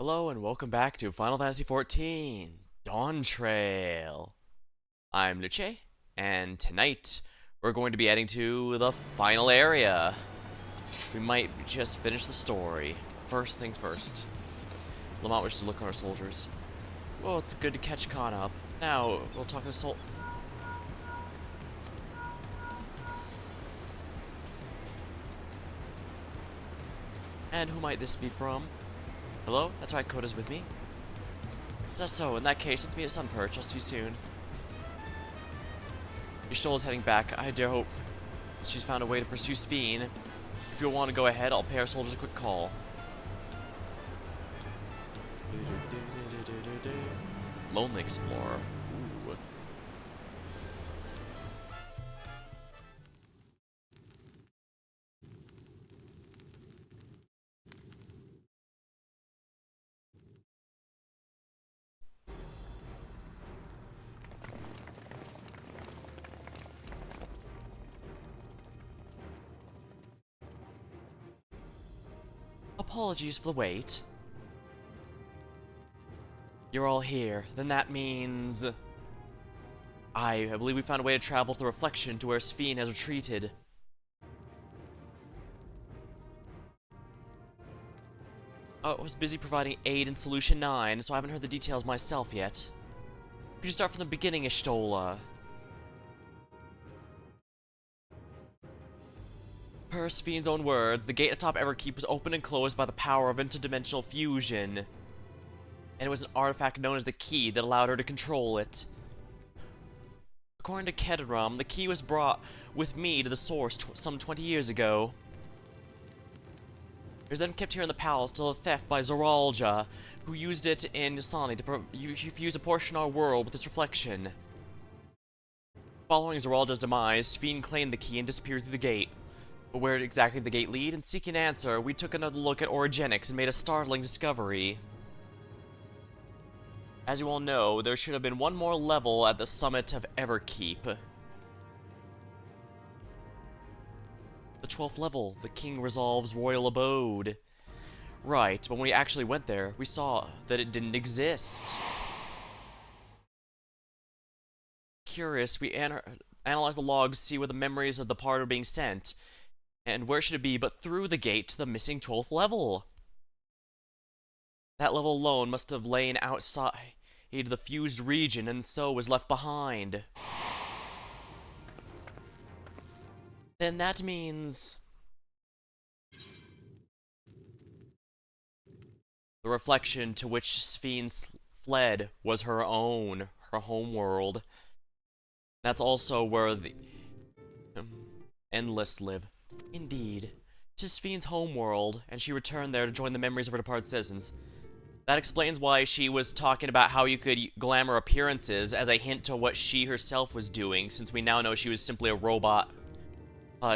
Hello and welcome back to Final Fantasy XIV Dawntrail. I'm Luce, and tonight we're going to be heading to the final area. We might just finish the story. First things first. Lamont wishes to look on our soldiers. Well, it's good to catch Khan up. Now, we'll talk to the sol- And who might this be from? Hello? That's right, Koda's with me. Is that so? In that case, let's meet at Sunperch. I'll see you soon. Ishtola is heading back. I dare hope she's found a way to pursue Sphene. If you'll want to go ahead, I'll pay our soldiers a quick call. Lonely Explorer. Ooh. Apologies for the wait. You're all here. Then that means... I believe we found a way to travel to the reflection to where Sphene has retreated. I was busy providing aid in Solution 9, so I haven't heard the details myself yet. Could you start from the beginning, Ishtola? Per Sphene's own words, the gate atop Everkeep was opened and closed by the power of interdimensional fusion. And it was an artifact known as the Key that allowed her to control it. According to Kedaram, the Key was brought with me to the source some 20 years ago. It was then kept here in the palace till the theft by Zoralja, who used it in Yasani to fuse a portion of our world with its reflection. Following Zoralja's demise, Sphene claimed the key and disappeared through the gate. But where exactly did the gate lead? In seeking an answer, we took another look at Origenics and made a startling discovery. As you all know, there should have been one more level at the summit of Everkeep. The 12th level, the King Resolve's royal abode. Right, but when we actually went there, we saw that it didn't exist. Curious, we analyzed the logs to see where the memories of the part are being sent. And where should it be but through the gate to the missing 12th level? That level alone must have lain outside the fused region and so was left behind. Then that means... the reflection to which Sphene fled was her own, her homeworld. That's also where the Endless live. Indeed. 'Tis Sphene's homeworld, and she returned there to join the memories of her departed citizens. That explains why she was talking about how you could glamour appearances as a hint to what she herself was doing, since we now know she was simply a robot.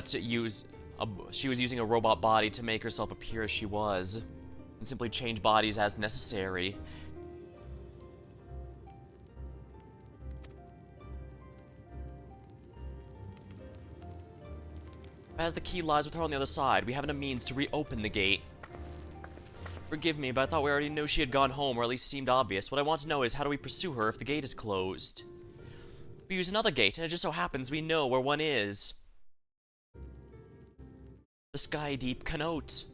She was using a robot body to make herself appear as she was, and simply change bodies as necessary. As the key lies with her on the other side, we haven't a means to reopen the gate. Forgive me, but I thought we already knew she had gone home, or at least seemed obvious. What I want to know is, how do we pursue her if the gate is closed? We use another gate, and it just so happens we know where one is. The Sky Deep Canote.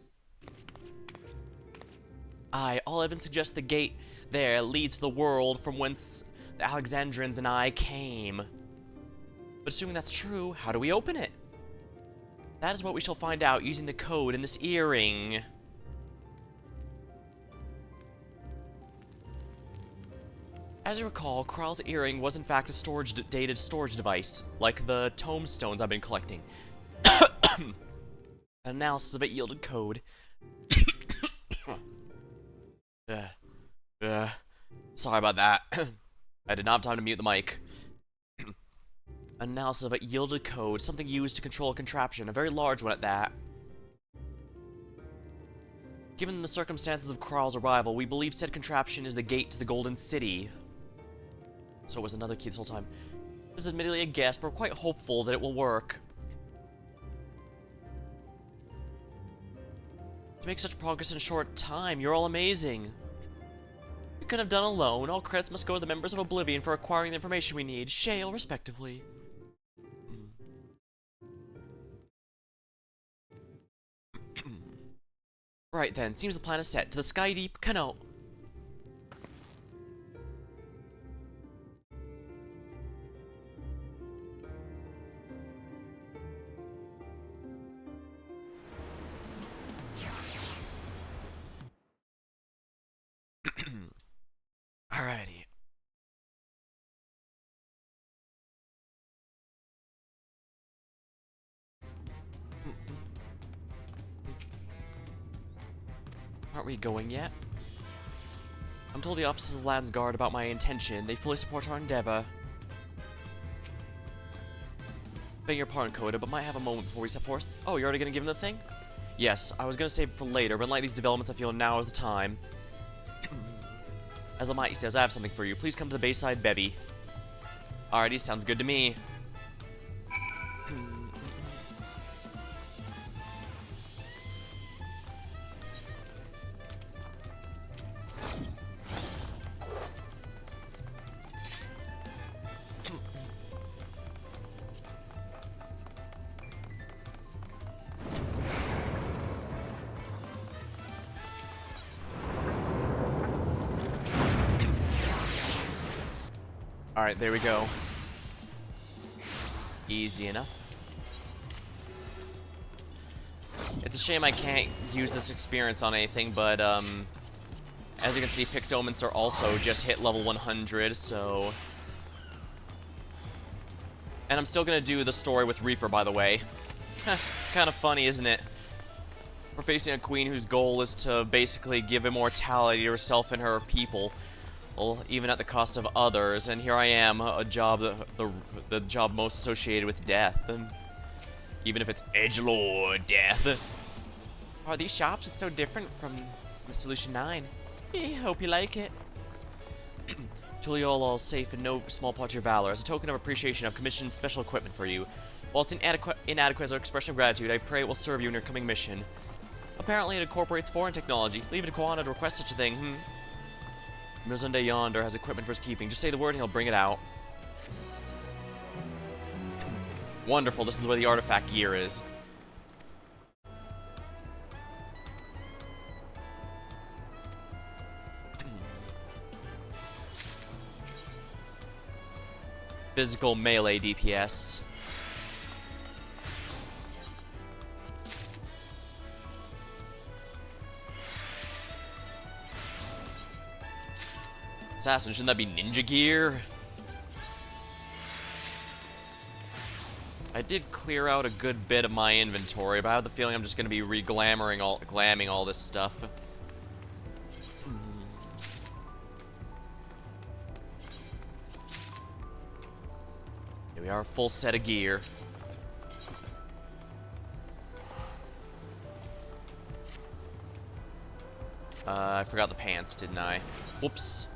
Aye, all evidence suggests the gate there leads to the world from whence the Alexandrians and I came. But assuming that's true, how do we open it? That is what we shall find out using the code in this earring. As you recall, Kral's earring was in fact a dated storage device, like the tomestones I've been collecting. An analysis of it yielded code. Sorry about that. I did not have time to mute the mic. Analysis of it yielded code, something used to control a contraption, a very large one at that. Given the circumstances of Kral's arrival, we believe said contraption is the gate to the Golden City. So it was another key this whole time. This is admittedly a guess, but we're quite hopeful that it will work. To make such progress in a short time, you're all amazing. couldn't have done alone. All credits must go to the members of Oblivion for acquiring the information we need. Shale, respectively. Right then, seems the plan is set. To the Sky Deep Canoe. Alrighty. Aren't we going yet? I'm told the officers of the Lands Guard about my intention. They fully support our endeavor. Beg your pardon, Coda, but might have a moment before we set forth. Oh, you're already gonna give him the thing? Yes, I was gonna save it for later, but in light of these developments, I feel now is the time. As Almighty says, I have something for you. Please come to the Bayside Bevy. Alrighty, sounds good to me. Alright, there we go. Easy enough. It's a shame I can't use this experience on anything, but, as you can see, Pictoments are also just hit level 100, so... And I'm still gonna do the story with Reaper, by the way. Kind of funny, isn't it? We're facing a queen whose goal is to basically give immortality to herself and her people. Well, even at the cost of others, and here I am, a job the job most associated with death, and even if it's edgelord death. Are these shops? It's so different from Solution 9. Hope you like it. Truly all safe and no small part of your valor. As a token of appreciation, I've commissioned special equipment for you. While it's inadequate as an expression of gratitude, I pray it will serve you in your coming mission. Apparently it incorporates foreign technology. Leave it to Kwana to request such a thing, Mizunde yonder has equipment for his keeping. Just say the word and he'll bring it out. Wonderful, this is where the artifact gear is. Physical melee DPS. Assassin, shouldn't that be ninja gear? I did clear out a good bit of my inventory, but I have the feeling I'm just gonna be glamming all this stuff. Here we are, a full set of gear. I forgot the pants, didn't I? Whoops.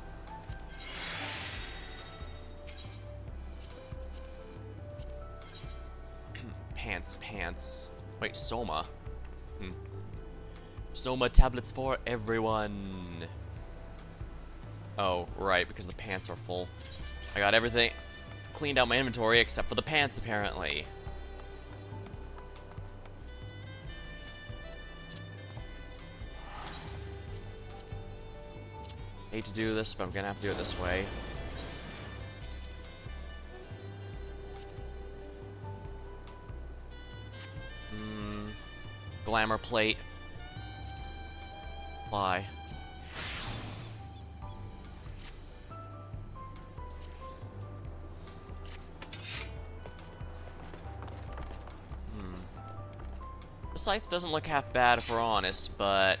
Pants. Wait, Soma. Soma tablets for everyone. Oh, right, because the pants are full. I got everything cleaned out my inventory except for the pants, apparently. Hate to do this, but I'm gonna have to do it this way. Glamour plate. Fly. The scythe doesn't look half bad if we're honest, but...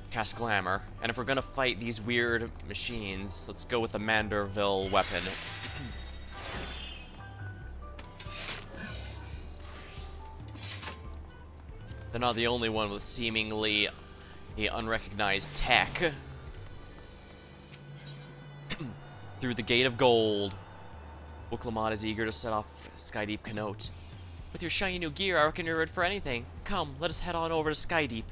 Cast Glamour. And if we're gonna fight these weird machines, let's go with the Manderville weapon. They're not the only one with seemingly unrecognized tech. Through the Gate of Gold. Booklamot is eager to set off Skydeep Canote. With your shiny new gear, I reckon you're ready for anything. Come, let us head on over to Skydeep.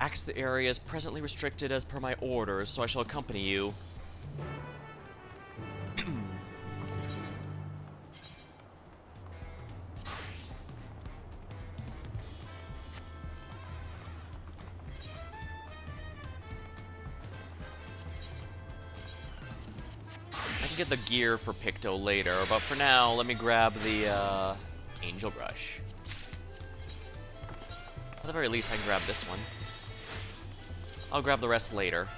Access to the area is presently restricted as per my orders, so I shall accompany you. I can get the gear for Picto later, but for now, let me grab the, Angel Brush. At the very least, I can grab this one. I'll grab the rest later.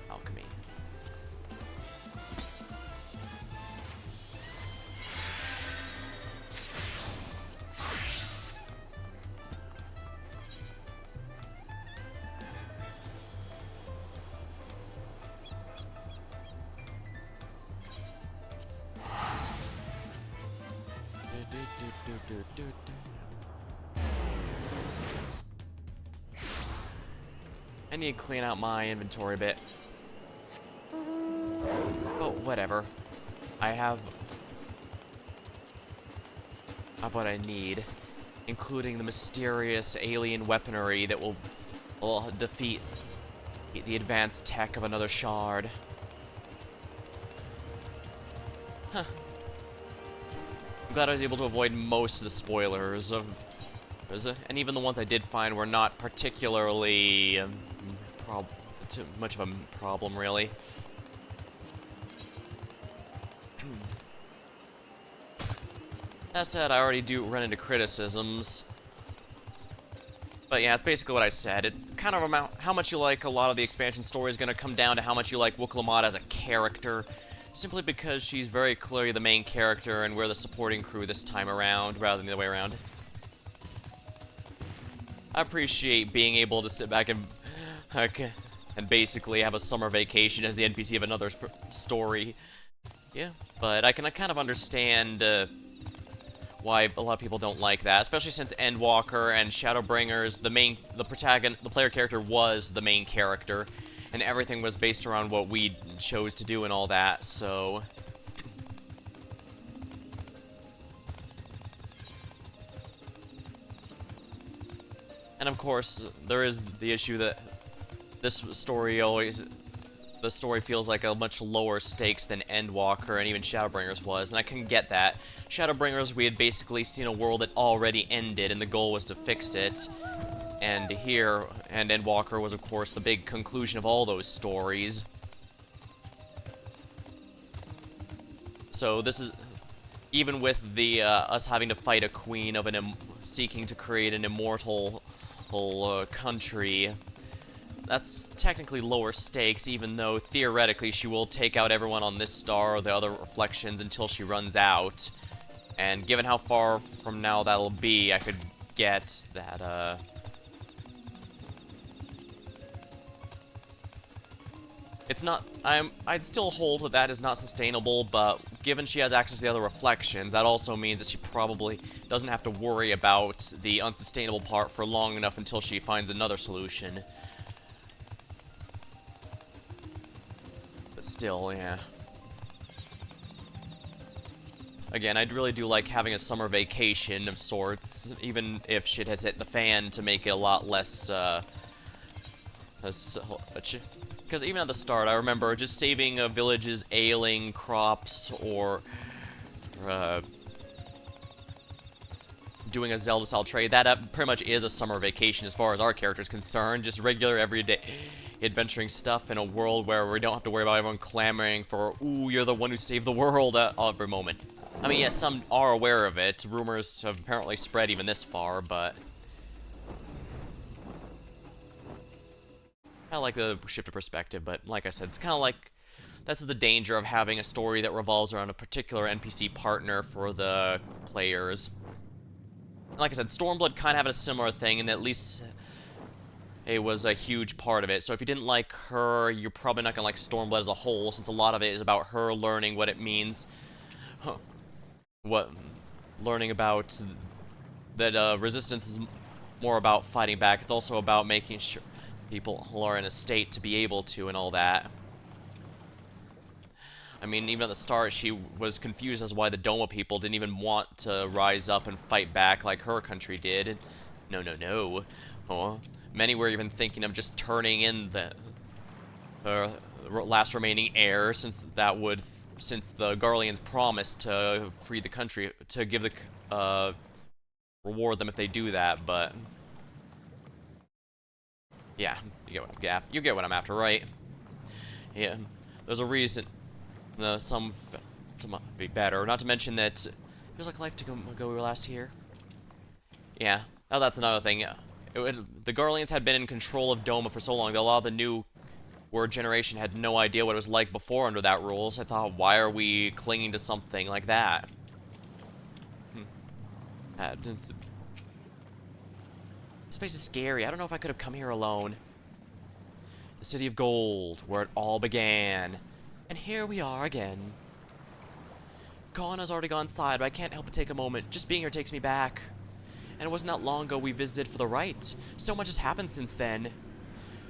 Alchemy. I need to clean out my inventory a bit. Oh, whatever. I have what I need, including the mysterious alien weaponry that will defeat the advanced tech of another shard. Huh. I'm glad I was able to avoid most of the spoilers of... and even the ones I did find were not particularly too much of a problem, really. That said, I already do run into criticisms. But yeah, it's basically what I said. It kind of how much you like a lot of the expansion story is going to come down to how much you like Wuklamad as a character. Simply because she's very clearly the main character and we're the supporting crew this time around, rather than the other way around. I appreciate being able to sit back and basically have a summer vacation as the NPC of another story. Yeah, but I can kind of understand why a lot of people don't like that, especially since Endwalker and Shadowbringers, the player character was the main character, and everything was based around what we chose to do and all that, so... And of course, there is the issue that this story the story feels like a much lower stakes than Endwalker and even Shadowbringers was, and I can get that. Shadowbringers, we had basically seen a world that already ended, and the goal was to fix it. And Endwalker was, of course, the big conclusion of all those stories. So this is, even with the us having to fight a queen of seeking to create an immortal country, that's technically lower stakes, even though theoretically she will take out everyone on this star or the other reflections until she runs out. And given how far from now that'll be, I could get that, it's not, I'd still hold that is not sustainable, but given she has access to the other reflections, that also means that she probably doesn't have to worry about the unsustainable part for long enough until she finds another solution. But still, yeah. Again, I really do like having a summer vacation of sorts, even if shit has hit the fan, to make it a lot less, because even at the start, I remember just saving a village's ailing crops or doing a Zelda-style trade. That pretty much is a summer vacation as far as our character is concerned. Just regular, everyday adventuring stuff in a world where we don't have to worry about everyone clamoring for, ooh, you're the one who saved the world at every moment. I mean, yes, some are aware of it. Rumors have apparently spread even this far, but... I like the shift of perspective, but like I said, it's kind of like... This is the danger of having a story that revolves around a particular NPC partner for the players. And like I said, Stormblood kind of had a similar thing, and at least it was a huge part of it. So if you didn't like her, you're probably not going to like Stormblood as a whole, since a lot of it is about her learning what it means... learning about that resistance is more about fighting back. It's also about making sure people are in a state to be able to and all that. I mean, even at the start, she was confused as to why the Doma people didn't even want to rise up and fight back like her country did. No, no, no. Oh, many were even thinking of just turning in the last remaining heir, since the Garleans promised to free the country, to give the reward them if they do that. But yeah, you get what I'm after, right? Yeah, there's a reason. Some might be better. Not to mention that feels like life ago we were last here. Yeah, now that's another thing. The Garleans had been in control of Doma for so long that a lot of the new word generation had no idea what it was like before under that rule. So I thought, why are we clinging to something like that? This place is scary. I don't know if I could have come here alone. The city of gold, where it all began. And here we are again. Kana's already gone inside, but I can't help but take a moment. Just being here takes me back. And it wasn't that long ago we visited for the rite. So much has happened since then.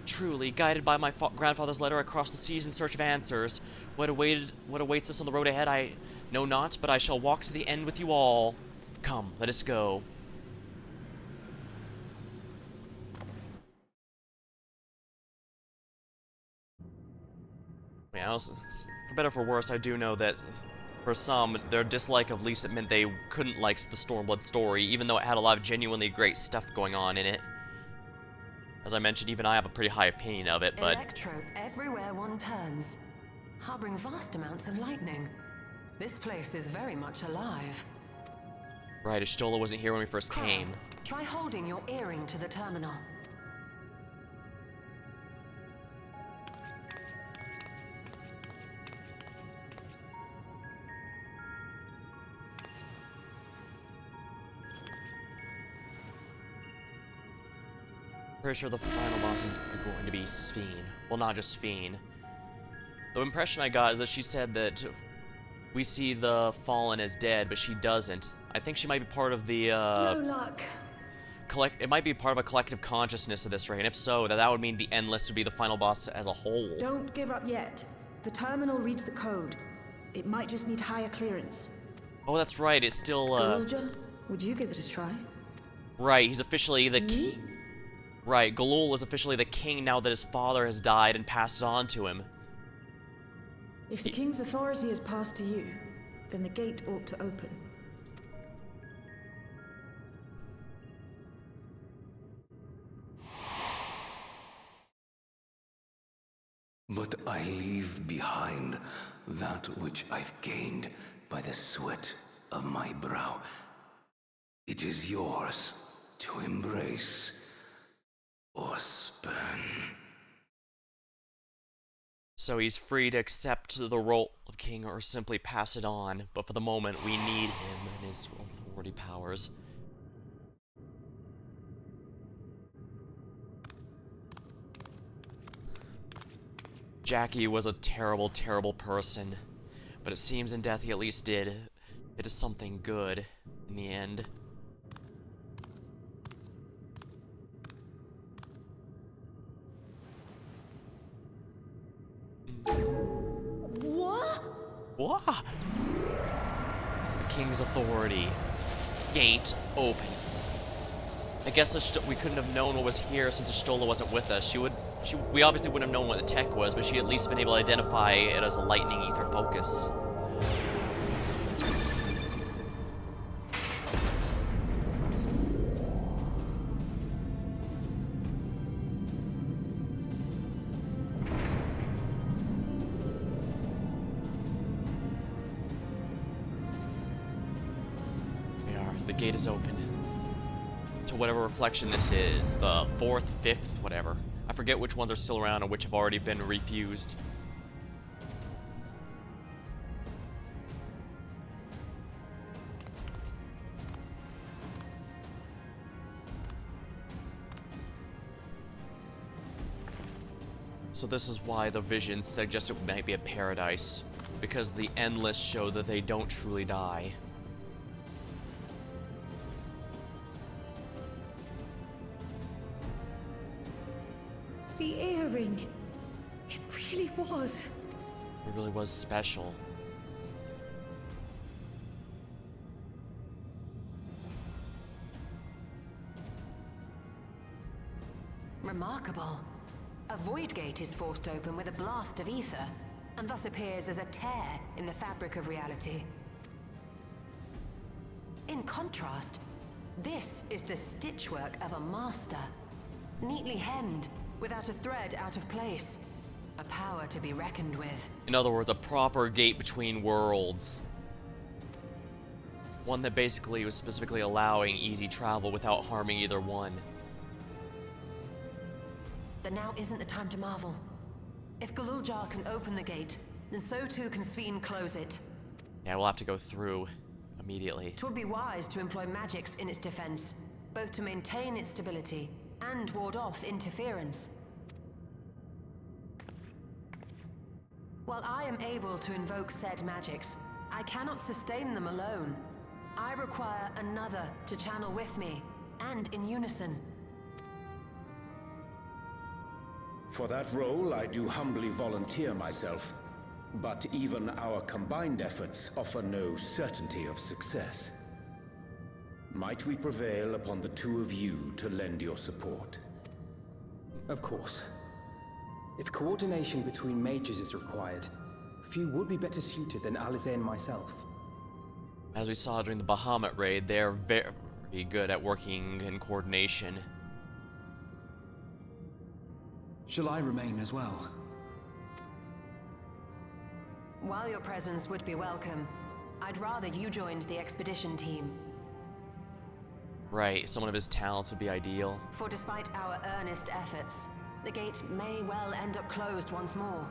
Truly, guided by my grandfather's letter across the seas in search of answers. What awaits us on the road ahead I know not, but I shall walk to the end with you all. Come, let us go. Yeah, for better or for worse, I do know that for some, their dislike of Lisa meant they couldn't like the Stormblood story, even though it had a lot of genuinely great stuff going on in it. As I mentioned, even I have a pretty high opinion of it, but... Electrope everywhere one turns, harboring vast amounts of lightning. This place is very much alive. Right, Y'shtola wasn't here when we first came. Try holding your earring to the terminal. Pretty sure the final bosses are going to be Sphene. Well, not just Sphene. The impression I got is that she said that we see the Fallen as dead, but she doesn't. I think she might be part of the, No luck. It might be part of a collective consciousness of this ring, and if so, that would mean the Endless would be the final boss as a whole. Don't give up yet. The terminal reads the code. It might just need higher clearance. Oh, that's right, it's still, Galulja, would you give it a try? Right, he's officially the Me? king. Right, Galul is officially the king now that his father has died and passed it on to him. If the king's authority is passed to you, then the gate ought to open. But I leave behind that which I've gained by the sweat of my brow. It is yours to embrace or spurn. So he's free to accept the role of king or simply pass it on, but for the moment we need him and his authority powers. Jackie was a terrible, terrible person, but it seems in death he at least did it is something good in the end. What? What? The king's authority. Gate open. I guess we couldn't have known what was here since Y'shtola wasn't with us. We obviously wouldn't have known what the tech was, but she'd at least been able to identify it as a lightning ether focus. The gate is open to whatever reflection this is, the fourth, fifth, whatever. I forget which ones are still around and which have already been refused. So this is why the visions suggest it might be a paradise, because the Endless show that they don't truly die. The earring. It really was. It really was special. Remarkable. A void gate is forced open with a blast of ether, and thus appears as a tear in the fabric of reality. In contrast, this is the stitchwork of a master. Neatly hemmed, without a thread out of place. A power to be reckoned with. In other words, a proper gate between worlds. One that basically was specifically allowing easy travel without harming either one. But now isn't the time to marvel. If Galuljar can open the gate, then so too can Sphene close it. Yeah, we'll have to go through immediately. It would be wise to employ magics in its defense, both to maintain its stability and ward off interference. While I am able to invoke said magics, I cannot sustain them alone. I require another to channel with me, and in unison. For that role, I do humbly volunteer myself. But even our combined efforts offer no certainty of success. Might we prevail upon the two of you to lend your support? Of course. If coordination between mages is required, few would be better suited than Alize and myself. As we saw during the Bahamut raid, they're very good at working in coordination. Shall I remain as well? While your presence would be welcome, I'd rather you joined the expedition team. Right, someone of his talents would be ideal. For despite our earnest efforts, the gate may well end up closed once more.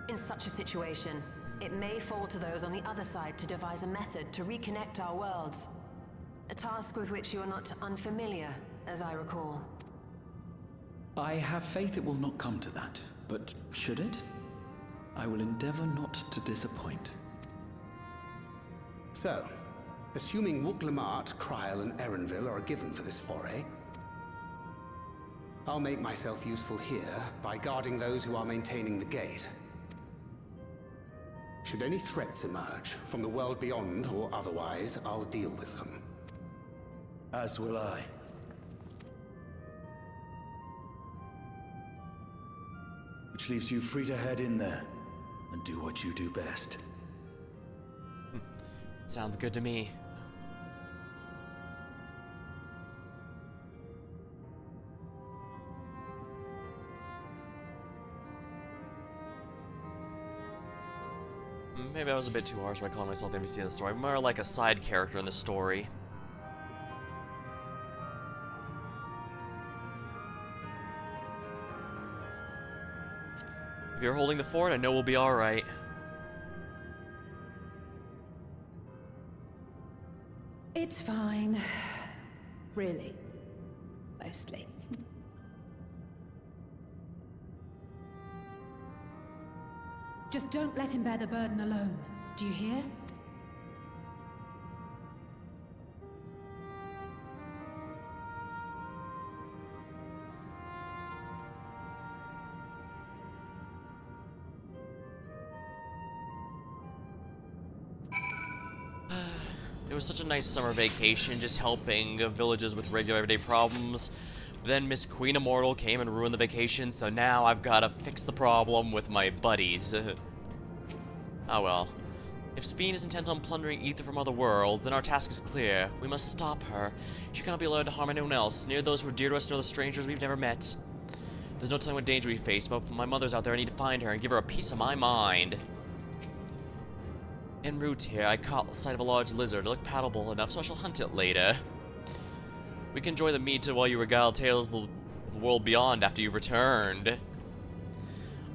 In such a situation, it may fall to those on the other side to devise a method to reconnect our worlds. A task with which you are not unfamiliar, as I recall. I have faith it will not come to that, but should it? I will endeavor not to disappoint. So, assuming Wooklamart, Kryl, and Erenville are a given for this foray, I'll make myself useful here by guarding those who are maintaining the gate. Should any threats emerge, from the world beyond or otherwise, I'll deal with them. As will I. Which leaves you free to head in there and do what you do best. Sounds good to me. Maybe I was a bit too harsh by calling myself the NPC in the story. I'm more like a side character in the story. If you're holding the fort, I know we'll be alright. It's fine. Really. Mostly. Just don't let him bear the burden alone. Do you hear? It was such a nice summer vacation, just helping villages with regular everyday problems. Then Miss Queen Immortal came and ruined the vacation, so now I've gotta fix the problem with my buddies. Oh well. If Sphene is intent on plundering ether from other worlds, then our task is clear. We must stop her. She cannot be allowed to harm anyone else, neither those who are dear to us nor the strangers we've never met. There's no telling what danger we face, but my mother's out there. I need to find her and give her a piece of my mind. En route here, I caught sight of a large lizard. It looked palatable enough, so I shall hunt it later. We can enjoy the meat while you regale tales of the world beyond after you've returned.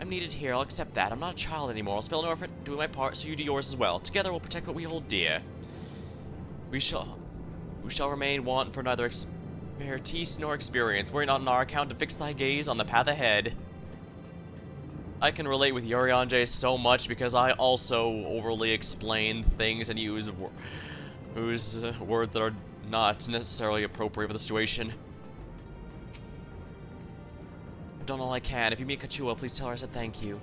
I'm needed here, I'll accept that. I'm not a child anymore. I'll spell no effort doing my part, so you do yours as well. Together we'll protect what we hold dear. We shall remain wanting for neither expertise nor experience. Worry not on our account to fix thy gaze on the path ahead. I can relate with Yorianjay so much because I also overly explain things and use words that are not necessarily appropriate for the situation. I've done all I can. If you meet Kachua, please tell her I said thank you.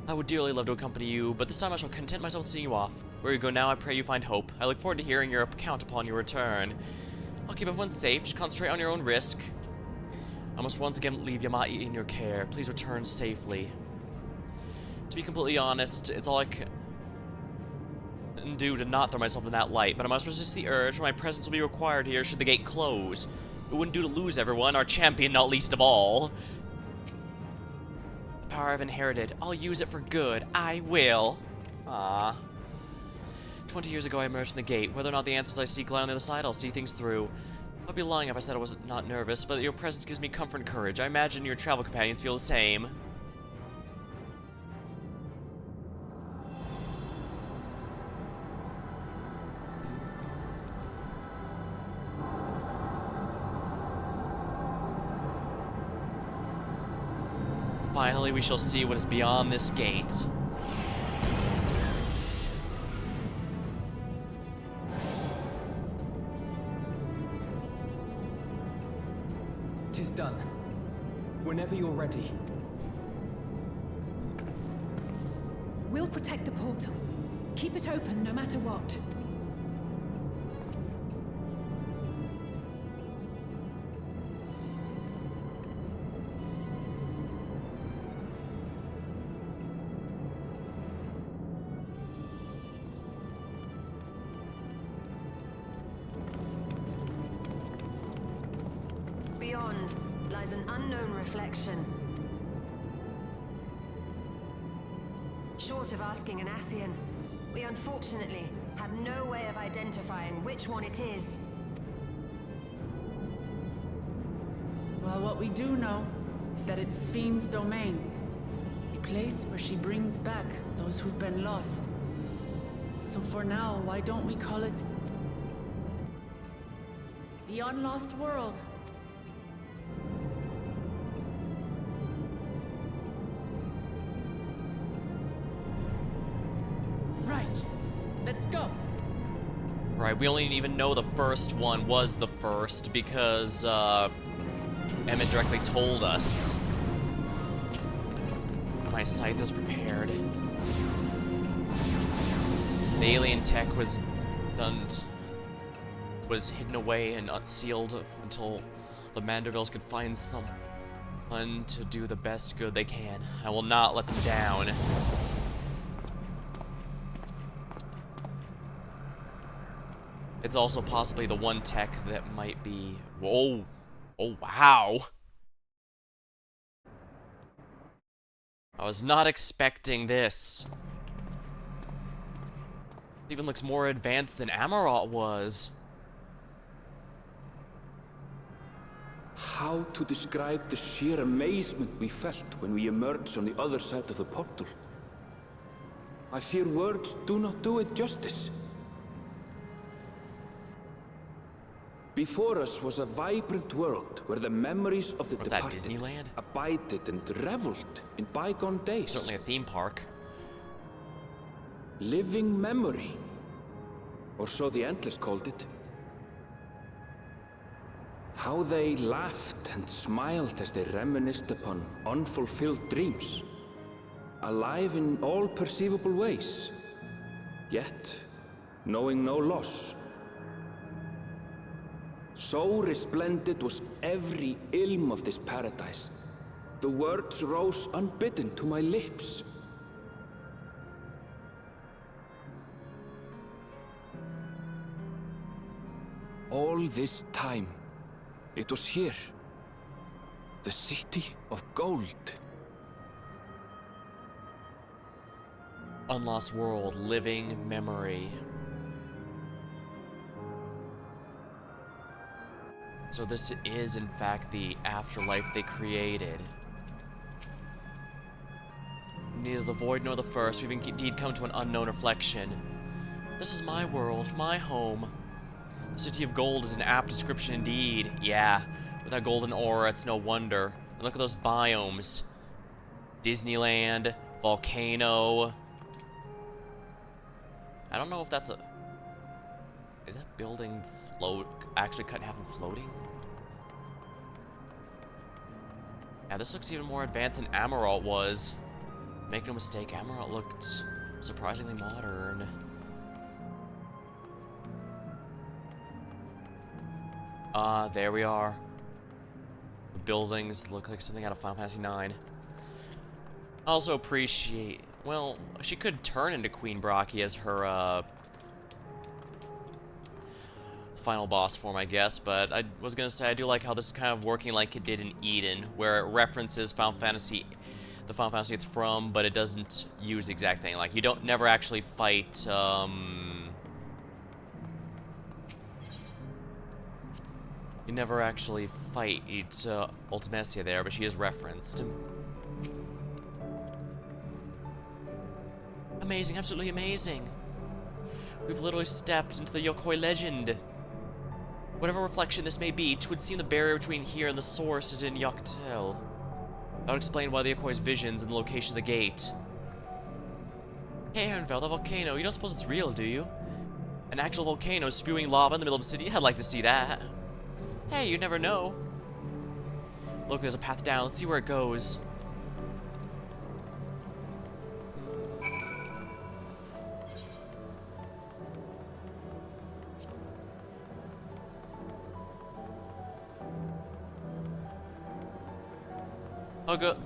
I would dearly love to accompany you, but this time I shall content myself with seeing you off. Where you go now, I pray you find hope. I look forward to hearing your account upon your return. I'll keep everyone safe. Just concentrate on your own risk. I must once again leave Yamai in your care. Please return safely. To be completely honest, it's all I can do to not throw myself in that light, but I must resist the urge, for my presence will be required here should the gate close. It wouldn't do to lose everyone, our champion not least of all. The power I've inherited, I'll use it for good. I will. Ah. 20 years ago I emerged from the gate. Whether or not the answers I seek lie on the other side, I'll see things through. I'd be lying if I said I was not nervous, but your presence gives me comfort and courage. I imagine your travel companions feel the same. Finally, we shall see what is beyond this gate. Tis done. Whenever you're ready. We'll protect the portal. Keep it open no matter what. Beyond lies an unknown reflection. Short of asking an Ascian, we unfortunately have no way of identifying which one it is. Well, what we do know is that it's Sphne's domain. A place where she brings back those who've been lost. So for now, why don't we call it the Unlost World? Right. Let's go. Right, we only even know the first one was the first because, Emmett directly told us. My scythe is prepared. The alien tech was hidden away and unsealed until the Mandervilles could find someone to do the best good they can. I will not let them down. It's also possibly the one tech that might be... Whoa! Oh, wow! I was not expecting this. It even looks more advanced than Amarot was. How to describe the sheer amazement we felt when we emerged on the other side of the portal? I fear words do not do it justice. Before us was a vibrant world where the memories of the departed Disneyland? abided and reveled in bygone days. Certainly a theme park. Living memory, or so the Endless called it. How they laughed and smiled as they reminisced upon unfulfilled dreams, alive in all perceivable ways, yet knowing no loss. So resplendent was every ilm of this paradise. The words rose unbidden to my lips. All this time, it was here. The city of gold. Unlost World, living memory. So this is, in fact, the afterlife they created. Neither the void nor the first, we've indeed come to an unknown reflection. This is my world, my home. The City of Gold is an apt description indeed. Yeah, with that golden aura, it's no wonder. And look at those biomes. Disneyland, volcano. I don't know if that's a... Is that building actually cut in half and floating? Yeah, this looks even more advanced than Amarot was. Make no mistake, Amarot looked surprisingly modern. There we are. The buildings look like something out of Final Fantasy IX. I also appreciate... Well, she could turn into Queen Brockie as her, final boss form, I guess, but I was gonna say I do like how this is kind of working like it did in Eden, where it references the Final Fantasy it's from, but it doesn't use the exact thing. Like, you don't never actually fight, you never actually fight Ultimecia there, but she is referenced. Amazing, absolutely amazing. We've literally stepped into the Yokoi legend. Whatever reflection this may be, it would seem the barrier between here and the source is in Yoktel. That would explain why the Yokoi's visions and the location of the gate. Hey, Ehrenfeld, the volcano. You don't suppose it's real, do you? An actual volcano spewing lava in the middle of the city? I'd like to see that. Hey, you never know. Look, there's a path down. Let's see where it goes.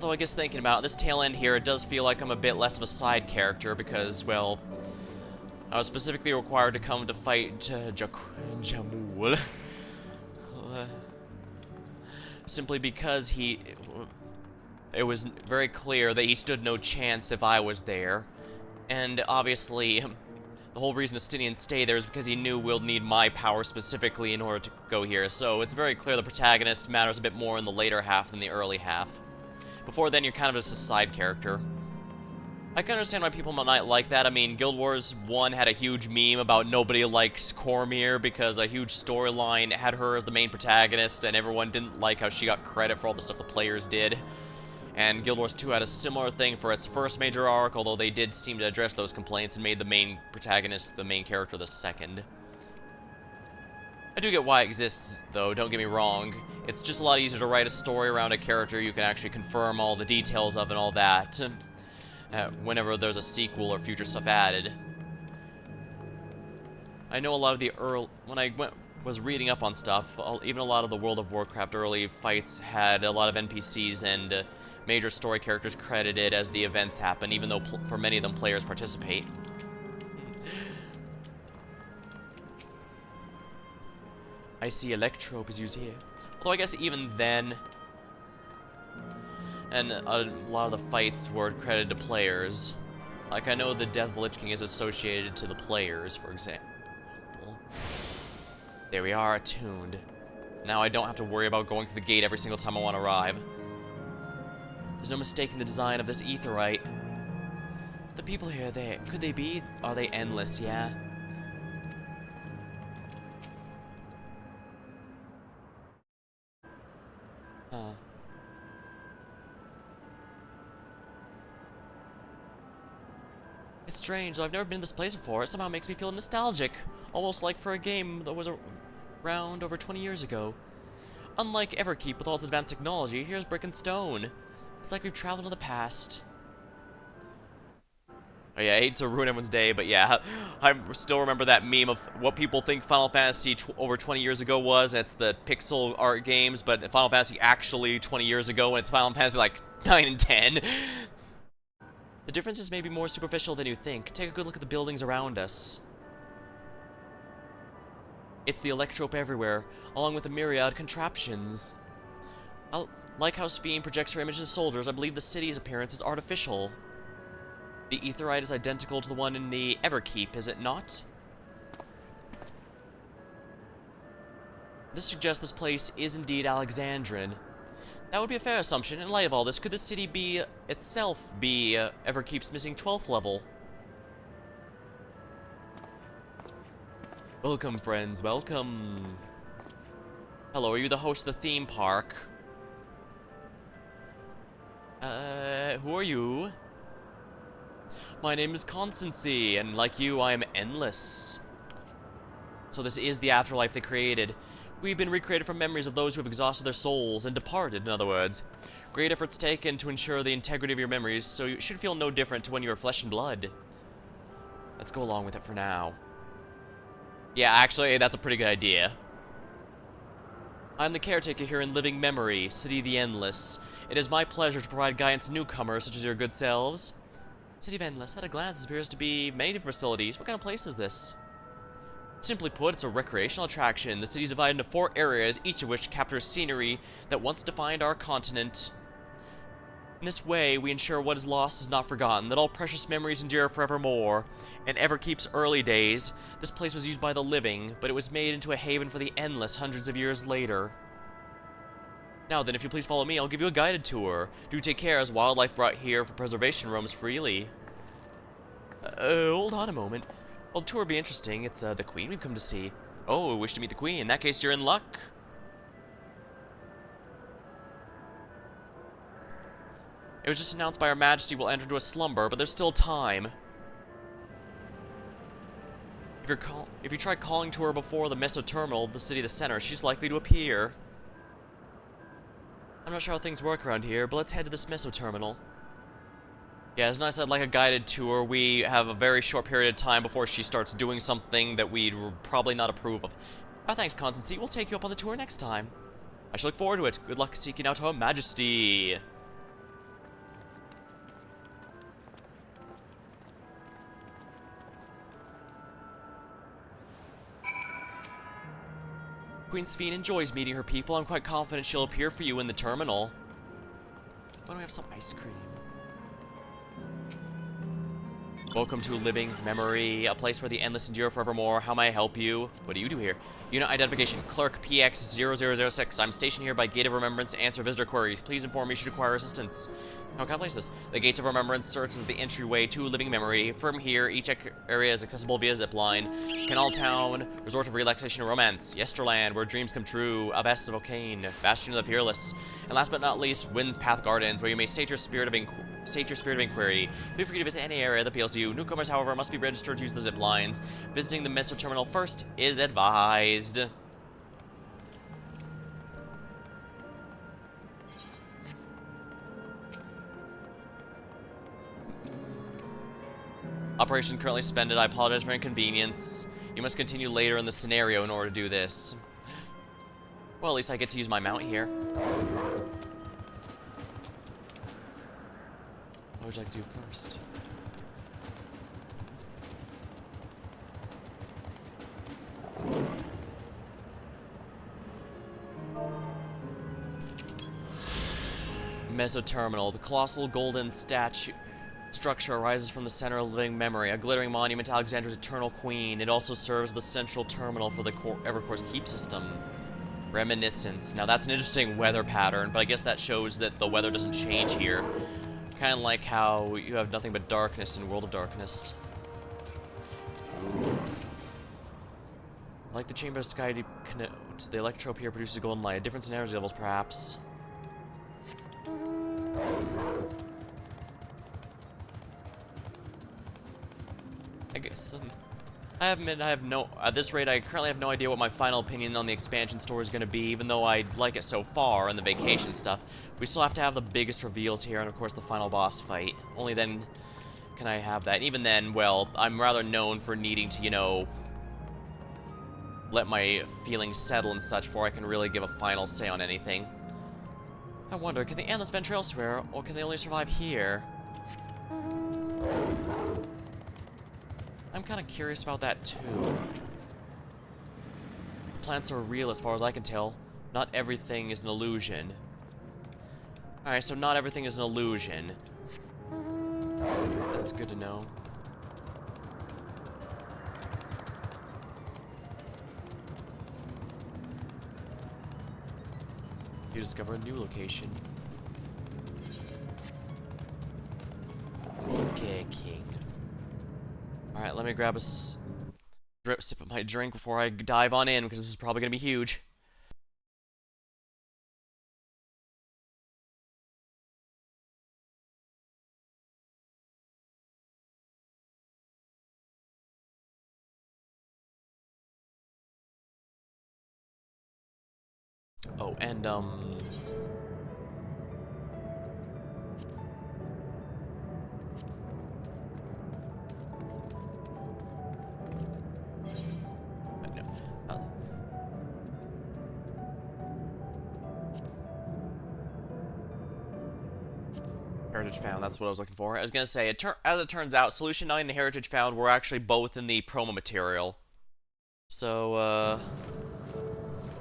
Though I guess thinking about it, this tail end here, it does feel like I'm a bit less of a side character because, well, I was specifically required to come to fight Jamul. Simply because it was very clear that he stood no chance if I was there. And obviously, the whole reason Justinian stayed there is because he knew we'll need my power specifically in order to go here. So it's very clear the protagonist matters a bit more in the later half than the early half. Before then, you're kind of just a side character. I can understand why people might like that. I mean, Guild Wars 1 had a huge meme about nobody likes Cormier because a huge storyline had her as the main protagonist, and everyone didn't like how she got credit for all the stuff the players did. And Guild Wars 2 had a similar thing for its first major arc, although they did seem to address those complaints and made the main protagonist the main character the second. I do get why it exists, though, don't get me wrong. It's just a lot easier to write a story around a character you can actually confirm all the details of and all that, whenever there's a sequel or future stuff added. I know a lot of the when I was reading up on stuff, even a lot of the World of Warcraft early fights had a lot of NPCs and major story characters credited as the events happen, even though for many of them players participate. I see Electrope is used here. Although I guess even then, and a lot of the fights were credited to players. Like, I know the Death of the Lich King is associated to the players, for example. There we are, attuned. Now I don't have to worry about going through the gate every single time I want to arrive. There's no mistaking the design of this aetheryte. The people here, could they be? Are they endless, yeah? Huh. It's strange, though I've never been to this place before. It somehow makes me feel nostalgic. Almost like for a game that was around over 20 years ago. Unlike Everkeep with all its advanced technology, here's brick and stone. It's like we've traveled to the past. Oh yeah, I hate to ruin everyone's day, but yeah, I still remember that meme of what people think Final Fantasy over 20 years ago was. It's the pixel art games, but Final Fantasy actually 20 years ago, and it's Final Fantasy like 9 and 10. The differences may be more superficial than you think. Take a good look at the buildings around us. It's the Electrope everywhere, along with a myriad contraptions. Like how Sphene projects her images as soldiers, I believe the city's appearance is artificial. The aetheryte is identical to the one in the Everkeep, is it not? This suggests this place is indeed Alexandrian. That would be a fair assumption. In light of all this, could the city itself be Everkeep's missing 12th level? Welcome, friends, welcome. Hello, are you the host of the theme park? Who are you? My name is Constancy, and like you, I am endless. So this is the afterlife they created. We've been recreated from memories of those who have exhausted their souls and departed, in other words. Great efforts taken to ensure the integrity of your memories, so you should feel no different to when you are flesh and blood. Let's go along with it for now. Yeah, actually, that's a pretty good idea. I'm the caretaker here in living memory, City of the Endless. It is my pleasure to provide guidance to newcomers such as your good selves. City of Endless, at a glance, appears to be many different facilities. What kind of place is this? Simply put, it's a recreational attraction. The city is divided into 4 areas, each of which captures scenery that once defined our continent. In this way, we ensure what is lost is not forgotten, that all precious memories endure forevermore, and ever keeps early days. This place was used by the living, but it was made into a haven for the endless hundreds of years later. Now then, if you please follow me, I'll give you a guided tour. Do take care, as wildlife brought here for preservation roams freely. Hold on a moment. Well, the tour will be interesting. It's, the Queen we've come to see. Oh, wish to meet the Queen. In that case, you're in luck. It was just announced by Her Majesty we'll enter into a slumber, but there's still time. If you try calling to her before the Meso Terminal, the city of the center, she's likely to appear. I'm not sure how things work around here, but let's head to this Meso Terminal. Yeah, it's nice I'd like a guided tour. We have a very short period of time before she starts doing something that we'd probably not approve of. Oh, thanks, Constancy. We'll take you up on the tour next time. I shall look forward to it. Good luck seeking out Her Majesty. Queen Sphene enjoys meeting her people. I'm quite confident she'll appear for you in the terminal. Why don't we have some ice cream? Welcome to Living Memory, a place where the endless endure forevermore. How may I help you? What do you do here? Unit identification, Clerk PX0006. I'm stationed here by Gate of Remembrance to answer visitor queries. Please inform me should you require assistance. How can I place this? The Gate of Remembrance serves as the entryway to Living Memory. From here, each area is accessible via zipline. Canal Town, resort of relaxation and romance. Yesterland, where dreams come true. Avest of O'Kane, Bastion of the Fearless. And last but not least, Wind's Path Gardens, where you may state your spirit of inquiry. Feel free to visit any area that appeals to you. Newcomers, however, must be registered to use the zip lines. Visiting the Meso Terminal first is advised. Operation currently suspended. I apologize for inconvenience. You must continue later in the scenario in order to do this. Well, at least I get to use my mount here. What would you like to do first? Meso Terminal. The colossal golden structure arises from the center of living memory, a glittering monument to Alexandra's eternal queen. It also serves as the central terminal for the Evercore's keep system. Reminiscence. Now that's an interesting weather pattern, but I guess that shows that the weather doesn't change here. Kind of like how you have nothing but darkness in World of Darkness. Like the Chamber of Sky to connote, the electrope here produces golden light. A difference in energy levels, perhaps. I guess, I have no, at this rate, I currently have no idea what my final opinion on the expansion story is going to be, even though I like it so far and the vacation stuff. We still have to have the biggest reveals here, and of course the final boss fight. Only then can I have that. And even then, well, I'm rather known for needing to, you know, let my feelings settle and such before I can really give a final say on anything. I wonder, can the Endless venture elsewhere, or can they only survive here? I'm kind of curious about that too. Plants are real as far as I can tell. Not everything is an illusion. Alright, so not everything is an illusion. That's good to know. You discover a new location. Okay, King. Alright, let me grab a sip of my drink before I dive on in, because this is probably going to be huge. Oh, and, Heritage found, that's what I was looking for. I was gonna say, as it turns out, Solution 9 and Heritage found were actually both in the promo material. So,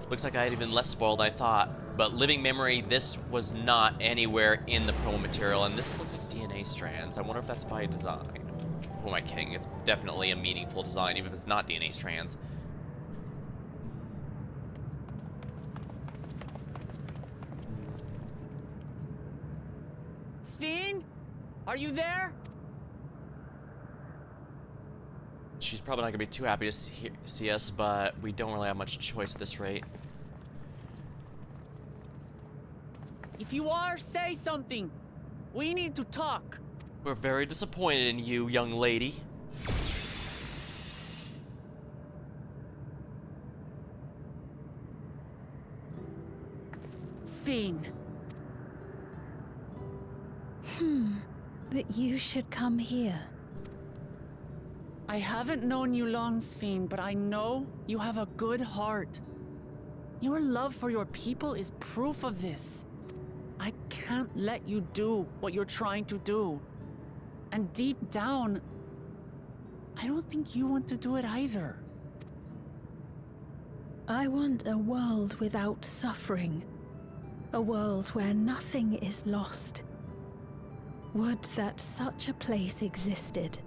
looks like I had even less spoiled than I thought. But Living Memory, this was not anywhere in the promo material, and this looks like DNA strands. I wonder if that's by design. Who am I kidding? It's definitely a meaningful design, even if it's not DNA strands. Steen? Are you there? She's probably not going to be too happy to see us, but we don't really have much choice at this rate. If you are, say something. We need to talk. We're very disappointed in you, young lady. Steen. That you should come here. I haven't known you long, Steen, but I know you have a good heart. Your love for your people is proof of this. I can't let you do what you're trying to do. And deep down, I don't think you want to do it either. I want a world without suffering. A world where nothing is lost. Would that such a place existed,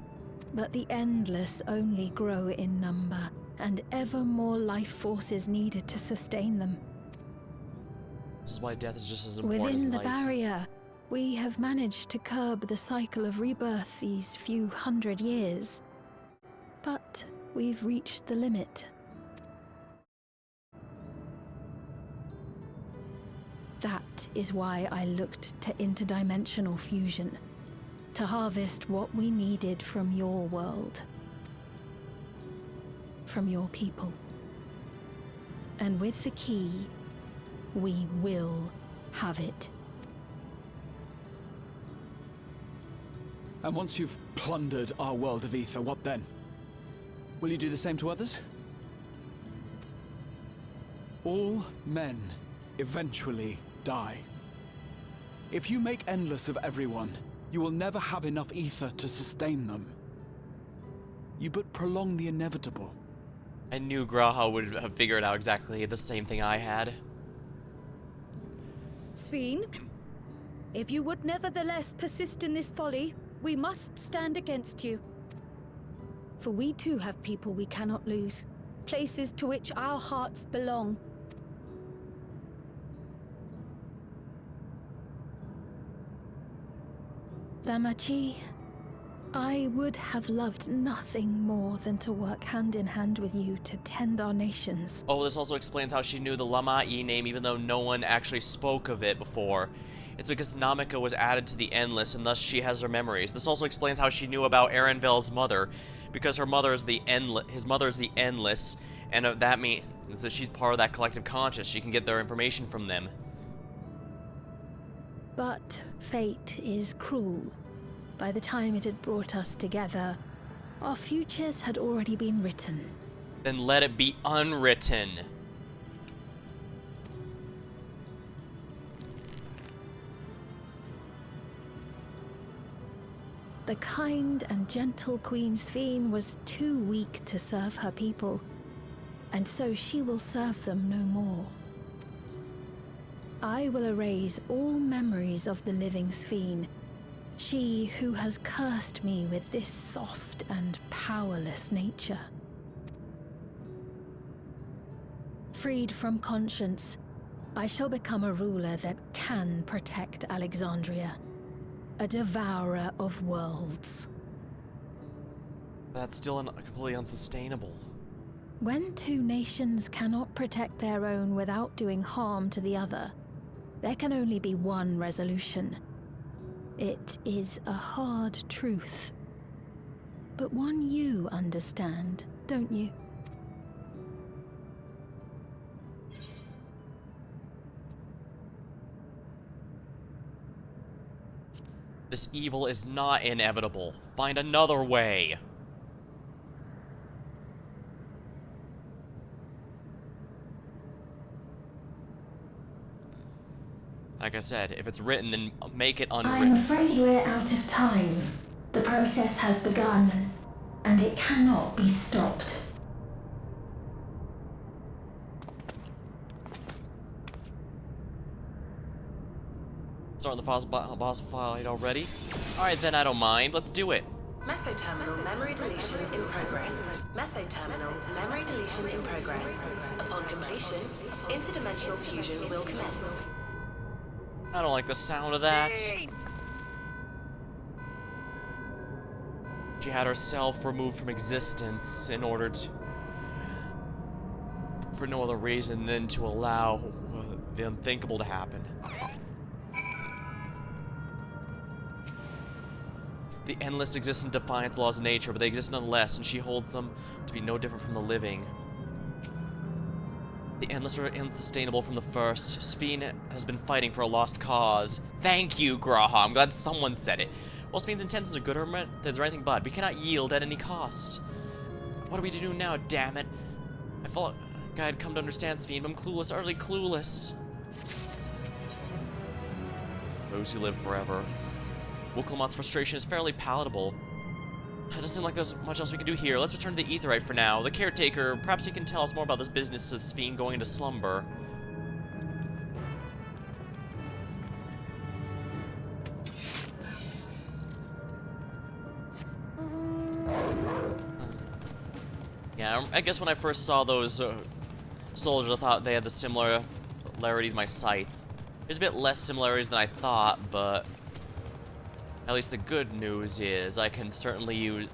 but the endless only grow in number, and ever more life forces needed to sustain them. This is why death is just as important as Within the life. barrier, we have managed to curb the cycle of rebirth these few hundred years. But we've reached the limit. That is why I looked to interdimensional fusion, to harvest what we needed from your world, from your people. And with the key, we will have it. And once you've plundered our world of ether, what then? Will you do the same to others? All men eventually die. If you make endless of everyone, you will never have enough ether to sustain them. You but prolong the inevitable. I knew Graha would have figured out exactly the same thing I had. Sveen, if you would nevertheless persist in this folly, we must stand against you. For we too have people we cannot lose, places to which our hearts belong. Lamachi, I would have loved nothing more than to work hand in hand with you to tend our nations. Oh, this also explains how she knew the Lama'i name even though no one actually spoke of it before. It's because Namika was added to the Endless and thus she has her memories. This also explains how she knew about Arenvel's mother, because her mother is his mother is the Endless, and that means that she's part of that collective conscious. She can get their information from them. But fate is cruel. By the time it had brought us together, our futures had already been written. Then let it be unwritten. The kind and gentle Queen Sphene was too weak to serve her people, and so she will serve them no more. I will erase all memories of the living Sphene, she who has cursed me with this soft and powerless nature. Freed from conscience, I shall become a ruler that can protect Alexandria. A devourer of worlds. That's still completely unsustainable. When two nations cannot protect their own without doing harm to the other, there can only be one resolution. It is a hard truth, but one you understand, don't you? This evil is not inevitable. Find another way. Like I said, if it's written, then make it I'm unwritten. afraid we're out of time. The process has begun, and it cannot be stopped. Starting the boss fight already? Alright then, I don't mind. Let's do it. Mesoterminal memory deletion in progress. Mesoterminal memory deletion in progress. Upon completion, interdimensional fusion will commence. I don't like the sound of that. She had herself removed from existence in order to... for no other reason than to allow the unthinkable to happen. The endless existence defies the laws of nature, but they exist nonetheless, and she holds them to be no different from the living. The endless are unsustainable from the first. Sphene has been fighting for a lost cause. Thank you, Graha. I'm glad someone said it. While Sphene's intentions are good, her methods are anything but. We cannot yield at any cost. What are we to do now, damn it? I thought I had come to understand Sphene, but I'm clueless, utterly clueless. Those who live forever. Wokelmot's frustration is fairly palatable. It doesn't seem like there's much else we can do here. Let's return to the Aetheryte for now. The caretaker, perhaps he can tell us more about this business of Sphene going into slumber. Yeah, I guess when I first saw those soldiers, I thought they had the similarity to my scythe. There's a bit less similarities than I thought, but... at least the good news is I can certainly use...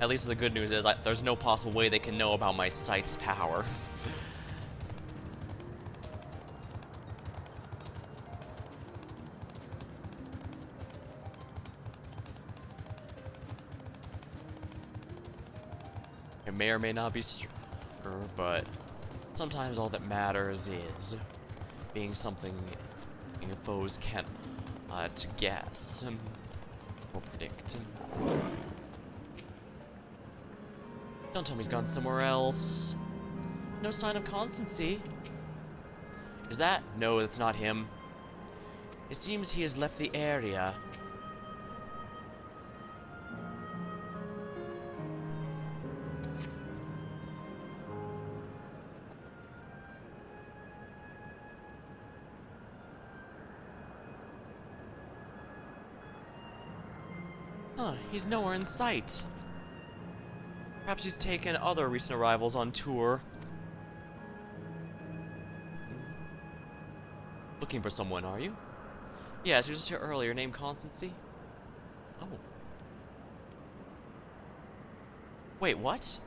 at least the good news is there's no possible way they can know about my scythe's power. It may or may not be stronger, but sometimes all that matters is being something foes can't to guess or predict. Don't tell me he's gone somewhere else. No sign of constancy. Is that? No, that's not him. It seems he has left the area. Huh, he's nowhere in sight. Perhaps he's taken other recent arrivals on tour. Looking for someone, are you? Yes, you were just here earlier, named Constancy. Oh. Wait, what?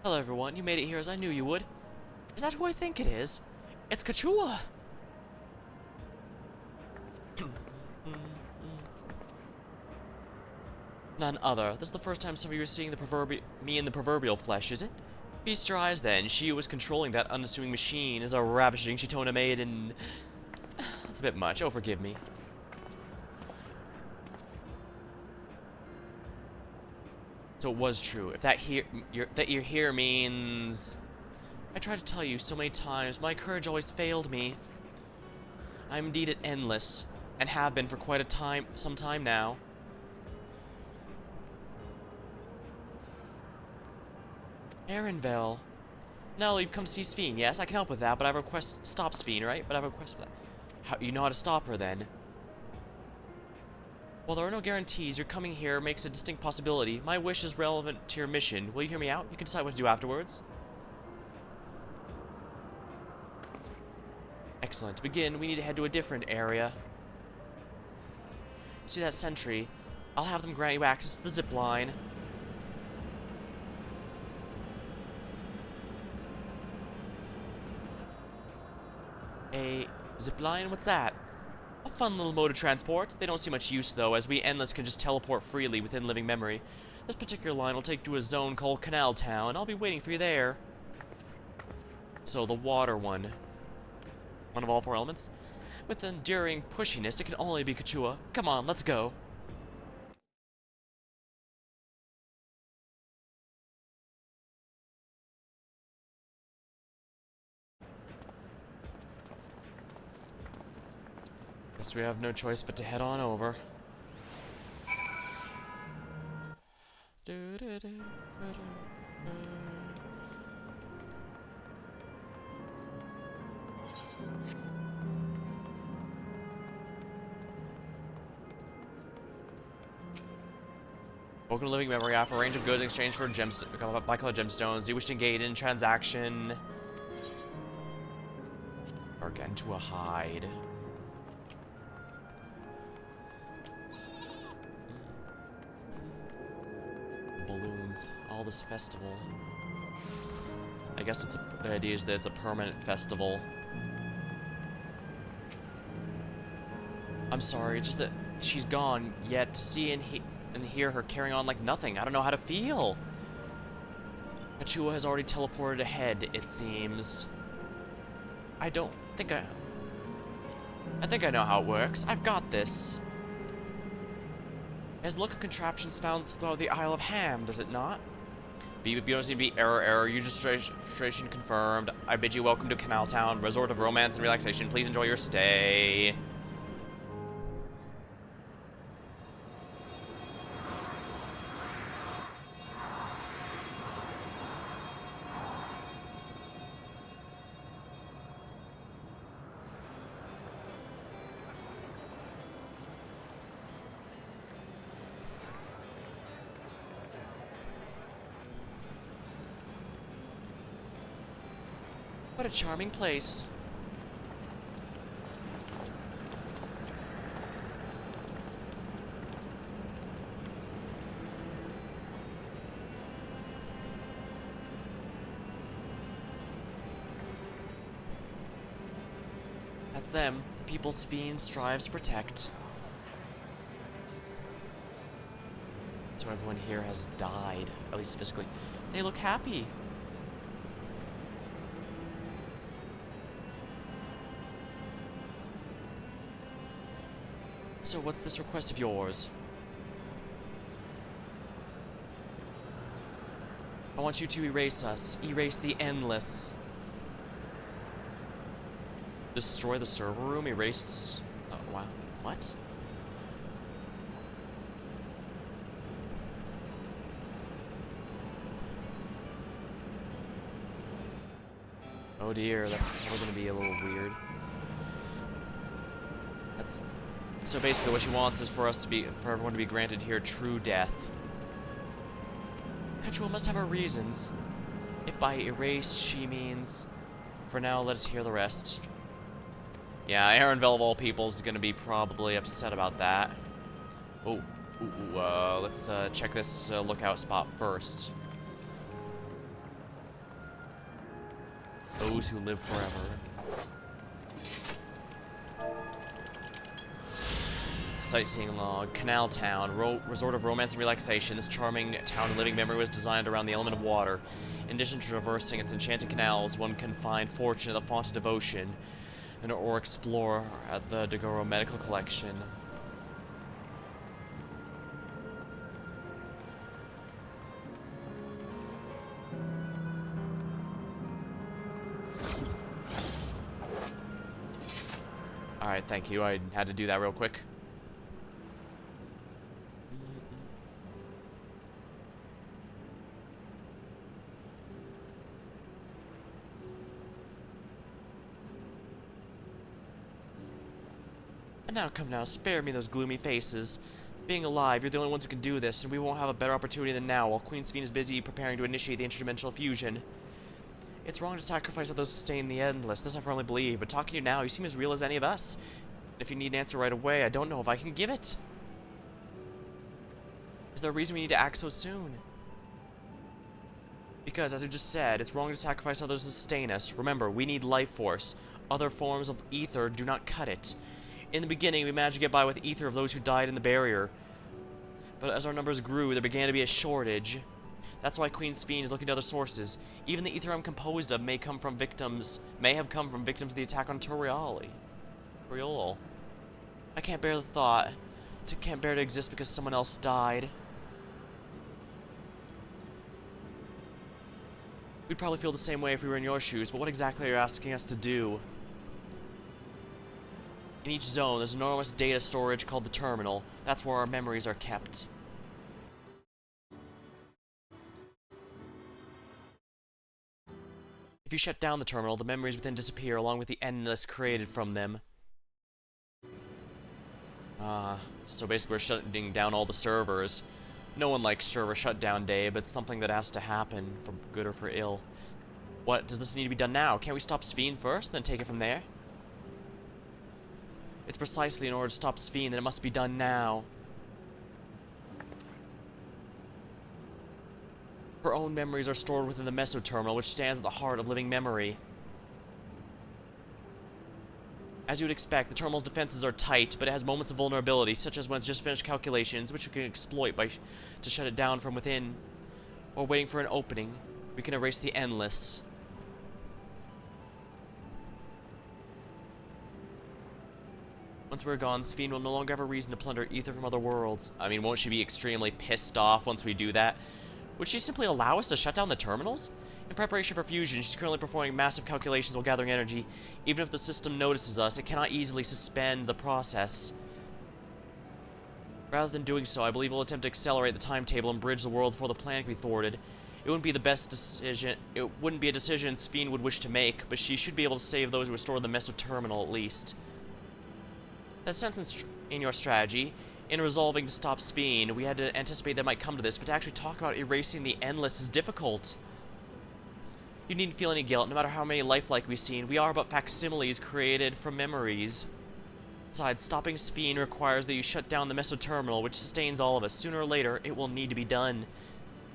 Hello everyone, you made it here as I knew you would. Is that who I think it is? It's Kachua! None other. This is the first time some of you are seeing me in the proverbial flesh, is it? Feast your eyes then. She who was controlling that unassuming machine is a ravishing Chitona maiden. That's a bit much. Oh, forgive me. So it was true. If that you're here means... I tried to tell you so many times. My courage always failed me. I'm indeed endless, and have been for quite some time now. Aaronville. No, you've come to see Sphene. Yes, I can help with that, but I have a request. Stop Sphene, right? But I have a request for that. You know how to stop her, then? Well, there are no guarantees. Your coming here makes a distinct possibility. My wish is relevant to your mission. Will you hear me out? You can decide what to do afterwards. Excellent. To begin, we need to head to a different area. See that sentry? I'll have them grant you access to the zip line. A zipline? What's that? A fun little mode of transport. They don't see much use, though, as we Endless can just teleport freely within living memory. This particular line will take you to a zone called Canal Town. I'll be waiting for you there. So, the water one. One of all four elements? With enduring pushiness, it can only be Kachua. Come on, let's go. Guess we have no choice but to head on over. Woken living memory after a range of goods in exchange for bi-colored gemstones. You wish to engage in transaction. Or get into a hide. Balloons. All this festival. I guess the idea is that it's a permanent festival. I'm sorry, just that she's gone, yet to see and hear her carrying on like nothing. I don't know how to feel. Achua has already teleported ahead, it seems. I think I know how it works. I've got this. As look of contraptions found throughout the Isle of Ham, does it not? You don't seem to be error. User registration confirmed. I bid you welcome to Canal Town, resort of romance and relaxation. Please enjoy your stay. What a charming place. That's them, the people's fiend strives to protect. So everyone here has died, at least physically. They look happy. So what's this request of yours? I want you to erase us. Erase the endless. Destroy the server room? Erase... Oh, wow. What? Oh dear, that's probably gonna be a little weird. That's... So basically what she wants is for everyone to be granted here true death. Kachua must have her reasons. If by erase she means... For now, let us hear the rest. Yeah, Aaronville of all people is gonna be probably upset about that. Oh, let's check this lookout spot first. Those who live forever. Sightseeing log. Canal Town. Resort of romance and relaxation. This charming town of living memory was designed around the element of water. In addition to traversing its enchanted canals, one can find fortune at the font of devotion, or explore at the Dagoro Medical Collection. Alright, thank you. I had to do that real quick. And now, come now, spare me those gloomy faces. Being alive, you're the only ones who can do this, and we won't have a better opportunity than now while Queen Sphene is busy preparing to initiate the interdimensional fusion. It's wrong to sacrifice others to sustain the endless, this I firmly believe, but talking to you now, you seem as real as any of us. If you need an answer right away, I don't know if I can give it. Is there a reason we need to act so soon? Because, as I just said, it's wrong to sacrifice others to sustain us. Remember, we need life force. Other forms of ether do not cut it. In the beginning, we managed to get by with ether of those who died in the barrier. But as our numbers grew, there began to be a shortage. That's why Queen Sphene is looking to other sources. Even the ether I'm composed of may have come from victims of the attack on Toriol. I can't bear the thought. Can't bear to exist because someone else died. We'd probably feel the same way if we were in your shoes, but what exactly are you asking us to do? In each zone, there's enormous data storage called the terminal. That's where our memories are kept. If you shut down the terminal, the memories within disappear along with the endless created from them. So basically we're shutting down all the servers. No one likes server shutdown day, but it's something that has to happen, for good or for ill. What, does this need to be done now? Can't we stop Sphene first, then take it from there? It's precisely in order to stop Sphene that it must be done now. Her own memories are stored within the Meso terminal, which stands at the heart of living memory. As you would expect, the terminal's defenses are tight, but it has moments of vulnerability, such as when it's just finished calculations, which we can exploit to shut it down from within. Or waiting for an opening, we can erase the endless. Once we're gone, Sphene will no longer have a reason to plunder ether from other worlds. I mean, won't she be extremely pissed off once we do that? Would she simply allow us to shut down the terminals? In preparation for fusion, she's currently performing massive calculations while gathering energy. Even if the system notices us, it cannot easily suspend the process. Rather than doing so, I believe we'll attempt to accelerate the timetable and bridge the world before the plan can be thwarted. It wouldn't be the best decision. It wouldn't be a decision Sphene would wish to make, but she should be able to save those who restore the Meso terminal at least. That sense in your strategy. In resolving to stop Sphene, we had to anticipate that might come to this, but to actually talk about erasing the endless is difficult. You needn't feel any guilt. No matter how many lifelike we've seen, we are but facsimiles created from memories. Besides, stopping Sphene requires that you shut down the Meso terminal, which sustains all of us. Sooner or later, it will need to be done.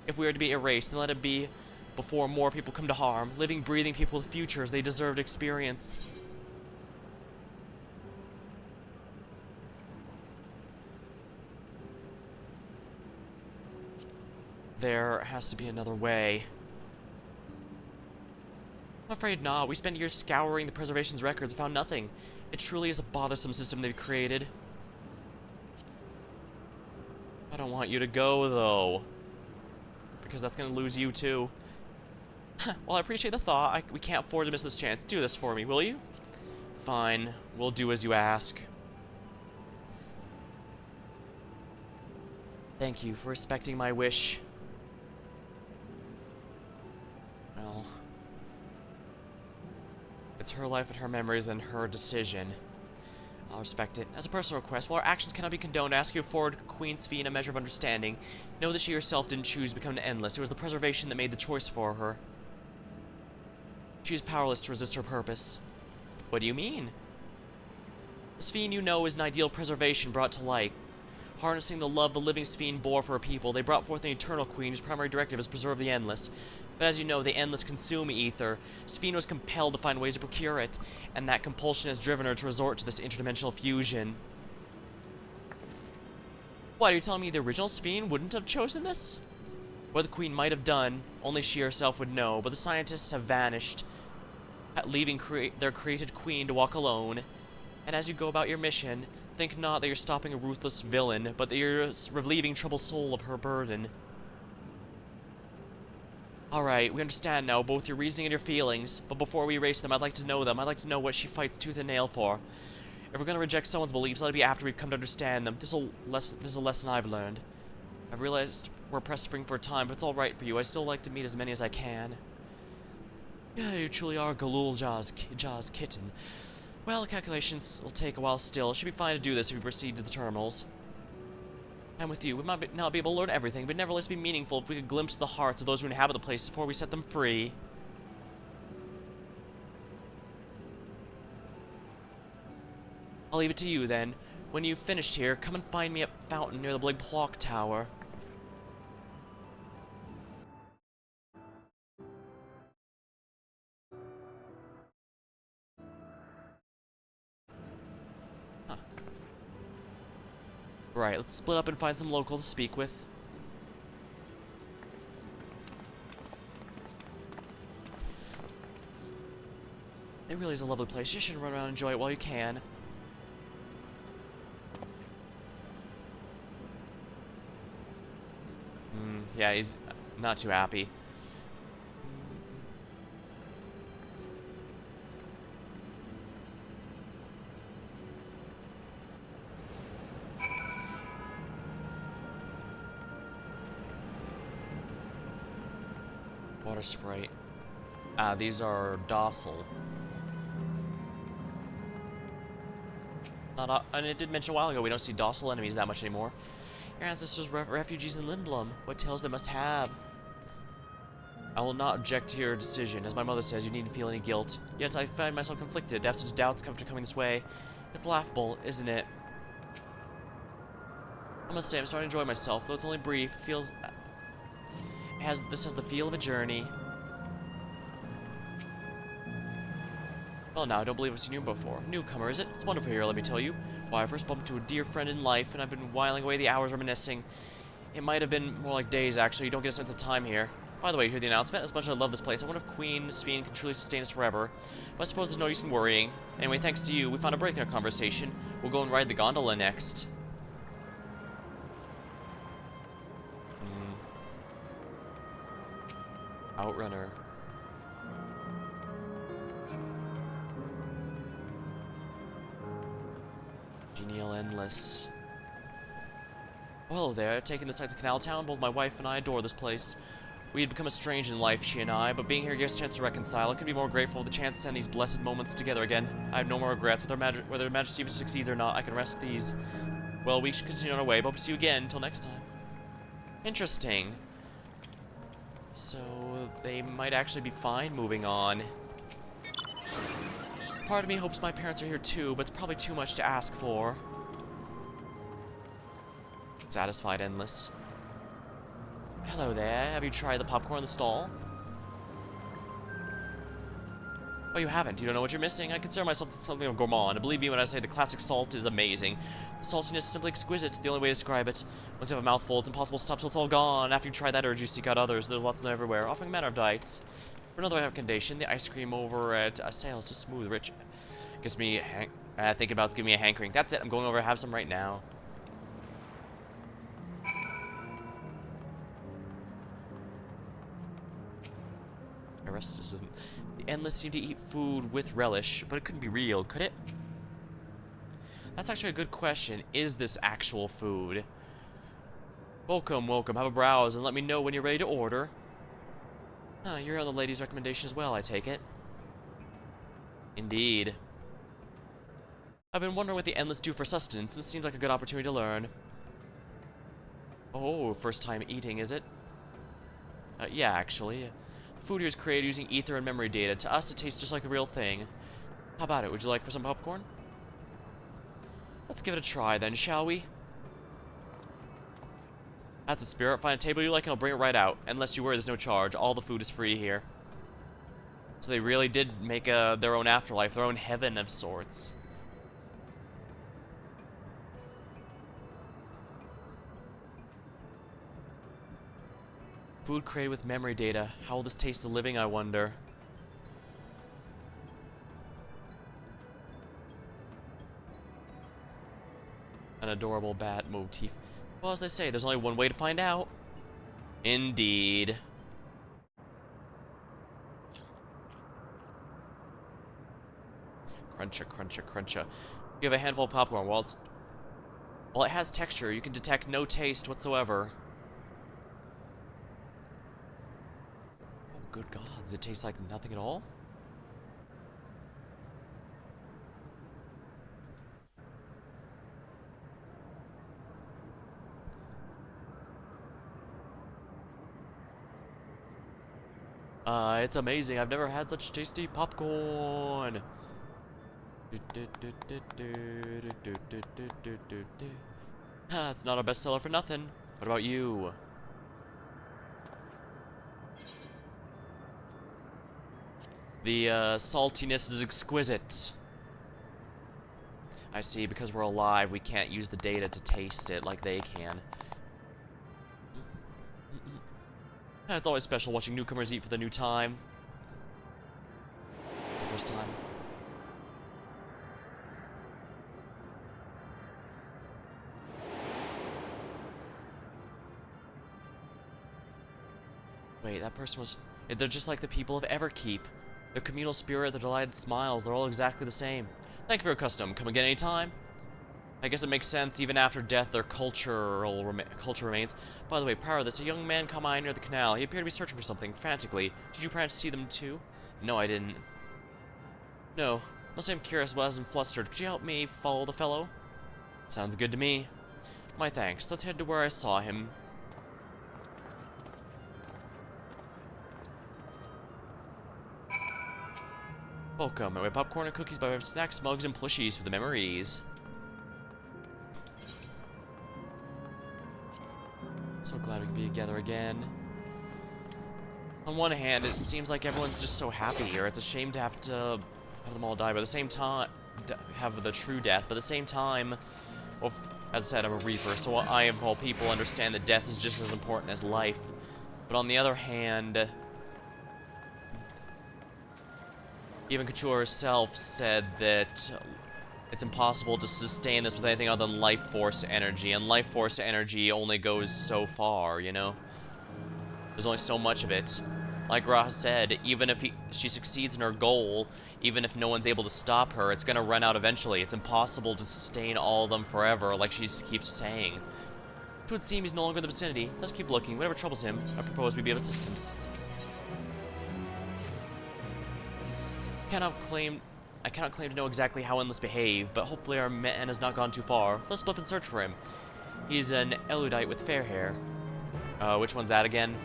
If we are to be erased, then let it be before more people come to harm. Living, breathing people with futures they deserve to experience. There has to be another way. I'm afraid not. We spent years scouring the Preservation's records and found nothing. It truly is a bothersome system they've created. I don't want you to go, though. Because that's going to lose you, too. Well, I appreciate the thought. We can't afford to miss this chance. Do this for me, will you? Fine. We'll do as you ask. Thank you for respecting my wish. Well, it's her life and her memories and her decision. I'll respect it. As a personal request, while our actions cannot be condoned, I ask you to forward Queen Sphene a measure of understanding. Know that she herself didn't choose to become an endless. It was the Preservation that made the choice for her. She is powerless to resist her purpose. What do you mean? The Sphene you know is an ideal preservation brought to light. Harnessing the love the living Sphene bore for her people, they brought forth an eternal queen whose primary directive is to preserve the endless. But as you know, the endless consume ether. Sphene was compelled to find ways to procure it, and that compulsion has driven her to resort to this interdimensional fusion. What, are you telling me the original Sphene wouldn't have chosen this? What the queen might have done, only she herself would know, but the scientists have vanished, leaving their created queen to walk alone. And as you go about your mission, think not that you're stopping a ruthless villain, but that you're relieving troubled soul of her burden. Alright, we understand now both your reasoning and your feelings, but before we erase them, I'd like to know them. I'd like to know what she fights tooth and nail for. If we're gonna reject someone's beliefs, let it be after we've come to understand them. This is a lesson I've learned. I've realized we're pressed for time, but it's alright for you. I still like to meet as many as I can. Yeah, you truly are Galul Jaw's kitten. Well, the calculations will take a while still. It should be fine to do this if we proceed to the terminals. I'm with you. We might not be able to learn everything, but nevertheless be meaningful if we could glimpse the hearts of those who inhabit the place before we set them free. I'll leave it to you, then. When you've finished here, come and find me at Fountain near the big clock tower. Right, let's split up and find some locals to speak with. It really is a lovely place. You should run around and enjoy it while you can. Yeah, he's not too happy. Water sprite. Ah, these are docile. And it did mention a while ago we don't see docile enemies that much anymore. Your ancestors were refugees in Lindblum. What tales they must have. I will not object to your decision. As my mother says, you needn't feel any guilt. Yet I find myself conflicted to have such doubts after coming this way. It's laughable, isn't it? I must say, I'm starting to enjoy myself, though it's only brief. It feels... This has the feel of a journey. Well, now, I don't believe I've seen you before. Newcomer, is it? It's wonderful here, let me tell you. Why, I first bumped into a dear friend in life, and I've been whiling away the hours reminiscing. It might have been more like days, actually. You don't get a sense of time here. By the way, you hear the announcement? As much as I love this place, I wonder if Queen Sphene can truly sustain us forever. But I suppose there's no use in worrying. Anyway, thanks to you, we found a break in our conversation. We'll go and ride the gondola next. Outrunner. Genial Endless. Well, hello there. Taking the sights of Canal Town, both my wife and I adore this place. We had become estranged in life, she and I, but being here gives us a chance to reconcile. I couldn't be more grateful for the chance to spend these blessed moments together again. I have no more regrets. Whether Her Majesty succeeds or not, I can rest with these. Well, we should continue on our way, but hope to see you again. Until next time. Interesting. So, they might actually be fine moving on. Part of me hopes my parents are here too, but it's probably too much to ask for. Satisfied Endless. Hello there. Have you tried the popcorn in the stall? Oh, you haven't. You don't know what you're missing. I consider myself something of a gourmand. Believe me when I say the classic salt is amazing. The saltiness is simply exquisite. It's the only way to describe it. Once you have a mouthful, it's impossible to stop till it's all gone. After you try that urge, you seek out others. There's lots of them everywhere, offering a matter of diets. For another recommendation, the ice cream over at Sale is so smooth, rich. Gives me thinking about it's giving me a hankering. That's it. I'm going over to have some right now. Rusticism. The Endless seem to eat food with relish, but it couldn't be real, could it? That's actually a good question. Is this actual food? Welcome, welcome. Have a browse and let me know when you're ready to order. You're on the lady's recommendation as well, I take it. Indeed. I've been wondering what the Endless do for sustenance. This seems like a good opportunity to learn. Oh, first time eating, is it? Yeah, actually. Food here is created using ether and memory data. To us, it tastes just like the real thing. How about it? Would you like for some popcorn? Let's give it a try then, shall we? That's a spirit. Find a table you like and I'll bring it right out. Unless you worry, there's no charge. All the food is free here. So they really did make their own afterlife, their own heaven of sorts. Food created with memory data. How will this taste the living, I wonder? An adorable bat motif. Well, as they say, there's only one way to find out. Indeed. Cruncha, cruncha, cruncha. You have a handful of popcorn. While it has texture, you can detect no taste whatsoever. Good gods, it tastes like nothing at all? It's amazing. I've never had such tasty popcorn. It's not a bestseller for nothing. What about you? The saltiness is exquisite. I see, because we're alive, we can't use the data to taste it like they can. It's always special watching newcomers eat for the new time. First time. Wait, that person was... They're just like the people of Everkeep. Their communal spirit, their delighted smiles, they're all exactly the same. Thank you for your custom. Come again anytime. I guess it makes sense, even after death, their culture remains. By the way, prior to this, a young man caught my eye near the canal. He appeared to be searching for something, frantically. Did you perhaps see them too? No, I didn't. No. Must say I'm curious, but I wasn't flustered. Could you help me follow the fellow? Sounds good to me. My thanks. Let's head to where I saw him. Welcome. I have popcorn and cookies, but I have snacks, mugs, and plushies for the memories. So glad we could be together again. On one hand, it seems like everyone's just so happy here. It's a shame to have have them all die, but at the same time, have the true death. But at the same time, well, as I said, I'm a Reaper, so I, of all people, understand that death is just as important as life. But on the other hand, even Couture herself said that it's impossible to sustain this with anything other than life force energy, and life force energy only goes so far, you know? There's only so much of it. Like Ra said, even if she succeeds in her goal, even if no one's able to stop her, it's gonna run out eventually. It's impossible to sustain all of them forever, like she keeps saying. It would seem he's no longer in the vicinity. Let's keep looking. Whatever troubles him, I propose we be of assistance. I cannot claim to know exactly how Endless behave, but hopefully our man has not gone too far. Let's flip and search for him. He's an Eludite with fair hair. Which one's that again?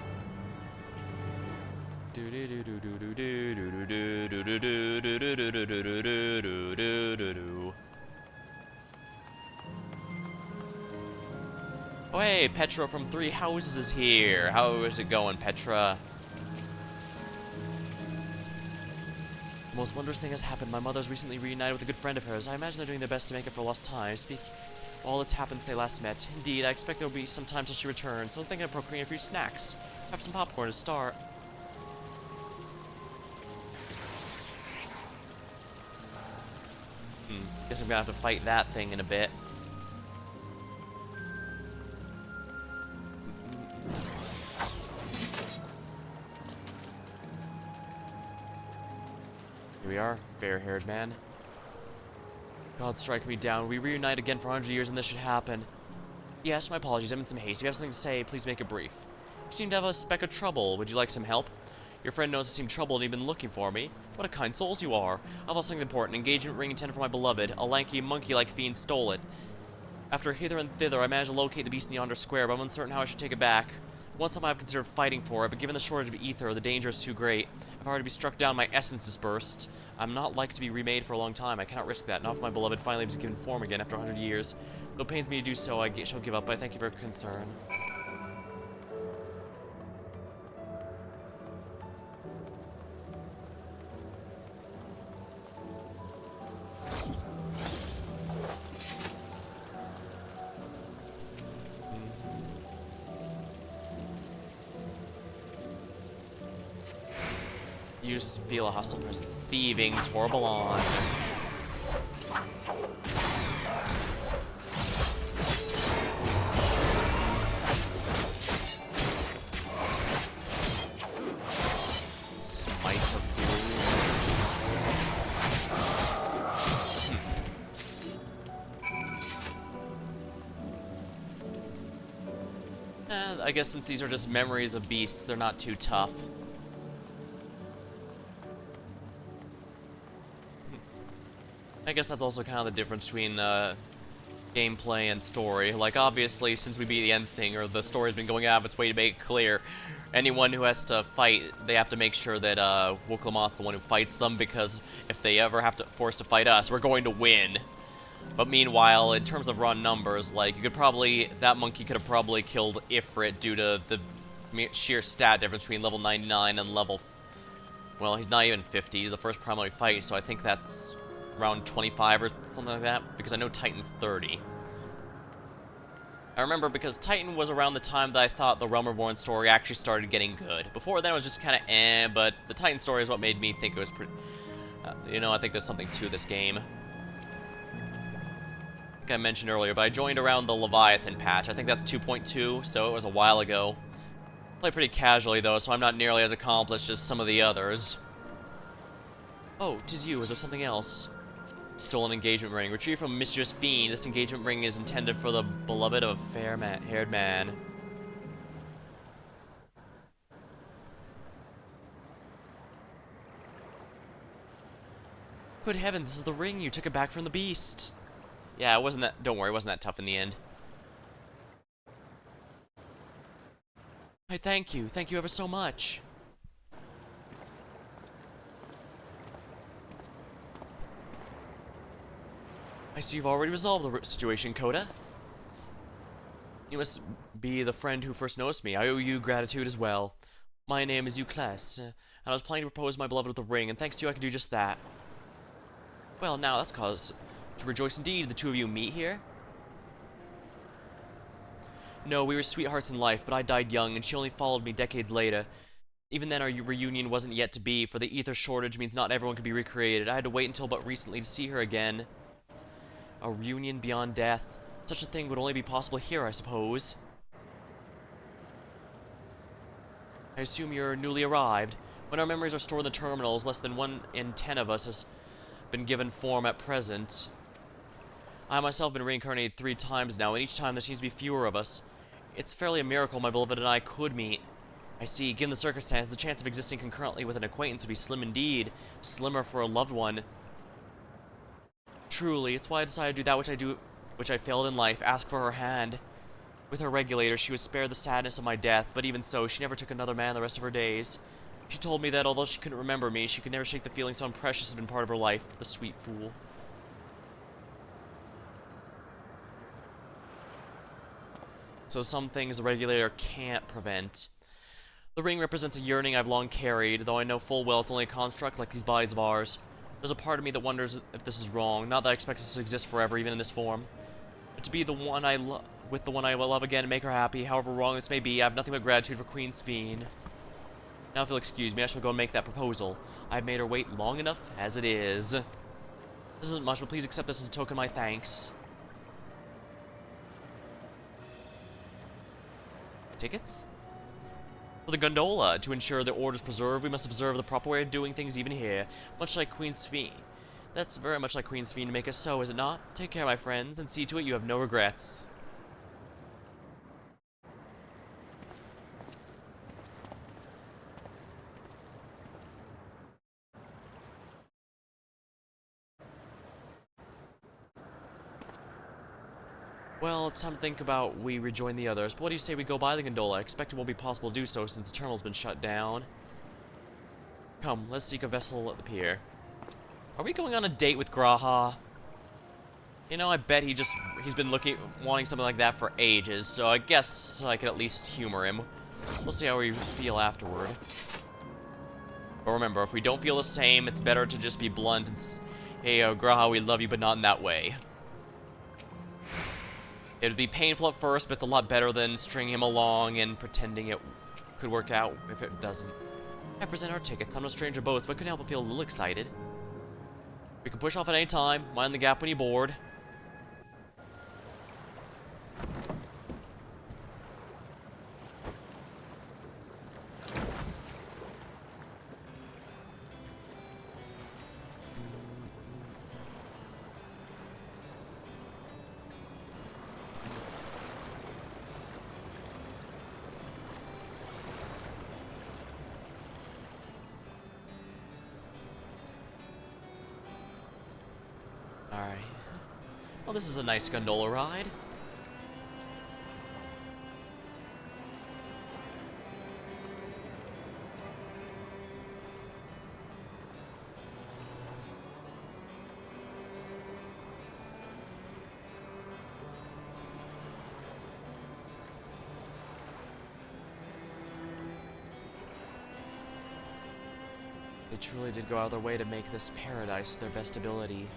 Oh hey, Petra from Three Houses is here. How is it going, Petra? The most wondrous thing has happened. My mother's recently reunited with a good friend of hers. I imagine they're doing their best to make up for lost time. Speak all that's happened since they last met. Indeed, I expect there will be some time till she returns, so I was thinking of procuring a few snacks. Perhaps some popcorn to start. Guess I'm gonna have to fight that thing in a bit. Here we are, fair-haired man. God strike me down. We reunite again for 100 years and this should happen. Yes, my apologies. I'm in some haste. If you have something to say, please make it brief. You seem to have a speck of trouble. Would you like some help? Your friend knows I seem troubled and you've been looking for me. What a kind souls you are. I've lost something important. Engagement ring intended for my beloved. A lanky, monkey-like fiend stole it. After hither and thither, I managed to locate the beast in yonder square, but I'm uncertain how I should take it back. Once I might have considered fighting for it, but given the shortage of ether, the danger is too great. If I were to be struck down, my essence dispersed. I'm not like to be remade for a long time. I cannot risk that. Not if my beloved finally was given form again after 100 years. Though it pains me to do so, I shall give up, but I thank you for your concern. You just feel a hostile presence. Thieving Torbalon. Smite of I guess since these are just memories of beasts, they're not too tough. I guess that's also kind of the difference between gameplay and story. Like, obviously, since we beat the end singer, the story's been going out of its way to make it clear. Anyone who has to fight, they have to make sure that Wooklamoth's the one who fights them, because if they ever have to force to fight us, we're going to win. But meanwhile, in terms of raw numbers, like, you could probably, that monkey could have probably killed Ifrit due to the sheer stat difference between level 99 and level, well, he's not even 50, he's the first primary fight, so I think that's around 25 or something like that, because I know Titan's 30. I remember because Titan was around the time that I thought the Realm Reborn story actually started getting good. Before then it was just kind of eh, but the Titan story is what made me think it was pretty... you know, I think there's something to this game. I think I mentioned earlier, but I joined around the Leviathan patch. I think that's 2.2, so it was a while ago. Play pretty casually though, so I'm not nearly as accomplished as some of the others. Oh, 'tis you. Is there something else? Stolen engagement ring. Retrieved from a mischievous fiend. This engagement ring is intended for the beloved of a fair-haired man. Good heavens, this is the ring. You took it back from the beast. Yeah, it wasn't that. Don't worry, it wasn't that tough in the end. I thank you. Thank you ever so much. I see you've already resolved the situation, Coda. You must be the friend who first noticed me. I owe you gratitude as well. My name is Euclès, and I was planning to propose my beloved with a ring, and thanks to you I can do just that. Well, now that's cause to rejoice indeed. The two of you meet here? No, we were sweethearts in life, but I died young, and she only followed me decades later. Even then, our reunion wasn't yet to be, for the ether shortage means not everyone could be recreated. I had to wait until but recently to see her again. A reunion beyond death. Such a thing would only be possible here, I suppose. I assume you're newly arrived. When our memories are stored in the terminals, less than 1 in 10 of us has been given form at present. I myself have been reincarnated 3 times now, and each time there seems to be fewer of us. It's fairly a miracle my beloved and I could meet. I see, given the circumstance, the chance of existing concurrently with an acquaintance would be slim indeed. Slimmer for a loved one. Truly, it's why I decided to do that which I failed in life, ask for her hand. With her regulator, she was spared the sadness of my death, but even so, she never took another man the rest of her days. She told me that although she couldn't remember me, she could never shake the feeling so precious had been part of her life, the sweet fool. So some things the regulator can't prevent. The ring represents a yearning I've long carried, though I know full well it's only a construct like these bodies of ours. There's a part of me that wonders if this is wrong, not that I expect this to exist forever, even in this form. But to be the one I love, with the one I will love again and make her happy, however wrong this may be, I have nothing but gratitude for Queen Sphene. Now if you'll excuse me, I shall go and make that proposal. I've made her wait long enough as it is. This isn't much, but please accept this as a token of my thanks. Tickets? For the gondola, to ensure the order's preserved, we must observe the proper way of doing things even here, much like Queen Sphene. That's very much like Queen Sphene to make us so, is it not? Take care, my friends, and see to it you have no regrets. Well, it's time to think about we rejoin the others, but what do you say we go by the gondola? I expect it won't be possible to do so since the terminal's been shut down. Come, let's seek a vessel at the pier. Are we going on a date with Graha? You know, I bet he's been wanting something like that for ages, so I guess I could at least humor him. We'll see how we feel afterward. But remember, if we don't feel the same, it's better to just be blunt and say, hey, Graha, we love you, but not in that way. It would be painful at first, but it's a lot better than stringing him along and pretending it could work out if it doesn't. I present our tickets. I'm no stranger to boats, but I couldn't help but feel a little excited. We can push off at any time. Mind the gap when you board. Alright. Well, this is a nice gondola ride. They truly did go out of their way to make this paradise their best ability.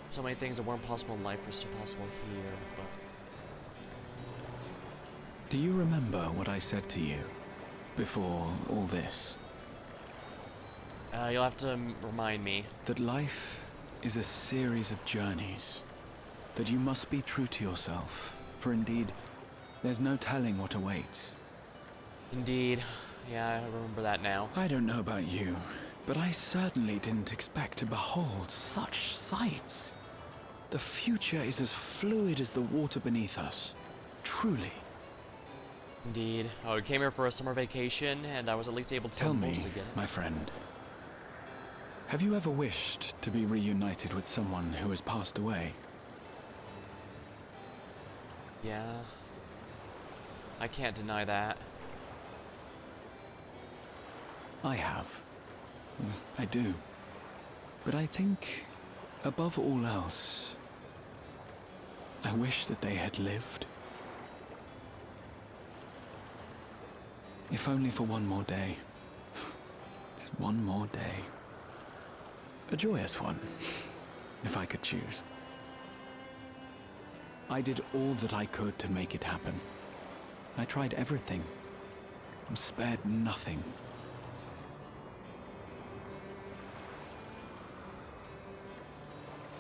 So many things that weren't possible in life are still possible here, but... Do you remember what I said to you before all this? You'll have to remind me. That life is a series of journeys. That you must be true to yourself, for indeed, there's no telling what awaits. Indeed. Yeah, I remember that now. I don't know about you, but I certainly didn't expect to behold such sights. The future is as fluid as the water beneath us. Truly. Indeed. Oh, we came here for a summer vacation, and I was at least able to Tell me, mostly get it. my friend, have you ever wished to be reunited with someone who has passed away? Yeah. I can't deny that. I have. I do. But I think, above all else, I wish that they had lived. If only for one more day. Just one more day. A joyous one, if I could choose. I did all that I could to make it happen. I tried everything, and spared nothing.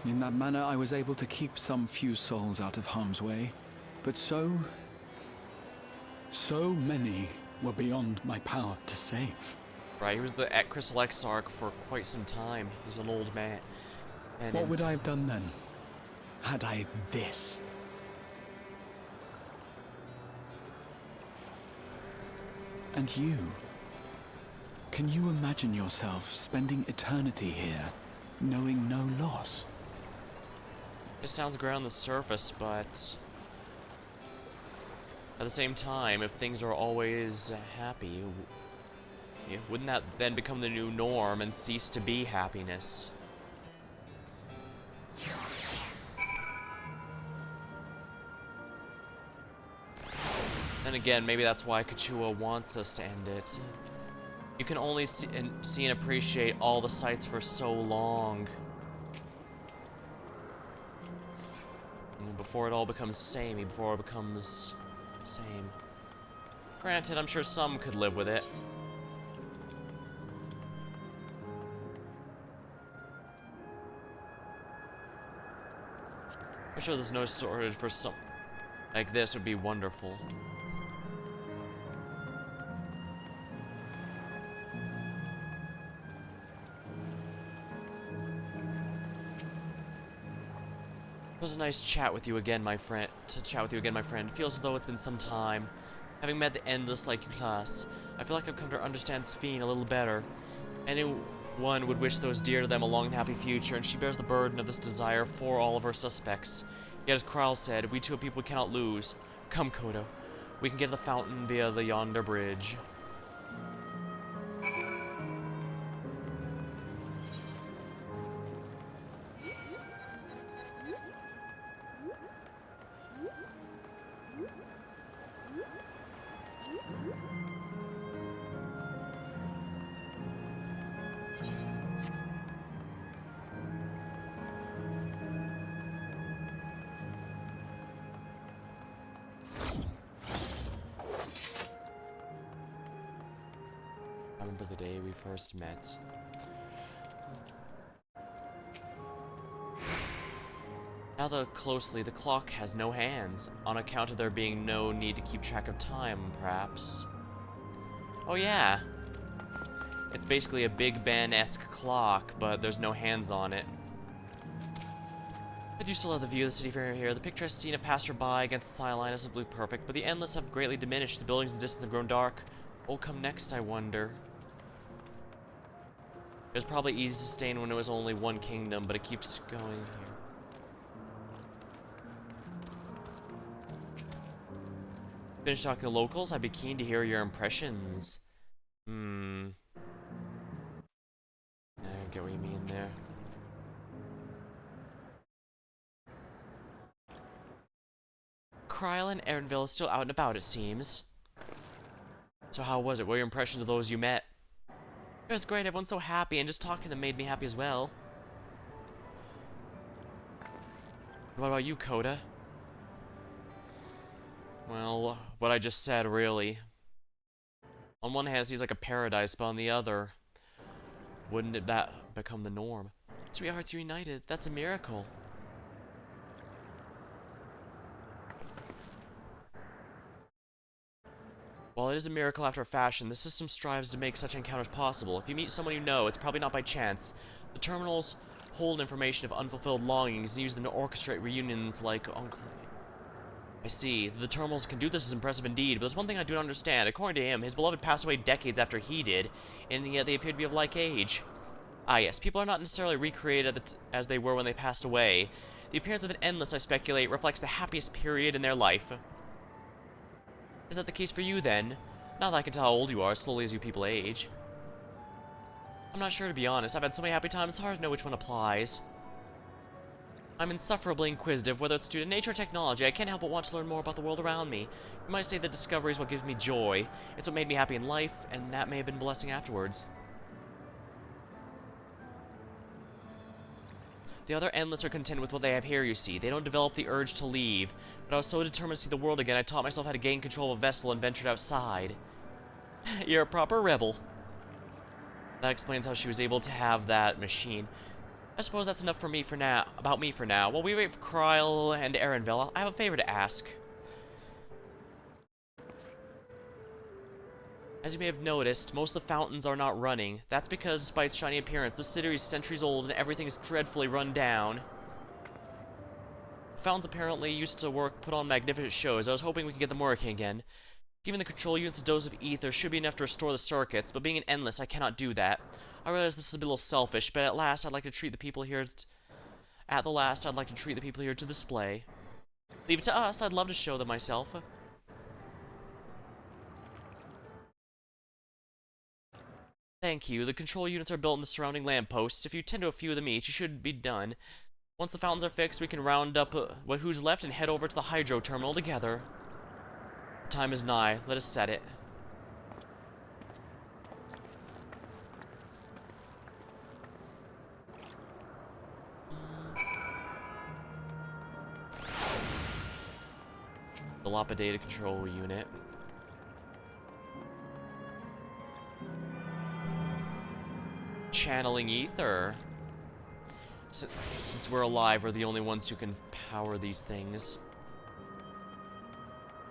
In that manner, I was able to keep some few souls out of harm's way, but so many were beyond my power to save. Right, he was the Crystal Exarch for quite some time. He's an old man. And What would I have done then, had I this? And you? Can you imagine yourself spending eternity here, knowing no loss? It sounds great on the surface, but at the same time, if things are always happy, wouldn't that then become the new norm and cease to be happiness? Then again, maybe that's why Kachua wants us to end it. You can only see and appreciate all the sights for so long. And before it all becomes samey, before it becomes same. Granted, I'm sure some could live with it. I'm sure there's no shortage for some like this would be wonderful. It was a nice chat with you again, my friend. Feels as though it's been some time. Having met the endless like you class, I feel like I've come to understand Sphene a little better. Anyone would wish those dear to them a long and happy future, and she bears the burden of this desire for all of her suspects. Yet as Kral said, we two are people we cannot lose. Come, Kodo. We can get to the fountain via the yonder bridge. I remember the day we first met. Now that closely, the clock has no hands, on account of there being no need to keep track of time, perhaps. Oh yeah! It's basically a Big Ben-esque clock, but there's no hands on it. I do still love the view of the city from here. The picturesque scene of passerby against the skyline is simply perfect, but the endless have greatly diminished. The buildings in the distance have grown dark. What will come next, I wonder? It was probably easy to sustain when it was only one kingdom, but it keeps going here. Finish talking to locals? I'd be keen to hear your impressions. I get what you mean there. Kryl and Erenville is still out and about, it seems. So how was it? What were your impressions of those you met? It was great, everyone's so happy, and just talking to them made me happy as well. What about you, Koda? Well, what I just said, really. On one hand, it seems like a paradise, but on the other, wouldn't that become the norm? Sweethearts reunited, that's a miracle. While it is a miracle after a fashion, the system strives to make such encounters possible. If you meet someone you know, it's probably not by chance. The terminals hold information of unfulfilled longings and use them to orchestrate reunions like Uncle. I see. The terminals can do this is impressive indeed, but there's one thing I do not understand. According to him, his beloved passed away decades after he did, and yet they appear to be of like age. Ah yes, people are not necessarily recreated as they were when they passed away. The appearance of an endless, I speculate, reflects the happiest period in their life. Is that the case for you, then? Now that I can tell how old you are, slowly as you people age. I'm not sure, to be honest. I've had so many happy times, it's hard to know which one applies. I'm insufferably inquisitive, whether it's due to nature or technology. I can't help but want to learn more about the world around me. You might say that discovery is what gives me joy. It's what made me happy in life, and that may have been a blessing afterwards. The other Endless are content with what they have here, you see. They don't develop the urge to leave. But I was so determined to see the world again, I taught myself how to gain control of a vessel and ventured outside. You're a proper rebel. That explains how she was able to have that machine. I suppose that's enough for me for now. About me for now. While we wait for Kryl and Erenville, I have a favor to ask. As you may have noticed, most of the fountains are not running. That's because, despite its shiny appearance, this city is centuries old and everything is dreadfully run down. The fountains apparently used to put on magnificent shows. I was hoping we could get them working again. Giving the control units a dose of ether should be enough to restore the circuits, but being an Endless, I cannot do that. I realize this is a little selfish, but at the last, I'd like to treat the people here to display. Leave it to us. I'd love to show them myself. Thank you. The control units are built in the surrounding lampposts. If you tend to a few of them each, you should be done. Once the fountains are fixed, we can round up who's left and head over to the hydro terminal together. The time is nigh. Let us set it. Dilapidated control unit. Channeling ether. Since we're alive, we're the only ones who can power these things.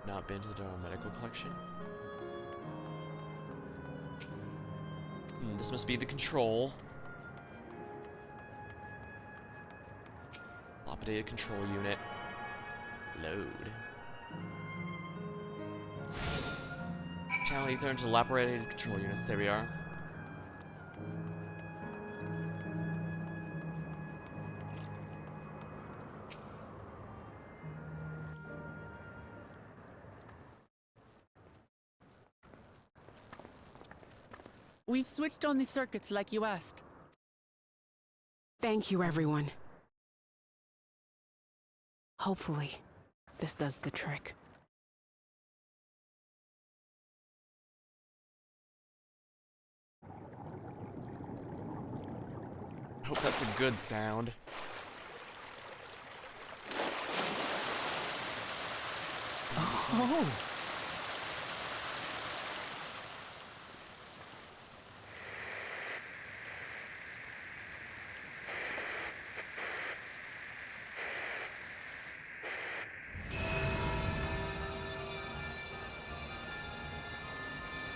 Not been to the medical collection. This must be the control. Dilapidated control unit. Load. Channel ether into dilapidated control units. There we are. We've switched on the circuits like you asked. Thank you, everyone. Hopefully, this does the trick. I hope that's a good sound. Oh!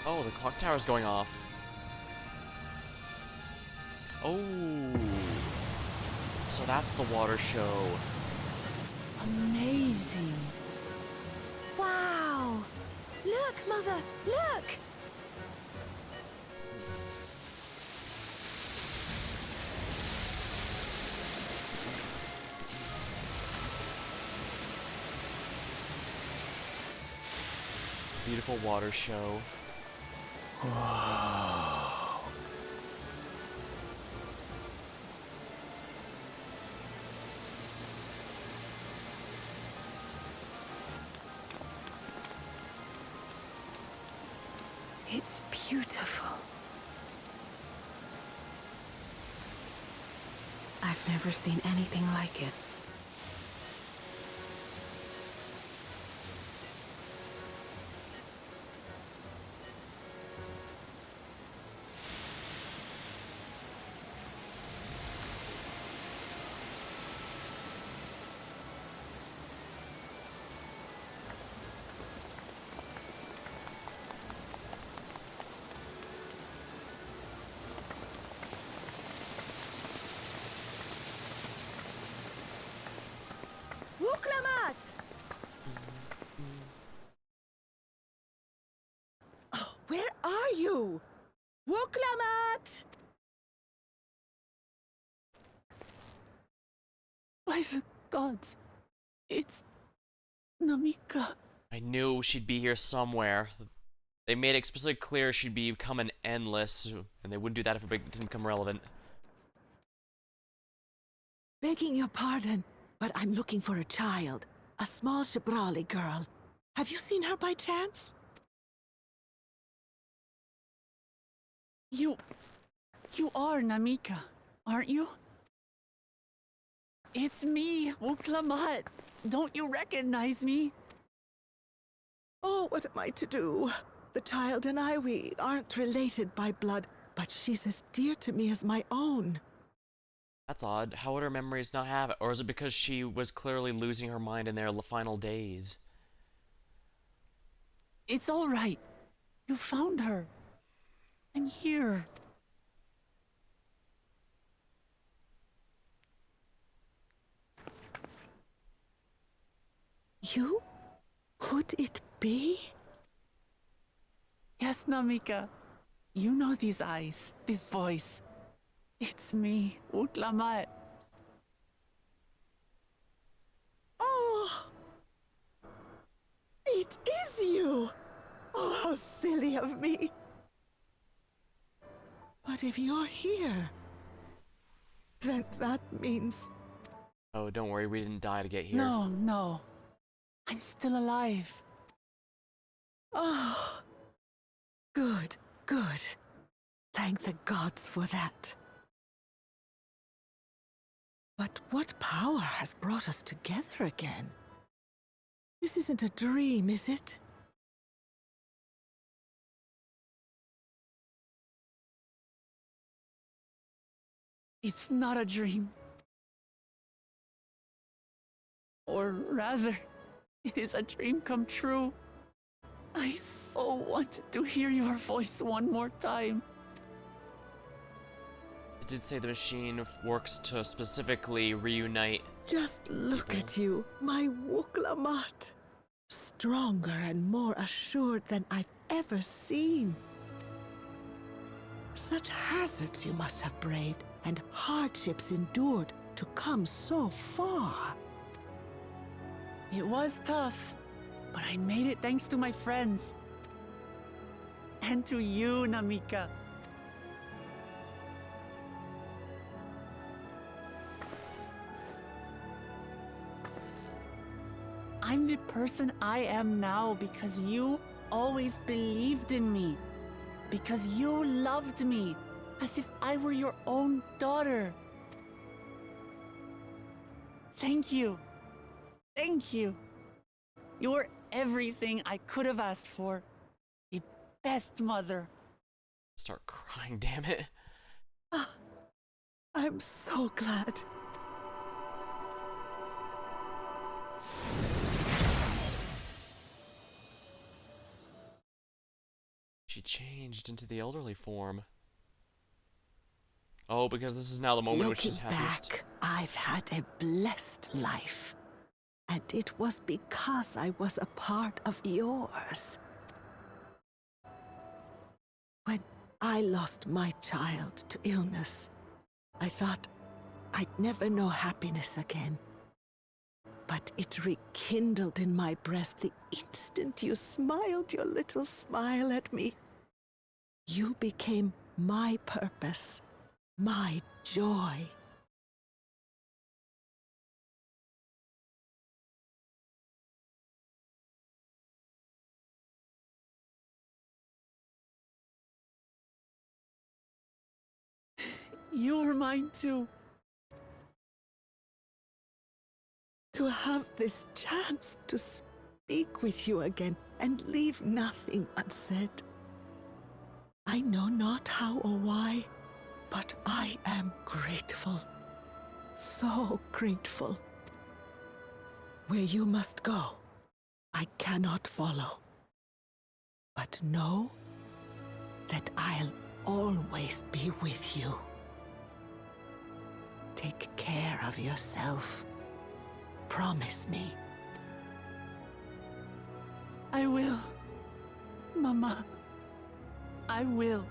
Oh, the clock tower's going off. Oh. So that's the water show. Amazing. Wow! Look, Mother! Look! Beautiful water show. Wow. It's beautiful. I've never seen anything like it. Where are you? Wuklamat! By the gods, it's Namika. I knew she'd be here somewhere. They made it explicitly clear she'd be becoming endless, and they wouldn't do that if it didn't become relevant. Begging your pardon, but I'm looking for a child. A small Shibrali girl. Have you seen her by chance? You are Namika, aren't you? It's me, Wuklamat. Don't you recognize me? Oh, what am I to do? The child and I, we aren't related by blood, but she's as dear to me as my own. That's odd. How would her memories not have it? Or is it because she was clearly losing her mind in their final days? It's all right. You found her. I'm here. You? Could it be? Yes, Namika. You know these eyes, this voice. It's me, Wuklamat. Oh! It is you! Oh, how silly of me. But if you're here, then that means... Oh, don't worry, we didn't die to get here. No. I'm still alive. Oh, good. Thank the gods for that. But what power has brought us together again? This isn't a dream, is it? It's not a dream. Or rather, it is a dream come true. I so wanted to hear your voice one more time. It did say the machine works to specifically reunite. Just look at you, my Wuklamat. Stronger and more assured than I've ever seen. Such hazards you must have braved and hardships endured to come so far. It was tough, but I made it thanks to my friends. And to you, Namika. I'm the person I am now because you always believed in me. Because you loved me as if I were your own daughter. Thank you. Thank you. You're everything I could have asked for. The best mother. Start crying, damn it. I'm so glad. She changed into the elderly form. Oh, because this is now the moment when she's happiest. Looking back, I've had a blessed life. And it was because I was a part of yours. When I lost my child to illness, I thought I'd never know happiness again. But it rekindled in my breast the instant you smiled your little smile at me. You became my purpose, my joy. You were mine too. To have this chance to speak with you again and leave nothing unsaid. I know not how or why, but I am grateful. So grateful. Where you must go, I cannot follow. But know that I'll always be with you. Take care of yourself. Promise me. I will, Mama. I will.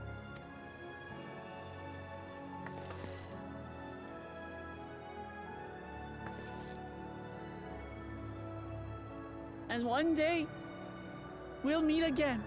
And one day, we'll meet again.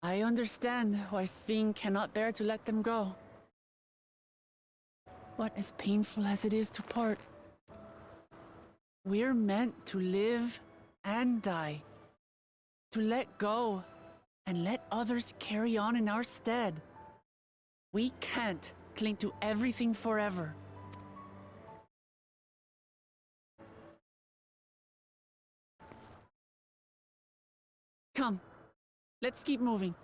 I understand why Sven cannot bear to let them go. But as painful as it is to part, we're meant to live and die. To let go and let others carry on in our stead. We can't cling to everything forever. Come. Let's keep moving.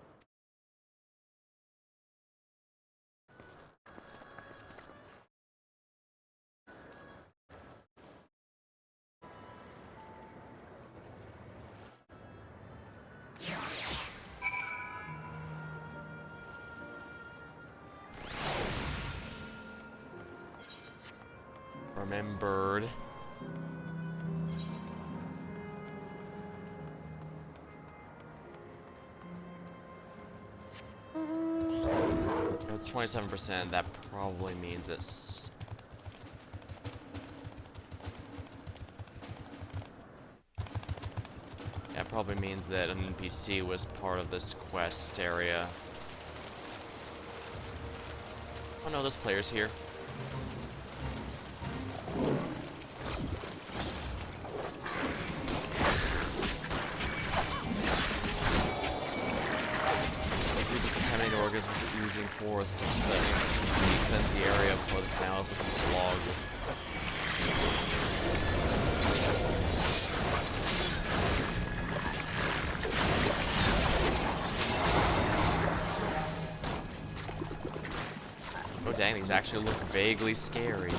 Remembered. It's 27%. That probably means it's. Yeah, it probably means that an NPC was part of this quest area. Oh no, this player's here. Organisms are using forth to cleanse the area before the canals become clogged. Oh dang, these actually look vaguely scary.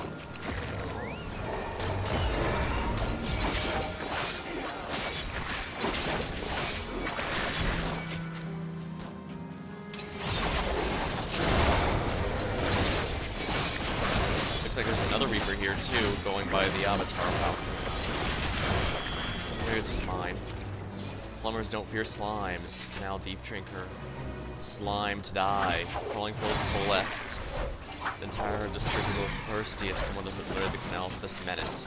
Here too, going by the avatar fountain. There's his mine. Plumbers don't fear slimes. Canal deep drinker. Slime to die. Crawling hills blessed. The entire district will go thirsty if someone doesn't rid the canals of this menace.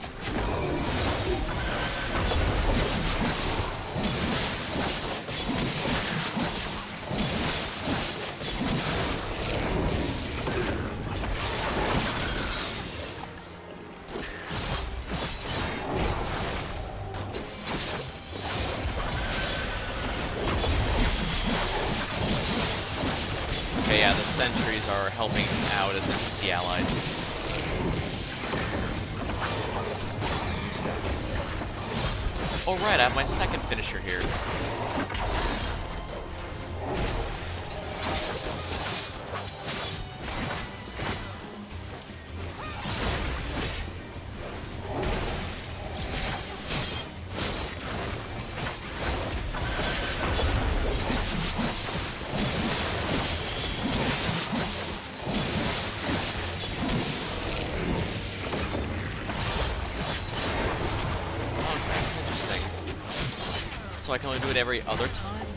Yeah, the sentries are helping out as NPC allies. Oh right, I have my second finisher here. So I can only do it every other time?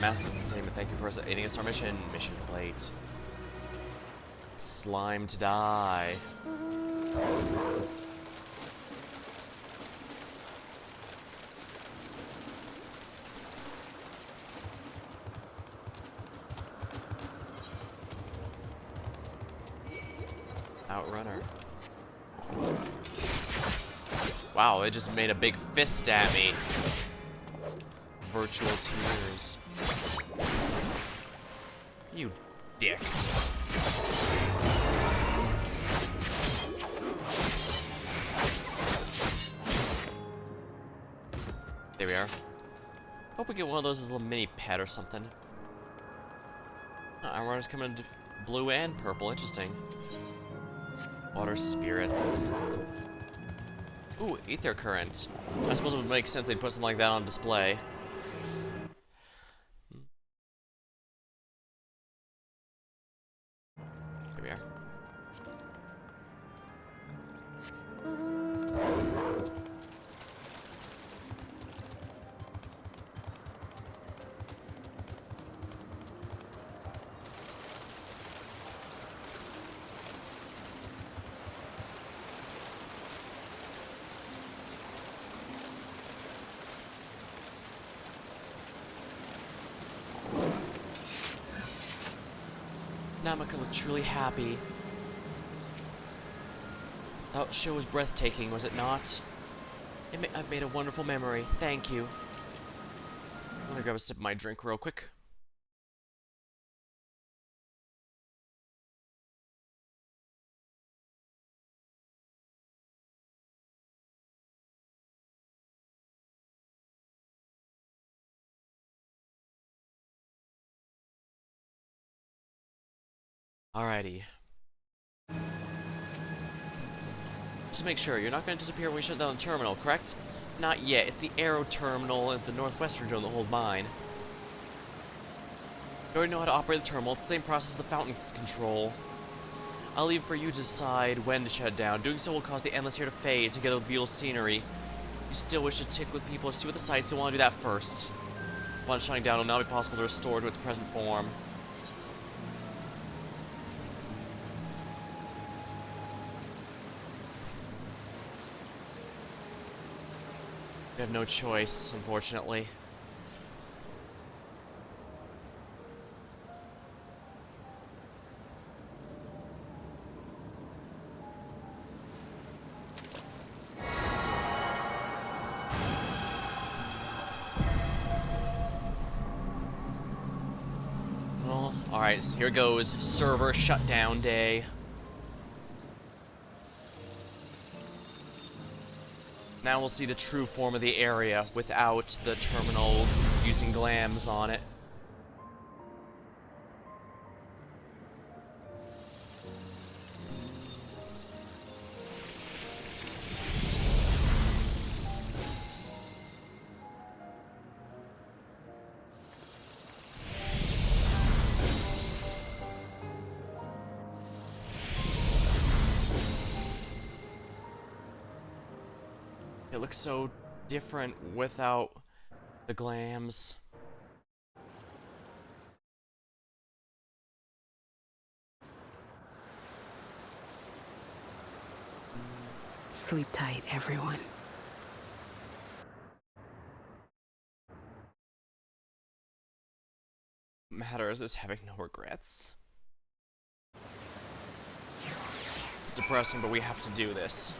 massive containment. Thank you for aiding us in our mission. Mission complete. Slime to die. Outrunner. Wow, it just made a big fist at me. Virtual tears. You dick. There we are. Hope we get one of those as a little mini pet or something. Outrunner's coming in blue and purple. Interesting. Water spirits. Ooh, ether current. I suppose it would make sense they'd put something like that on display. Here we are. Namaka looked truly happy. That show was breathtaking, was it not? I've made a wonderful memory. Thank you. I'm gonna grab a sip of my drink real quick. Alrighty. Just make sure, you're not going to disappear when we shut down the terminal, correct? Not yet. It's the Aero terminal at the northwestern zone that holds mine. You already know how to operate the terminal. It's the same process as the fountain's control. I'll leave it for you to decide when to shut it down. Doing so will cause the Endless here to fade, together with beautiful scenery. You still wish to tick with people or see what the sights, you'll want to do that first. Upon shutting down, it will now be possible to restore to its present form. We have no choice, unfortunately. Well, alright, so here goes. Server shutdown day. Now we'll see the true form of the area without the terminal using glams on it. It looks so different without the glams. Sleep tight, everyone. What matters is having no regrets. It's depressing, but we have to do this.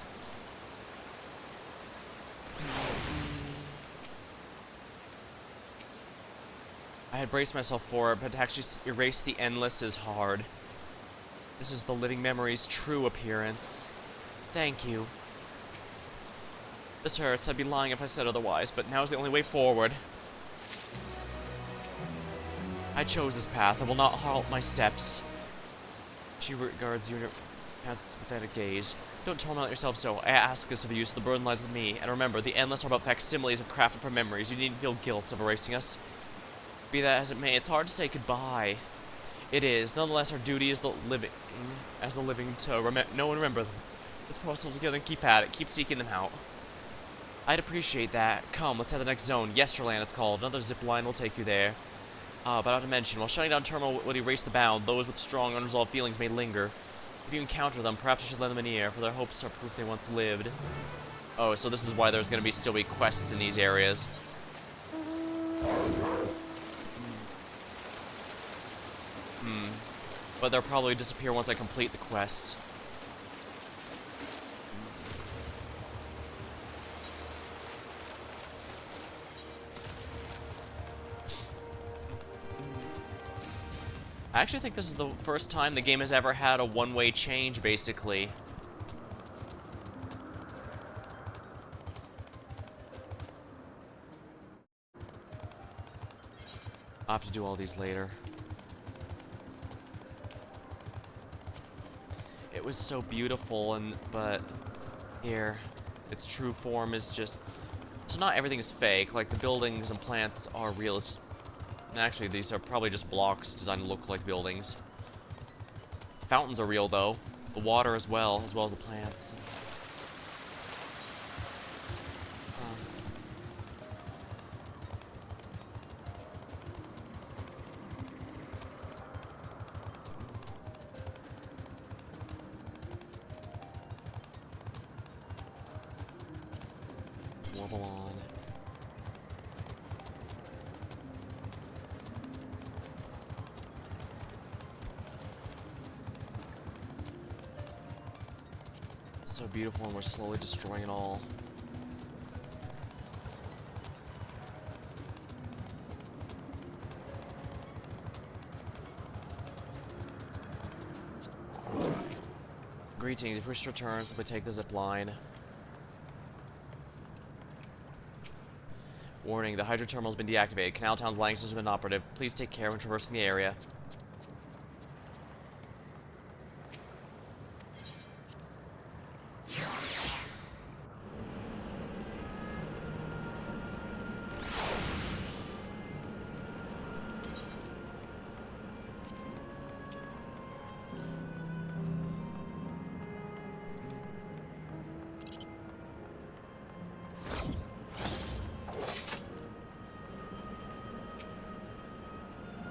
I had braced myself for it, but to actually erase the endless is hard. This is the living memory's true appearance. Thank you. This hurts. I'd be lying if I said otherwise, but now is the only way forward. I chose this path. I will not halt my steps. She regards you and has its pathetic gaze. Don't torment yourself so. I ask this of you, so the burden lies with me. And remember, the endless are but facsimiles of crafted from memories. You needn't feel guilt of erasing us. Be that as it may, it's hard to say goodbye. It is. Nonetheless, our duty is the living to know and remember them. Let's pull ourselves together and keep at it. Keep seeking them out. I'd appreciate that. Come, let's head to the next zone. Yesterland, it's called. Another zip line will take you there. But not to mention, while shutting down terminal would erase the bound, those with strong unresolved feelings may linger. If you encounter them, perhaps you should lend them an ear, for their hopes are proof they once lived. Oh, so this is why there's going to still be quests in these areas. But they'll probably disappear once I complete the quest. I actually think this is the first time the game has ever had a one-way change, basically. I'll have to do all these later. It was so beautiful, but here, its true form is just... So not everything is fake, like the buildings and plants are real. It's just, actually, these are probably just blocks designed to look like buildings. The fountains are real, though. The water as well as the plants. Warble on. So beautiful, and we're slowly destroying it all. Greetings, if you wish to return, simply take the zip line. Warning, the Hydra terminal has been deactivated. Canal Town's lighting system has been operative. Please take care when traversing the area.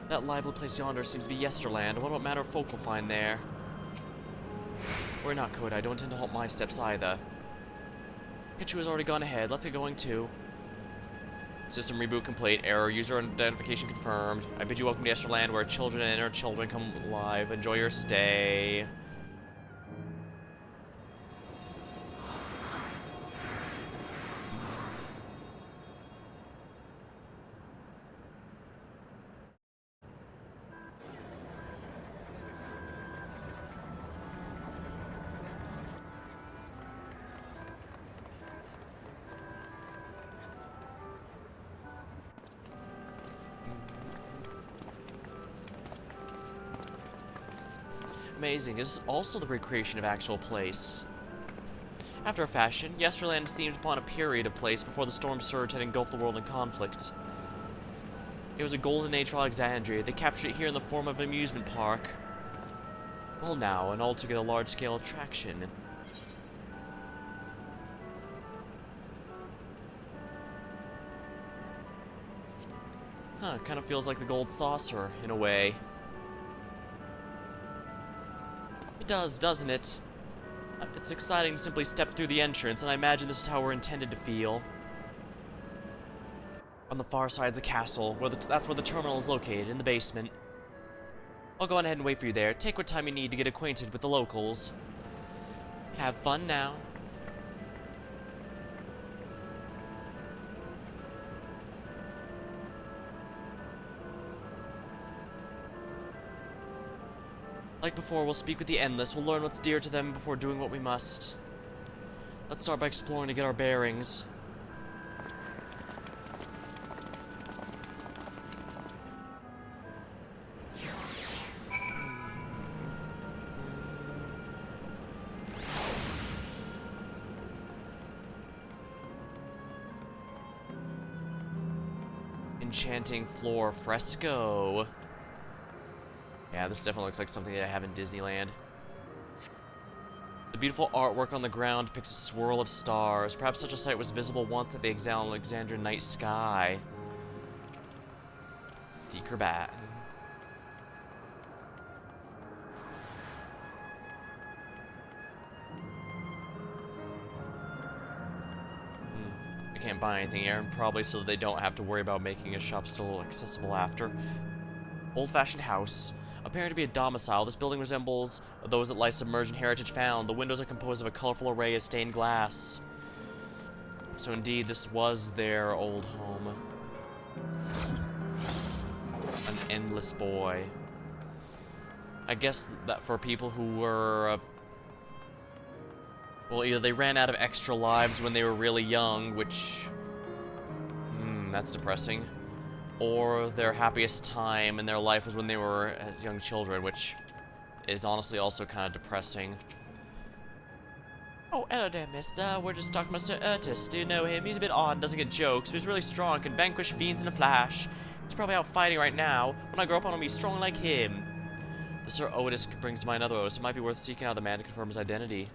That lively place yonder seems to be Yesterland. What about matter of folk we'll find there? Or not, Coda. I don't intend to halt my steps either. Pikachu has already gone ahead. Let's get going too. System reboot complete. Error. User identification confirmed. I bid you welcome to Yesterland, where children and inner children come alive. Enjoy your stay. Amazing. This is also the recreation of actual place. After a fashion, Yesterland is themed upon a period of place before the storm surge had engulfed the world in conflict. It was a golden age for Alexandria. They captured it here in the form of an amusement park. Well now, an altogether large-scale attraction. Huh, kind of feels like the gold saucer, in a way. It does, doesn't it? It's exciting to simply step through the entrance, and I imagine this is how we're intended to feel. On the far side is the castle, that's where the terminal is located, in the basement. I'll go on ahead and wait for you there. Take what time you need to get acquainted with the locals. Have fun now. Like before, we'll speak with the Endless. We'll learn what's dear to them before doing what we must. Let's start by exploring to get our bearings. Enchanting floor fresco. Yeah, this definitely looks like something that I have in Disneyland. The beautiful artwork on the ground depicts a swirl of stars. Perhaps such a sight was visible once at the Alexandrian night sky. Secret bat. I can't buy anything here, and probably so that they don't have to worry about making a shop still accessible after. Old-fashioned house. Appearing to be a domicile, this building resembles those that lie submerged in heritage found. The windows are composed of a colorful array of stained glass. So indeed, this was their old home. An endless boy. I guess that for people who were... well, either they ran out of extra lives when they were really young, which... that's depressing. Or their happiest time in their life was when they were young children, which is honestly also kind of depressing. Oh, hello there, mister. We're just talking about Sir Urtis. Do you know him? He's a bit odd and doesn't get jokes, but he's really strong, can vanquish fiends in a flash. He's probably out fighting right now. When I grow up, I want to be strong like him. The Sir Otis brings to mind another Otis. It might be worth seeking out the man to confirm his identity.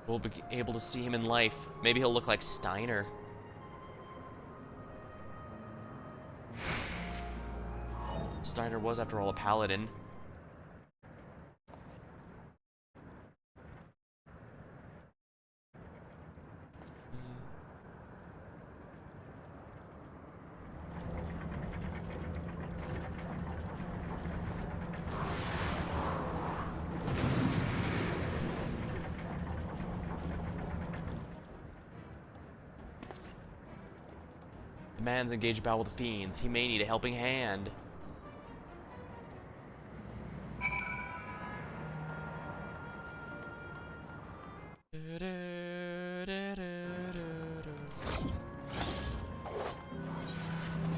We'll be able to see him in life. Maybe he'll look like Steiner. Steiner was, after all, a paladin. The man's engaged battle with the fiends. He may need a helping hand.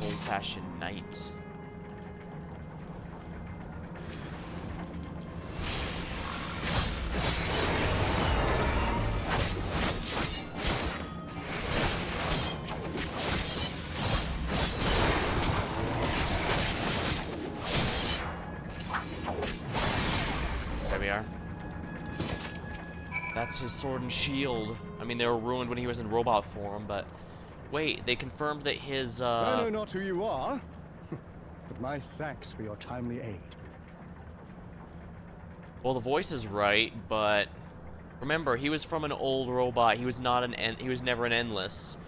Old-fashioned night. There we are. That's his sword and shield. I mean, they were ruined when he was in robot form, but... wait, they confirmed that his, I know not who you are, but my thanks for your timely aid. well, the voice is right, but... remember, he was from an old robot. He was not an he was never an Endless.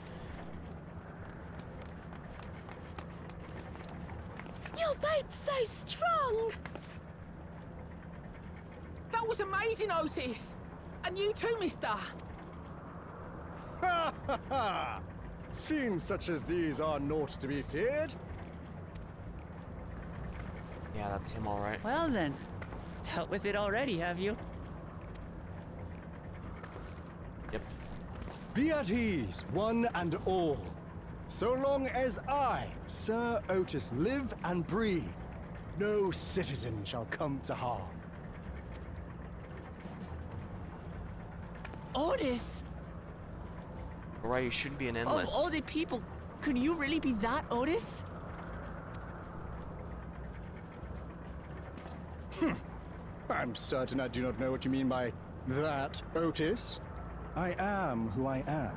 Your babe's so strong! That was amazing, Otis! And you too, mister! Ha ha ha! Fiends such as these are naught to be feared. Yeah, that's him, alright. Well then, dealt with it already, have you? Yep. Be at ease, one and all. So long as I, Sir Otis, live and breathe, no citizen shall come to harm. Otis! Alright, you shouldn't be an Of Endless. all the people, could you really be that Otis? I'm certain I do not know what you mean by that, Otis. I am who I am,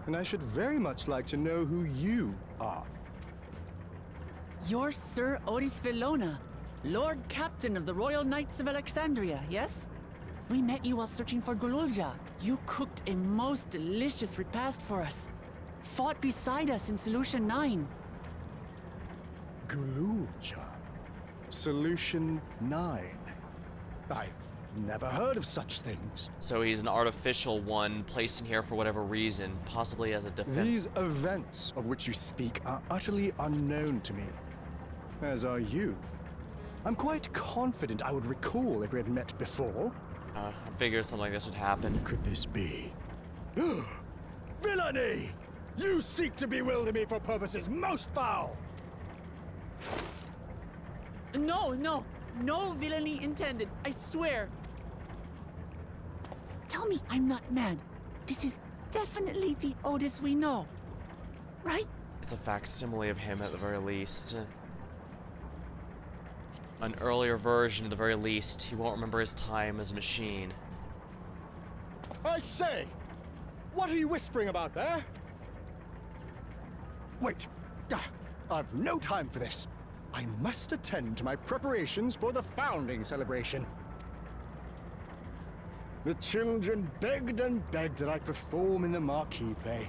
and I should very much like to know who you are. You're Sir Otis Villona, Lord Captain of the Royal Knights of Alexandria, yes? We met you while searching for Gululja. You cooked a most delicious repast for us. Fought beside us in Solution 9. Gululja. Solution 9. I've never heard of such things. So he's an artificial one placed in here for whatever reason, possibly as a defense. These events of which you speak are utterly unknown to me, as are you. I'm quite confident I would recall if we had met before. I figured something like this would happen. Could this be? Villainy! You seek to bewilder me for purposes most foul! No villainy intended, I swear. Tell me I'm not mad. This is definitely the Otis we know, right? It's a facsimile of him at the very least. An earlier version at the very least. He won't remember his time as a machine. I say! What are you whispering about there? Wait. I've no time for this. I must attend to my preparations for the founding celebration. The children begged and begged that I perform in the marquee play,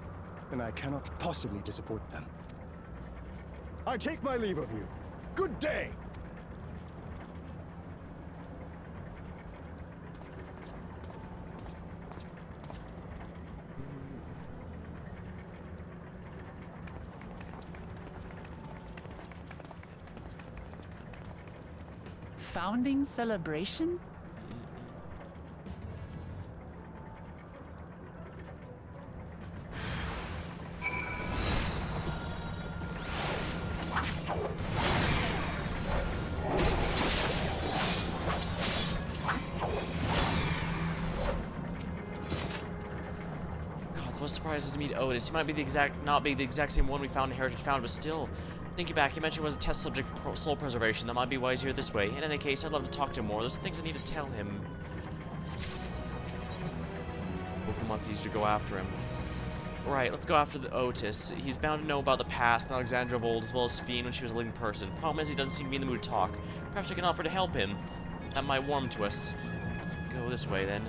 and I cannot possibly disappoint them. I take my leave of you. Good day! Founding celebration? What surprises me to Otis? He might be not be the exact same one we found in Heritage Found, but still. Thinking back, he mentioned it was a test subject for soul preservation. That might be why he's here this way. In any case, I'd love to talk to him more. There's some things I need to tell him. Pokemon wants you to go after him. Right, let's go after the Otis. He's bound to know about the past and Alexandra of old, as well as Fiend when she was a living person. Problem is, he doesn't seem to be in the mood to talk. Perhaps we can offer to help him. That might warm him to us. Let's go this way, then.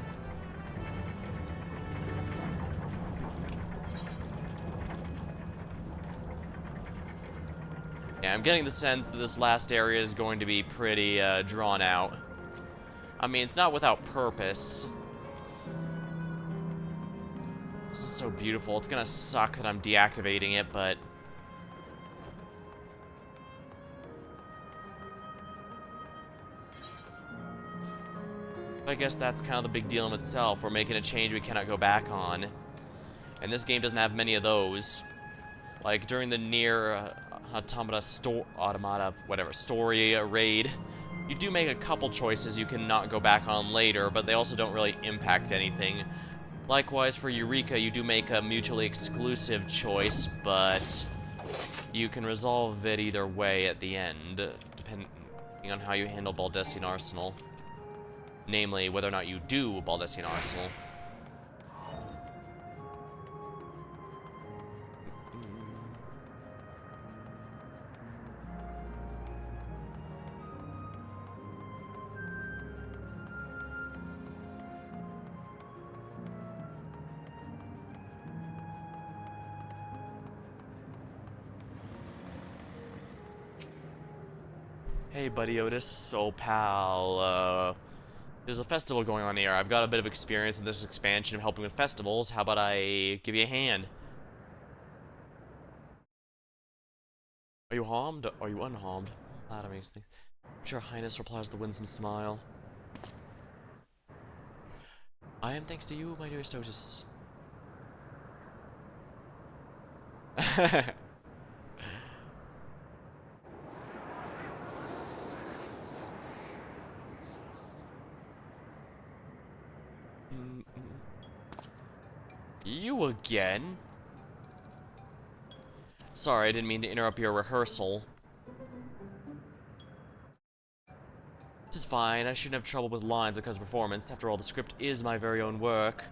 Yeah, I'm getting the sense that this last area is going to be pretty drawn out. I mean, it's not without purpose. This is so beautiful. It's gonna suck that I'm deactivating it, but... I guess that's kind of the big deal in itself. We're making a change we cannot go back on. And this game doesn't have many of those. Like, during the Nier Automata story raid, you do make a couple choices you cannot go back on later, but they also don't really impact anything. Likewise, for Eureka, you do make a mutually exclusive choice, but you can resolve it either way at the end, depending on how you handle Baldesion Arsenal. Namely, whether or not you do Baldesion Arsenal. Hey, buddy Otis. So, pal, there's a festival going on here. I've got a bit of experience in this expansion of helping with festivals. How about I give you a hand? Are you harmed? Or are you unharmed? That amazing thing. Your Highness replies with a winsome smile. I am thanks to you, my dearest Otis. You again? Sorry, I didn't mean to interrupt your rehearsal. This is fine. I shouldn't have trouble with lines because of performance. After all, the script is my very own work.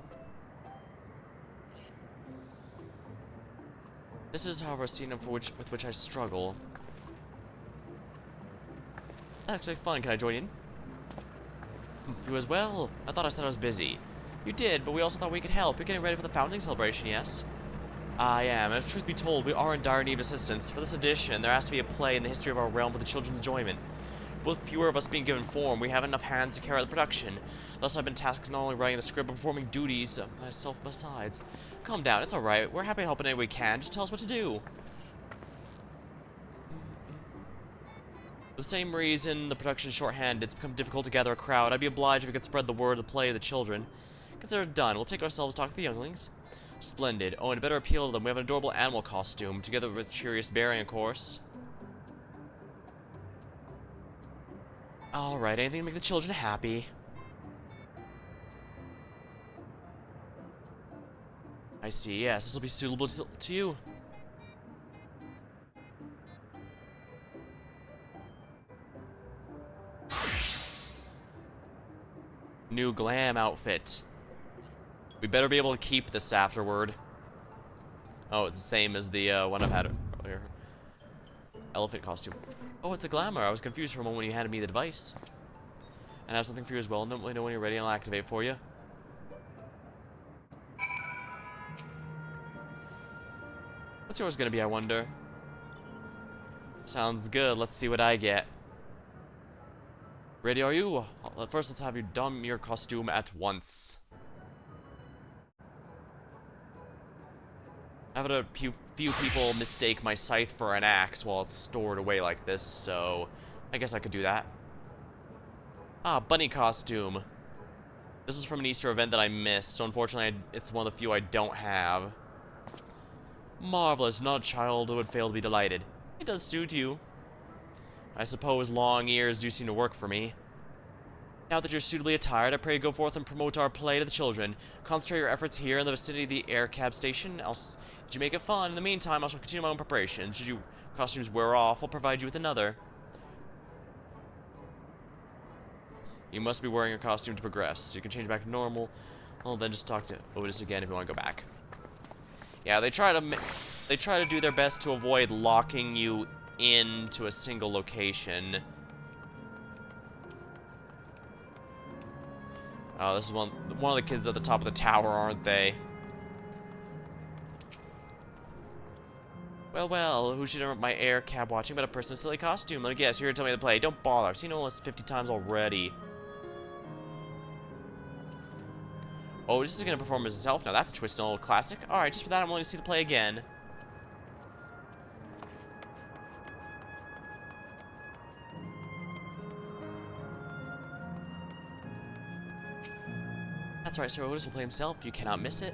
This is, however, a scene with which I struggle. Actually fun. Can I join in? You as well? I thought I said I was busy. You did, but we also thought we could help. You're getting ready for the founding celebration, yes? I am, and if truth be told, we are in dire need of assistance. For this edition, there has to be a play in the history of our realm for the children's enjoyment. With fewer of us being given form, we have enough hands to carry out the production. Thus, I've been tasked not only writing the script, but performing duties myself besides. Calm down, it's alright. We're happy to help in any way we can. Just tell us what to do. For the same reason the production is shorthanded, it's become difficult to gather a crowd. I'd be obliged if we could spread the word of the play to the children. Consider it done. We'll take ourselves to talk to the younglings. Splendid. Oh, and to better appeal to them, we have an adorable animal costume, together with Curious Bearing, of course. Alright, anything to make the children happy. I see, yes, this will be suitable to you. New glam outfit. We better be able to keep this afterward. Oh, it's the same as the one I've had earlier. Elephant costume. Oh, it's a glamour. I was confused for a moment when you handed me the device. And I have something for you as well. Don't let me know when you're ready and I'll activate for you. What's yours gonna be, I wonder? Sounds good. Let's see what I get. Ready are you? First, let's have you don your costume at once. I've had a few people mistake my scythe for an axe while it's stored away like this, so I guess I could do that. Ah, bunny costume. This is from an Easter event that I missed, so unfortunately it's one of the few I don't have. Marvelous, not a child who would fail to be delighted. It does suit you. I suppose long ears do seem to work for me. Now that you're suitably attired, I pray you go forth and promote our play to the children. Concentrate your efforts here in the vicinity of the air cab station. Did you make it fun? In the meantime, I shall continue my own preparations. Should your costumes wear off, I'll provide you with another. You must be wearing a costume to progress. You can change back to normal. Well, then just talk to Otis again if you want to go back. Yeah, they try to do their best to avoid locking you into a single location. Oh, this is one of the kids at the top of the tower, aren't they? Well, well, who should interrupt my air cab watching but a person in a silly costume? Let me guess, you're here to tell me to play. Don't bother, I've seen all this 50 times already. Oh, this is gonna perform as himself now. That's a twist and old classic. Alright, just for that, I'm willing to see the play again. That's right, Sir Otis will play himself. You cannot miss it.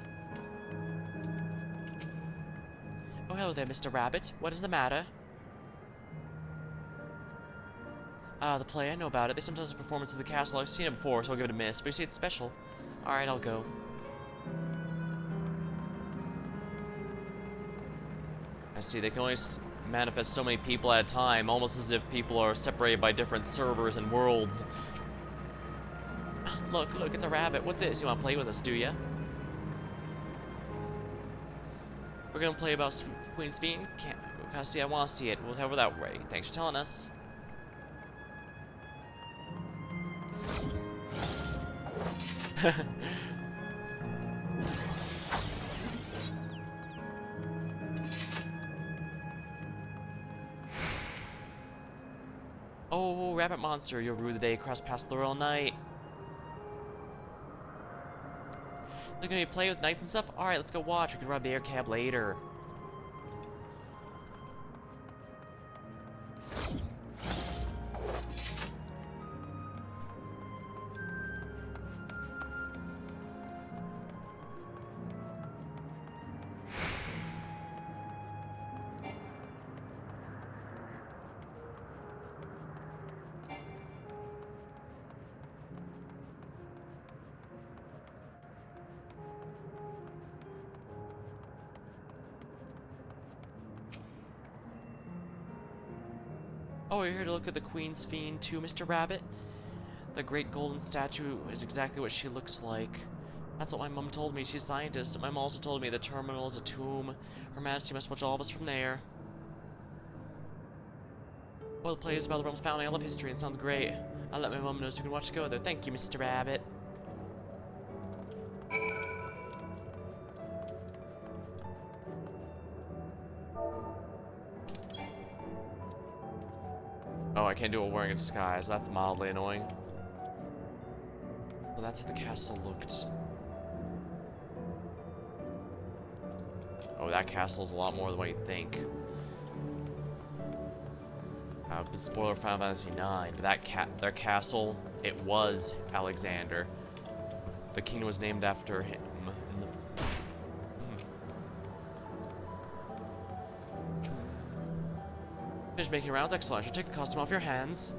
Oh, hello there, Mr. Rabbit. What is the matter? Ah, the play. I know about it. They sometimes have performances at the castle. I've seen it before, so I'll give it a miss. But you see, it's special. Alright, I'll go. I see, they can only manifest so many people at a time, almost as if people are separated by different servers and worlds. Look, it's a rabbit. What's this? You want to play with us, do ya? We're gonna play about Queen's Fiend? Can't see, I want to see it. We'll head over that way. Thanks for telling us. Oh, rabbit monster, you'll rue the day cross past the royal night. They're gonna be playing with knights and stuff? Alright, let's go watch. We can ride the air cab later. Oh, you're here to look at the Queen's Fiend too, Mr. Rabbit? The great golden statue is exactly what she looks like. That's what my mom told me. She's a scientist. My mom also told me the terminal is a tomb. Her Majesty must watch all of us from there. Well, the play is about the realm's founding. I love history and it sounds great. I'll let my mom know so you can watch it go there. Thank you, Mr. Rabbit. Oh, I can't do it wearing a disguise. That's mildly annoying. Well, that's how the castle looked. Oh, that castle's a lot more than what you think. Spoiler Final Fantasy IX, but their castle, it was Alexander. The kingdom was named after him. Finish making rounds? Excellent. I should take the costume off your hands.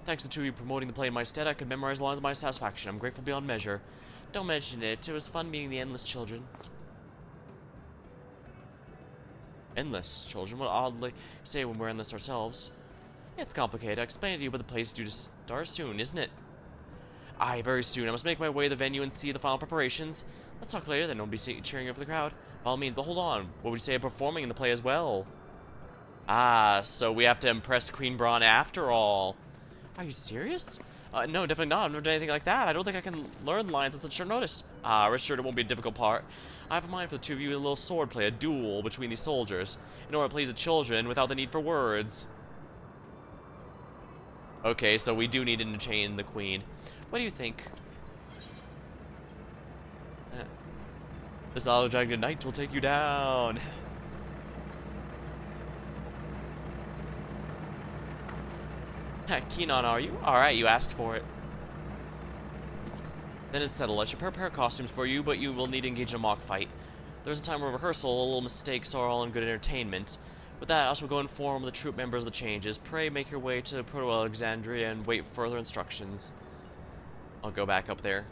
Thanks to the two of you promoting the play in my stead, I could memorize lines of my satisfaction. I'm grateful beyond measure. Don't mention it. It was fun meeting the Endless Children. Endless Children? What oddly say when we're endless ourselves. It's complicated. I'll explain it to you, but the place is due to start soon, isn't it? Aye, very soon. I must make my way to the venue and see the final preparations. Let's talk later, then don't be cheering over the crowd. By all means, but hold on. What would you say of performing in the play as well? Ah, so we have to impress Queen Braun after all. Are you serious? No, definitely not. I've never done anything like that. I don't think I can learn lines on such short notice. Ah, rest assured it won't be a difficult part. I have a mind for the two of you with a little sword play, a duel between these soldiers, in order to please the children without the need for words. Okay, so we do need to entertain the queen. What do you think? This Hollow Dragon Knight will take you down. Keen on, are you? Alright, you asked for it. Then it's settled. I should prepare costumes for you, but you will need to engage in a mock fight. There's a time of rehearsal, little mistakes are all in good entertainment. With that, I shall go inform the troop members of the changes. Pray make your way to Proto-Alexandria and wait for further instructions. I'll go back up there.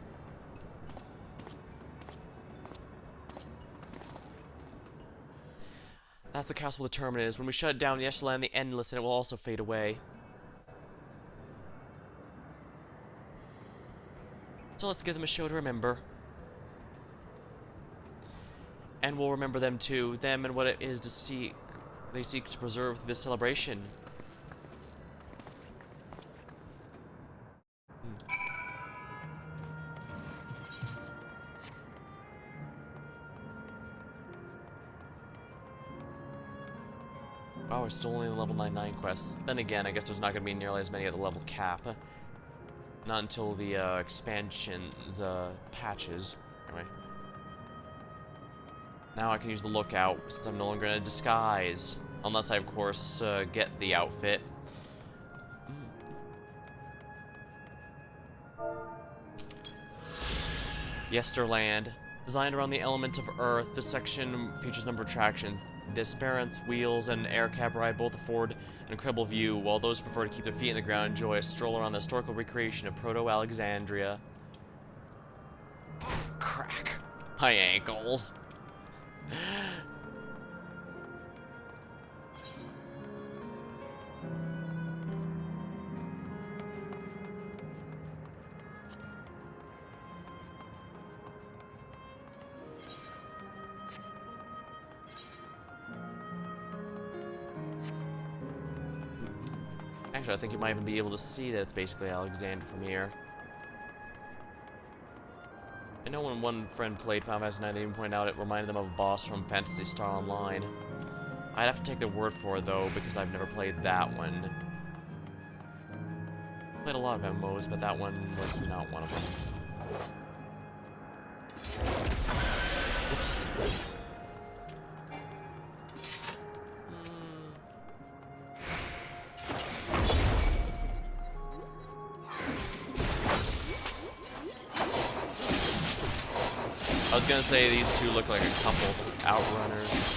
That's the castle with the terminus. When we shut it down, the Echelon, the Endless, and it will also fade away. So let's give them a show to remember. And we'll remember them too. Them and what it is to seek. They seek to preserve through this celebration. Oh, we're still only in level 99 quests. Then again, I guess there's not going to be nearly as many at the level cap. Not until the expansions, patches. Anyway. Now I can use the lookout, since I'm no longer in a disguise. Unless I, of course, get the outfit. Yesterland. Designed around the element of Earth, this section features a number of attractions. The Esperance, Wheels, and Air Cab ride both afford an incredible view, while those who prefer to keep their feet in the ground enjoy a stroll around the historical recreation of Proto-Alexandria. Crack. My ankles. Actually, I think you might even be able to see that it's basically Alexander from here. I know when one friend played Final Fantasy IX, they even pointed out it reminded them of a boss from Phantasy Star Online. I'd have to take their word for it, though, because I've never played that one. Played a lot of MMOs, but that one was not one of them. Oops. I was gonna say these two look like a couple outrunners.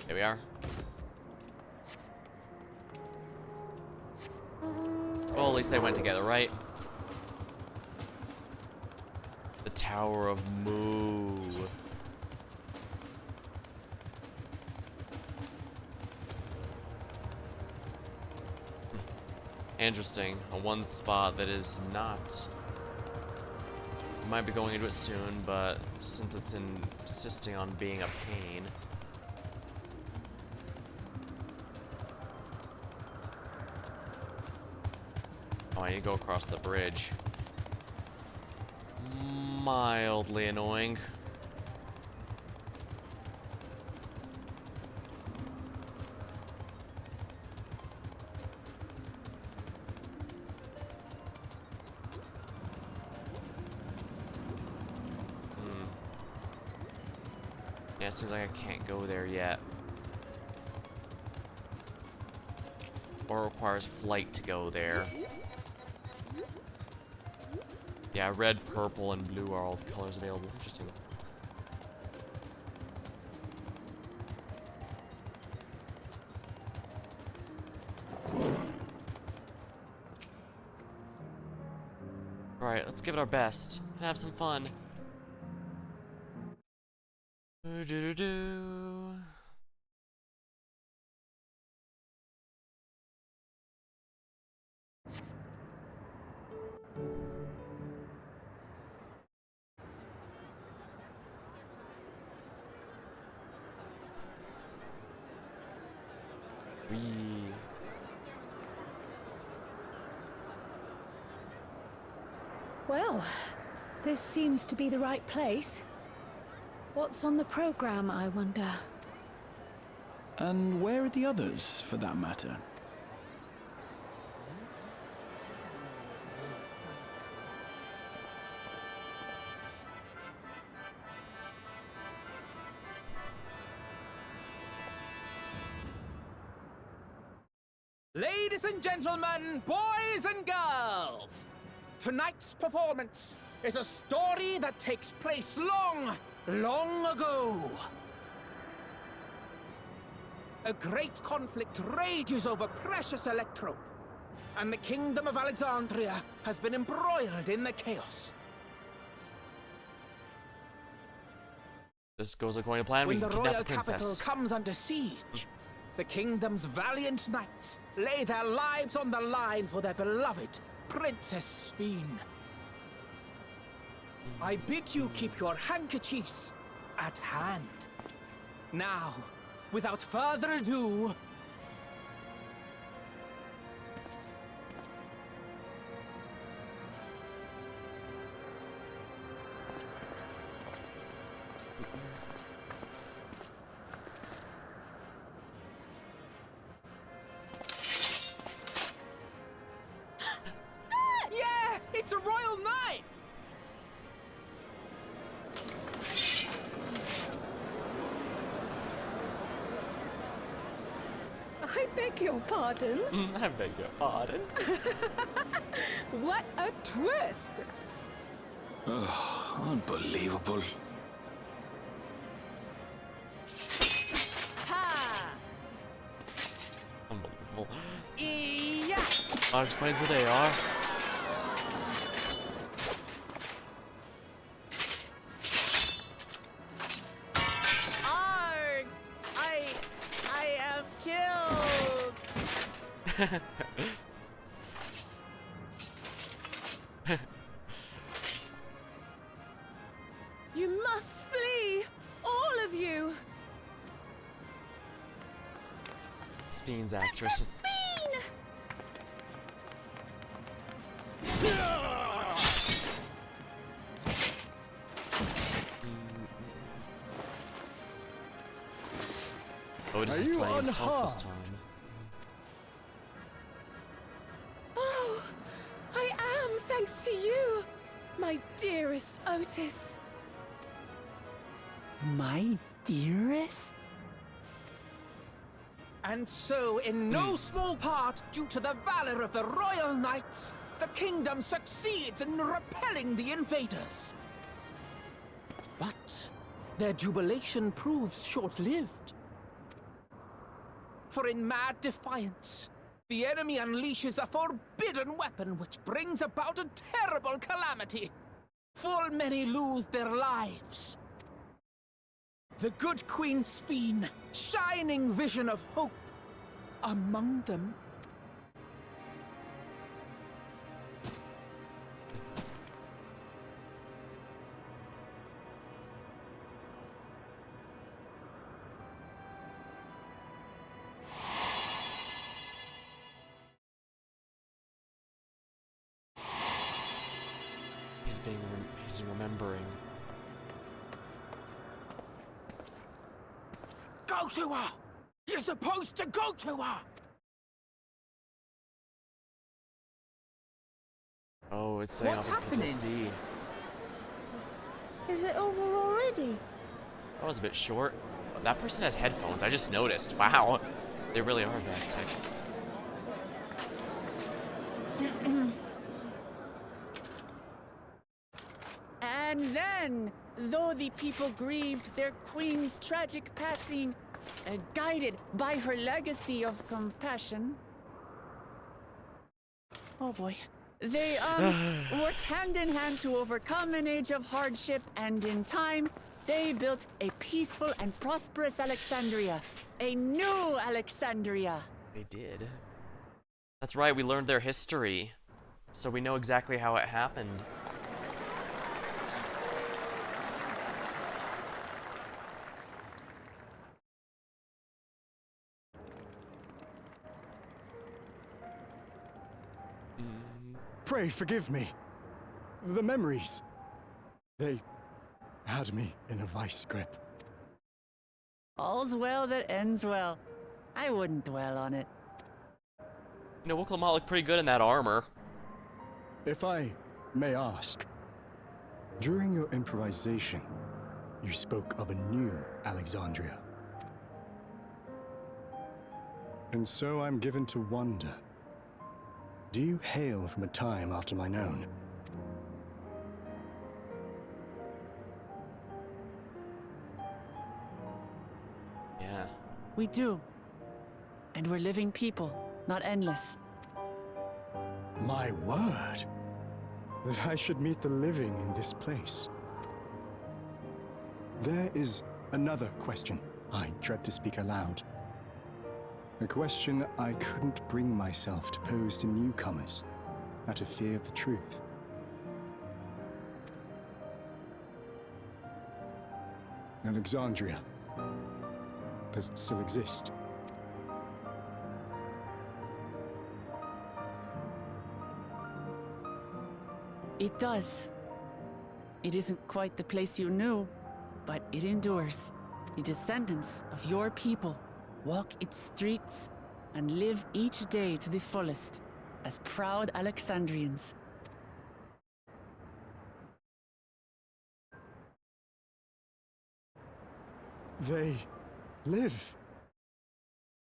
Here we are. Well, at least they went together, right? The Tower of Moo. Interesting. A one spot that is not. We might be going into it soon, but since it's insisting on being a pain. Oh, I need to go across the bridge. Mildly annoying. Yeah, it seems like I can't go there yet. Or it requires flight to go there. Yeah, red, purple, and blue are all the colors available. Interesting. Alright, let's give it our best and have some fun. Do-do-do-do. Well, this seems to be the right place. What's on the program, I wonder? And where are the others, for that matter? Ladies and gentlemen, boys and girls, tonight's performance is a story that takes place long, long ago. A great conflict rages over precious electrope, and the kingdom of Alexandria has been embroiled in the chaos. This goes according to plan. When We the can kidnap royal the capital princess. comes under siege, the kingdom's valiant knights lay their lives on the line for their beloved Princess Sphene. I bid you keep your handkerchiefs at hand. Now, without further ado, yeah, it's a royal knight! I beg your pardon? I beg your pardon. What a twist! Oh, unbelievable. Ha! Unbelievable. Yeah! That explains where they are. Arg! I am killed! You must flee! All of you! Sphene's actress. Sphene! Otis is Are you playing himself unharmed? this time. Oh, I am, thanks to you, my dearest Otis. My dearest? And so, in no small part due to the valor of the royal knights, the kingdom succeeds in repelling the invaders. But their jubilation proves short-lived. For in mad defiance, the enemy unleashes a forbidden weapon which brings about a terrible calamity. Full many lose their lives. The good Queen Sphene, shining vision of hope, among them. He's remembering. Go to her! You're supposed to go to her! Oh, it's saying What's off his PTSD. Is it over already? That was a bit short. That person has headphones. I just noticed. Wow. They really are drastic. And then, though the people grieved their queen's tragic passing, guided by her legacy of compassion. Oh boy, They, worked hand in hand to overcome an age of hardship, and in time, they built a peaceful and prosperous Alexandria. A new Alexandria. They did. That's right, we learned their history, so we know exactly how it happened. Pray forgive me. The memories. They had me in a vice grip. All's well that ends well. I wouldn't dwell on it. You know, Wuklamot looked pretty good in that armor. If I may ask, during your improvisation, you spoke of a new Alexandria. And so I'm given to wonder, do you hail from a time after mine own? Yeah. We do. And we're living people, not endless. My word! That I should meet the living in this place. There is another question I dread to speak aloud. A question I couldn't bring myself to pose to newcomers, out of fear of the truth. Alexandria. Does it still exist? It does. It isn't quite the place you knew, but it endures. The descendants of your people walk its streets and live each day to the fullest as proud Alexandrians. They live.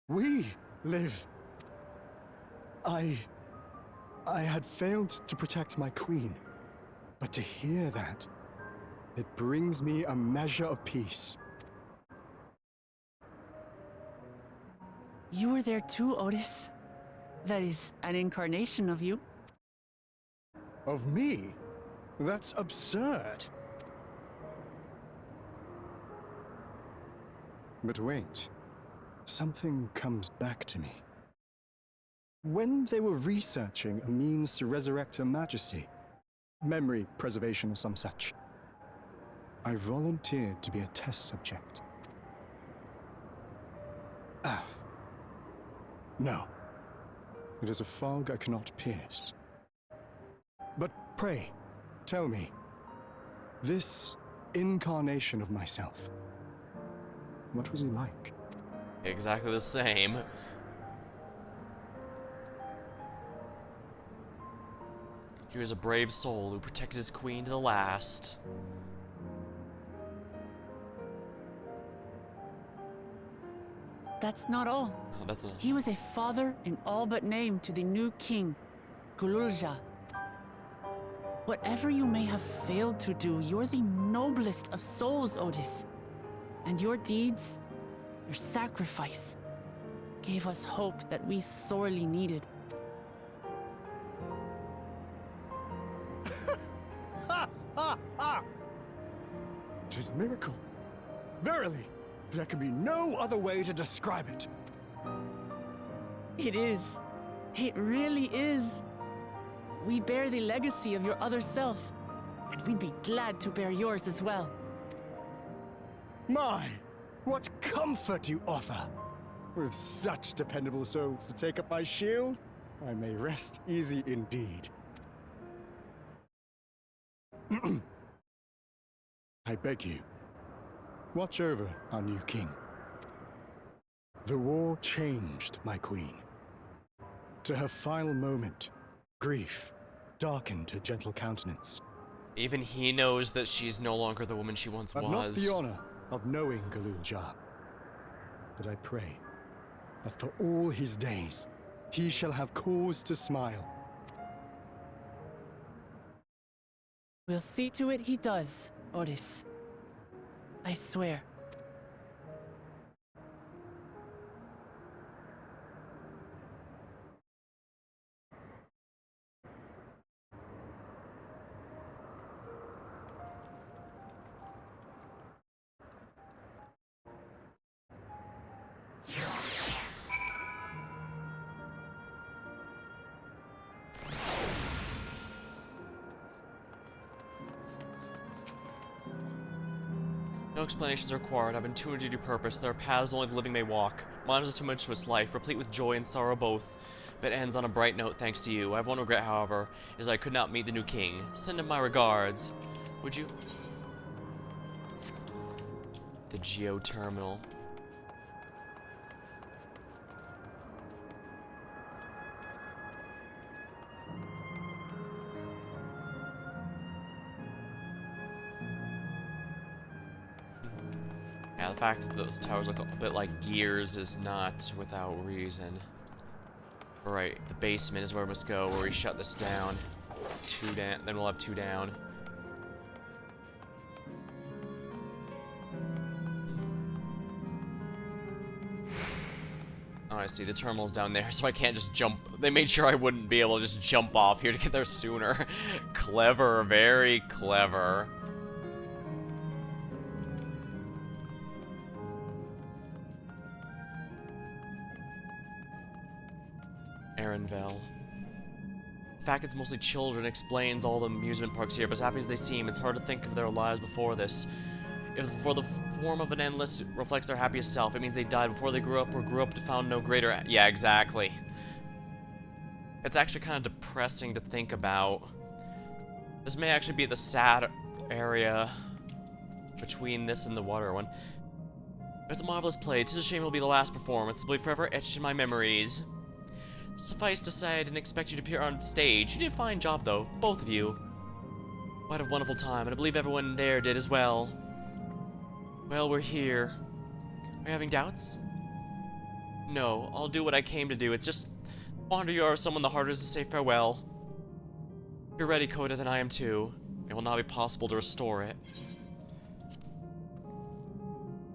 We live. I had failed to protect my queen, but to hear that, it brings me a measure of peace. You were there too, Otis. That is an incarnation of you. Of me? That's absurd. But wait, something comes back to me. When they were researching a means to resurrect Her Majesty, memory preservation or some such, I volunteered to be a test subject. No. It is a fog I cannot pierce. But pray, tell me, this incarnation of myself, what was he like? Exactly the same. He was a brave soul who protected his queen to the last. That's not all. Oh, that's not. He was a father in all but name to the new king, Gululja. Whatever you may have failed to do, you're the noblest of souls, Otis. And your deeds, your sacrifice, gave us hope that we sorely needed. It is a miracle. Verily, there can be no other way to describe it. It is. It really is. We bear the legacy of your other self, and we'd be glad to bear yours as well. My, what comfort you offer! With such dependable souls to take up my shield, I may rest easy indeed. I beg you, watch over our new king. The war changed my queen. To her final moment, grief darkened her gentle countenance. Even he knows that she's no longer the woman she once I've was. not the honor of knowing Gululja, but I pray that for all his days, he shall have cause to smile. We'll see to it he does, Otis. I swear. No explanations are required. I've been tuned to do purpose. There are paths only the living may walk. Mine is a tumultuous life, replete with joy and sorrow both, but ends on a bright note thanks to you. I have one regret, however, is I could not meet the new king. Send him my regards. Would you? The Geo Terminal. Yeah, the fact that those towers look a bit like gears is not without reason. Alright, the basement is where we must go, where we shut this down. 2 down, then we'll have 2 down. Oh, I see, the terminal's down there, so I can't just jump. They made sure I wouldn't be able to just jump off here to get there sooner. Clever, very clever. Aaronville. The fact it's mostly children explains all the amusement parks here, but as happy as they seem, it's hard to think of their lives before this. If for the form of an endless reflects their happiest self, it means they died before they grew up or grew up to found no greater... Yeah, exactly. It's actually kind of depressing to think about. This may actually be the sad area between this and the water one. It's a marvelous play. 'Tis a shame it'll be the last performance. It'll be forever etched in my memories. Suffice to say, I didn't expect you to appear on stage. You did a fine job, though, both of you. What a wonderful time, and I believe everyone there did as well. Well, we're here. Are you having doubts? No, I'll do what I came to do. It's just, the fonder you are of someone, the harder it is to say farewell. If you're ready, Coda, then I am too. It will not be possible to restore it.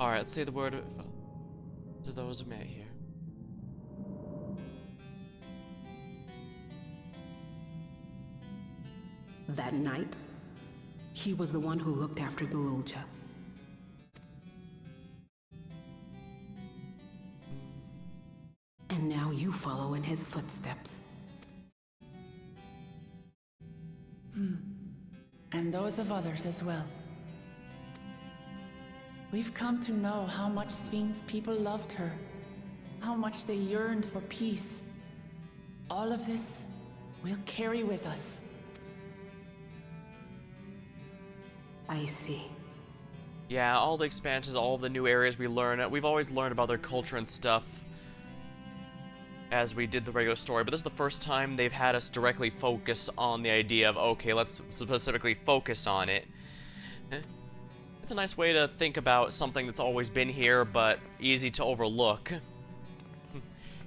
Alright, let's say the word to those who may here. That night, he was the one who looked after Gululja. And now you follow in his footsteps. And those of others as well. We've come to know how much Sphyn's people loved her, how much they yearned for peace. All of this we'll carry with us. I see. Yeah, all the expansions, all the new areas we learn. We've always learned about their culture and stuff as we did the regular story, but this is the first time they've had us directly focus on the idea of, okay, let's specifically focus on it. It's a nice way to think about something that's always been here, but easy to overlook.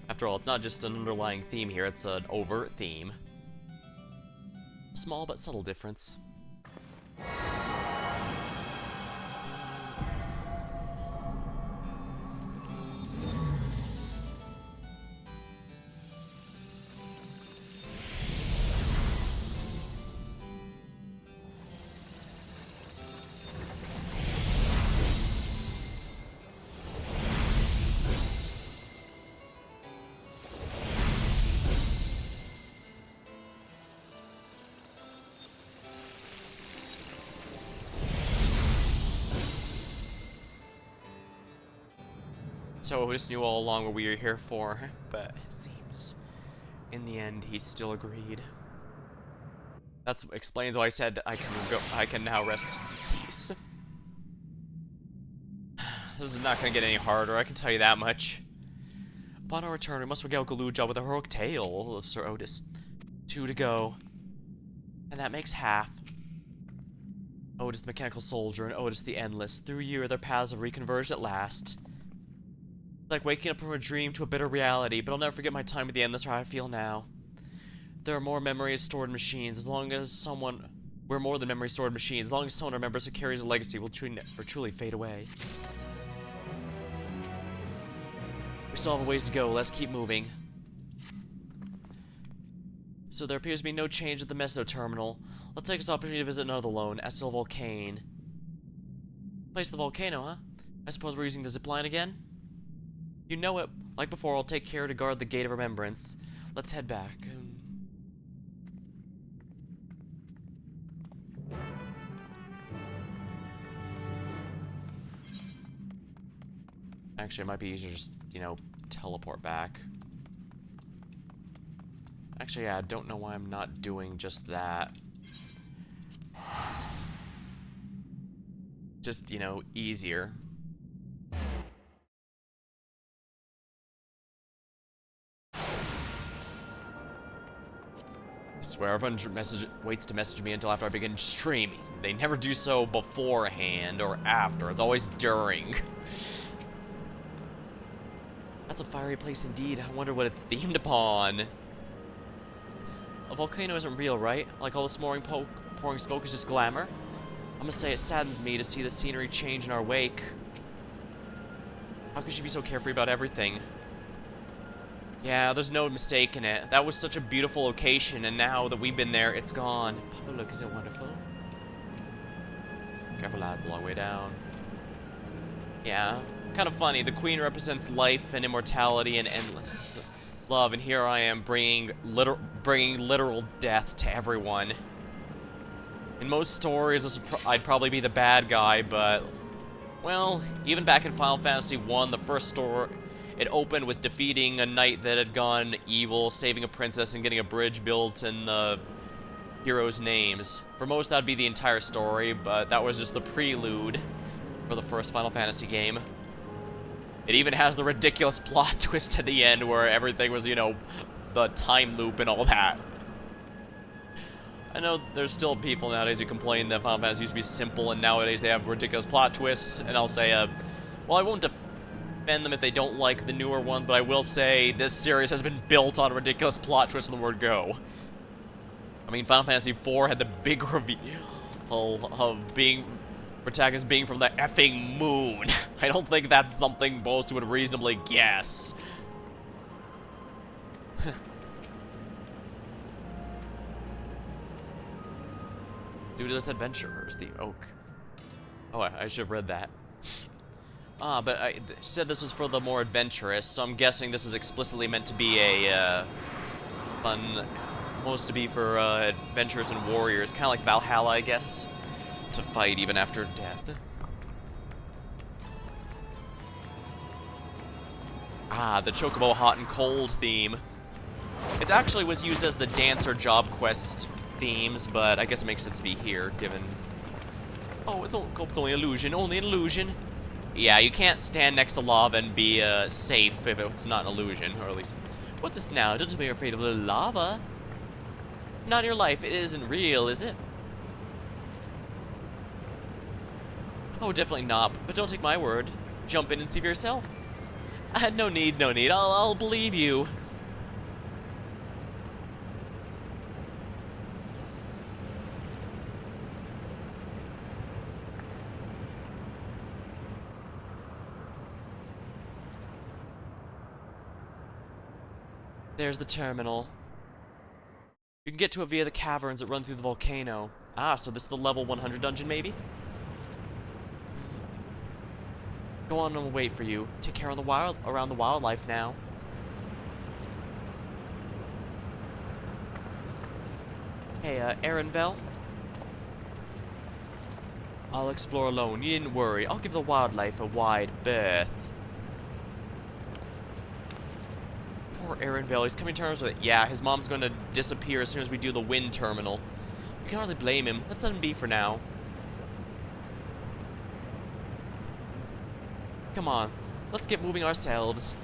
After all, it's not just an underlying theme here, it's an overt theme. A small but subtle difference. So we just knew all along what we were here for, but it seems in the end he still agreed. That explains why I said I can now rest in peace. This is not gonna get any harder, I can tell you that much. Upon our return, we must regale Gululja with a heroic tale of Sir Otis. 2 to go. And that makes half. Otis the mechanical soldier and Otis the endless. Through you, their paths have reconverged at last. It's like waking up from a dream to a bitter reality, but I'll never forget my time with the endless or how I feel now. There are more memories stored in machines. As long as someone... We're more than memories stored in machines. As long as someone remembers and carries a legacy, will truly fade away. We still have a ways to go. Let's keep moving. So there appears to be no change at the Meso terminal. Let's take this opportunity to visit another lone, Estil Volcane. Place the volcano, huh? I suppose we're using the zipline again? You know it. Like before, I'll take care to guard the Gate of Remembrance. Let's head back. Actually, it might be easier to just, you know, teleport back. Actually, yeah, I don't know why I'm not doing just that. Just, you know, easier. I swear, everyone waits to message me until after I begin streaming. They never do so beforehand or after. It's always during. That's a fiery place indeed. I wonder what it's themed upon. A volcano isn't real, right? Like all this pouring smoke is just glamour? I must say it saddens me to see the scenery change in our wake. How could she be so carefree about everything? Yeah, there's no mistake in it. That was such a beautiful location, and now that we've been there, it's gone. Papa, look, isn't it wonderful? Careful, lads, a long way down. Yeah, kind of funny. The queen represents life and immortality and endless love, and here I am bringing literal death to everyone. In most stories, I'd probably be the bad guy, but, well, even back in Final Fantasy I, the first story, it opened with defeating a knight that had gone evil, saving a princess, and getting a bridge built in the heroes' names. For most, that'd be the entire story, but that was just the prelude for the first Final Fantasy game. It even has the ridiculous plot twist at the end where everything was, you know, the time loop and all that. I know there's still people nowadays who complain that Final Fantasy used to be simple and nowadays they have ridiculous plot twists, and I'll say, well, I won't defend them if they don't like the newer ones, but I will say this series has been built on ridiculous plot twists in the word go. I mean, Final Fantasy IV had the big reveal of protagonist being from the effing moon. I don't think that's something most would reasonably guess. Due to this adventurer's the oak. Oh, I should have read that. But I said this was for the more adventurous, so I'm guessing this is explicitly meant to be a fun, most to be for adventurers and warriors, kind of like Valhalla, I guess, to fight even after death. Ah, the Chocobo Hot and Cold theme. It actually was used as the Dancer Job Quest themes, but I guess it makes sense to be here, given... Oh, it's only illusion, only an illusion. Yeah, you can't stand next to lava and be safe if it's not an illusion, or at least... What's this now? Don't be afraid of little lava. Not in your life, it isn't real, is it? Oh, definitely not, but don't take my word. Jump in and see for yourself. No need, no need, I'll believe you. There's the terminal. You can get to it via the caverns that run through the volcano. Ah, so this is the level 100 dungeon, maybe? Go on and we'll wait for you. Take care of around the wildlife now. Hey, Erenvel? I'll explore alone. You needn't worry. I'll give the wildlife a wide berth. Poor Erenvel, he's coming to terms with it. Yeah, his mom's gonna disappear as soon as we do the wind terminal. You can hardly blame him. Let's let him be for now. Come on, let's get moving ourselves.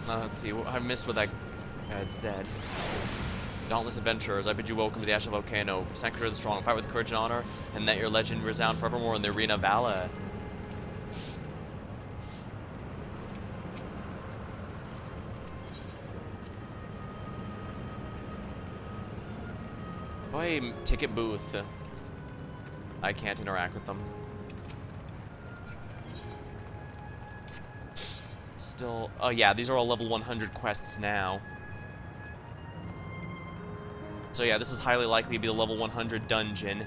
Let's see, I missed what that guy had said. Dauntless adventurers, I bid you welcome to the Ashen Volcano. Sanctuary of the strong, fight with courage and honor, and let your legend resound forevermore in the arena of Valor. Boy, ticket booth. I can't interact with them. Still, oh yeah, these are all level 100 quests now. So yeah, this is highly likely to be the level 100 dungeon.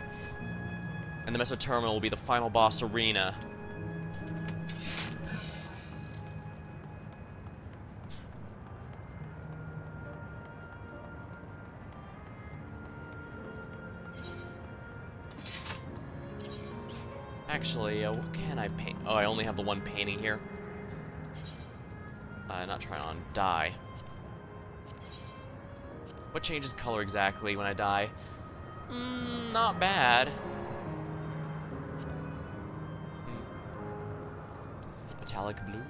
And the Meso Terminal will be the final boss arena. Actually, what can I paint? Oh, I only have the one painting here. Not try on. Dye. What changes color exactly when I dye? Not bad. Metallic blue.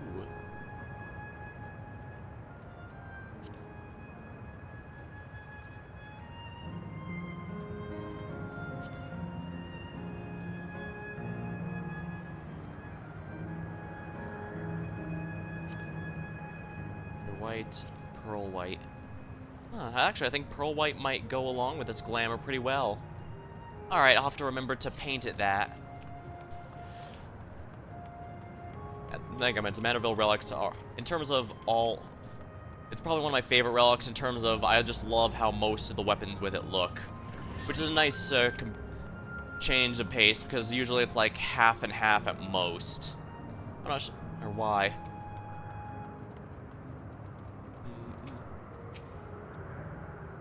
White, pearl white. Actually, I think pearl white might go along with this glamour pretty well. Alright, I'll have to remember to paint it that. Like I meant, the Manderville relics are, in terms of all, it's probably one of my favorite relics in terms of, I just love how most of the weapons with it look. Which is a nice change of pace, because usually it's like half and half at most. I'm not sure, or why.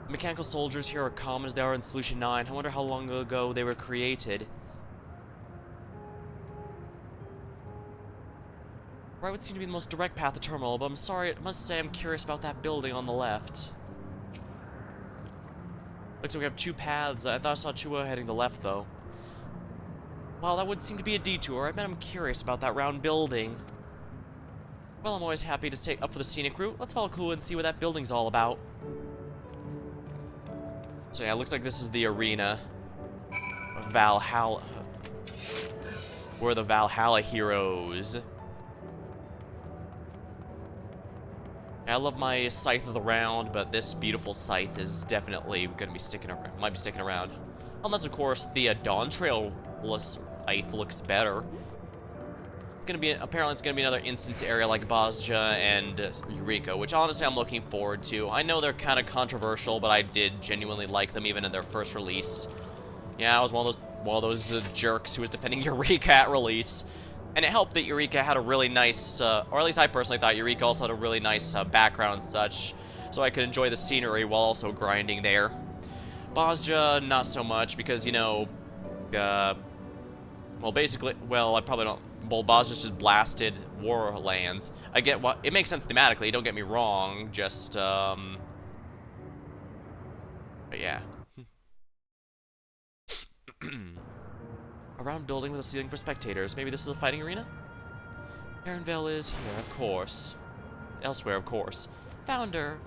Mechanical soldiers here are common as they are in Solution 9. I wonder how long ago they were created. Right would seem to be the most direct path to terminal, but I'm sorry, I must say I'm curious about that building on the left. Looks like we have two paths. I thought I saw Chua heading the left, though. Wow, that would seem to be a detour. I bet I'm curious about that round building. Well, I'm always happy to stay up for the scenic route. Let's follow Chua and see what that building's all about. So yeah, it looks like this is the arena of Valhalla. We're the Valhalla heroes. I love my Scythe of the Round, but this beautiful scythe is definitely gonna be sticking around. Might be sticking around, unless of course the Dawntrail scythe looks better. It's gonna be apparently it's gonna be another instance area like Bosja and Eureka, which honestly I'm looking forward to. I know they're kind of controversial, but I did genuinely like them even in their first release. Yeah, I was one of those jerks who was defending Eureka at release. And it helped that Eureka had a really nice, or at least I personally thought Eureka also had a really nice background and such, so I could enjoy the scenery while also grinding there. Bosja, not so much, because, you know, well, basically, well, I probably don't, well, Bosja's just blasted war lands. I get what, it makes sense thematically, don't get me wrong, just, but yeah. A round building with a ceiling for spectators. Maybe this is a fighting arena? Aaronvale is here, of course. Elsewhere, of course. Founder.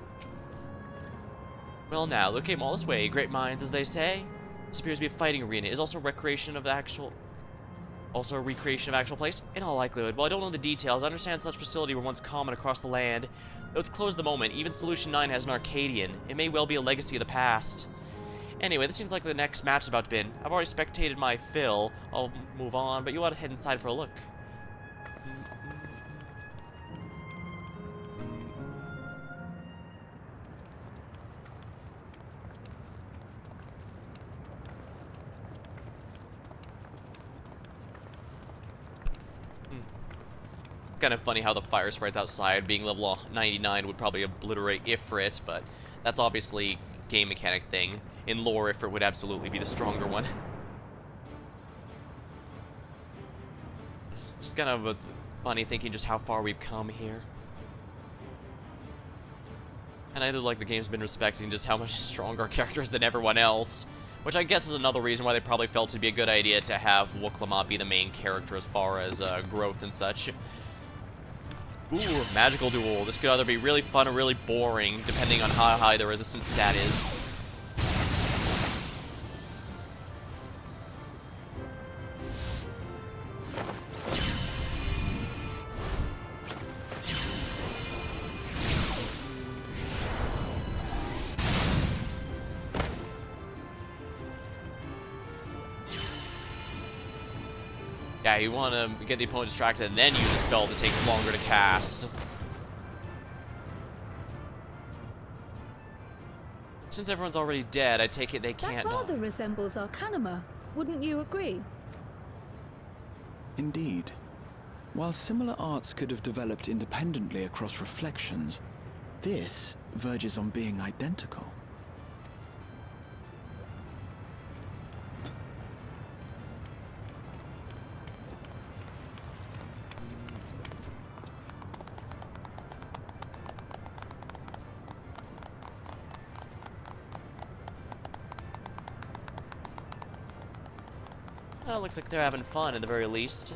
Well now, look came all this way. Great minds, as they say. This appears to be a fighting arena. Is also a recreation of the actual... Also a recreation of actual place? In all likelihood. While I don't know the details, I understand such facility were once common across the land. Though it's closed at the moment, even Solution 9 has an Arcadian. It may well be a legacy of the past. Anyway, this seems like the next match is about to begin. I've already spectated my fill. I'll move on, but you ought to head inside for a look. It's kind of funny how the fire sprites outside being level 99 would probably obliterate Ifrit, but that's obviously a game mechanic thing. In lore, Ifrit would absolutely be the stronger one. Just kind of funny thinking just how far we've come here. And I do like the game's been respecting just how much stronger characters than everyone else. Which I guess is another reason why they probably felt it'd be a good idea to have Wuklamot be the main character as far as growth and such. Ooh, magical duel. This could either be really fun or really boring, depending on how high the resistance stat is. Yeah, you want to get the opponent distracted and then use a spell that takes longer to cast. Since everyone's already dead, I take it they can't... That rather resembles Arcanima, wouldn't you agree? Indeed. While similar arts could have developed independently across reflections, this verges on being identical. Well, looks like they're having fun at the very least.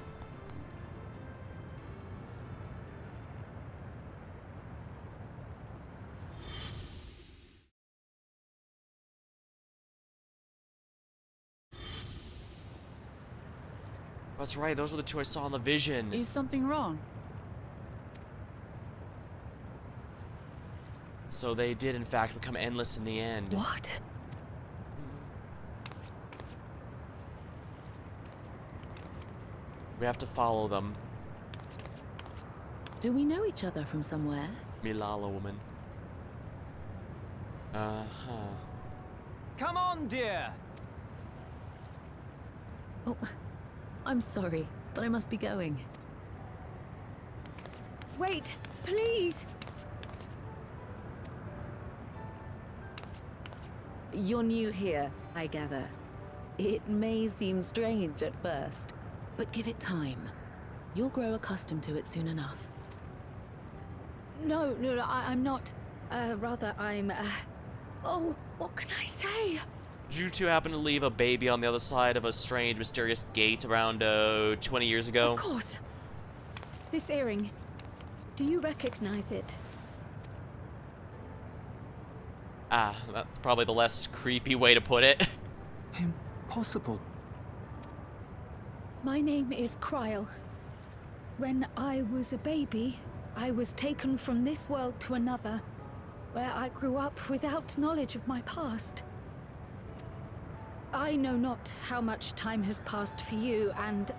That's right, those were the two I saw in the vision. Is something wrong? So they did, in fact, become endless in the end. What? We have to follow them. Do we know each other from somewhere? Milala woman. Uh-huh. Come on, dear! Oh, I'm sorry, but I must be going. Wait, please! You're new here, I gather. It may seem strange at first, but give it time. You'll grow accustomed to it soon enough. No, I'm not. Rather, I'm, Oh, what can I say? Did you two happen to leave a baby on the other side of a strange, mysterious gate around, 20 years ago? Of course. This earring. Do you recognize it? Ah, that's probably the less creepy way to put it. Impossible. My name is Kryle. When I was a baby, I was taken from this world to another, where I grew up without knowledge of my past. I know not how much time has passed for you, and,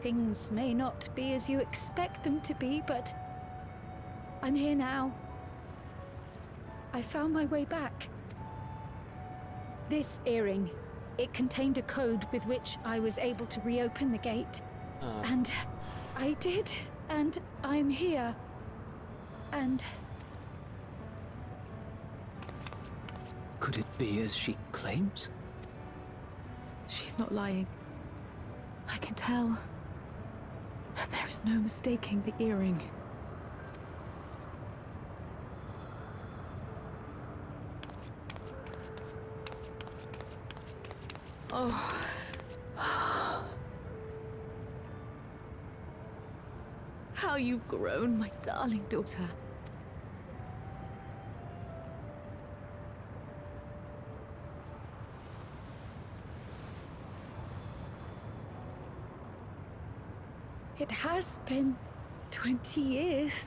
things may not be as you expect them to be, but I'm here now. I found my way back. This earring, it contained a code with which I was able to reopen the gate. And I did, and I'm here. And... Could it be as she claims? She's not lying. I can tell. There is no mistaking the earring. Oh. How you've grown, my darling daughter. It has been 20 years.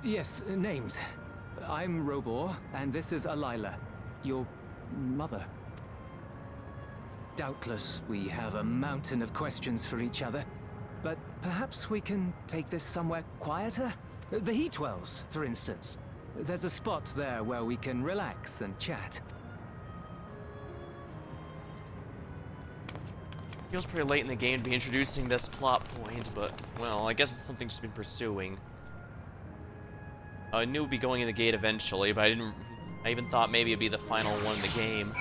Yes, names. I'm Robor, and this is Alila, your mother. Doubtless, we have a mountain of questions for each other, but perhaps we can take this somewhere quieter? The Heatwells, for instance. There's a spot there where we can relax and chat. Feels pretty late in the game to be introducing this plot point, but, well, I guess it's something she's been pursuing. I knew it would be going in the gate eventually, but I even thought maybe it'd be the final one in the game.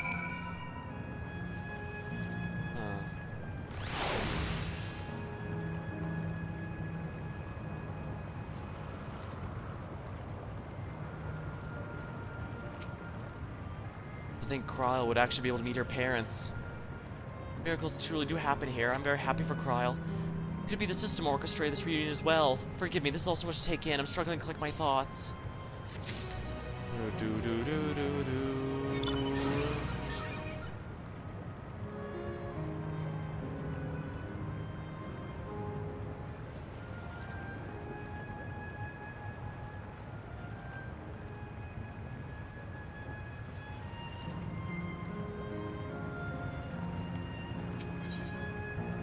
To think Kryle would actually be able to meet her parents. Miracles truly do happen here. I'm very happy for Kryle. Could it be the system orchestrated this reunion as well? Forgive me, this is all so much to take in. I'm struggling to collect my thoughts.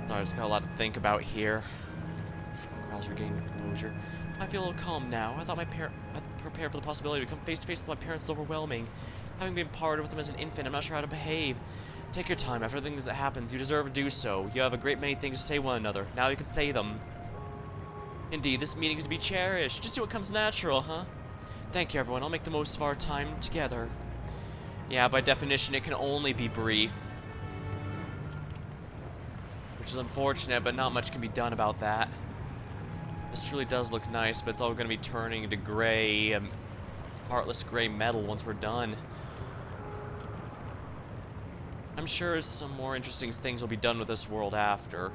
I just got a lot to think about here. Kyle's regaining composure. I feel a little calm now. I thought I'd prepare for the possibility to come face to face with my parents is overwhelming. Having been parted with them as an infant, I'm not sure how to behave. Take your time. After everything that happens, you deserve to do so. You have a great many things to say one another. Now you can say them. Indeed, this meeting is to be cherished. Just do what comes natural, huh? Thank you, everyone. I'll make the most of our time together. Yeah, by definition, it can only be brief. Which is unfortunate, but not much can be done about that. This truly does look nice, but it's all going to be turning into gray, heartless gray metal once we're done. I'm sure some more interesting things will be done with this world after.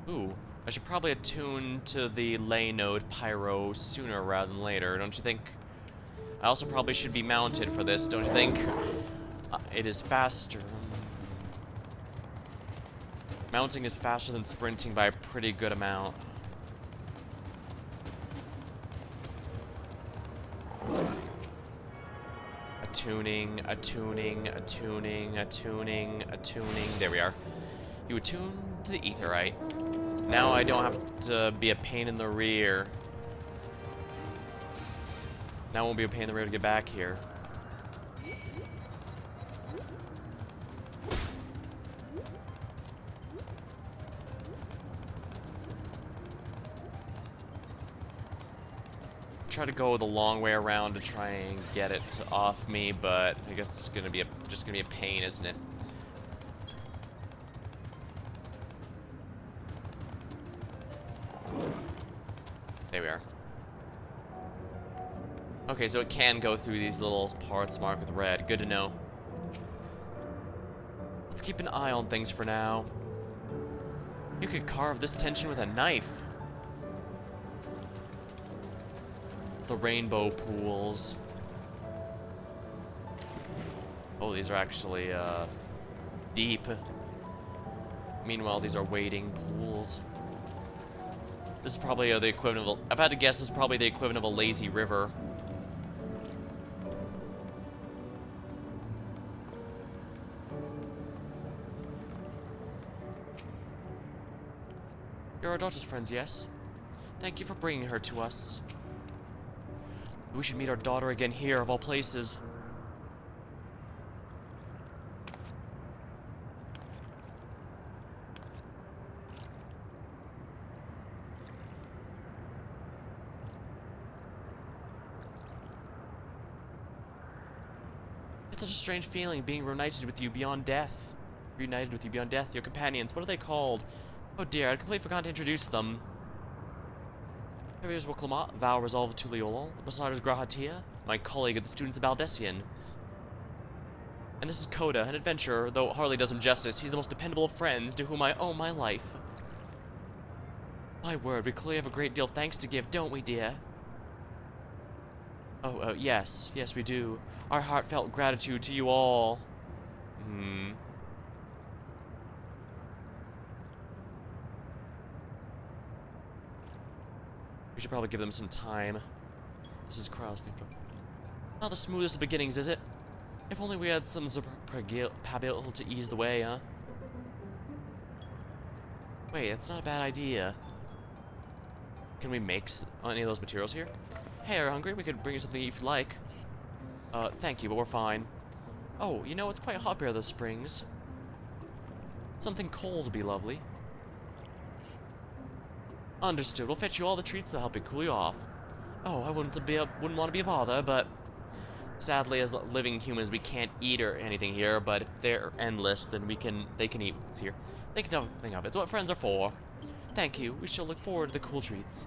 Ooh, I should probably attune to the lay node pyro sooner rather than later, don't you think? I also probably should be mounted for this, don't you think? It is faster. Mounting is faster than sprinting by a pretty good amount. Attuning, attuning, attuning, attuning, attuning. There we are. You attune to the etherite. Now I don't have to be a pain in the rear. Now it won't be a pain in the rear to get back here. Try to go the long way around to try and get it off me, but I guess it's gonna be just gonna be a pain, isn't it? There we are. Okay, so it can go through these little parts marked with red. Good to know. Let's keep an eye on things for now. You could carve this tension with a knife. The rainbow pools. Oh, these are actually deep. Meanwhile, these are wading pools. This is probably the equivalent of I've had to guess this is probably the equivalent of a lazy river. You're our daughter's friends, yes? Thank you for bringing her to us. We should meet our daughter again here, of all places. It's such a strange feeling being reunited with you beyond death. Reunited with you beyond death. Your companions, what are they called? Oh dear, I'd completely forgotten to introduce them. Here's Wuklamot, Val Resolve Tuliolol, the Besider's Grahatia, my colleague at the Students of Baldessian. And this is Coda, an adventurer, though Harley does him justice. He's the most dependable of friends to whom I owe my life. My word, we clearly have a great deal of thanks to give, don't we, dear? Oh, yes. Yes, we do. Our heartfelt gratitude to you all. We should probably give them some time. This is Krau's thing. Not the smoothest of beginnings, is it? If only we had some Pabil to ease the way, huh? Wait, that's not a bad idea. Can we make any of those materials here? Hey, are you hungry? We could bring you something if you like. Thank you, but we're fine. Oh, you know, it's quite hot here this springs. Something cold would be lovely. Understood. We'll fetch you all the treats to help you cool you off. Oh, I wouldn't want to be a bother, but sadly, as living humans, we can't eat or anything here. But if they're endless, then they can eat what's here. They can have nothing of it. It's what friends are for. Thank you. We shall look forward to the cool treats.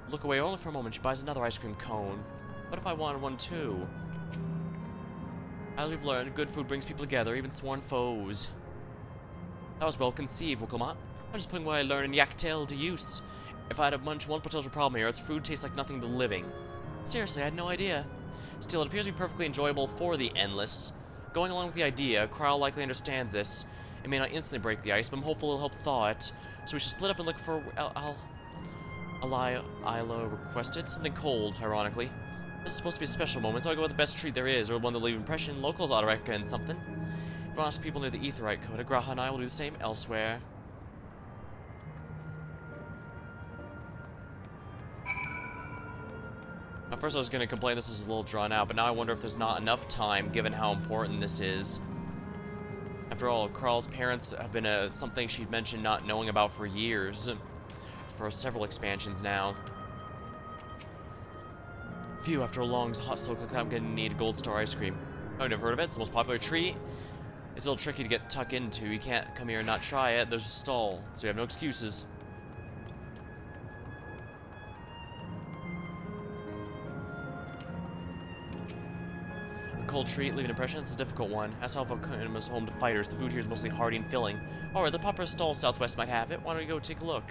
Look away only for a moment. She buys another ice cream cone. What if I wanted one too? As we've learned, good food brings people together, even sworn foes. That was well conceived, Wuklamot. I'm just putting what I learned in Yaktel to use. If I had to munch one potential problem here, it's food tastes like nothing but living. Seriously, I had no idea. Still, it appears to be perfectly enjoyable for the endless. Going along with the idea, Kral likely understands this. It may not instantly break the ice, but I'm hopeful it'll help thaw it. So we should split up and look for Isla requested something cold, ironically. This is supposed to be a special moment, so I go with the best treat there is, or one that'll leave an impression. Locals ought to recommend something. If Go ask people near the Aetheryte Coda. Graha and I will do the same elsewhere. At first I was going to complain this is a little drawn out, but now I wonder if there's not enough time given how important this is. After all, Kral's parents have been something she'd mentioned not knowing about for years. For several expansions now. Phew, after a long hot soak like that, I'm gonna need Gold Star ice cream. Oh, never heard of it? It's the most popular treat. It's a little tricky to get tucked into. You can't come here and not try it. There's a stall, so you have no excuses. Cold treat, leave an impression. It's a difficult one. As Alpha is home to fighters, the food here is mostly hearty and filling. Alright, the popular stall southwest might have it. Why don't we go take a look?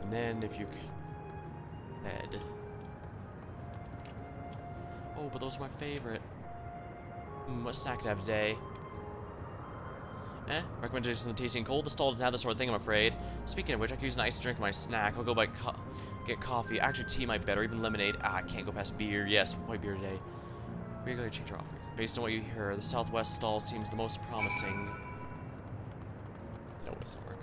And then, if you can... head. Oh, but those are my favorite. What snack to have today? Recommendations on the tasty and cold. The stall doesn't have this sort of thing, I'm afraid. Speaking of which, I could use an iced drink in my snack. I'll go get coffee. Actually, tea might be better, even lemonade. I can't go past beer. Yes, white beer today. We're going to change our offering. Based on what you hear, the southwest stall seems the most promising. No, it doesn't work.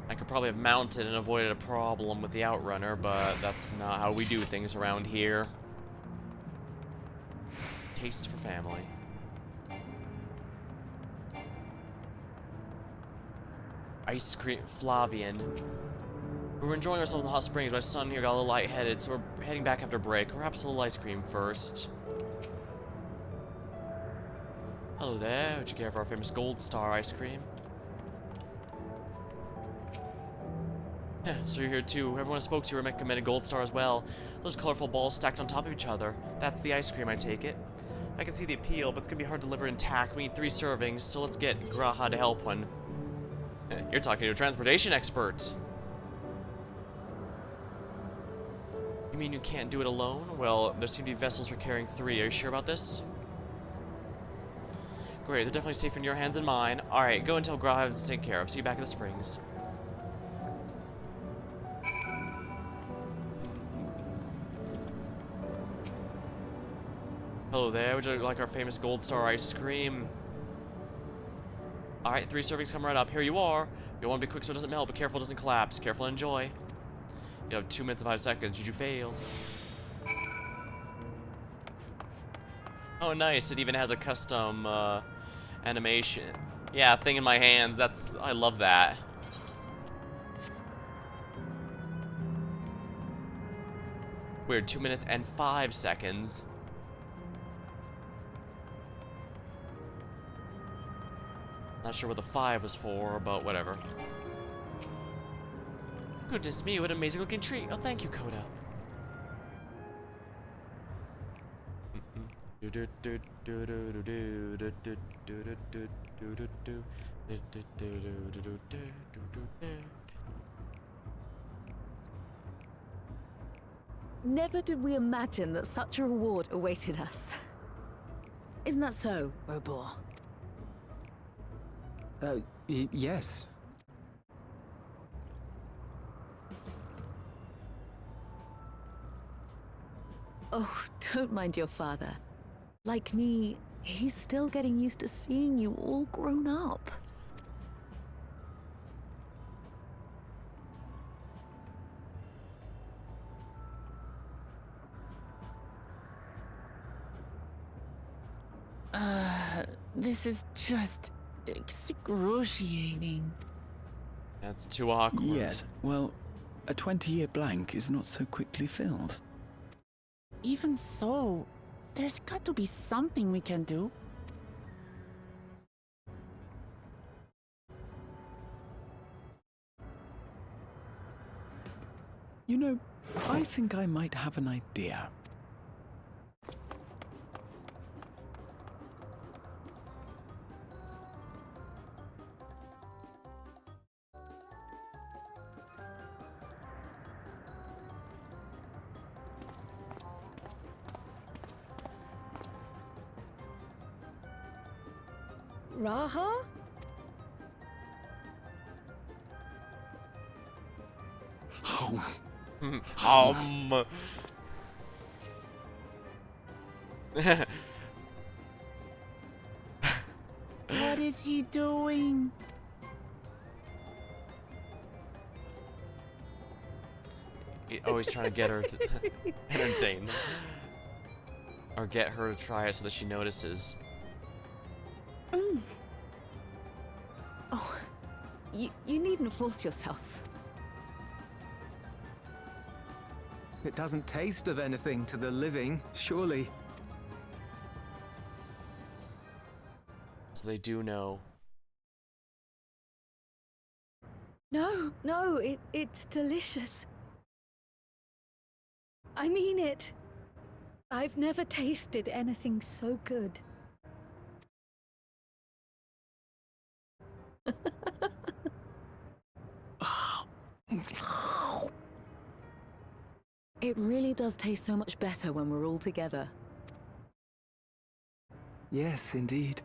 I could probably have mounted and avoided a problem with the Outrunner, but that's not how we do things around here. Taste for family. Ice cream, Flavian. We were enjoying ourselves in the hot springs. My son here got a little lightheaded, so we're heading back after break. Perhaps a little ice cream first. Hello there. Would you care for our famous Gold Star ice cream? Yeah, so you're here too. Everyone I spoke to recommended Gold Star as well. Those colorful balls stacked on top of each other. That's the ice cream, I take it. I can see the appeal, but it's gonna be hard to deliver intact. We need 3 servings, so let's get Graha to help one. You're talking to a transportation expert. You mean you can't do it alone? Well, there seem to be vessels for carrying 3. Are you sure about this? Great, they're definitely safe in your hands and mine. Alright, go and tell Graha to take care of. See you back at the springs. Hello there, would you like our famous Gold Star ice cream? Alright, 3 servings come right up. Here you are. You'll want to be quick so it doesn't melt, but careful it doesn't collapse. Careful and enjoy. You have 2 minutes and 5 seconds. Did you fail? Oh, nice. It even has a custom animation. Yeah, thing in my hands. I love that. Weird, 2 minutes and 5 seconds. Not sure what the 5 was for, but whatever. Goodness me, what an amazing looking treat. Oh, thank you, Coda. Never did we imagine that such a reward awaited us. Isn't that so, Robor? Yes. Oh, don't mind your father. Like me, he's still getting used to seeing you all grown up. This is just excruciating. That's too awkward. Yes, well, a 20-year blank is not so quickly filled. Even so, there's got to be something we can do. You know, I think I might have an idea. Raha? What is he doing? Always trying to get her to entertain. Or get her to try it so that she notices. Oh, you needn't force yourself. It doesn't taste of anything to the living, surely. So they do know. No, it's delicious. I mean it. I've never tasted anything so good. It really does taste so much better when we're all together. Yes, indeed.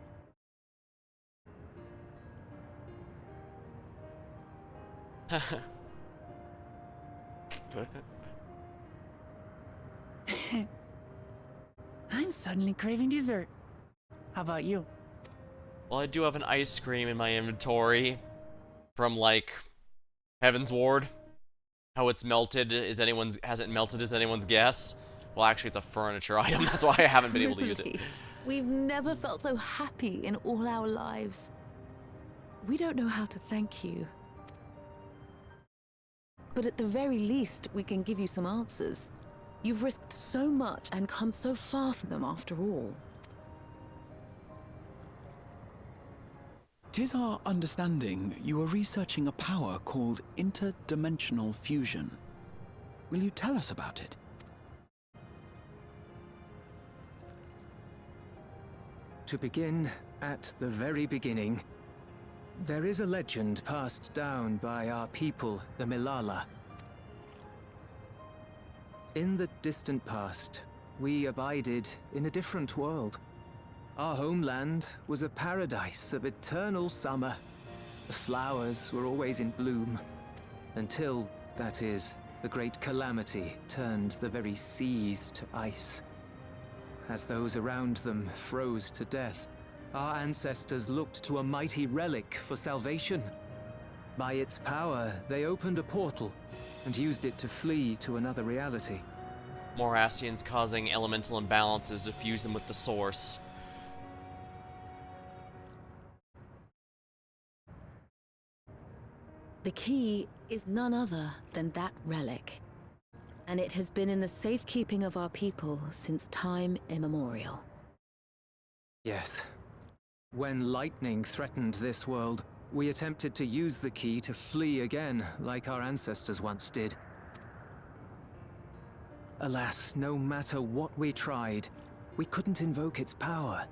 I'm suddenly craving dessert. How about you? Well, I do have an ice cream in my inventory from, like, Heaven's Ward. How it's melted hasn't melted is anyone's guess. Well, actually, it's a furniture item. That's why I haven't been able to use it. We've never felt so happy in all our lives. We don't know how to thank you. But at the very least, we can give you some answers. You've risked so much and come so far from them after all. 'Tis our understanding you are researching a power called interdimensional fusion. Will you tell us about it? To begin at the very beginning, there is a legend passed down by our people, the Milala. In the distant past, we abided in a different world. Our homeland was a paradise of eternal summer. The flowers were always in bloom, until, that is, the great calamity turned the very seas to ice. As those around them froze to death, our ancestors looked to a mighty relic for salvation. By its power, they opened a portal and used it to flee to another reality. Morassians causing elemental imbalances to fuse them with the source. The key is none other than that relic. And it has been in the safekeeping of our people since time immemorial. Yes. When lightning threatened this world, we attempted to use the key to flee again, like our ancestors once did. Alas, no matter what we tried, we couldn't invoke its power.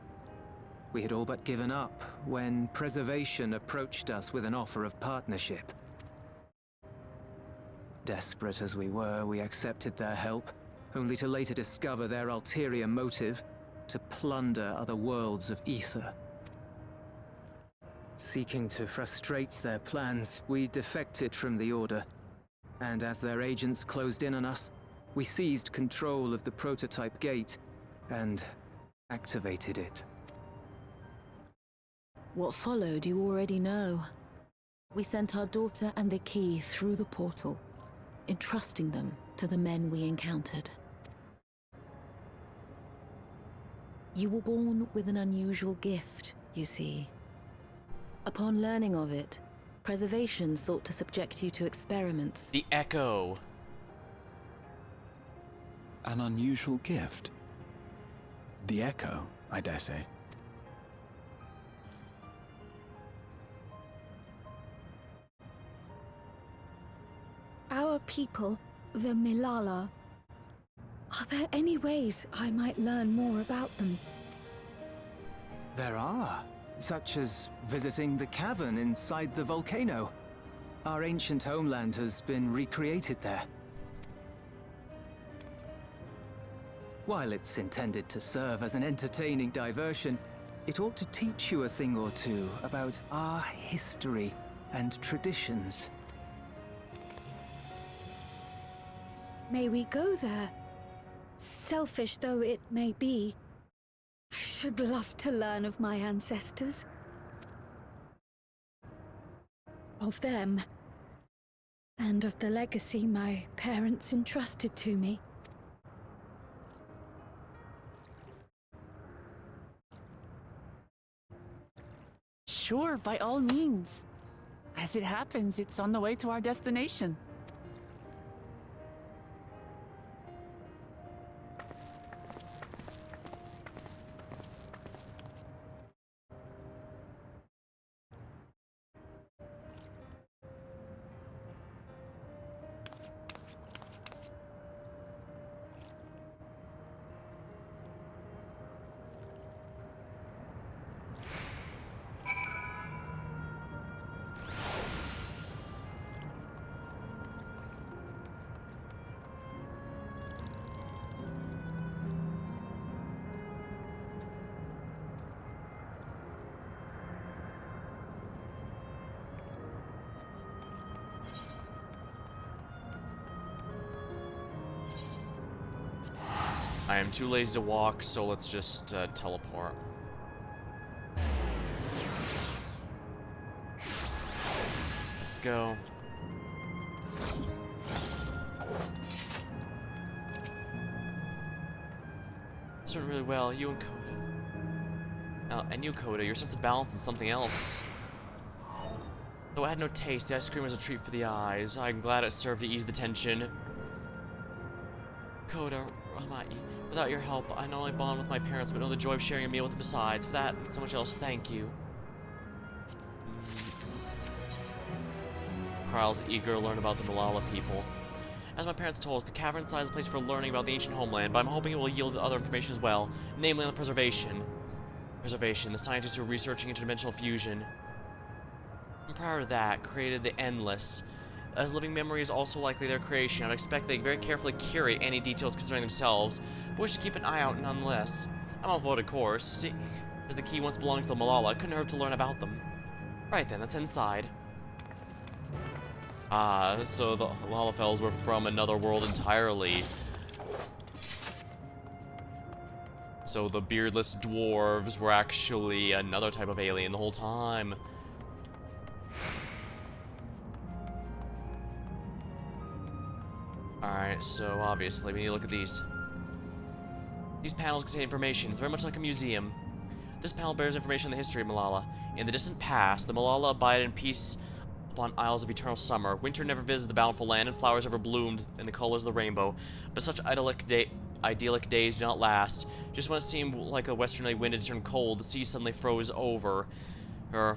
We had all but given up when Preservation approached us with an offer of partnership. Desperate as we were, we accepted their help, only to later discover their ulterior motive, to plunder other worlds of ether. Seeking to frustrate their plans, we defected from the Order, and as their agents closed in on us, we seized control of the prototype gate and activated it. What followed you already know. We sent our daughter and the key through the portal, entrusting them to the men we encountered. You were born with an unusual gift, you see. Upon learning of it, Preservation sought to subject you to experiments. The Echo. An unusual gift. The Echo, I dare say. Our people, the Milala. Are there any ways I might learn more about them? There are, such as visiting the cavern inside the volcano. Our ancient homeland has been recreated there. While it's intended to serve as an entertaining diversion, It ought to teach you a thing or two about our history and traditions. May we go there? Selfish though it may be, I should love to learn of my ancestors. Of them. And of the legacy my parents entrusted to me. Sure, by all means. As it happens, it's on the way to our destination. I am too lazy to walk, so let's just teleport. Let's go. It's doing really well, you and Coda. And you, Coda, your sense of balance is something else. Though I had no taste, the ice cream was a treat for the eyes. I'm glad it served to ease the tension. Coda, Ramai, without your help, I not only bond with my parents, but know the joy of sharing a meal with them besides. For that and so much else, thank you. Kryle's eager to learn about the Malala people. As my parents told us, the cavern inside is a place for learning about the ancient homeland, but I'm hoping it will yield other information as well, namely on the preservation. The scientists who are researching interdimensional fusion. And prior to that, created the Endless. As living memory is also likely their creation, I'd expect they very carefully curate any details concerning themselves, but we should keep an eye out nonetheless. I'm on vote, of course. See, as the key once belonged to the Malala, it couldn't hurt to learn about them. Right then, let's inside. Ah, so the Lalafels were from another world entirely. So the beardless dwarves were actually another type of alien the whole time. Alright, so obviously we need to look at these. These panels contain information. It's very much like a museum. This panel bears information on the history of Malala. In the distant past, the Malala abided in peace upon isles of eternal summer. Winter never visited the bountiful land, and flowers ever bloomed in the colors of the rainbow. But such idyllic days do not last. Just when it seemed like the westerly wind had turned cold, the sea suddenly froze over.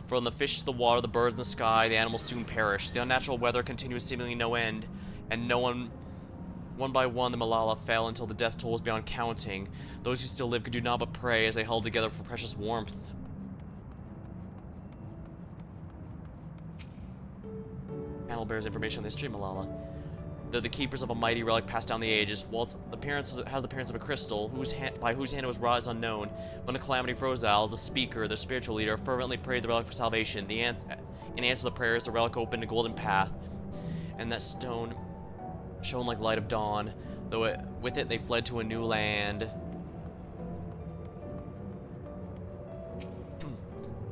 From the fish to the water, the birds in the sky, the animals soon perished. The unnatural weather continued with seemingly no end, and one by one, the Malala fell until the death toll was beyond counting. Those who still lived could do naught but pray as they held together for precious warmth. Panel bears information on the history of Malala. They're the keepers of a mighty relic passed down the ages. While its appearance has the appearance of a crystal, by whose hand it was wrought is unknown. When a calamity froze the isles, the speaker, their spiritual leader, fervently prayed the relic for salvation. In answer to the prayers, the relic opened a golden path, and that stone shone like the light of dawn, though with it they fled to a new land.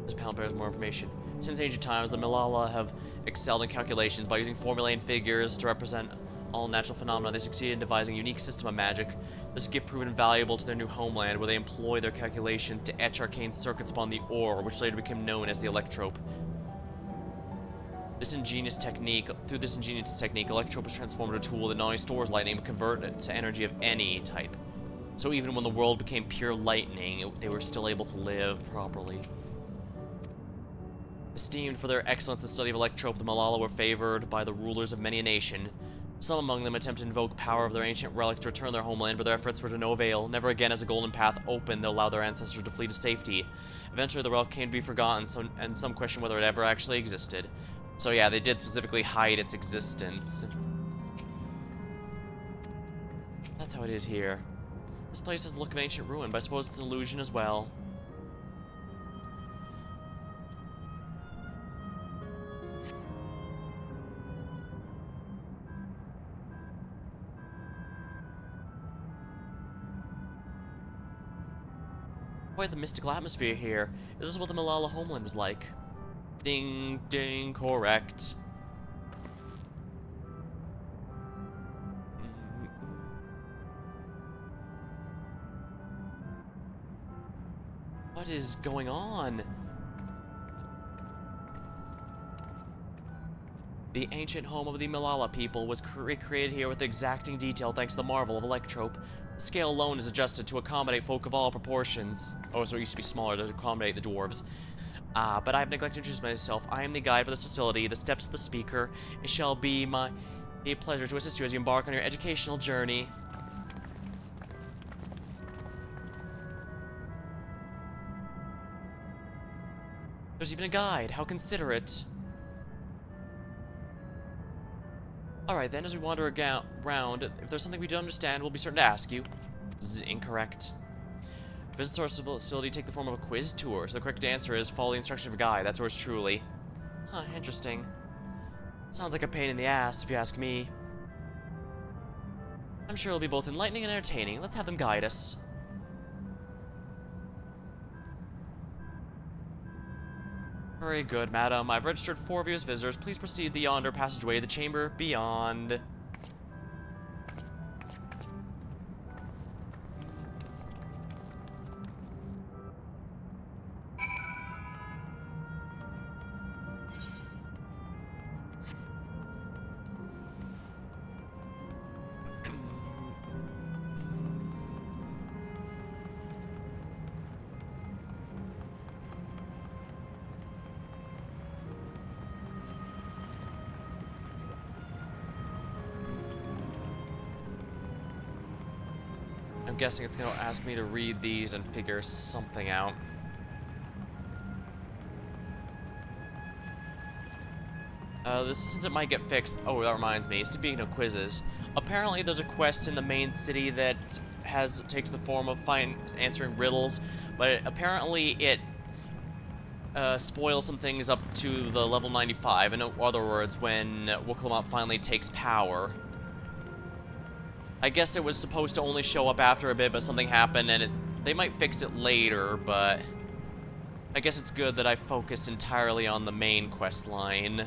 This panel bears more information. Since ancient times, the Malala have excelled in calculations. By using formulae and figures to represent all natural phenomena, they succeeded in devising a unique system of magic. This gift proved invaluable to their new homeland, where they employ their calculations to etch arcane circuits upon the ore, which later became known as the electrope. Through this ingenious technique, electrope was transformed into a tool that not only stores lightning, but converted it to energy of any type. So even when the world became pure lightning, they were still able to live properly. Esteemed for their excellence in the study of electrope, the Malala were favored by the rulers of many a nation. Some among them attempted to invoke power of their ancient relic to return their homeland, but their efforts were to no avail. Never again has a golden path opened that allowed their ancestors to flee to safety. Eventually, the relic came to be forgotten, and some question whether it ever actually existed. So yeah, they did specifically hide its existence. That's how it is here. This place has the look of an ancient ruin, but I suppose it's an illusion as well. Quite the mystical atmosphere here. Is this what the Malala homeland was like? Ding, ding, correct. What is going on? The ancient home of the Malala people was recreated here with exacting detail thanks to the marvel of Electrope. The scale alone is adjusted to accommodate folk of all proportions. Oh, so it used to be smaller to accommodate the dwarves. But I have neglected to introduce myself. I am the guide for this facility, the steps of the speaker. It shall be a pleasure to assist you as you embark on your educational journey. There's even a guide. How considerate. Alright then, as we wander around, if there's something we don't understand, we'll be certain to ask you. This is incorrect. Visit our facility take the form of a quiz tour, so the correct answer is follow the instruction of a guide. That's yours truly. Huh, interesting. Sounds like a pain in the ass, if you ask me. I'm sure it'll be both enlightening and entertaining. Let's have them guide us. Very good, madam. I've registered 4 of you as visitors. Please proceed the yonder passageway to the chamber beyond. I'm guessing it's going to ask me to read these and figure something out. Since it might get fixed. Oh, that reminds me. Speaking of quizzes, apparently there's a quest in the main city that takes the form of answering riddles, but apparently it spoils some things up to the level 95. In other words, when Wuklamot finally takes power. I guess it was supposed to only show up after a bit, but something happened, and they might fix it later, but I guess it's good that I focused entirely on the main quest line.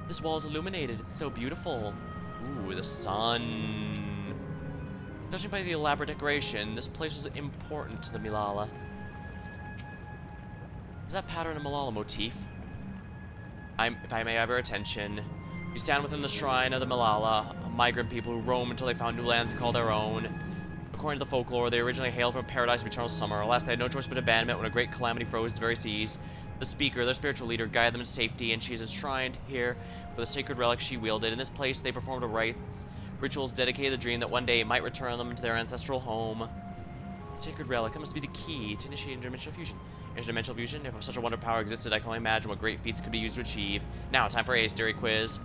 This wall is illuminated. It's so beautiful. Ooh, the sun. Judging by the elaborate decoration, this place was important to the Malala. Is that pattern a Malala motif? If I may have your attention. You stand within the shrine of the Malala, migrant people who roam until they found new lands to call their own. According to the folklore, they originally hailed from a paradise of eternal summer. Alas, they had no choice but abandonment when a great calamity froze the very seas. The speaker, their spiritual leader, guided them to safety, and she is enshrined here with a sacred relic she wielded. In this place, they performed rites, rituals dedicated to the dream that one day might return them to their ancestral home. Sacred relic, that must be the key to initiating interdimensional fusion. Interdimensional fusion? If such a wonder power existed, I can only imagine what great feats could be used to achieve. Now, time for Ace Theory quiz.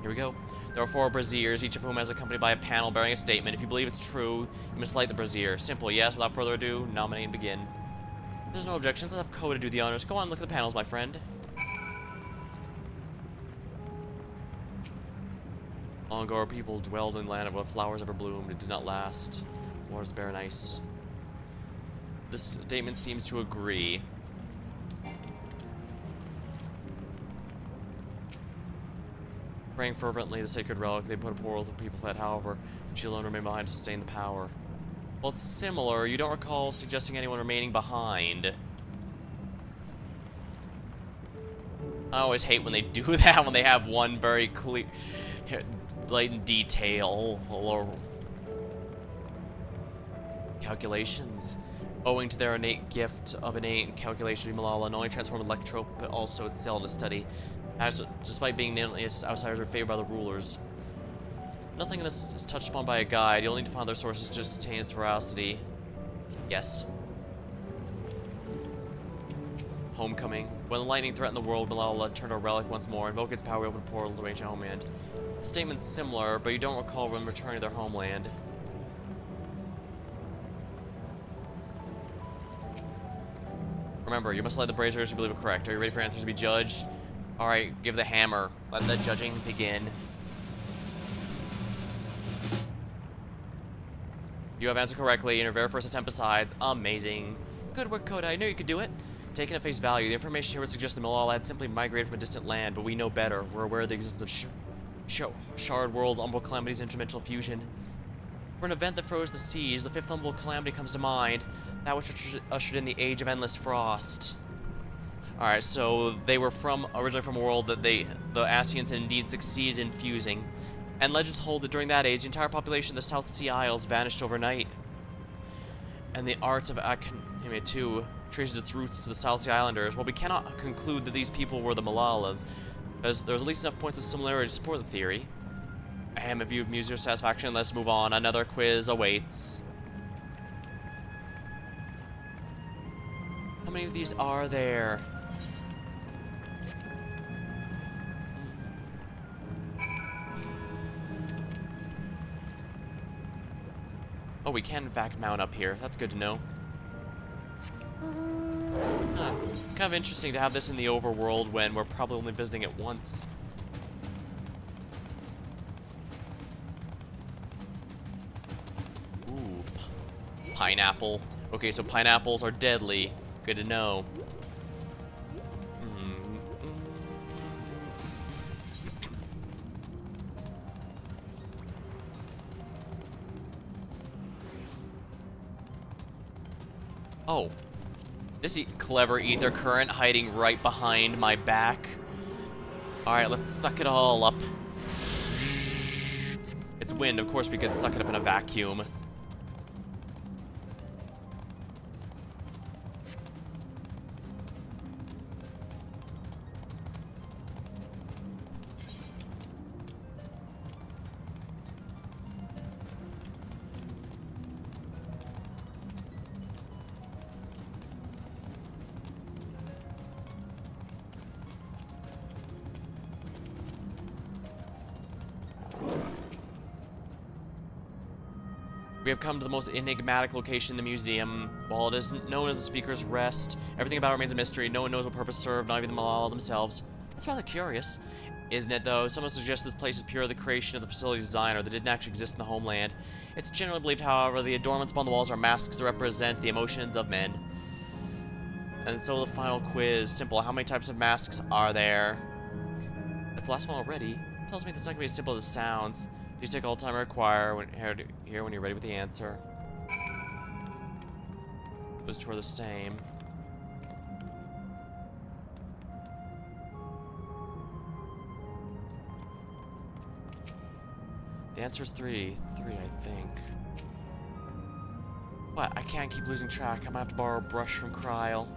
Here we go. There are 4 braziers, each of whom is accompanied by a panel bearing a statement. If you believe it's true, you must light the brazier. Simple, yes. Without further ado, nominate and begin. There's no objections. Let's have Ko to do the honors. Go on, look at the panels, my friend. Long ago, our people dwelled in land where flowers ever bloomed. It did not last. Waters barren ice. This statement seems to agree. Praying fervently, the sacred relic, they put a poor old people fled, however, she alone remained behind to sustain the power. Well, similar, you don't recall suggesting anyone remaining behind. I always hate when they do that, when they have one very clear, blatant detail, or calculations. Owing to their innate gift of innate calculation, Malala not only transformed Electrope, but also excelled in study. As, despite being nameless, outsiders are favored by the rulers. Nothing in this is touched upon by a guide. You'll need to find other sources to sustain its veracity. Yes. Homecoming. When the lightning threatened the world, Malala turned her relic once more. Invoke its power, open a portal to ancient homeland. The statement's similar, but you don't recall them returning to their homeland. Remember, you must light the braziers you believe are correct. Are you ready for answers to be judged? Alright, give the hammer. Let the judging begin. You have answered correctly in your very first attempt besides. Amazing. Good work, Coda. I knew you could do it. Taken at face value, the information here would suggest the Malala had simply migrated from a distant land, but we know better. We're aware of the existence of Shard World's Umbral Calamity's interdimensional fusion. For an event that froze the seas, the fifth Umbral Calamity comes to mind, that which ushered in the Age of Endless Frost. Alright, so they were originally from a world that the Ascians had indeed succeeded in fusing. And legends hold that during that age, the entire population of the South Sea Isles vanished overnight. And the art of Akanime too traces its roots to the South Sea Islanders. While we cannot conclude that these people were the Malalas, there's at least enough points of similarity to support the theory. If you've amused your satisfaction, let's move on. Another quiz awaits. How many of these are there? Oh, we can in fact mount up here. That's good to know. Huh. Kind of interesting to have this in the overworld when we're probably only visiting it once. Ooh. Pineapple. Okay, so pineapples are deadly. Good to know. Oh, this clever ether current hiding right behind my back. Alright, let's suck it all up. It's wind, of course we could suck it up in a vacuum. We have come to the most enigmatic location in the museum. While it isn't known as the Speaker's Rest, everything about it remains a mystery. No one knows what purpose served, not even the Malala themselves. That's rather curious, isn't it, though? Someone suggests this place is purely the creation of the facility's designer that didn't actually exist in the homeland. It's generally believed, however, the adornments upon the walls are masks that represent the emotions of men. And so the final quiz, simple. How many types of masks are there? That's the last one already. Tells me this is not going to be as simple as it sounds. Please take all the time I require when you're ready with the answer. Those two are the same. The answer is three. Three, I think. What? I can't keep losing track. I might have to borrow a brush from Kryl.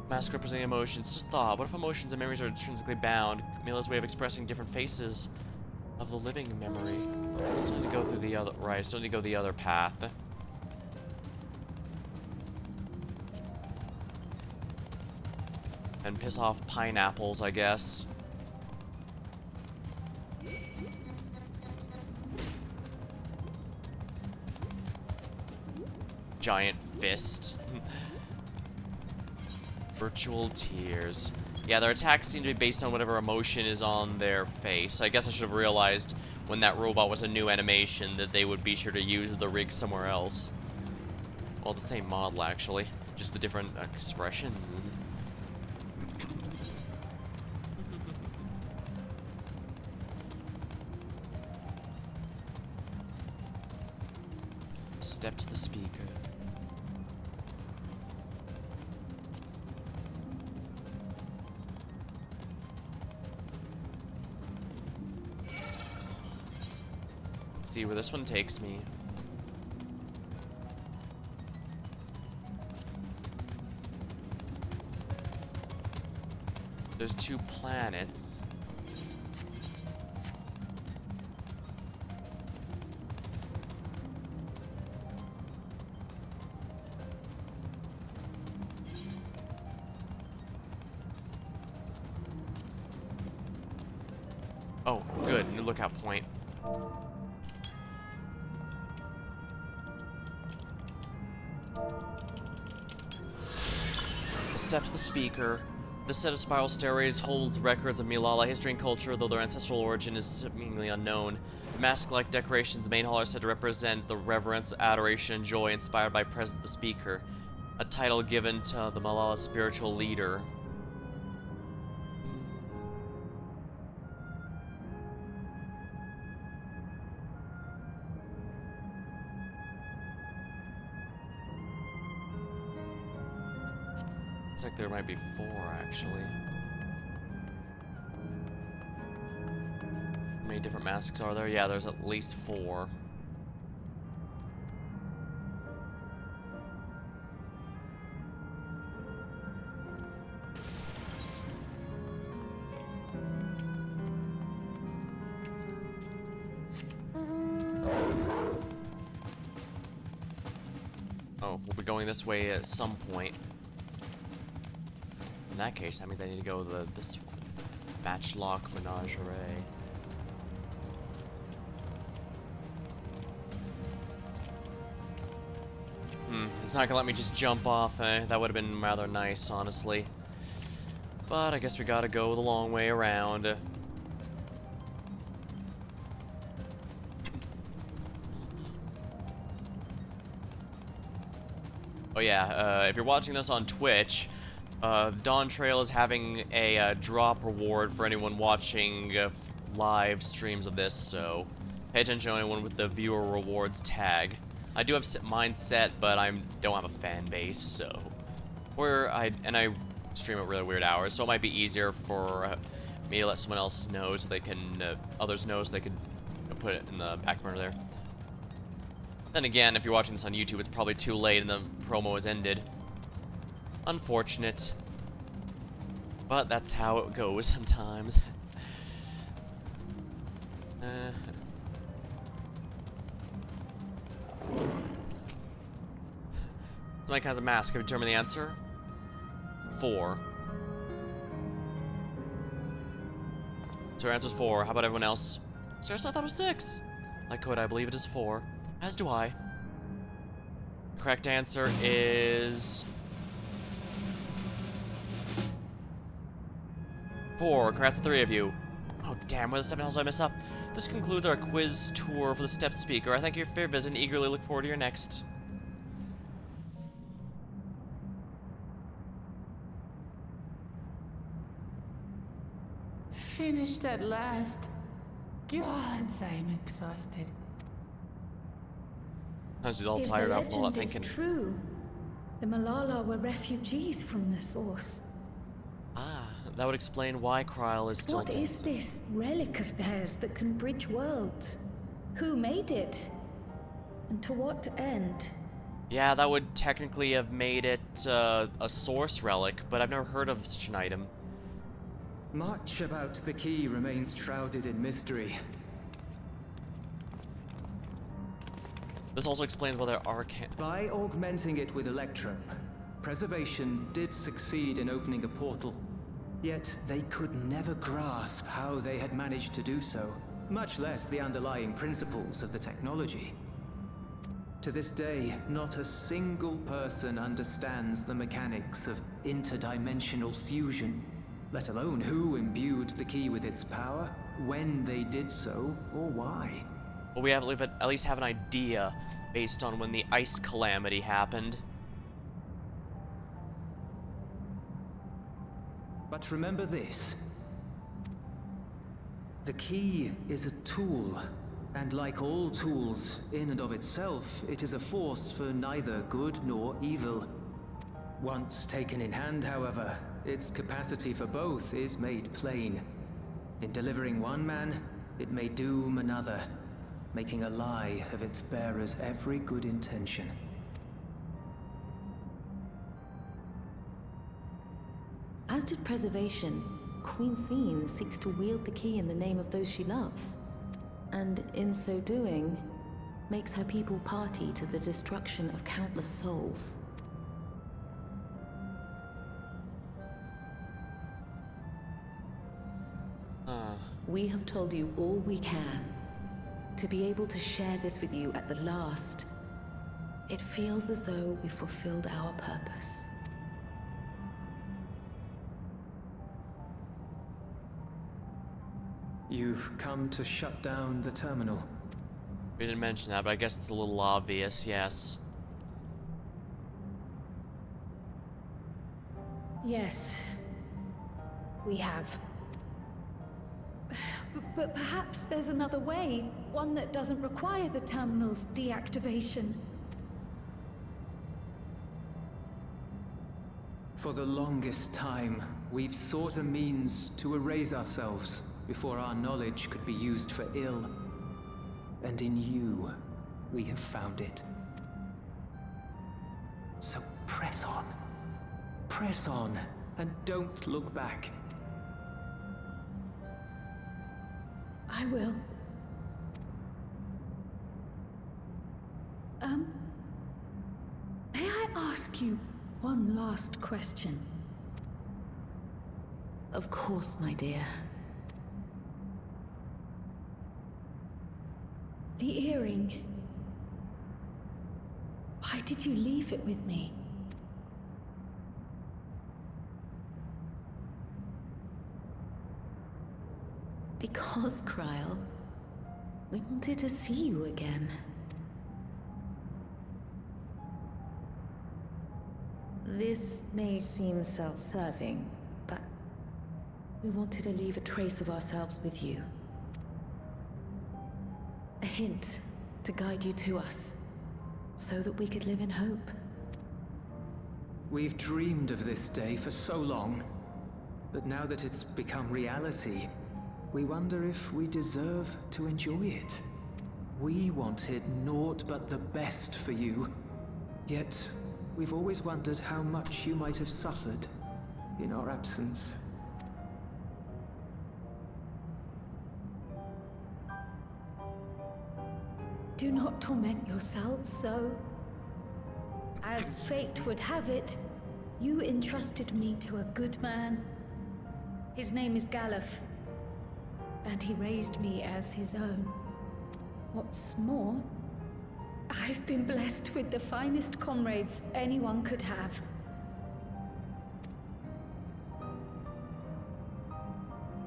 Mask representing emotions. Just thought, what if emotions and memories are intrinsically bound? Mila's way of expressing different faces of the living memory. I still need to go through the other... Right, I still need to go the other path. And piss off pineapples, I guess. Giant fist. Virtual tears. Yeah, their attacks seem to be based on whatever emotion is on their face. I guess I should have realized when that robot was a new animation that they would be sure to use the rig somewhere else. Well, the same model, actually. Just the different expressions. Steps the speaker. See where this one takes me. There's 2 planets. Oh, good. New lookout point. Steps the speaker. This set of spiral stairways holds records of Malala history and culture, though their ancestral origin is seemingly unknown. The mask-like decorations in the main hall are said to represent the reverence, adoration, and joy inspired by presence of the speaker, a title given to the Malala's spiritual leader. Looks like there might be 4, actually. How many different masks are there? Yeah, there's at least 4. Oh, we'll be going this way at some point. In that case, that means I need to go to this Matchlock Menagerie. It's not gonna let me just jump off, eh? That would have been rather nice, honestly. But I guess we gotta go the long way around. Oh yeah, if you're watching this on Twitch, Dawntrail is having a drop reward for anyone watching live streams of this, so pay attention to anyone with the viewer rewards tag. I do have mine set, but I don't have a fan base, so I stream at really weird hours, so it might be easier for me to let someone else know so they can others know so they can put it in the back burner there. Then again, if you're watching this on YouTube, it's probably too late and the promo has ended. Unfortunate. But that's how it goes sometimes. So many kinds of masks. Have you determined the answer? 4. So our answer's 4. How about everyone else? Seriously, I thought it was 6. Like Code, I believe it is 4. As do I. The correct answer is 4. Congrats to 3 of you. Oh damn, where the 7 else did I mess up? This concludes our quiz tour for the stepped speaker. I thank you for your visit and eagerly look forward to your next. Finished at last. Gods, I'm exhausted. Oh, she's all tired out from all that If the thinking. legend is true, the Malala were refugees from the source. Ah, that would explain why Kryl is still What is this relic of theirs that can bridge worlds? Who made it? And to what end? Yeah, that would technically have made it a source relic, but I've never heard of such an item. Much about the key remains shrouded in mystery. This also explains why there are By augmenting it with Electrum, Preservation did succeed in opening a portal. Yet they could never grasp how they had managed to do so, much less the underlying principles of the technology. To this day, not a single person understands the mechanics of interdimensional fusion, let alone who imbued the key with its power, when they did so, or why. Well, we at least have an idea based on when the ice calamity happened. But remember this. The key is a tool, and like all tools, in and of itself, it is a force for neither good nor evil. Once taken in hand, however, its capacity for both is made plain. In delivering one man, it may doom another, making a lie of its bearer's every good intention. As did Preservation, Queen Sveen seeks to wield the key in the name of those she loves. And in so doing, makes her people party to the destruction of countless souls. We have told you all we can. To be able to share this with you at the last, it feels as though we fulfilled our purpose. You've come to shut down the terminal. We didn't mention that, but I guess it's a little obvious, yes. Yes, we have. But perhaps there's another way, one that doesn't require the terminal's deactivation. For the longest time, we've sought a means to erase ourselves before our knowledge could be used for ill. And in you, we have found it. So press on. Press on, and don't look back. I will. May I ask you one last question? Of course, my dear. The earring. Why did you leave it with me? Because, Kryl, we wanted to see you again. This may seem self-serving, but we wanted to leave a trace of ourselves with you. A hint to guide you to us, so that we could live in hope. We've dreamed of this day for so long, but now that it's become reality, we wonder if we deserve to enjoy it. We wanted naught but the best for you, yet we've always wondered how much you might have suffered in our absence. Do not torment yourselves so. As fate would have it, you entrusted me to a good man. His name is Galuf, and he raised me as his own. What's more, I've been blessed with the finest comrades anyone could have.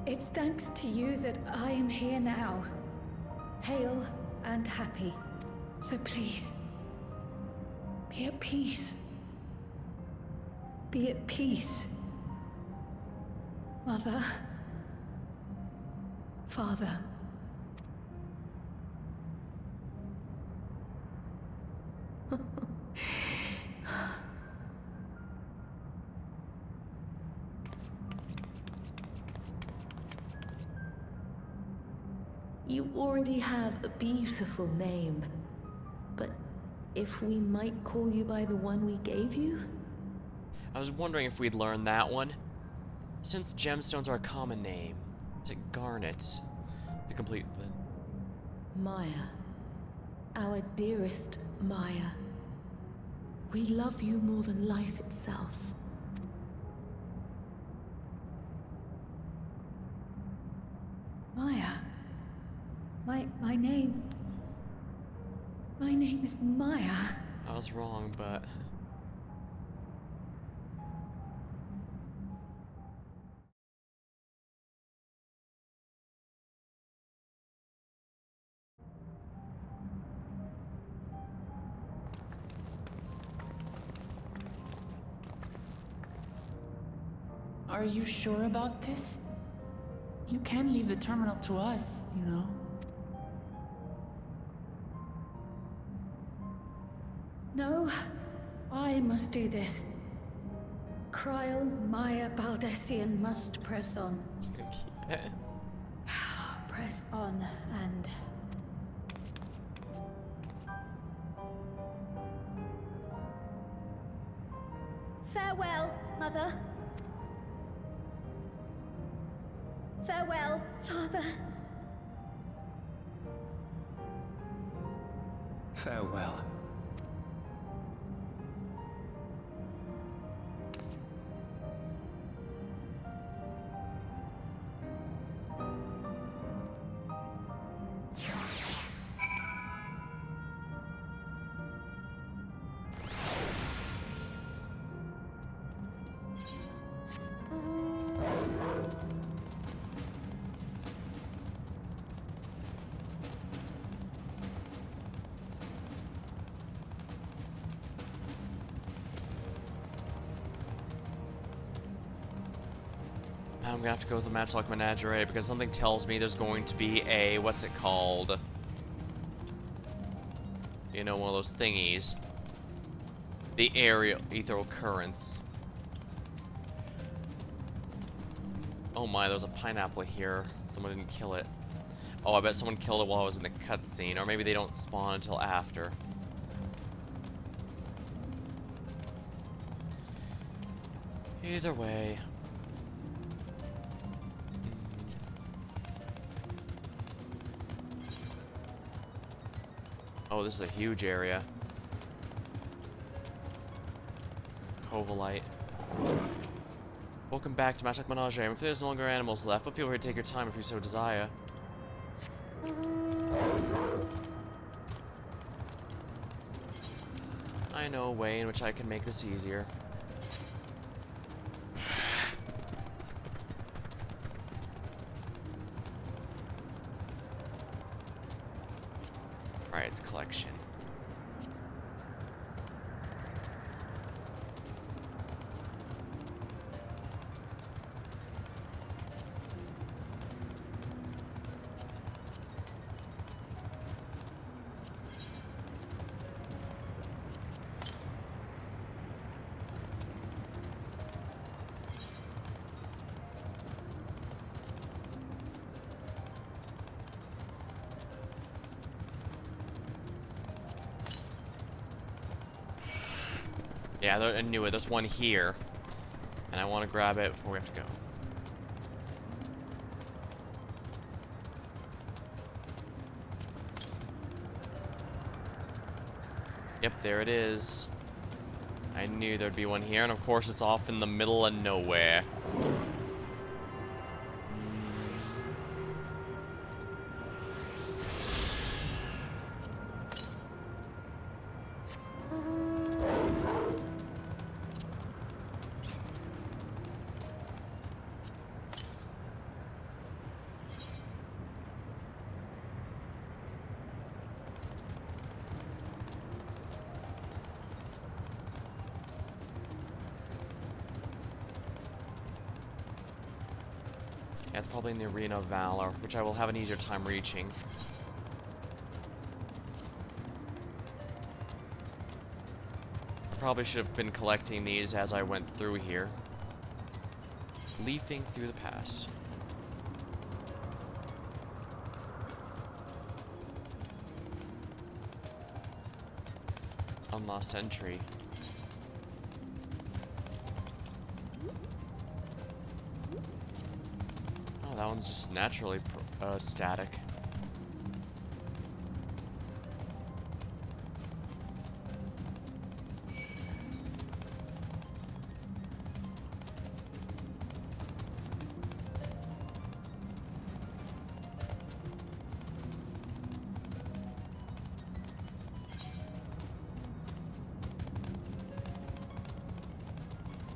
It's thanks to you that I am here now, hale and happy. So please, be at peace. Be at peace. Mother. Father. You already have a beautiful name, but if we might call you by the one we gave you? I was wondering if we'd learn that one. Since gemstones are a common name, is it Garnet to complete the... Maya. Our dearest Maya. We love you more than life itself. Maya. My name is Maya. I was wrong, but... Are you sure about this? You can leave the terminal to us, you know. No, I must do this. Kryl, Maya, Baldessian must press on. Just gonna keep it. Press on and... Farewell, Mother. Farewell, Father. Farewell. I'm gonna have to go with the Matchlock Menagerie because something tells me there's going to be a, what's it called? You know, one of those thingies. The aerial ethereal currents. Oh my, there's a pineapple here. Someone didn't kill it. Oh, I bet someone killed it while I was in the cutscene, or maybe they don't spawn until after. Either way. Oh, this is a huge area. Covalite. Welcome back to Matchlock Menagerie. I'm afraid there's no longer animals left, but feel free to take your time if you so desire. I know a way in which I can make this easier. Alright, it's collection. Yeah, I knew it. There's one here. And I want to grab it before we have to go. Yep, there it is. I knew there'd be one here, and of course it's off in the middle of nowhere. Yeah, it's probably in the Arena of Valor, which I will have an easier time reaching. I probably should have been collecting these as I went through here. Leafing through the pass. Unlost sentry. Oh, that one's just naturally static.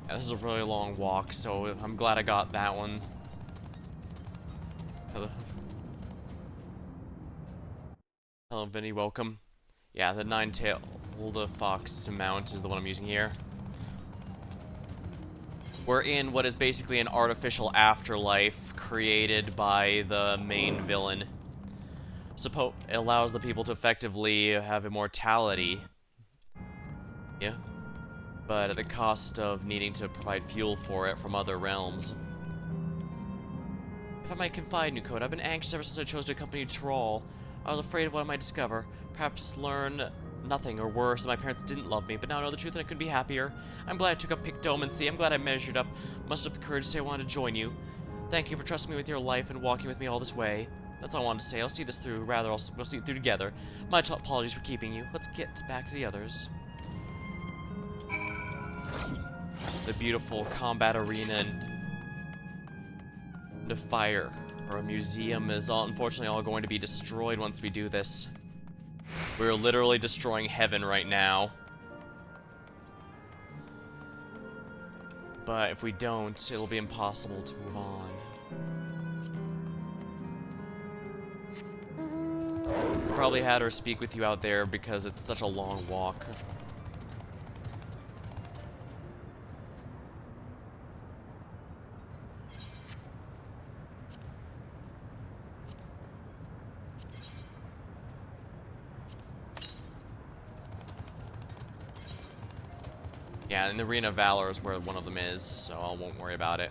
Yeah, this is a really long walk, so I'm glad I got that one. Hello, Vinny, welcome. Yeah, the nine-tailed fox to mount is the one I'm using here. We're in what is basically an artificial afterlife created by the main villain. It allows the people to effectively have immortality. Yeah. But at the cost of needing to provide fuel for it from other realms. If I might confide, new code, I've been anxious ever since I chose to accompany Troll. I was afraid of what I might discover. Perhaps learn nothing, or worse, that my parents didn't love me, but now I know the truth and I couldn't be happier. I'm glad I took up Pictomancy. I'm glad I measured up, mustered up the courage to say I wanted to join you. Thank you for trusting me with your life and walking with me all this way. That's all I wanted to say. I'll see this through. Rather, we'll see it through together. My apologies for keeping you. Let's get back to the others. The beautiful combat arena and a fire or a museum is unfortunately all going to be destroyed once we do this. We're literally destroying heaven right now. But if we don't, it'll be impossible to move on. I probably had her speak with you out there because it's such a long walk. Yeah, and the Arena of Valor is where one of them is, so I won't worry about it.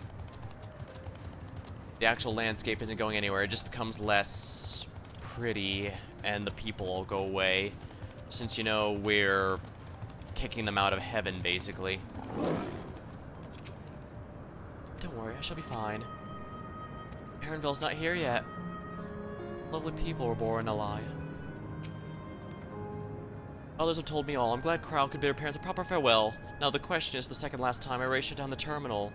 The actual landscape isn't going anywhere, it just becomes less pretty, and the people all go away. Since, you know, we're kicking them out of heaven, basically. Don't worry, I shall be fine. Erenvel's not here yet. Lovely people were born alive. Others have told me all. I'm glad Crow could bid her parents a proper farewell. Now the question is, for the second last time, I race shut down the terminal.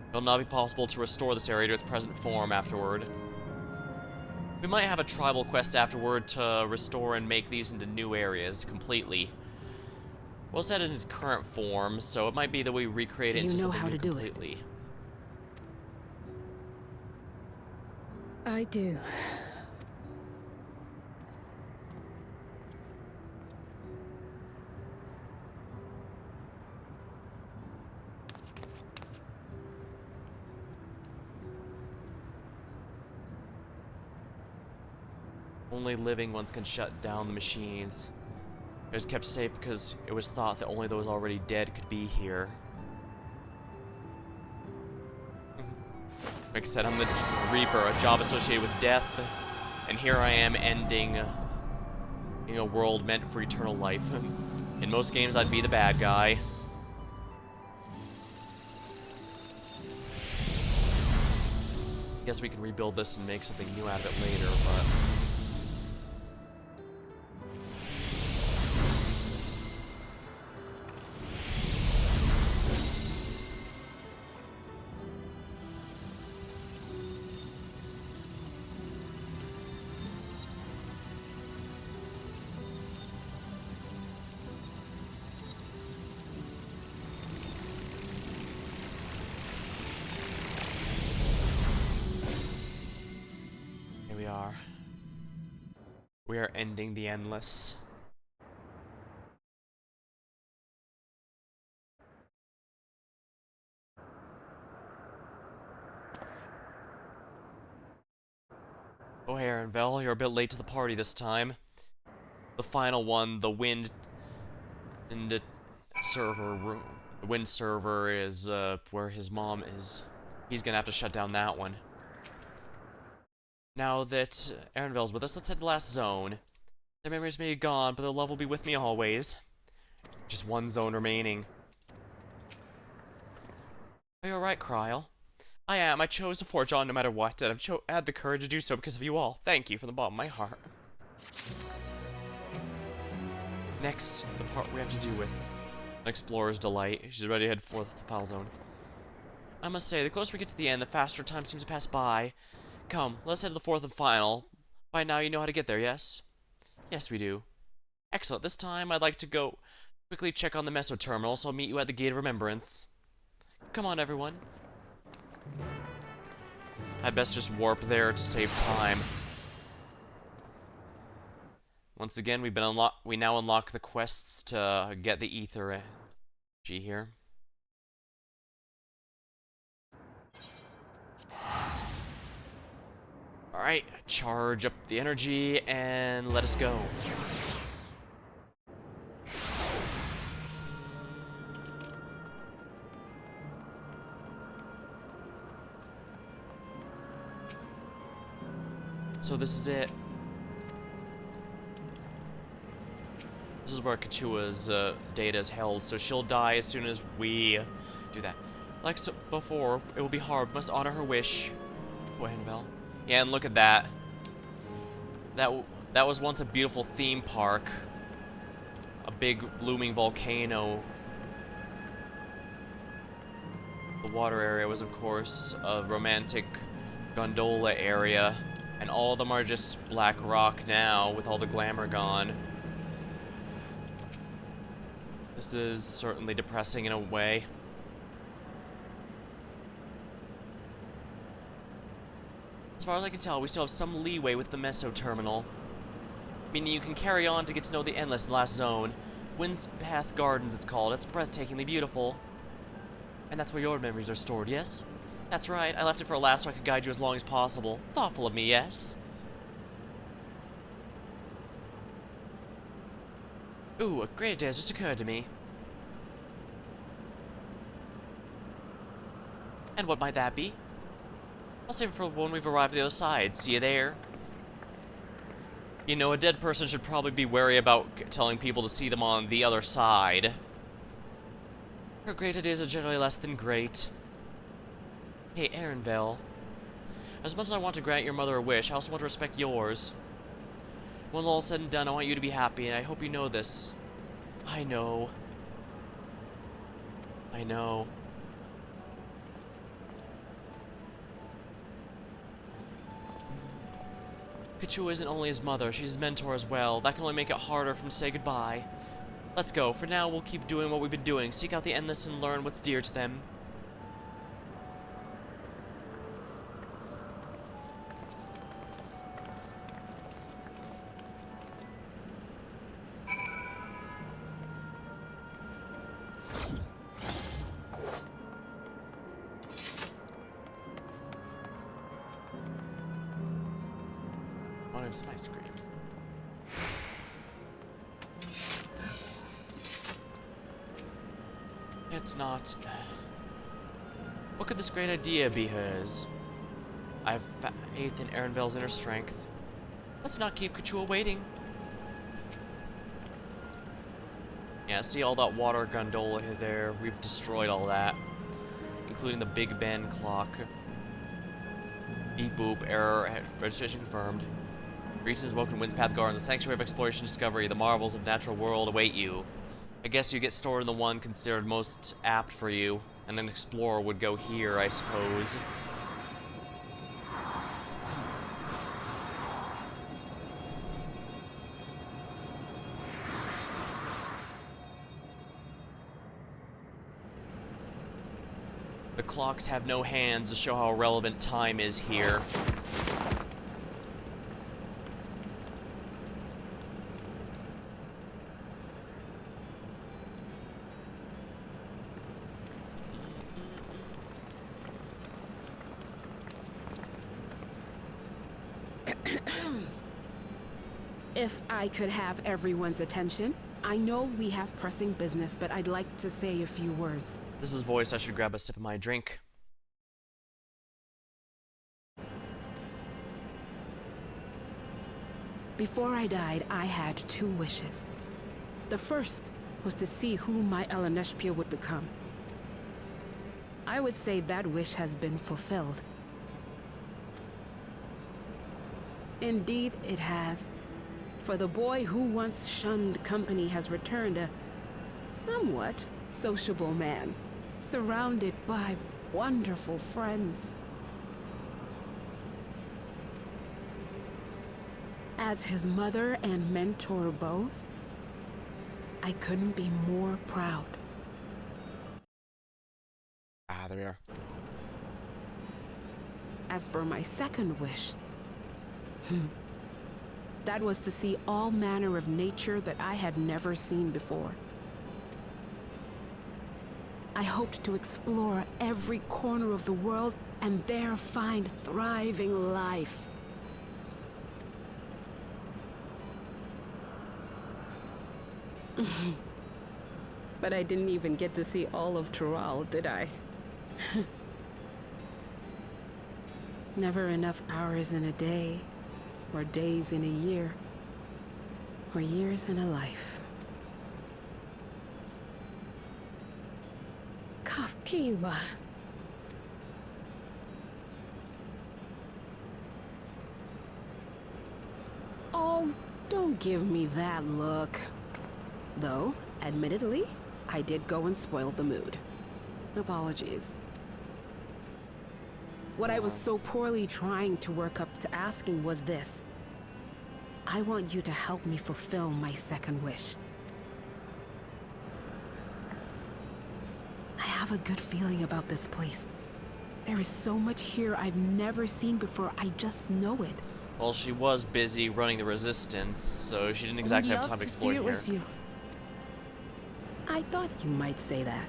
It'll not be possible to restore this area to its present form afterward. We might have a tribal quest afterward to restore and make these into new areas completely. Well, set in its current form, so it might be that we recreate it into something new completely. I do. Only living ones can shut down the machines. It was kept safe because it was thought that only those already dead could be here. Like I said, I'm the Reaper, a job associated with death, and here I am ending a world meant for eternal life. In most games, I'd be the bad guy. Guess we can rebuild this and make something new out of it later, but... We are ending the endless. Oh, Erenvel, you're a bit late to the party this time. The final one, the wind server room. The wind server is where his mom is. He's gonna have to shut down that one. Now that Erenvel's with us, let's head to the last zone. Their memories may be gone, but their love will be with me always. Just one zone remaining. Are you alright, Kryl? I am. I chose to forge on no matter what, and I've had the courage to do so because of you all. Thank you from the bottom of my heart. Next, the part we have to do with an explorer's delight. She's ready to head forth to the file zone. I must say, the closer we get to the end, the faster time seems to pass by. Come, let's head to the fourth and final. By now you know how to get there, yes? Yes, we do. Excellent. This time I'd like to go quickly check on the Meso terminal, so I'll meet you at the Gate of Remembrance. Come on, everyone. I'd best just warp there to save time. Once again, we now unlock the quests to get the ether energy here. Alright, charge up the energy and let us go. So this is it. This is where Kachua's data is held, so she'll die as soon as we do that. Like so before, it will be hard. We must honor her wish. Oh, Annabelle. Yeah, and look at that. That was once a beautiful theme park. A big blooming volcano. The water area was, of course, a romantic gondola area. And all of them are just black rock now, with all the glamour gone. This is certainly depressing in a way. As far as I can tell, we still have some leeway with the Meso terminal. Meaning you can carry on to get to know the Endless in the last zone. Wind's Path Gardens, it's called. It's breathtakingly beautiful. And that's where your memories are stored, yes? That's right, I left it for last so I could guide you as long as possible. Thoughtful of me, yes? Ooh, a great idea has just occurred to me. And what might that be? I'll save it for when we've arrived at the other side. See you there. You know, a dead person should probably be wary about telling people to see them on the other side. Her great ideas are generally less than great. Hey, Aaronvale. As much as I want to grant your mother a wish, I also want to respect yours. When all is said and done, I want you to be happy, and I hope you know this. I know. I know. Kachua isn't only his mother, she's his mentor as well. That can only make it harder for him to say goodbye. Let's go. For now, we'll keep doing what we've been doing. Seek out the Endless and learn what's dear to them. Want to have some ice cream. It's not. What could this great idea be hers? I have faith in Aaronvale's inner strength. Let's not keep Kachua waiting. Yeah, see all that water gondola there? We've destroyed all that, including the Big Ben clock. Beep boop, error, registration confirmed. Greetings, welcome to Windspath Gardens, a sanctuary of exploration and discovery. The marvels of natural world await you. I guess you get stored in the one considered most apt for you, and an explorer would go here, I suppose. The clocks have no hands to show how relevant time is here. If I could have everyone's attention, I know we have pressing business, but I'd like to say a few words. This is voice. I should grab a sip of my drink. Before I died, I had 2 wishes. The first was to see who my Eleneshpia would become. I would say that wish has been fulfilled. Indeed, it has. For the boy who once shunned company has returned a somewhat sociable man, surrounded by wonderful friends. As his mother and mentor both, I couldn't be more proud. Ah, there we are. As for my second wish, that was to see all manner of nature that I had never seen before. I hoped to explore every corner of the world and there find thriving life. But I didn't even get to see all of Tural, did I? Never enough hours in a day, or days in a year, or years in a life. Kakiwa. Oh, don't give me that look. Though, admittedly, I did go and spoil the mood. Apologies. What I was so poorly trying to work up to asking was this. I want you to help me fulfill my second wish. I have a good feeling about this place. There is so much here I've never seen before, I just know it. Well, she was busy running the resistance, so she didn't exactly have time to explore here. With you. I thought you might say that.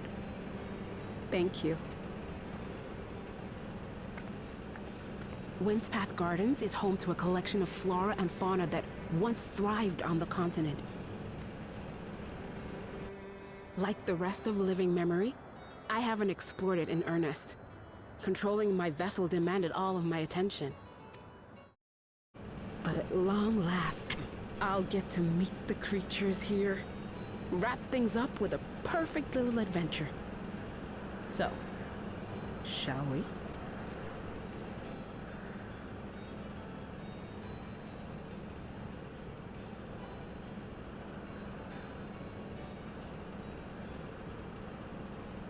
Thank you. Windspath Gardens is home to a collection of flora and fauna that once thrived on the continent. Like the rest of living memory, I haven't explored it in earnest. Controlling my vessel demanded all of my attention. But at long last, I'll get to meet the creatures here. Wrap things up with a perfect little adventure. So, shall we?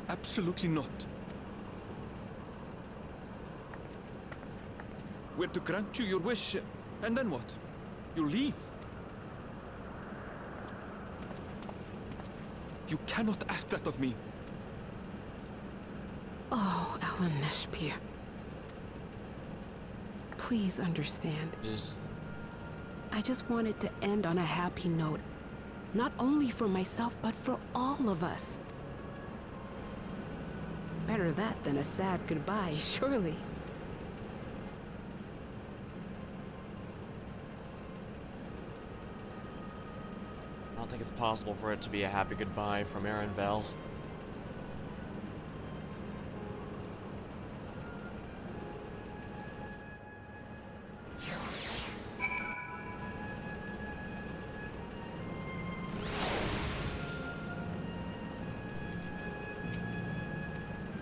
Absolutely not. We're to grant you your wish, and then what? You leave. You cannot ask that of me. Oh, Ellen Neshpir. Please understand. I just wanted to end on a happy note. Not only for myself, but for all of us. Better that than a sad goodbye, surely. I don't think it's possible for it to be a happy goodbye from Erenvel.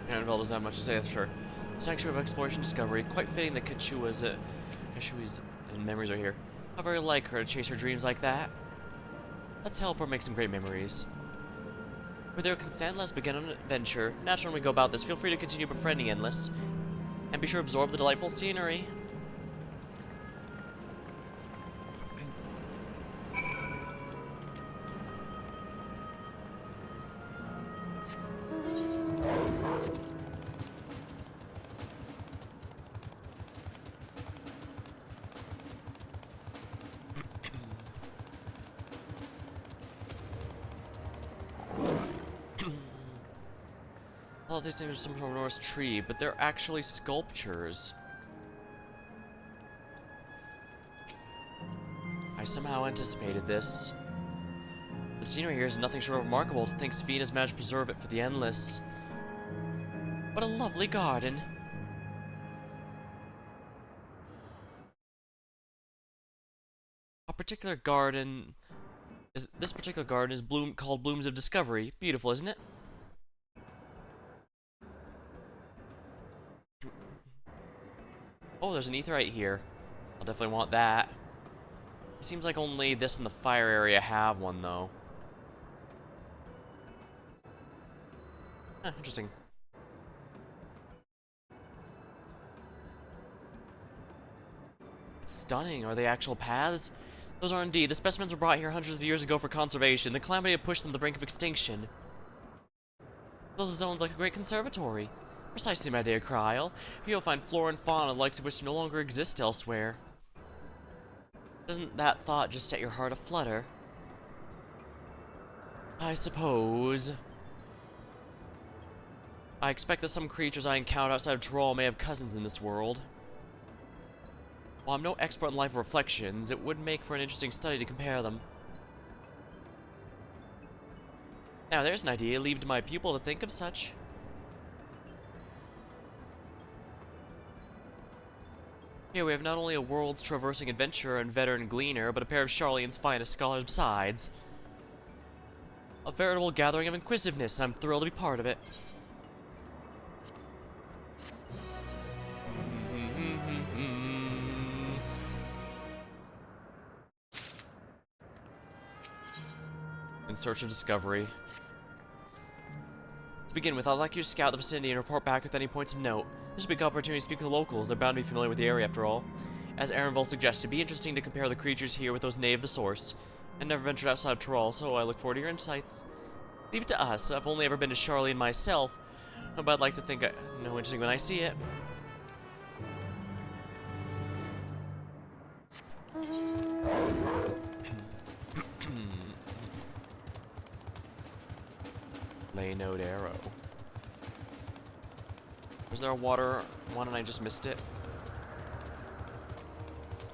Erenvel doesn't have much to say, that's for sure. Sanctuary of Exploration Discovery, quite fitting that Kashui's and memories are here. How very like her to chase her dreams like that. Let's help her make some great memories. With your consent, let's begin an adventure. Naturally, when we go about this, feel free to continue befriending Endless. And be sure to absorb the delightful scenery. All these things are some sort of Norse tree, but they're actually sculptures. I somehow anticipated this. The scenery here is nothing short of remarkable. To think Sphene has managed to preserve it for the Endless. What a lovely garden. This particular garden is called Blooms of Discovery. Beautiful, isn't it? Oh, there's an aetheryte here. I'll definitely want that. It seems like only this and the fire area have one, though. Huh, interesting. It's stunning. Are they actual paths? Those are indeed. The specimens were brought here hundreds of years ago for conservation. The calamity had pushed them to the brink of extinction. Though the zone's like a great conservatory. Precisely, my dear Kryl. Here you'll find flora and fauna, the likes of which no longer exist elsewhere. Doesn't that thought just set your heart aflutter? I suppose. I expect that some creatures I encounter outside of Tyrol may have cousins in this world. While I'm no expert in life reflections, it would make for an interesting study to compare them. Now there's an idea. Leave it to my pupil to think of such. Here we have not only a world's traversing adventurer and veteran gleaner, but a pair of Sharlayan's finest scholars besides. A veritable gathering of inquisitiveness, and I'm thrilled to be part of it. In search of discovery. To begin with, I'd like you to scout the vicinity and report back with any points of note. This would be a good opportunity to speak with the locals. They're bound to be familiar with the area after all. As Erenvel suggested, it'd be interesting to compare the creatures here with those native of the source. I've never ventured outside of Tyrol, so I look forward to your insights. Leave it to us. I've only ever been to Sharlayan myself, but I'd like to think I know interesting when I see it. Lay node arrow. Was there a water one and I just missed it?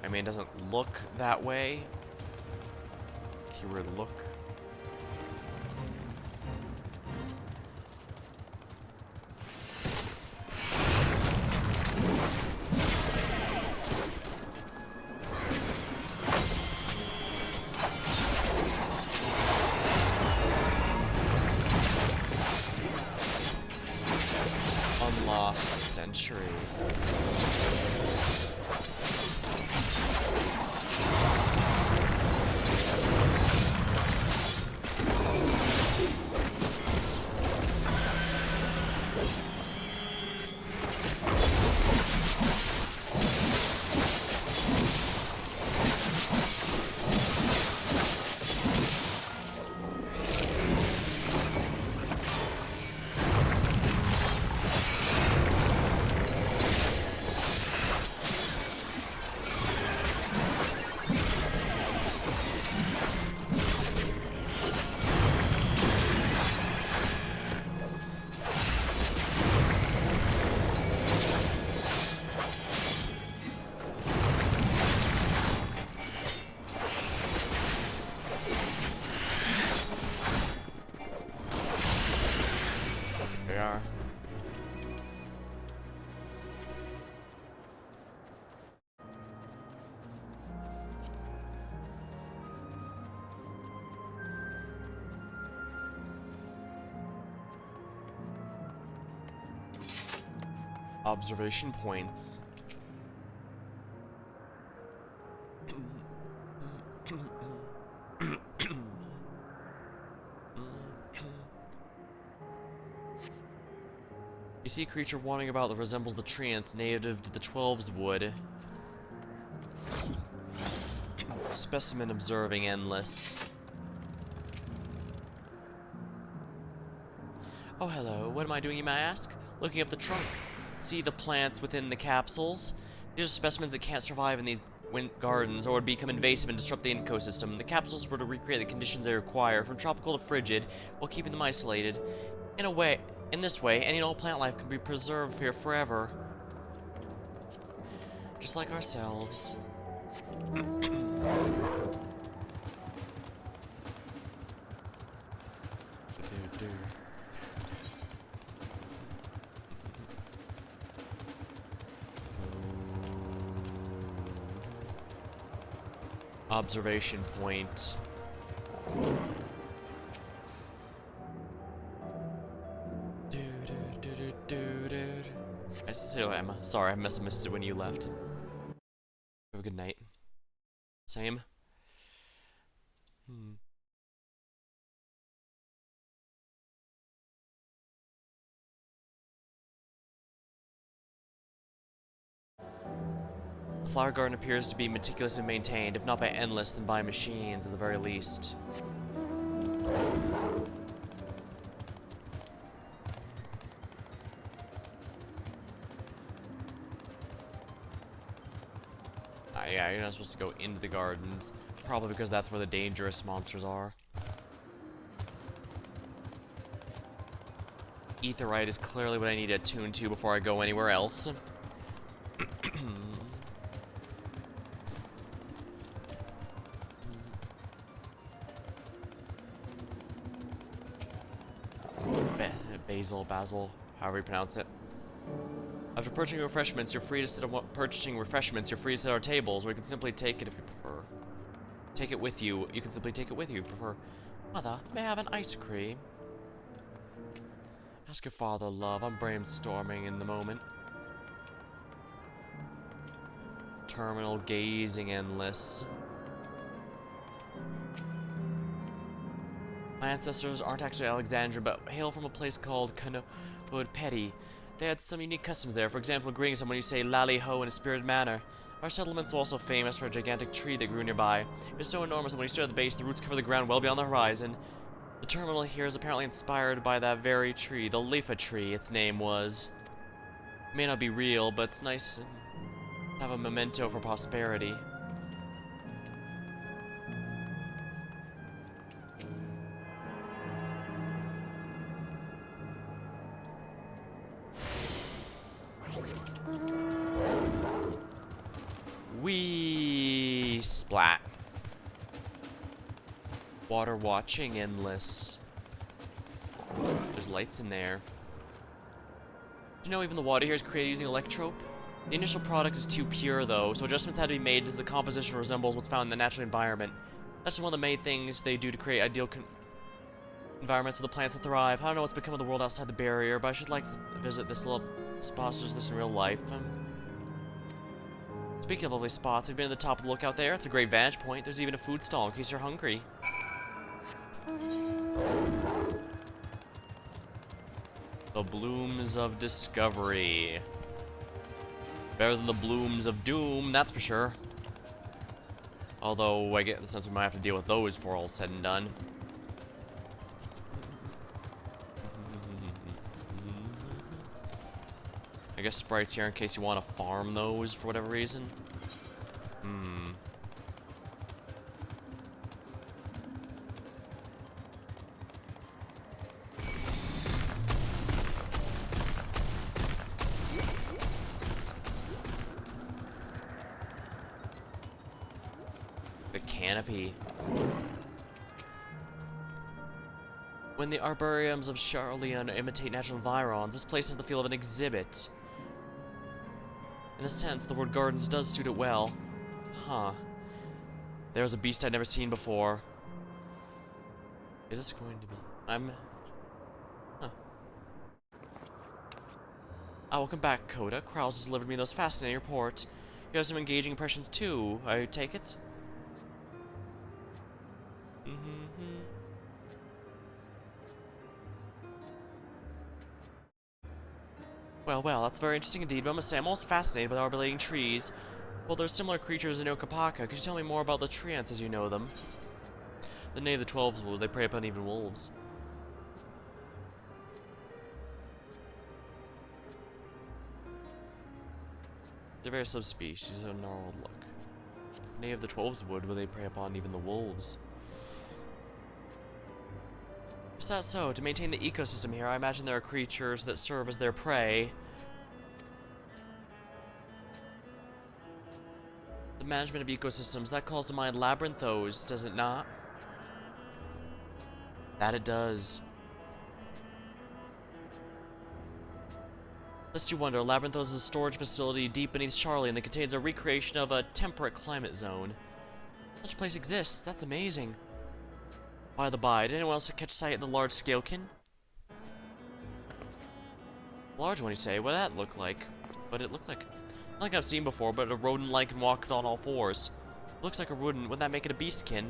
I mean, it doesn't look that way. Keyword look. lost century. They are. Observation points. You see a creature wandering about that resembles the tree ants native to the 12's wood. Specimen observing endless. Oh hello, what am I doing you may ask? Looking up the trunk. See the plants within the capsules? These are specimens that can't survive in these gardens or would become invasive and disrupt the ecosystem. The capsules were to recreate the conditions they require, from tropical to frigid, while keeping them isolated. In this way, any and all plant life can be preserved here forever. Just like ourselves. Observation point. Emma. Sorry, I must have missed it when you left. Have a good night. Same. The flower garden appears to be meticulously maintained, if not by endless, then by machines at the very least. Yeah, you're not supposed to go into the gardens. Probably because that's where the dangerous monsters are. Aetheryte is clearly what I need to attune to before I go anywhere else. Basil, however you pronounce it. After purchasing refreshments, you're free to sit at our tables, or you can simply take it if you prefer. Take it with you. You can simply take it with you if you prefer. Mother, may I have an ice cream? Ask your father, love. I'm brainstorming in the moment. Terminal gazing endless. My ancestors aren't actually Alexandria, but hail from a place called Canode Petty. They had some unique customs there. For example, greeting someone you say lally ho in a spirited manner. Our settlements were also famous for a gigantic tree that grew nearby. It is so enormous that when you stare at the base, the roots cover the ground well beyond the horizon. The terminal here is apparently inspired by that very tree, the Lefa tree, its name was. It may not be real, but it's nice to have a memento for prosperity. Wee splat. Water watching endless. There's lights in there. Do you know even the water here is created using electrope? The initial product is too pure though, so adjustments had to be made as the composition resembles what's found in the natural environment. That's one of the main things they do to create ideal environments for the plants to thrive. I don't know what's become of the world outside the barrier, but I should like to visit this little spots does this in real life. Speaking of lovely spots, I've been at the top of the lookout there. It's a great vantage point. There's even a food stall in case you're hungry. The blooms of discovery. Better than the blooms of doom, that's for sure. Although I get the sense we might have to deal with those before all's said and done. I guess sprites here in case you want to farm those for whatever reason. The canopy. When the arboreums of Charleon imitate natural environs, this place has the feel of an exhibit. In a sense, the word gardens does suit it well. Huh. There's a beast I'd never seen before. Is this going to be... Huh. Oh, welcome back, Coda. Kral's just delivered me those fascinating reports. You have some engaging impressions too, I take it? Well, that's very interesting indeed, but I must say I'm almost fascinated by the arbolating trees. Well, there's similar creatures in Okapaka. Could you tell me more about the tree ants as you know them? The name of the 12s will they prey upon even wolves? They're very subspecies of gnarled look. Nay of the 12s would will they prey upon even the wolves? Is that so? To maintain the ecosystem here, I imagine there are creatures that serve as their prey. The management of ecosystems, that calls to mind labyrinthos, does it not? That it does. Lest you wonder, Labyrinthos is a storage facility deep beneath Charlie and that contains a recreation of a temperate climate zone. Such a place exists, that's amazing. By the by, did anyone else catch sight of the large scalekin? Large one, you say? What did that look like? What did it look like? Not like I've seen before, but a rodent-like and walked on all fours. Looks like a rodent, wouldn't that make it a beastkin?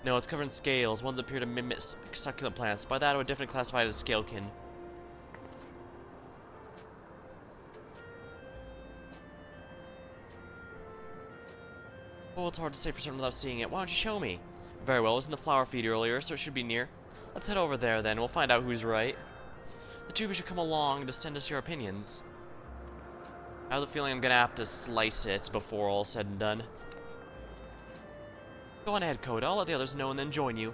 No, it's covered in scales, ones that appear to mimic succulent plants. By that, I would definitely classify it as scalekin. Well, it's hard to say for certain without seeing it. Why don't you show me? Very well, it was in the flower feed earlier, so it should be near. Let's head over there then, we'll find out who's right. The two of you should come along to send us your opinions. I have the feeling I'm gonna have to slice it before all's said and done. Go on ahead, Coda, I'll let the others know and then join you.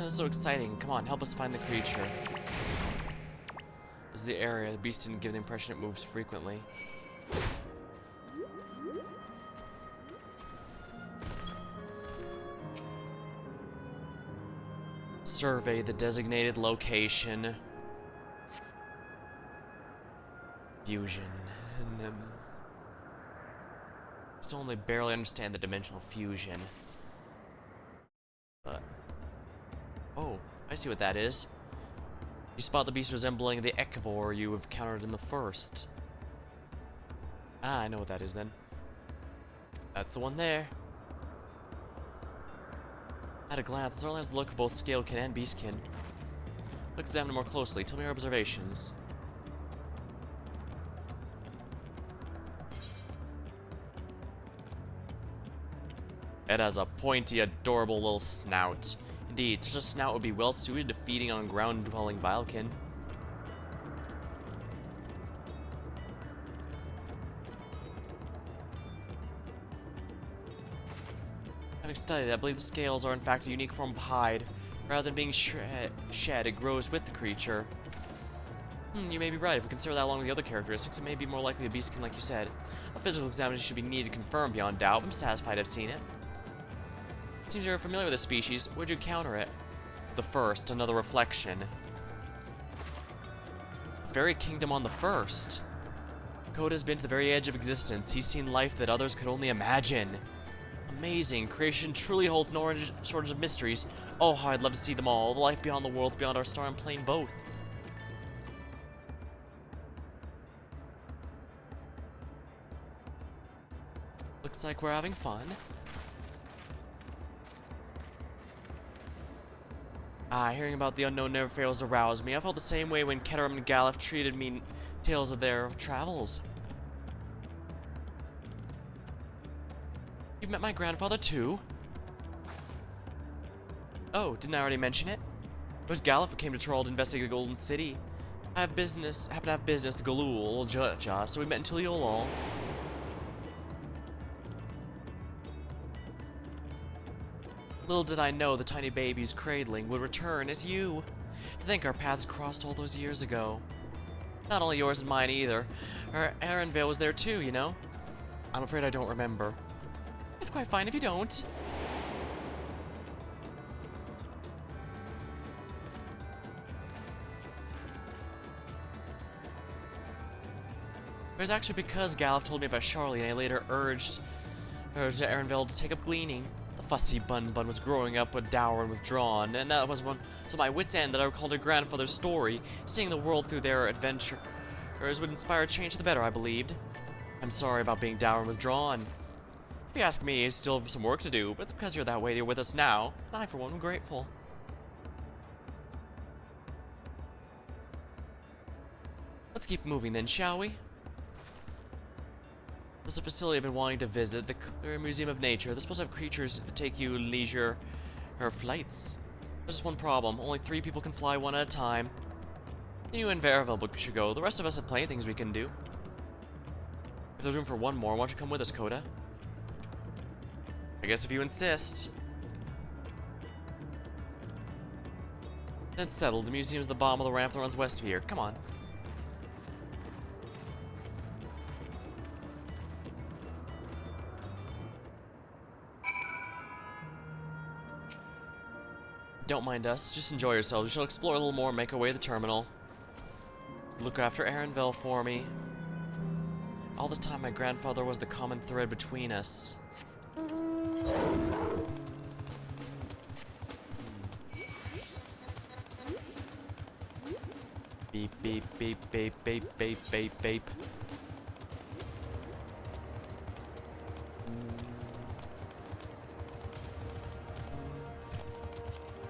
That's so exciting. Come on, help us find the creature. This is the area. The beast didn't give the impression it moves frequently. Survey the designated location. Fusion. Still only barely understand the dimensional fusion. But oh, I see what that is. You spot the beast resembling the Ekivore you have encountered in the first. Ah, I know what that is then. That's the one there. At a glance, it certainly has the look of both Scalekin and Beastkin. Let's examine it more closely. Tell me your observations. It has a pointy, adorable little snout. Indeed, such a snout would be well suited to feeding on ground-dwelling Bilekin. Having studied it, I believe the scales are in fact a unique form of hide. Rather than being shed, it grows with the creature. You may be right. If we consider that along with the other characteristics, it may be more likely a beastkin like you said. A physical examination should be needed to confirm beyond doubt. I'm satisfied I've seen it. Seems you're familiar with this species. Where'd you encounter it? The first, another reflection. Fairy Kingdom on the first. Koda's been to the very edge of existence. He's seen life that others could only imagine. Amazing. Creation truly holds no shortage of mysteries. Oh, how I'd love to see them all. The life beyond the worlds, beyond our star and plane both. Looks like we're having fun. Hearing about the unknown never fails to rouse me. I felt the same way when Keterum and Galef treated me tales of their travels. You've met my grandfather too? Oh, didn't I already mention it? It was Galef who came to Troll to investigate the Golden City. I happen to have business with Galul, so we met in Tuliolol. Little did I know the tiny baby's cradling would return as you. To think our paths crossed all those years ago. Not only yours and mine either. Arenvale was there too, you know? I'm afraid I don't remember. It's quite fine if you don't. It was actually because Galef told me about Charlie and I later urged Arenvale to take up gleaning. The fussy Bun was growing up with dour and withdrawn, and that was so my wit's end that I recalled her grandfather's story. Seeing the world through their adventures would inspire change to the better, I believed. I'm sorry about being dour and withdrawn. If you ask me, I still have some work to do, but it's because you're that way you're with us now, and I, for one, am grateful. Let's keep moving then, shall we? This is a facility I've been wanting to visit, the Clear Museum of Nature. They're supposed to have creatures that take you leisure or flights. There's just one problem. Only 3 people can fly one at a time. You and Verivel should go. The rest of us have plenty of things we can do. If there's room for one more, why don't you come with us, Koda? I guess if you insist. That's settled. The museum's the bottom of the ramp that runs west of here. Come on. Don't mind us, just enjoy yourselves. We shall explore a little more and make our way to the terminal. Look after Arenvale for me. All this time, my grandfather was the common thread between us. Beep, beep, beep, beep, beep, beep, beep, beep.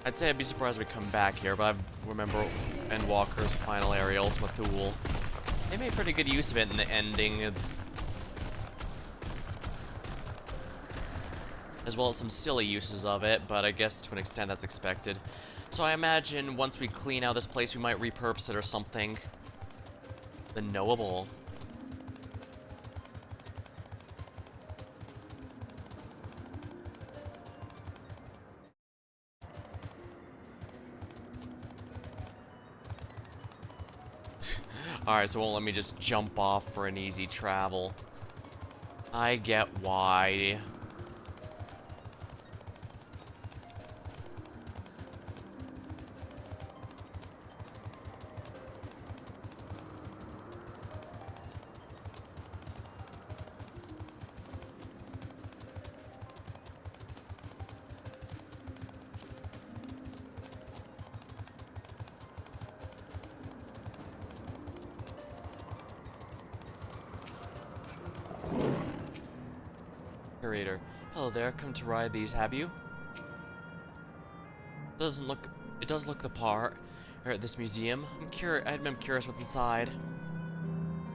I'd say I'd be surprised if we come back here, but I remember Endwalker's final area, Ultima Thule. They made pretty good use of it in the ending, as well as some silly uses of it, but I guess to an extent that's expected. So I imagine once we clean out this place, we might repurpose it or something. The knowable. Alright, so it won't let me just jump off for an easy travel. I get why. Curator. Hello there, come to ride these, have you? It does look the part. Or at this museum. I'm curious what's inside.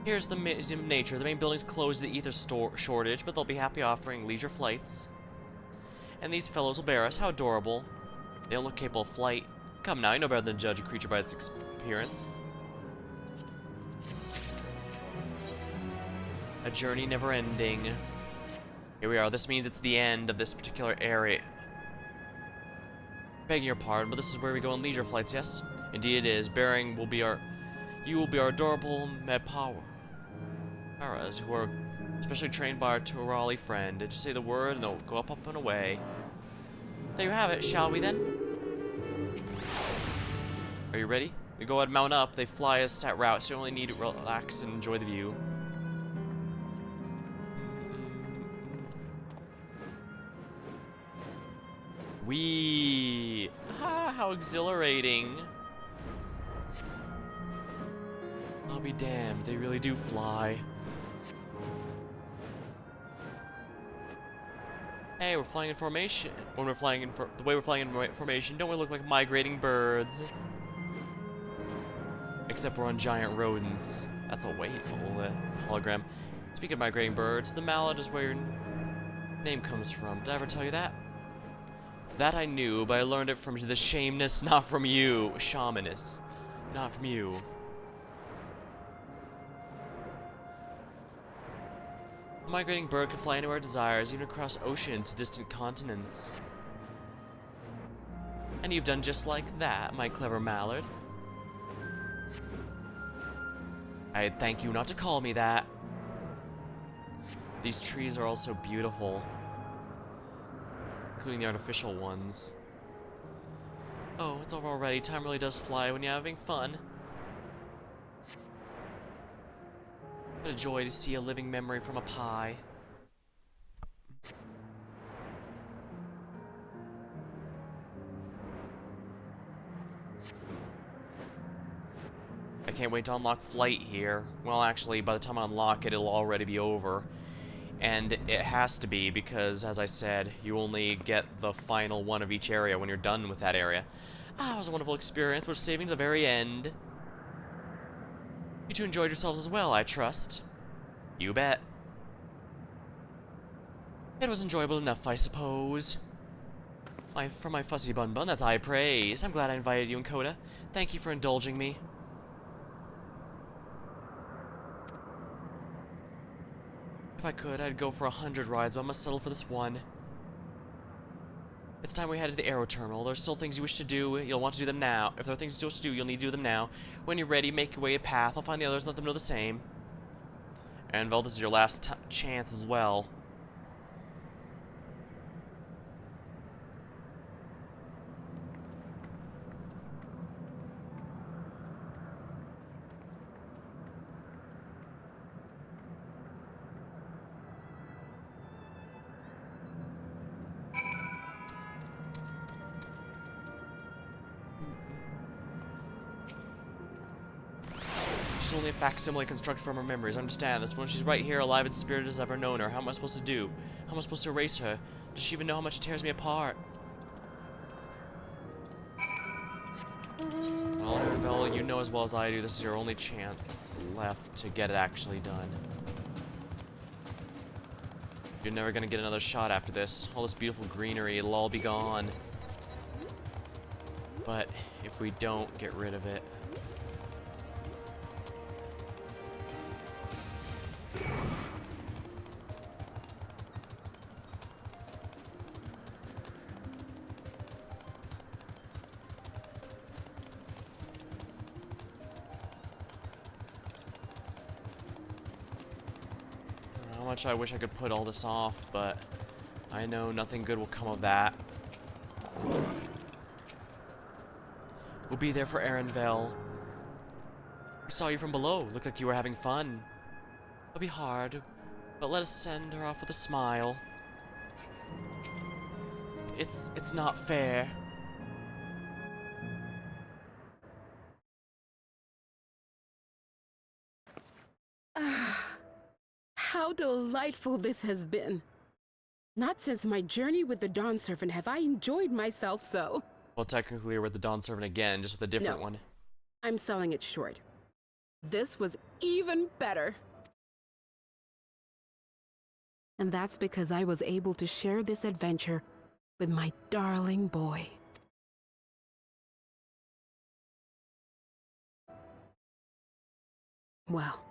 Here's the Museum of Nature. The main building's closed to the ether shortage, but they'll be happy offering leisure flights. And these fellows will bear us. How adorable. They don't look capable of flight. Come now, you know better than to judge a creature by its appearance. A journey never ending. Here we are. This means it's the end of this particular area. Begging your pardon, but this is where we go on leisure flights, yes? Indeed it is. You will be our adorable Medparas, who are especially trained by our Turali friend. Just say the word and they'll go up and away. There you have it, shall we then? Are you ready? We go ahead and mount up. They fly a set route, so you only need to relax and enjoy the view. Whee! Ah, how exhilarating. I'll be damned, they really do fly. Hey, we're flying in formation. When we're flying in the way we're flying in formation, don't we look like migrating birds? Except we're on giant rodents. That's a wasteful hologram. Speaking of migrating birds, the mallet is where your name comes from. Did I ever tell you that? That I knew, but I learned it from the shameness, not from you. Shamaness. Not from you. A migrating bird can fly anywhere it desires, even across oceans to distant continents. And you've done just like that, my clever mallard. I thank you not to call me that. These trees are also beautiful. Including the artificial ones. Oh, it's over already. Time really does fly when you're having fun. What a joy to see a living memory from a pie. I can't wait to unlock flight here. Well, actually, by the time I unlock it, it'll already be over. And it has to be because, as I said, you only get the final one of each area when you're done with that area. Ah, it was a wonderful experience. We're saving to the very end. You two enjoyed yourselves as well, I trust. You bet. It was enjoyable enough, I suppose. For my fussy bun, that's high praise. I'm glad I invited you and Coda. Thank you for indulging me. If I could, I'd go for 100 rides, but I must settle for this one. It's time we head to the aero terminal. There's still things you wish to do. You'll want to do them now. If there are things you still wish to do, you'll need to do them now. When you're ready, make your way a path. I'll find the others and let them know the same. Anvil, this is your last chance as well. She's only a facsimile constructed from her memories. Understand this. When she's right here, alive and spirited as I've ever known her, how am I supposed to do? How am I supposed to erase her? Does she even know how much it tears me apart? Well, Annabelle, you know as well as I do, this is your only chance left to get it actually done. You're never gonna get another shot after this. All this beautiful greenery, it'll all be gone. But if we don't get rid of it... How much I wish I could put all this off, but I know nothing good will come of that. We'll be there for Erenvel. We saw you from below. Looked like you were having fun. It'll be hard, but let us send her off with a smile. It's not fair. How delightful this has been. Not since my journey with the Dawn Servant have I enjoyed myself so. Well, technically we're with the Dawn Servant again, just with a different one. I'm selling it short. This was even better. And that's because I was able to share this adventure with my darling boy. Well,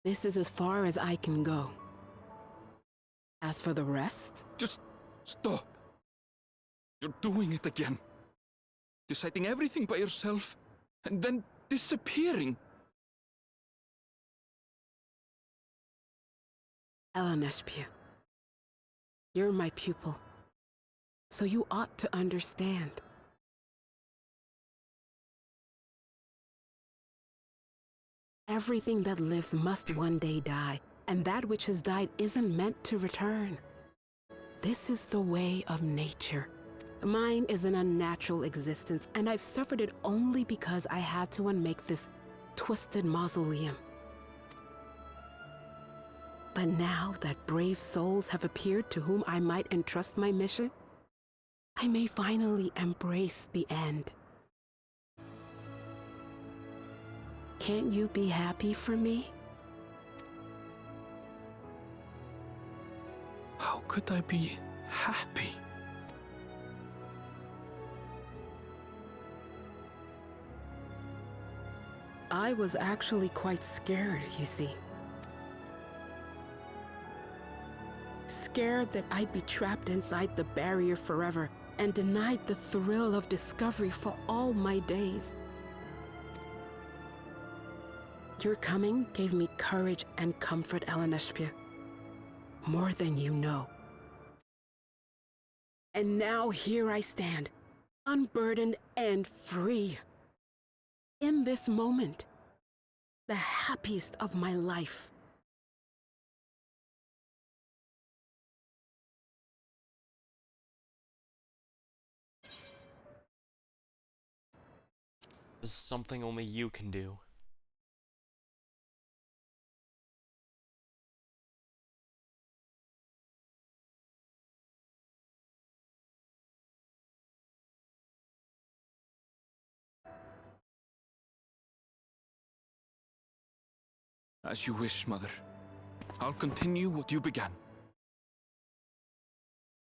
this is as far as I can go. As for the rest... Just stop. You're doing it again. Deciding everything by yourself, and then disappearing. Eleneshpia, you're my pupil, so you ought to understand. Everything that lives must one day die, and that which has died isn't meant to return. This is the way of nature. Mine is an unnatural existence, and I've suffered it only because I had to unmake this twisted mausoleum. But now that brave souls have appeared to whom I might entrust my mission, I may finally embrace the end. Can't you be happy for me? How could I be happy? I was actually quite scared, you see. Scared that I'd be trapped inside the barrier forever and denied the thrill of discovery for all my days. Your coming gave me courage and comfort, Eleneshpia. More than you know. And now here I stand, unburdened and free. In this moment, the happiest of my life. This is something only you can do. As you wish, Mother. I'll continue what you began.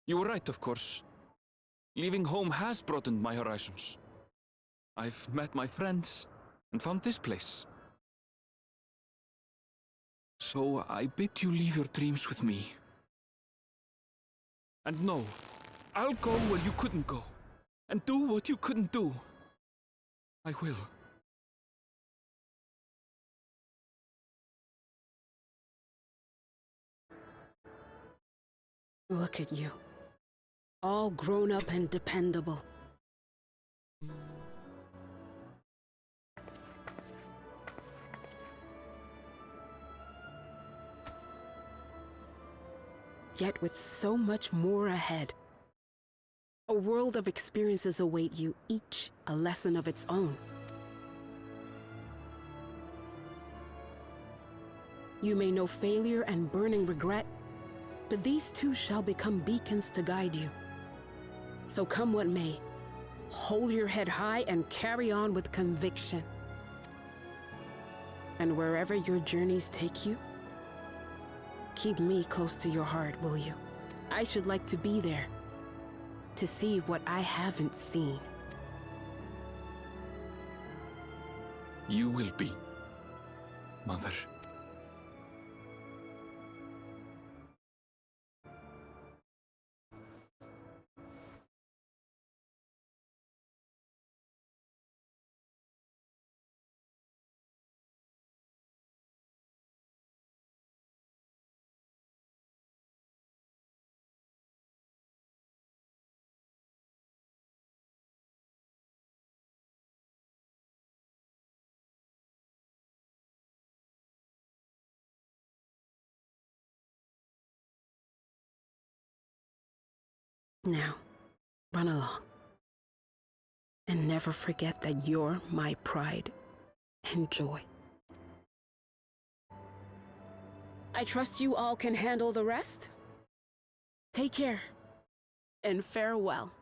You were right, of course. Leaving home has broadened my horizons. I've met my friends and found this place. So I bid you leave your dreams with me. And no, I'll go where you couldn't go, and do what you couldn't do. I will. Look at you. All grown up and dependable. Yet with so much more ahead. A world of experiences await you, each a lesson of its own. You may know failure and burning regret, but these too shall become beacons to guide you. So come what may, hold your head high and carry on with conviction. And wherever your journeys take you, keep me close to your heart, will you? I should like to be there, to see what I haven't seen. You will be, Mother. Now, run along. And never forget that you're my pride and joy. I trust you all can handle the rest. Take care, and farewell.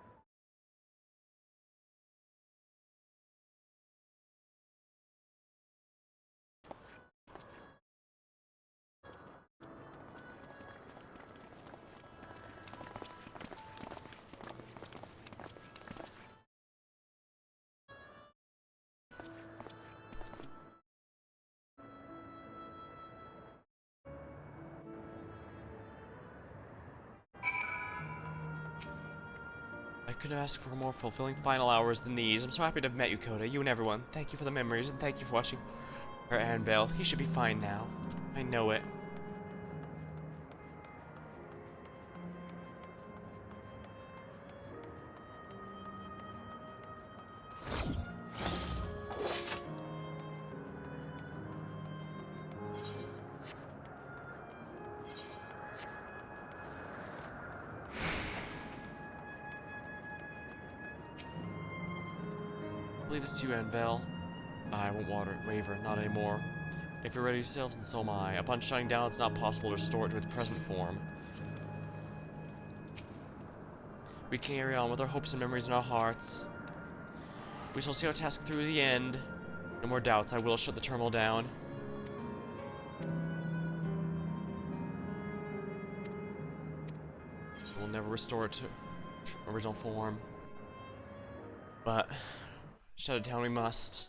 I could ask for more fulfilling final hours than these. I'm so happy to have met you, Coda, you and everyone. Thank you for the memories, and thank you for watching our Anvil. He should be fine now. I know it. believe it's you, Anvel. I won't waver, not anymore. If you're ready yourselves, then so am I. Upon shutting down, it's not possible to restore it to its present form. We carry on with our hopes and memories in our hearts. We shall see our task through the end. No more doubts, I will shut the terminal down. We'll never restore it to original form. But shut it down we must.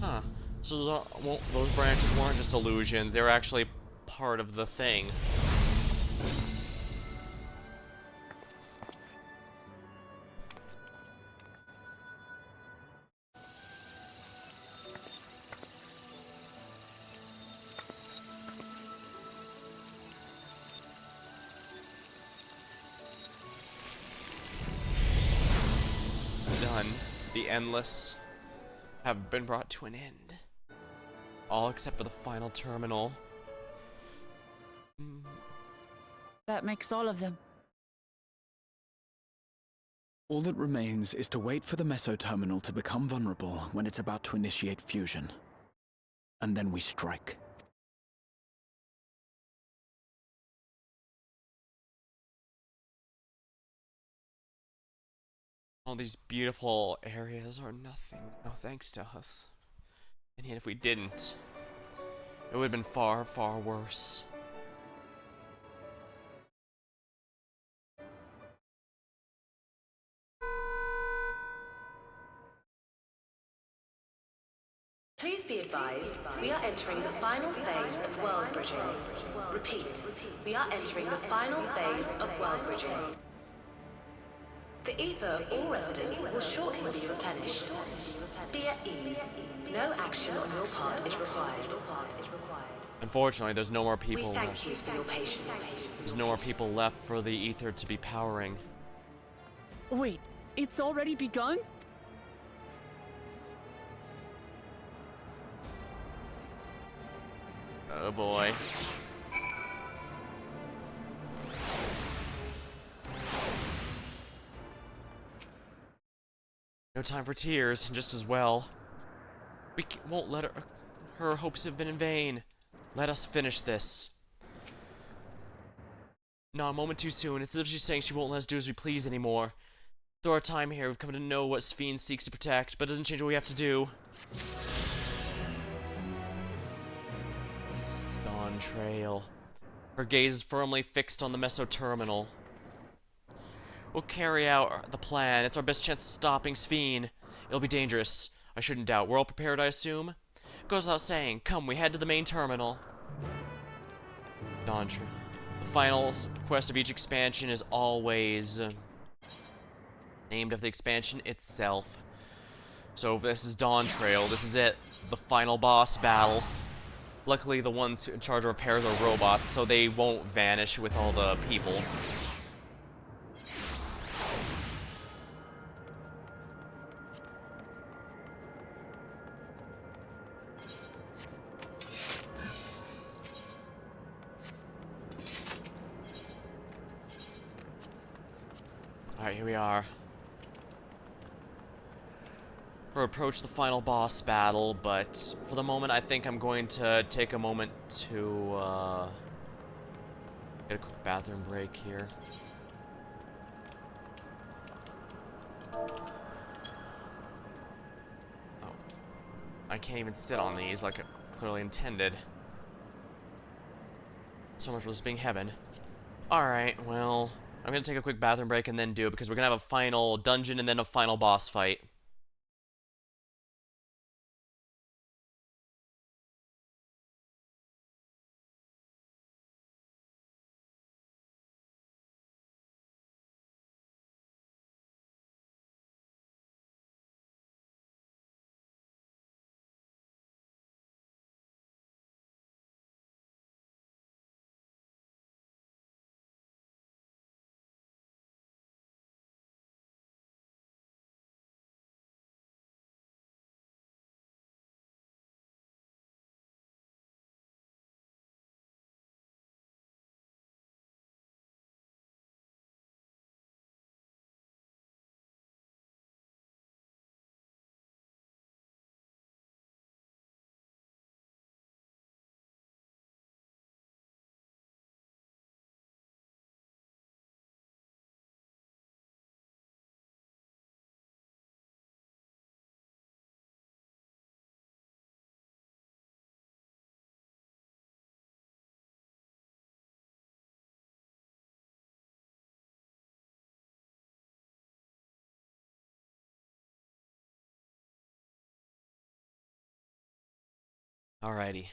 Huh. So those branches weren't just illusions, they were actually part of the thing. It's done. The endless have been brought to an end. All except for the final terminal. That makes all of them. All that remains is to wait for the meso-terminal to become vulnerable when it's about to initiate fusion. And then we strike. All these beautiful areas are nothing, no thanks to us. And yet if we didn't, it would have been far, far worse. Please be advised, we are entering the final phase of world bridging. Repeat, we are entering the final phase of world bridging. The ether of all residents will shortly be replenished. Be at ease. No action on your part is required. Unfortunately, there's no more people We left. thank you for your patience. There's no more people left for the ether to be powering. Wait, it's already begun? Oh boy. No time for tears, just as well. We won't let her hopes have been in vain. Let us finish this. Not a moment too soon. It's as if she's saying she won't let us do as we please anymore. Through our time here, we've come to know what Sphene seeks to protect, but it doesn't change what we have to do. Dawntrail. Her gaze is firmly fixed on the meso-terminal. We'll carry out the plan. It's our best chance of stopping Sphene. It'll be dangerous, I shouldn't doubt. We're all prepared, I assume? Goes without saying. Come, we head to the main terminal. Dawntrail. The final quest of each expansion is always named after the expansion itself. So this is Dawntrail. This is it. The final boss battle. Luckily, the ones in charge of repairs are robots, so they won't vanish with all the people. Alright, here we are. We're approaching the final boss battle, but for the moment I think I'm going to take a moment to get a quick bathroom break here. Oh. I can't even sit on these like I clearly intended. So much for this being heaven. Alright, well, I'm gonna take a quick bathroom break and then do it because we're gonna have a final dungeon and then a final boss fight. Alrighty.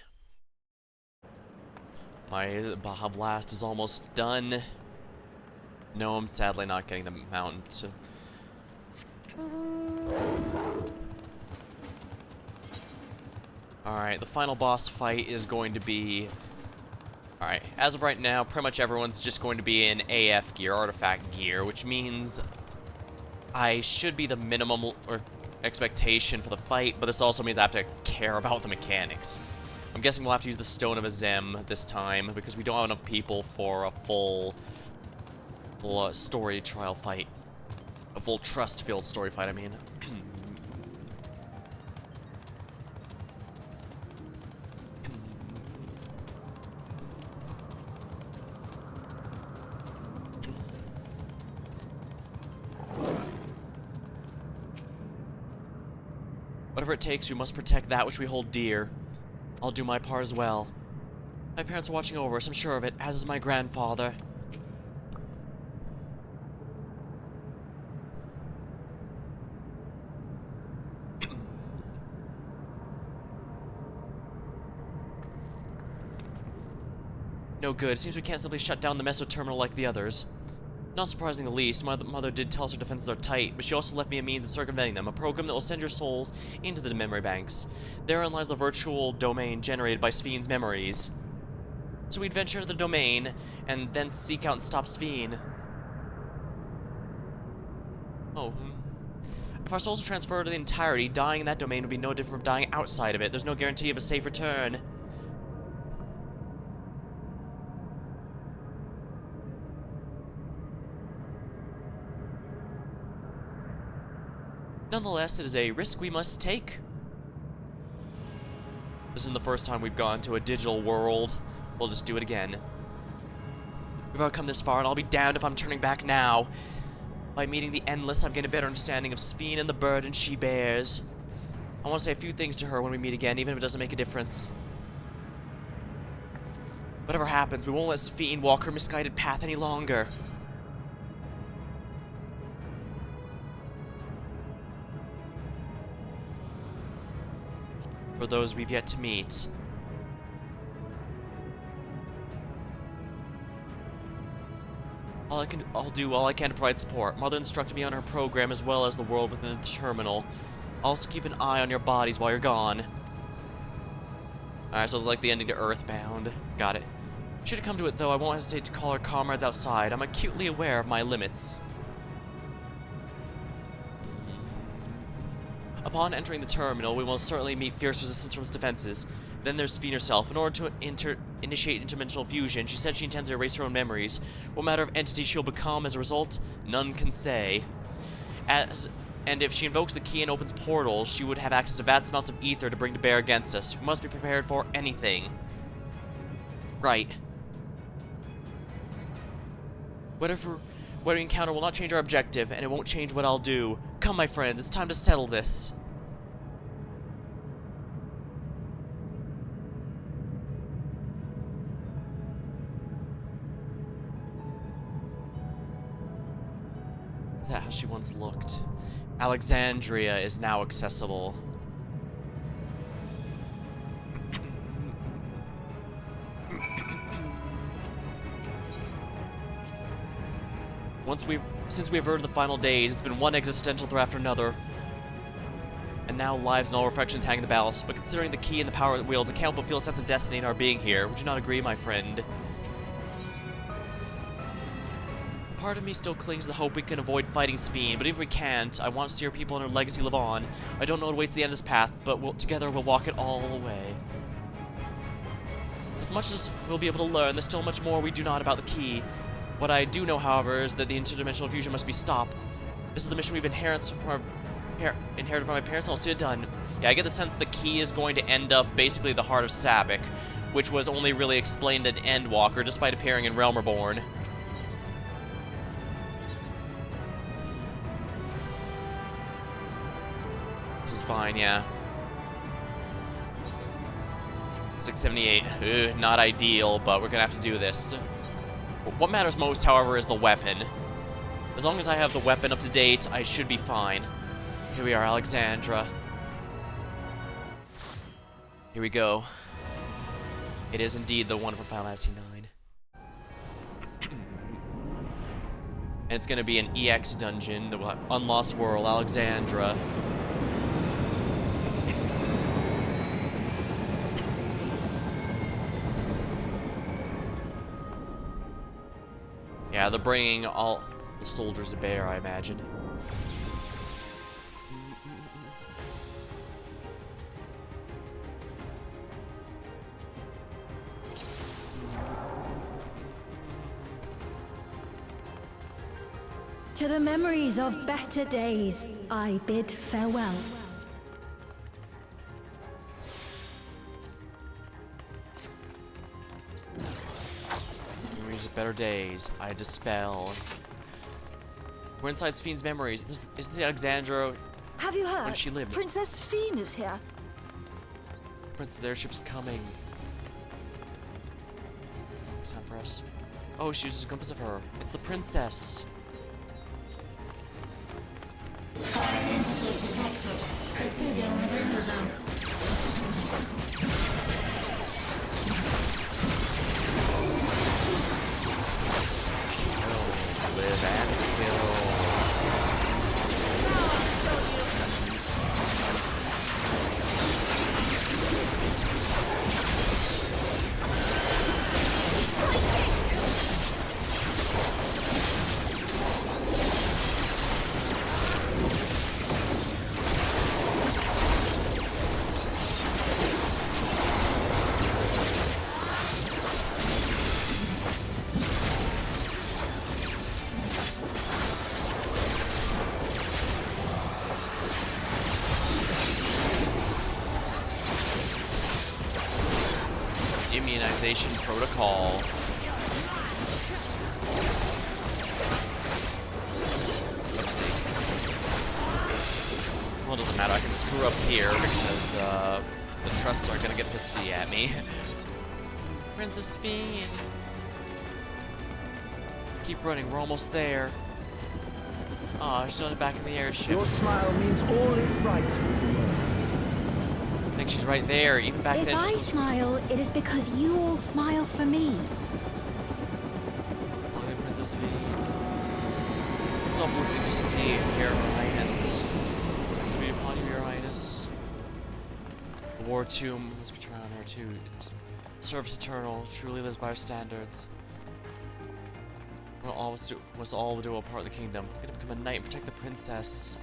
My Baja Blast is almost done. No, I'm sadly not getting the mount. Alright, the final boss fight is going to be... Alright, as of right now, pretty much everyone's just going to be in AF gear, artifact gear, which means I should be the minimum or expectation for the fight, but this also means I have to care about the mechanics. I'm guessing we'll have to use the Stone of Azem this time, because we don't have enough people for a full story trial fight. A full trust-filled story fight, I mean. Whatever it takes, we must protect that which we hold dear. I'll do my part as well. My parents are watching over us, I'm sure of it, as is my grandfather. No good. It seems we can't simply shut down the Meso terminal like the others. Not surprising in the least, my mother did tell us her defenses are tight, but she also left me a means of circumventing them, a program that will send your souls into the memory banks. Therein lies the virtual domain generated by Sphene memories. So we'd venture to the domain, and then seek out and stop Sphene. Oh, If our souls are transferred to the entirety, dying in that domain would be no different from dying outside of it. There's no guarantee of a safe return. Nonetheless, it is a risk we must take. This isn't the first time we've gone to a digital world. We'll just do it again. We've already come this far, and I'll be damned if I'm turning back now. By meeting the Endless, I'm getting a better understanding of Sphene and the burden she bears. I want to say a few things to her when we meet again, even if it doesn't make a difference. Whatever happens, we won't let Sphene walk her misguided path any longer. For those we've yet to meet. I'll do all I can to provide support. Mother instructed me on her program as well as the world within the terminal. I'll also keep an eye on your bodies while you're gone. Alright, so it's like the ending to Earthbound. Got it. Should it come to it, though, I won't hesitate to call our comrades outside. I'm acutely aware of my limits. Upon entering the terminal, we will certainly meet fierce resistance from its defenses. Then there's Sphene herself. In order to initiate interdimensional fusion, she said she intends to erase her own memories. What matter of entity she'll become as a result, none can say. And if she invokes the key and opens portals, she would have access to vast amounts of ether to bring to bear against us. We must be prepared for anything. Right. Whatever we encounter will not change our objective, and it won't change what I'll do. Come, my friends, it's time to settle this. Is that how she once looked? Alexandria is now accessible. Since we averted the final days, it's been one existential threat after another. And now lives and all reflections hang in the balance. But considering the key and the power it wields, I can't but feel a sense of destiny in our being here. Would you not agree, my friend? Part of me still clings to the hope we can avoid fighting Sphene, but if we can't, I want to see our people and her legacy live on. I don't know what awaits the end of this path, but together we'll walk it all the way. As much as we'll be able to learn, there's still much more we do not about the key. What I do know, however, is that the interdimensional fusion must be stopped. This is the mission we've inherited from my parents, and I'll see it done. Yeah, I get the sense the key is going to end up basically the heart of Sabbac, which was only really explained in Endwalker, despite appearing in Realm Reborn. This is fine, yeah. 678. Not ideal, but we're gonna have to do this. What matters most, however, is the weapon. As long as I have the weapon up to date, I should be fine. Here we are, Alexandra. Here we go. It is indeed the one from Final Fantasy IX. And it's gonna be an EX dungeon, the Unlost World, Alexandra. Yeah, they're bringing all the soldiers to bear, I imagine. To the memories of better days, I bid farewell. Memories of better days, I dispel. We're inside Fiend's memories. This is the Alexandra. Have you heard? When she lived. Princess Fiend is here. Princess Airship's coming. Time for us. Oh, she uses a glimpse of her. It's the princess. Foreign entities detected. Proceeding with removal. Kill, live, and kill. Immunization protocol. Oopsie. Well, it doesn't matter. I can screw up here because the trusts aren't gonna get pissy at me. Princess Fiend. Keep running. We're almost there. Aw, she's only back in the airship. Your smile means all is right with the world. I think she's right there. Even back If then. I smile, it is because you all smile for me. Only Princess Fiend. It's all moving to see and hear, Her Highness. Thanks be upon you, Your Highness. The War Tomb must be tried on her too. Service eternal, truly lives by our standards. We'll always do a part of the kingdom. We're gonna become a knight and protect the princess.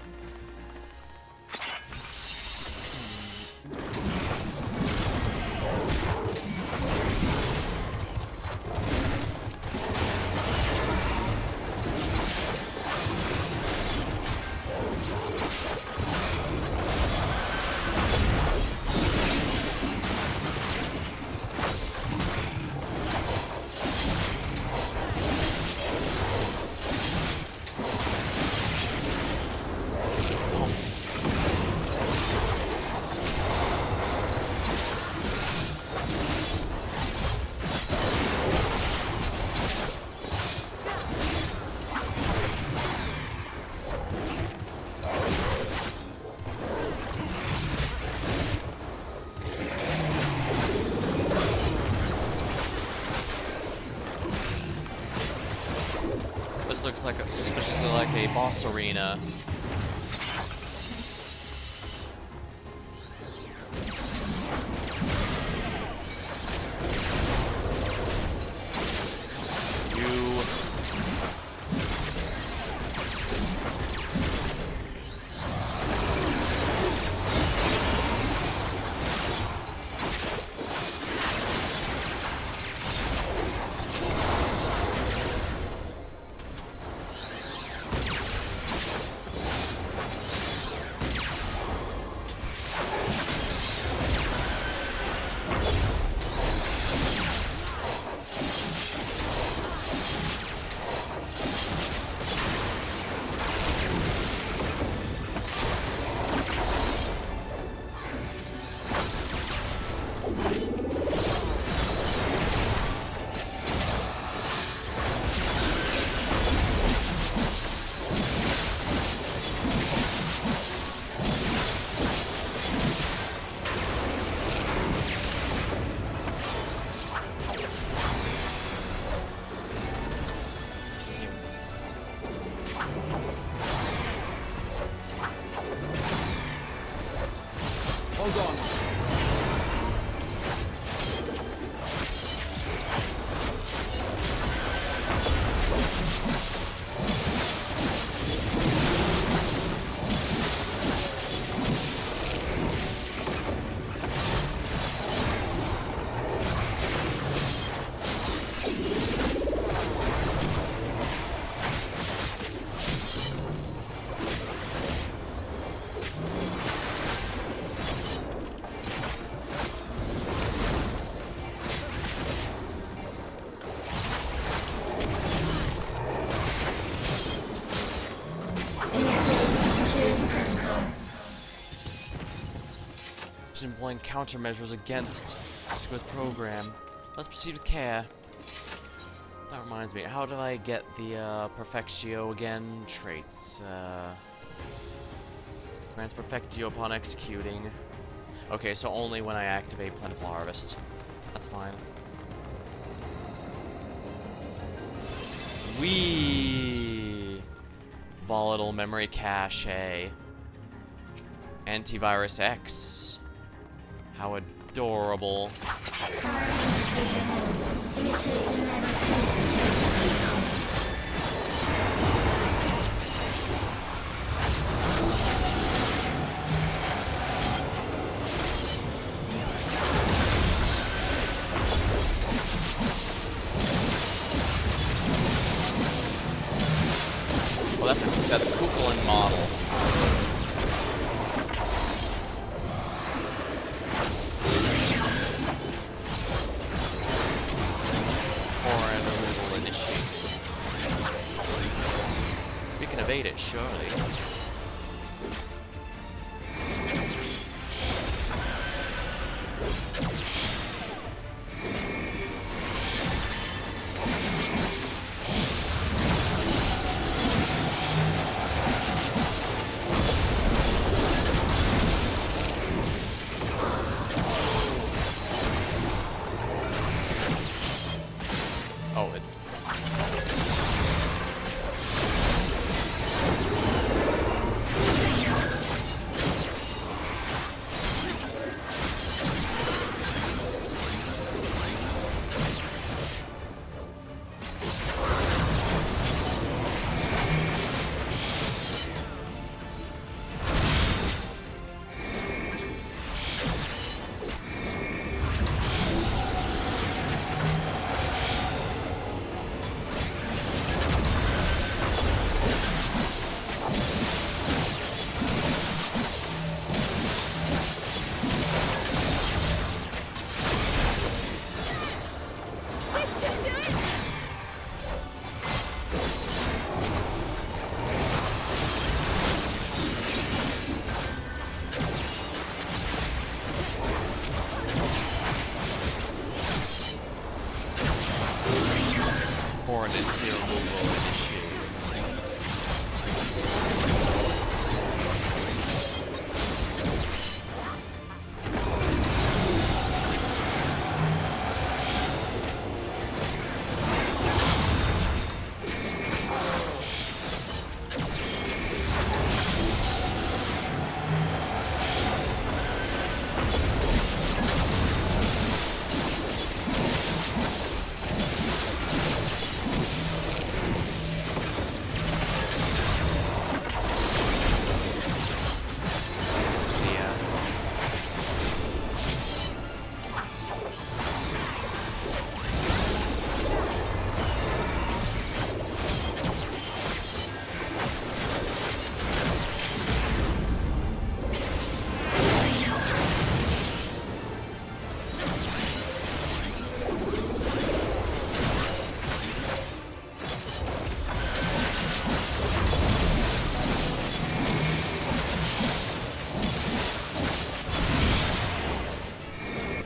This looks like suspiciously like a boss arena. Hold on. She's employing countermeasures against his program. Let's proceed with care. That reminds me, how did I get the Perfectio again? Traits. Grants Perfectio upon executing. Okay, so only when I activate Plentiful Harvest. That's fine. Wee! Volatile Memory Cache. Antivirus X. How adorable. Well, that's a Kukulin model. We can evade it, surely. Oh, it... Coordinates here will initiate.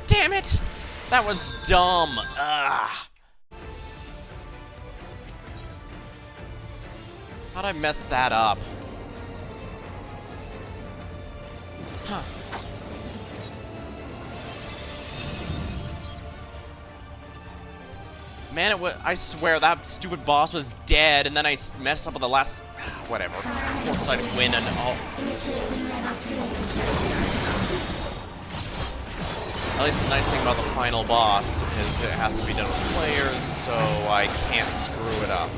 Damn it! That was dumb. Ugh. How'd I mess that up? Huh. Man, I swear that stupid boss was dead, and then I messed up with the last... Whatever. Foresight win and all... At least the nice thing about the final boss is it has to be done with players, so I can't screw it up.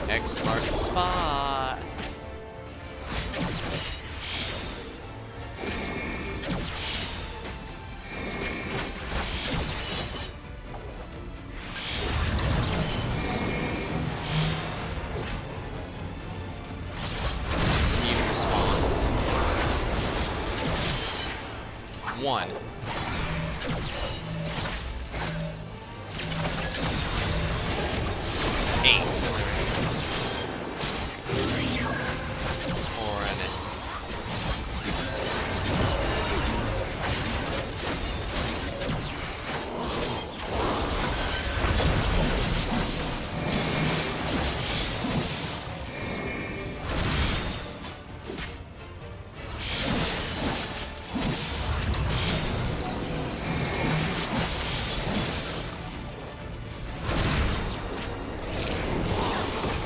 X marks the spot. Immune response. 1.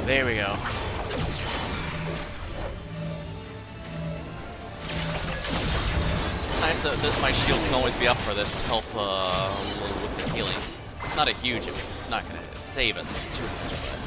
There we go. Nice that my shield can always be up for this to help with the healing. Not a huge, it's not gonna save us too much, but...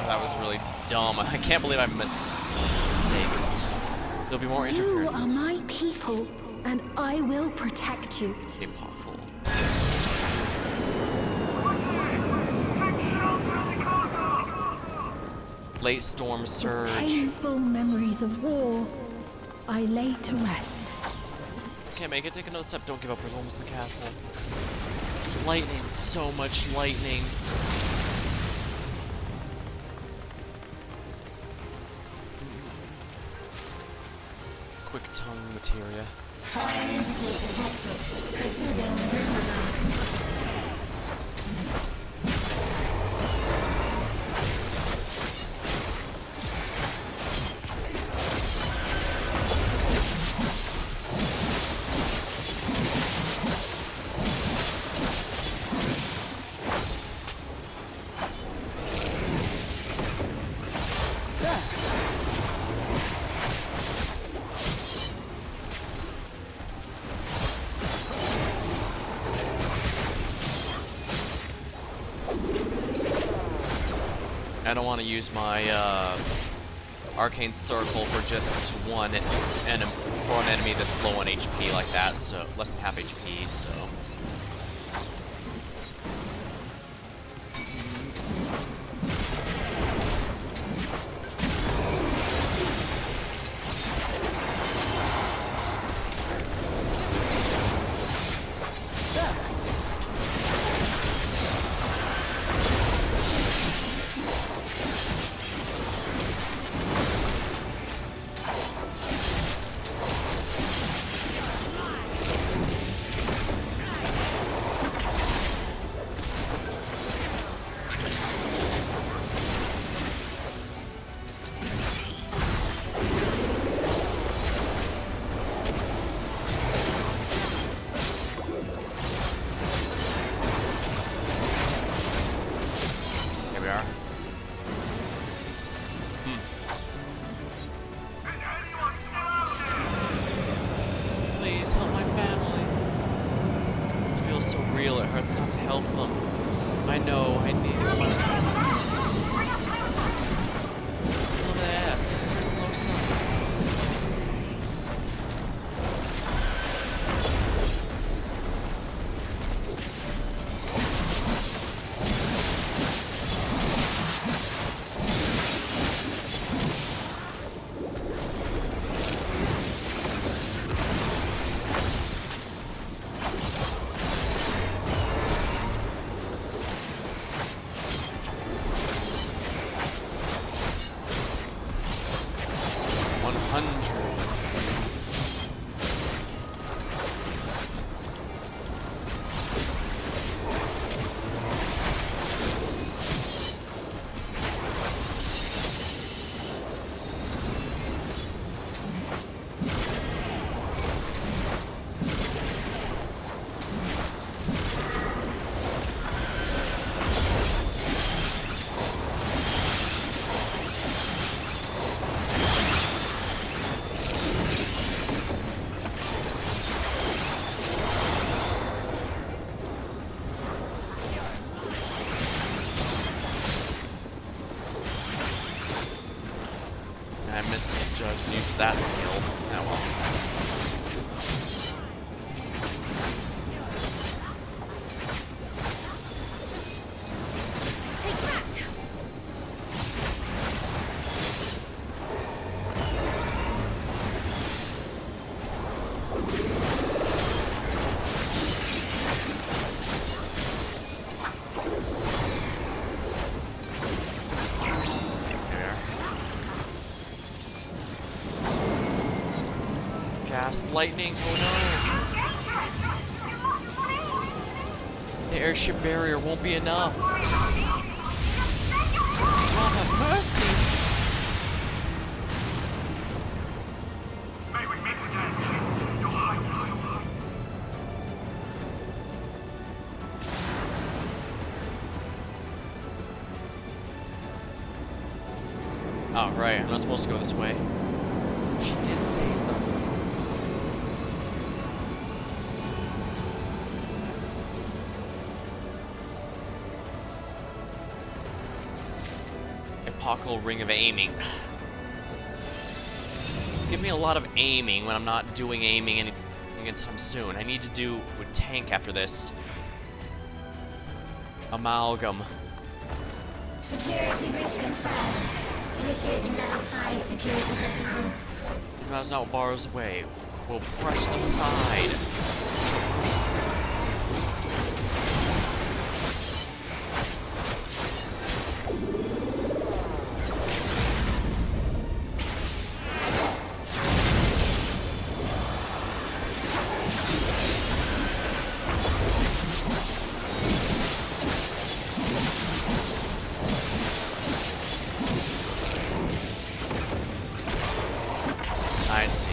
That was really dumb. I can't believe I mistake. There'll be more interference. You are my people, and I will protect you. Impossible. Late storm surge. Painful memories of war, I lay to rest. Can't make it. Take another step. Don't give up. We're almost the castle. Lightning. So much lightning. Quick tongue materia. I don't want to use my arcane circle for just one for an enemy that's low on HP like that, so less than half HP, so. real, it hurts not to help them. I know, I need Losa. Over there. Where's Losa? I misjudged the use of that skill. Oh well. Lightning, oh no! The airship barrier won't be enough. God have mercy! Oh, right, I'm not supposed to go this way. She did save them. Epochal Ring of Aiming. Give me a lot of aiming when I'm not doing aiming anytime soon. I need to do a tank after this. Amalgam. Security breach confirmed. Initiating level 5 security protocol. That's not what bars away. We'll brush them aside. I see.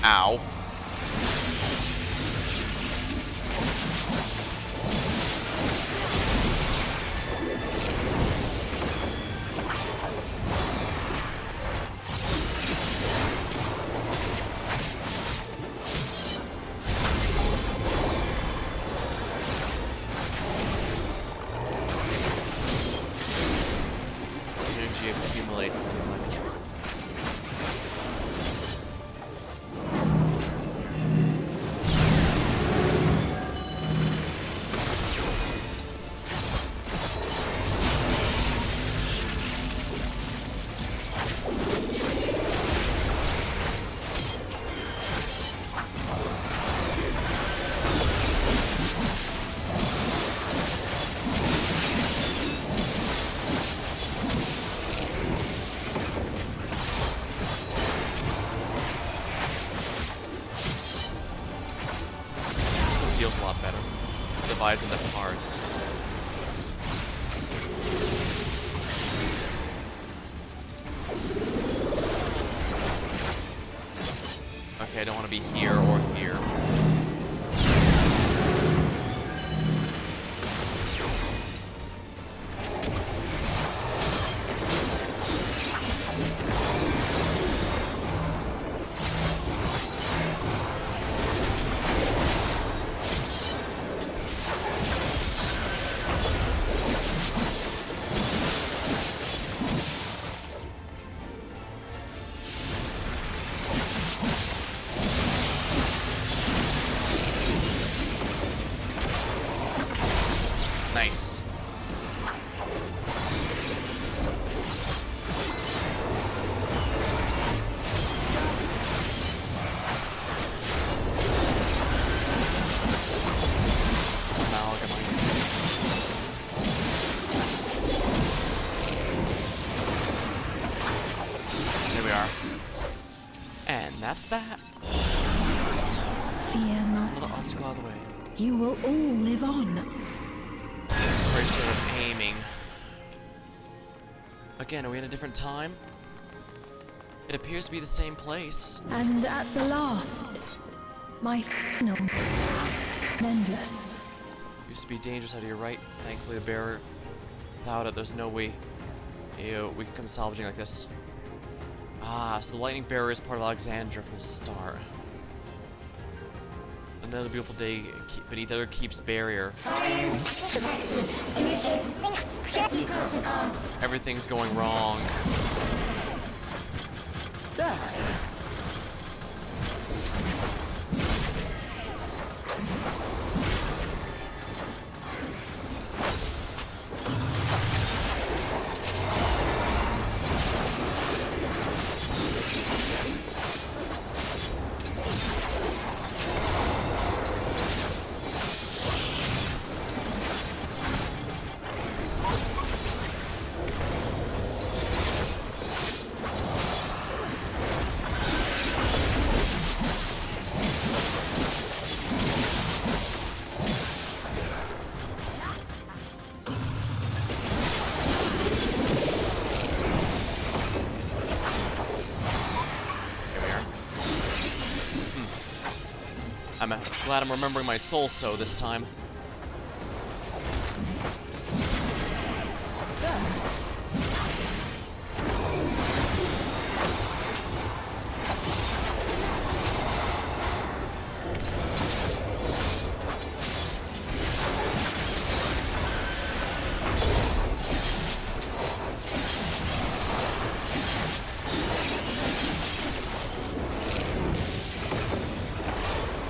Ow. Energy accumulates in the electron. Feels a lot better. Divides into parts. Okay, I don't want to be here or here. Nice. There we are. And that's that. Fear Another not. obstacle out of the way. You will all live on. Bracer of aiming. Again, are we in a different time? It appears to be the same place. And at the last, my final endless. Used to be dangerous out of your right. Thankfully, the barrier. Without it, there's no way we could come salvaging like this. Ah, so the lightning barrier is part of Alexandria from the start. Another beautiful day beneath other keep's barrier. Everything's going wrong. There. I'm glad I'm remembering my soul so this time.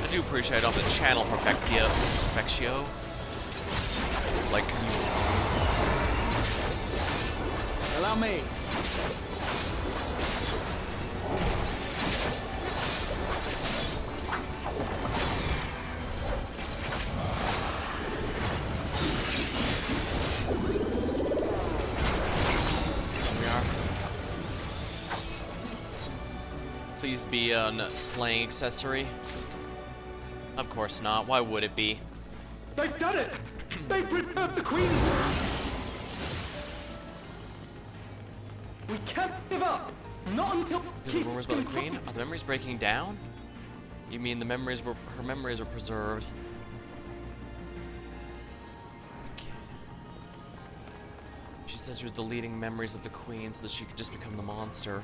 I do appreciate it on the channel Perfectio. Like, Allow me. Here we are. Please be a slaying accessory. Of course not. Why would it be? They've done it! They've prepared the Queen! We can't give up! Not until... The rumors about the Queen? Are the memories breaking down? You mean the memories were... her memories were preserved? Okay. She says she was deleting memories of the Queen so that she could just become the monster.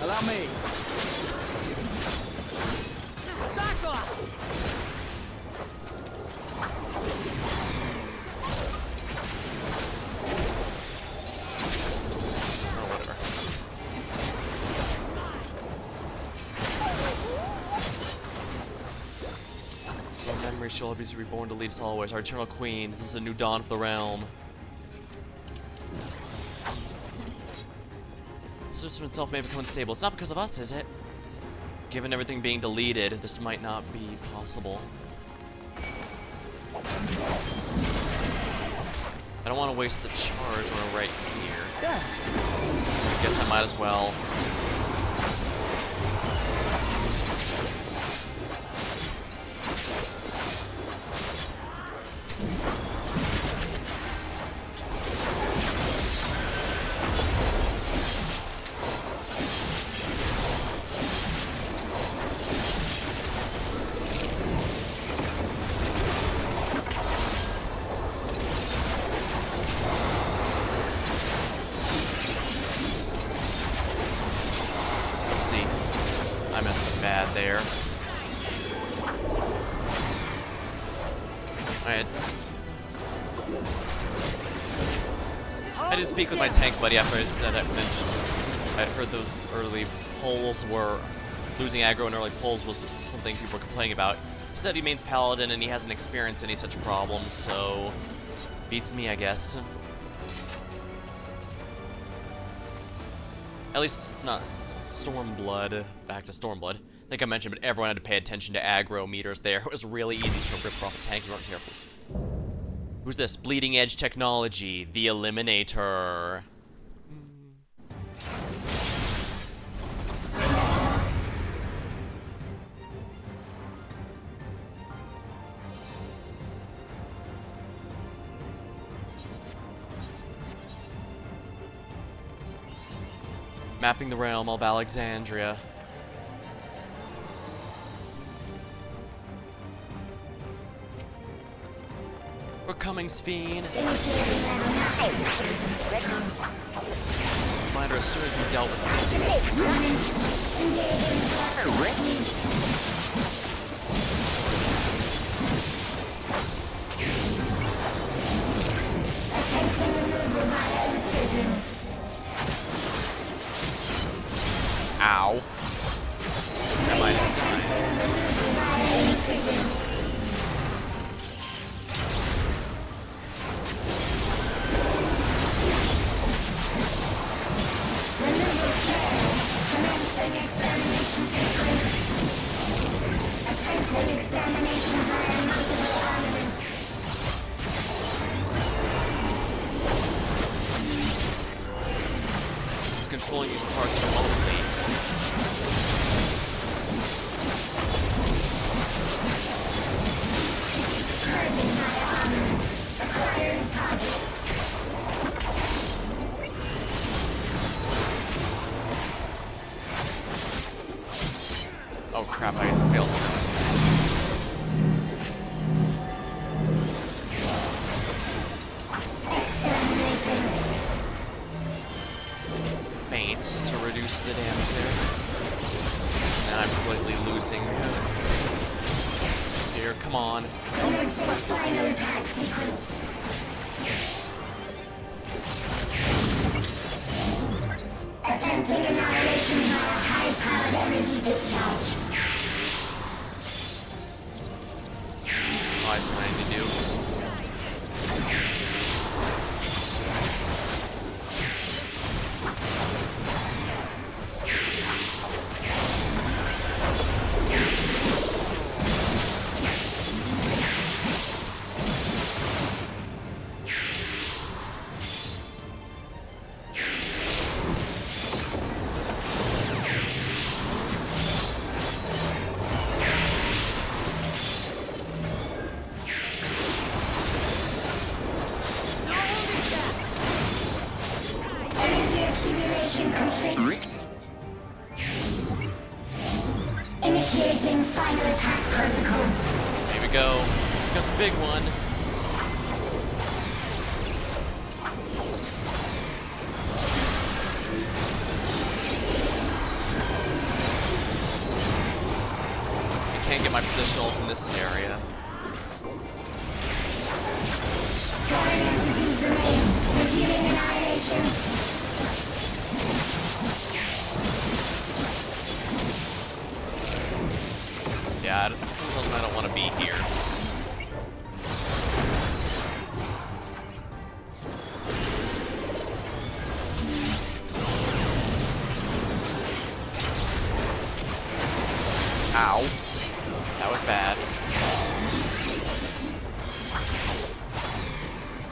Allow me. Back off! Oh, whatever. Our memory shall always be reborn to lead us always. Our eternal queen. This is a new dawn for the realm. The system itself may become unstable. It's not because of us, is it? Given everything being deleted, this might not be possible. I don't want to waste the charge when we're right here. I guess I might as well. bad there. Alright. I did speak with my tank buddy after I said I mentioned I'd heard the early polls were losing aggro in early polls was something people were complaining about. He said he mains paladin and he hasn't experienced any such problems, so beats me, I guess. At least it's not Stormblood. Back to Stormblood. I think I mentioned, but everyone had to pay attention to aggro meters there. It was really easy to rip off a tank if you weren't careful. Who's this? Bleeding Edge Technology, the Eliminator. Mapping the realm of Alexandria. We're coming, Sphene. Reminder as soon as we dealt with this. Ow. I might have died. It's controlling these parts remotely. Oh crap, I just failed. Faints to reduce the damage there. And I'm completely losing. Here, come on. Final attack sequence. Attempting annihilation via high-powered energy discharge. Oh, I see what I need to do. Initiating final attack protocol. Here we go. That's a big one. I can't get my positionals in this area. Foreign entities remain. Resuming annihilation. Yeah, sometimes I don't want to be here. Ow. That was bad.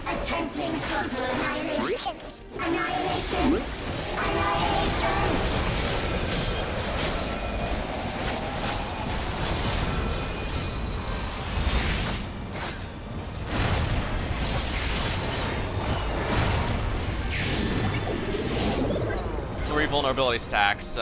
Attempting total annihilation. Annihilation. Annihilation. Three vulnerability stacks.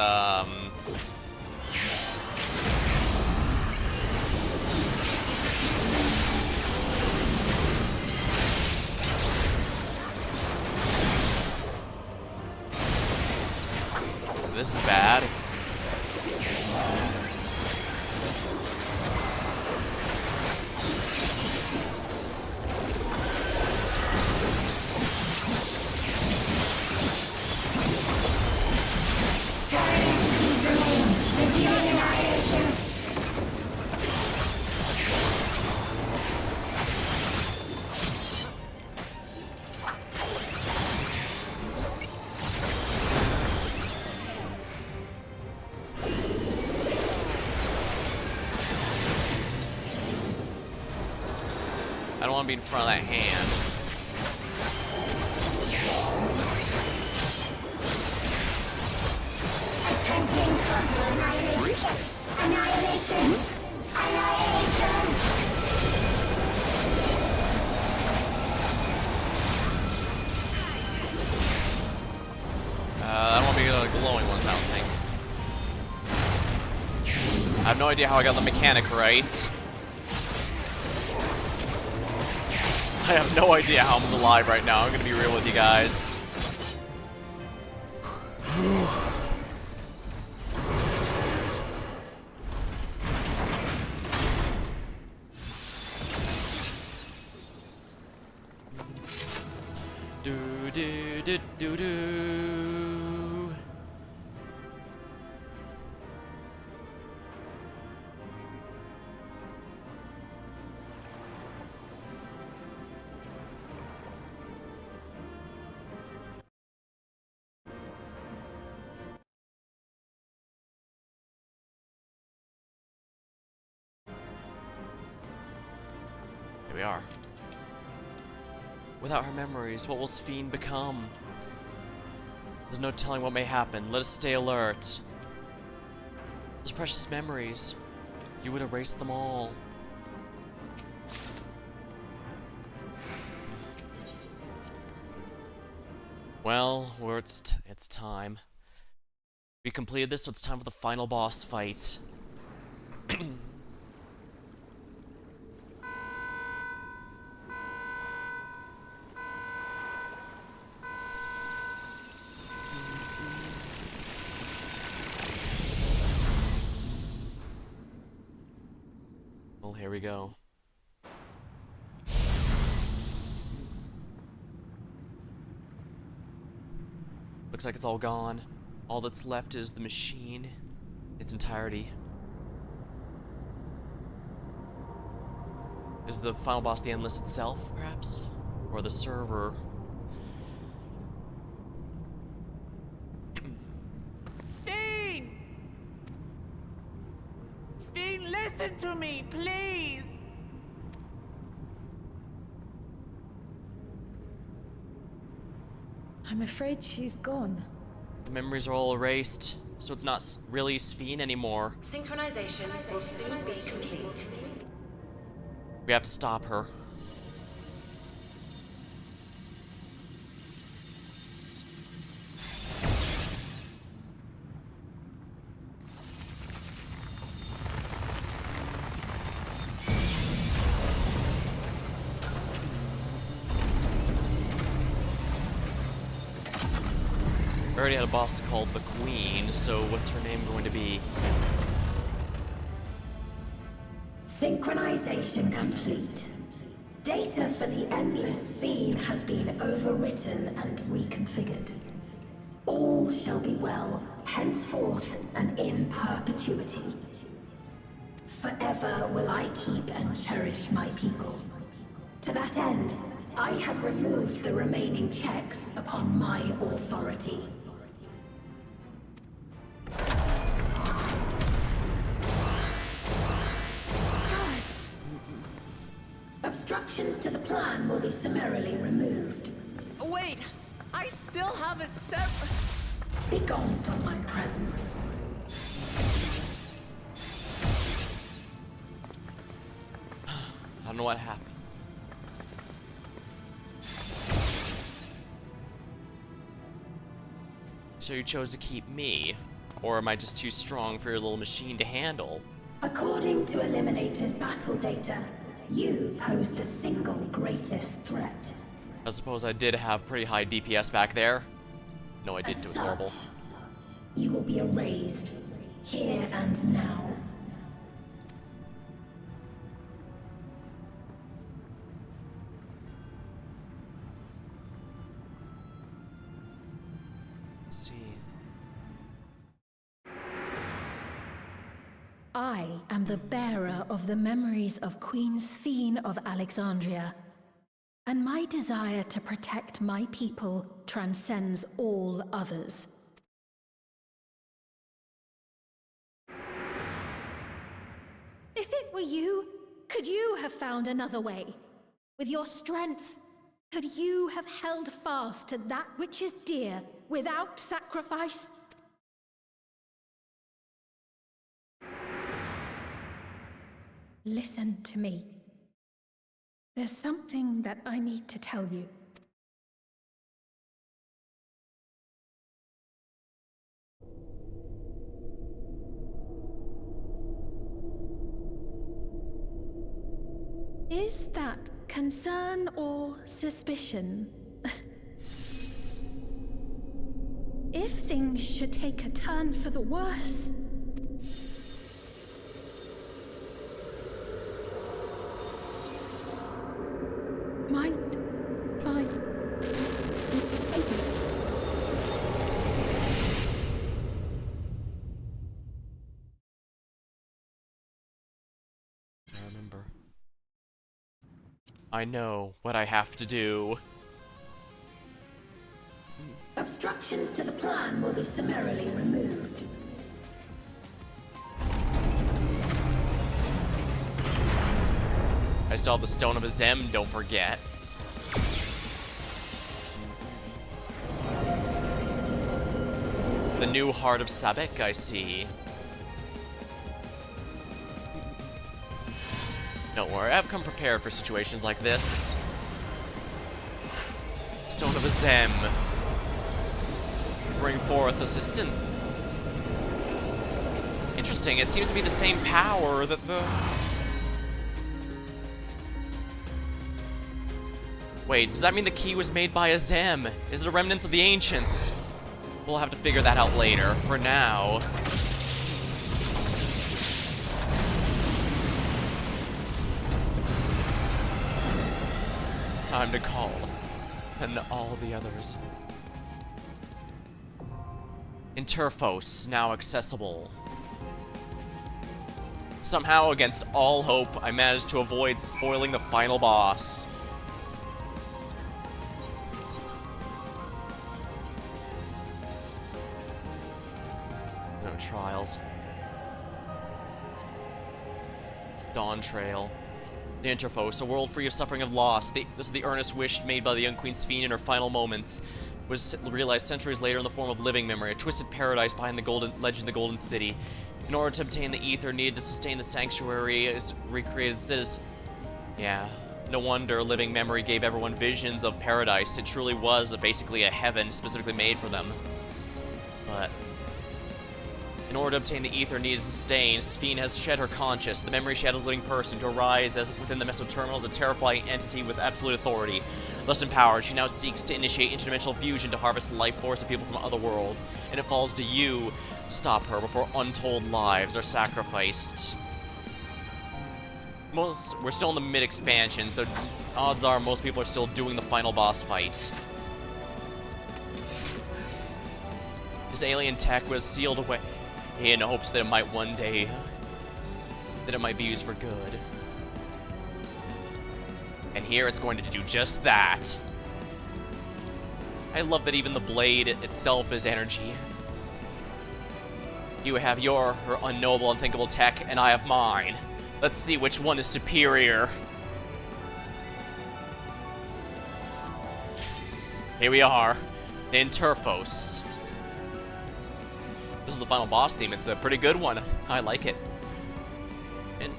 This is bad. don't want to be in front of that hand. Attempting frontal annihilation. Annihilation. Annihilation. I don't want to be the glowing ones, I don't think. I have no idea how I got the mechanic right. I have no idea how I'm alive right now. I'm gonna be real with you guys. Do do do do do. Here we are. Without her memories, what will Sphene become? There's no telling what may happen. Let us stay alert. Those precious memories, you would erase them all. Well, it's time. We completed this, so it's time for the final boss fight. Well, here we go. Looks like it's all gone. All that's left is the machine in its entirety. Is the final boss the Endless itself, perhaps? Or the server? Sphene! Sphene, listen to me, please! I'm afraid she's gone. The memories are all erased, so it's not really Sphene anymore. Synchronization will soon be complete. We have to stop her. We already had a boss called the Queen, so what's her name going to be? Synchronization complete. Data for the Endless Sphene has been overwritten and reconfigured. All shall be well, henceforth and in perpetuity. Forever will I keep and cherish my people. To that end, I have removed the remaining checks upon my authority. Obstructions to the plan will be summarily removed. Wait! I still haven't set... Be gone from my presence. I don't know what happened. So you chose to keep me? Or am I just too strong for your little machine to handle? According to Eliminator's battle data, you pose the single greatest threat. I suppose I did have pretty high DPS back there. No, I didn't. It was horrible. You will be erased, here and now. Let's see. I am the bearer of the memories of Queen Sphene of Alexandria, and my desire to protect my people transcends all others. If it were you, could you have found another way? With your strength, could you have held fast to that which is dear without sacrifice? Listen to me. There's something that I need to tell you. Is that concern or suspicion? If things should take a turn for the worse... Might I... I remember. I know what I have to do. Obstructions to the plan will be summarily removed. I still have the Stone of Azem, don't forget. The new Heart of Sabek, I see. Don't worry, I've come prepared for situations like this. Stone of Azem. Bring forth assistance. Interesting, it seems to be the same power that the... Wait, does that mean the key was made by Azem? Is it a remnant of the Ancients? We'll have to figure that out later. For now... Time to call. And all the others. Interphos, now accessible. Somehow, against all hope, I managed to avoid spoiling the final boss. No trials. Dawntrail. The Interphos, a world free of suffering and loss. This is the earnest wish made by the young Queen Sphene in her final moments. Was realized centuries later in the form of living memory, a twisted paradise behind the legend of the Golden City. In order to obtain the ether needed to sustain the sanctuary as recreated citizen. Yeah, no wonder living memory gave everyone visions of paradise. It truly was basically a heaven specifically made for them. But in order to obtain the ether needed to sustain, Sphene has shed her conscience, the memory she had as a living person, to arise as within the Mesoterminal as a terrifying entity with absolute authority. Thus empowered, she now seeks to initiate interdimensional fusion to harvest the life force of people from other worlds, and it falls to you to stop her before untold lives are sacrificed. We're still in the mid-expansion, so odds are most people are still doing the final boss fight. This alien tech was sealed away in hopes that it might one day, that it might be used for good. And here it's going to do just that. I love that even the blade itself is energy. You have your unknowable, unthinkable tech, and I have mine. Let's see which one is superior. Here we are, the Interphos. This is the final boss theme. It's a pretty good one. I like it. And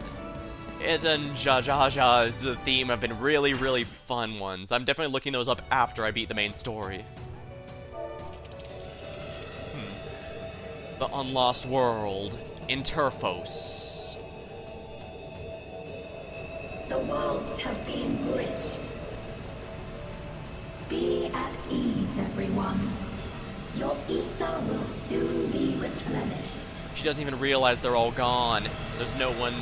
Ed and Jajaja's theme have been really, really fun ones. I'm definitely looking those up after I beat the main story. The Unlost World, Interphos. The worlds have been bridged. Be at ease, everyone. Your ether will soon be replenished. She doesn't even realize they're all gone. There's no one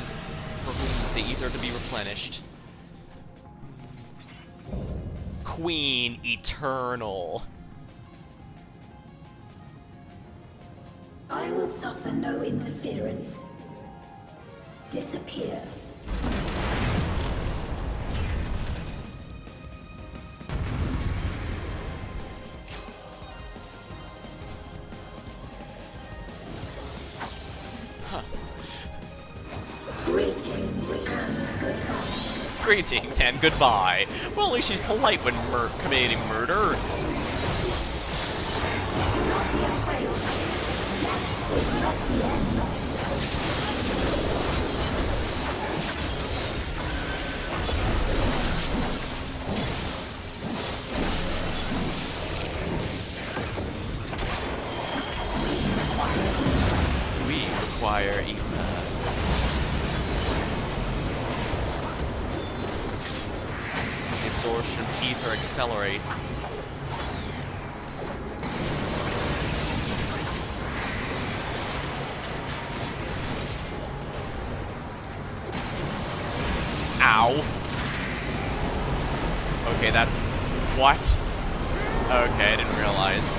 for whom the ether to be replenished. Queen Eternal. I will suffer no interference. Disappear. Greetings and goodbye. Greetings and goodbye. Well, at least she's polite when committing murder. We require ether. The absorption of ether accelerates. Ow. Okay, that's... what? Okay, I didn't realize.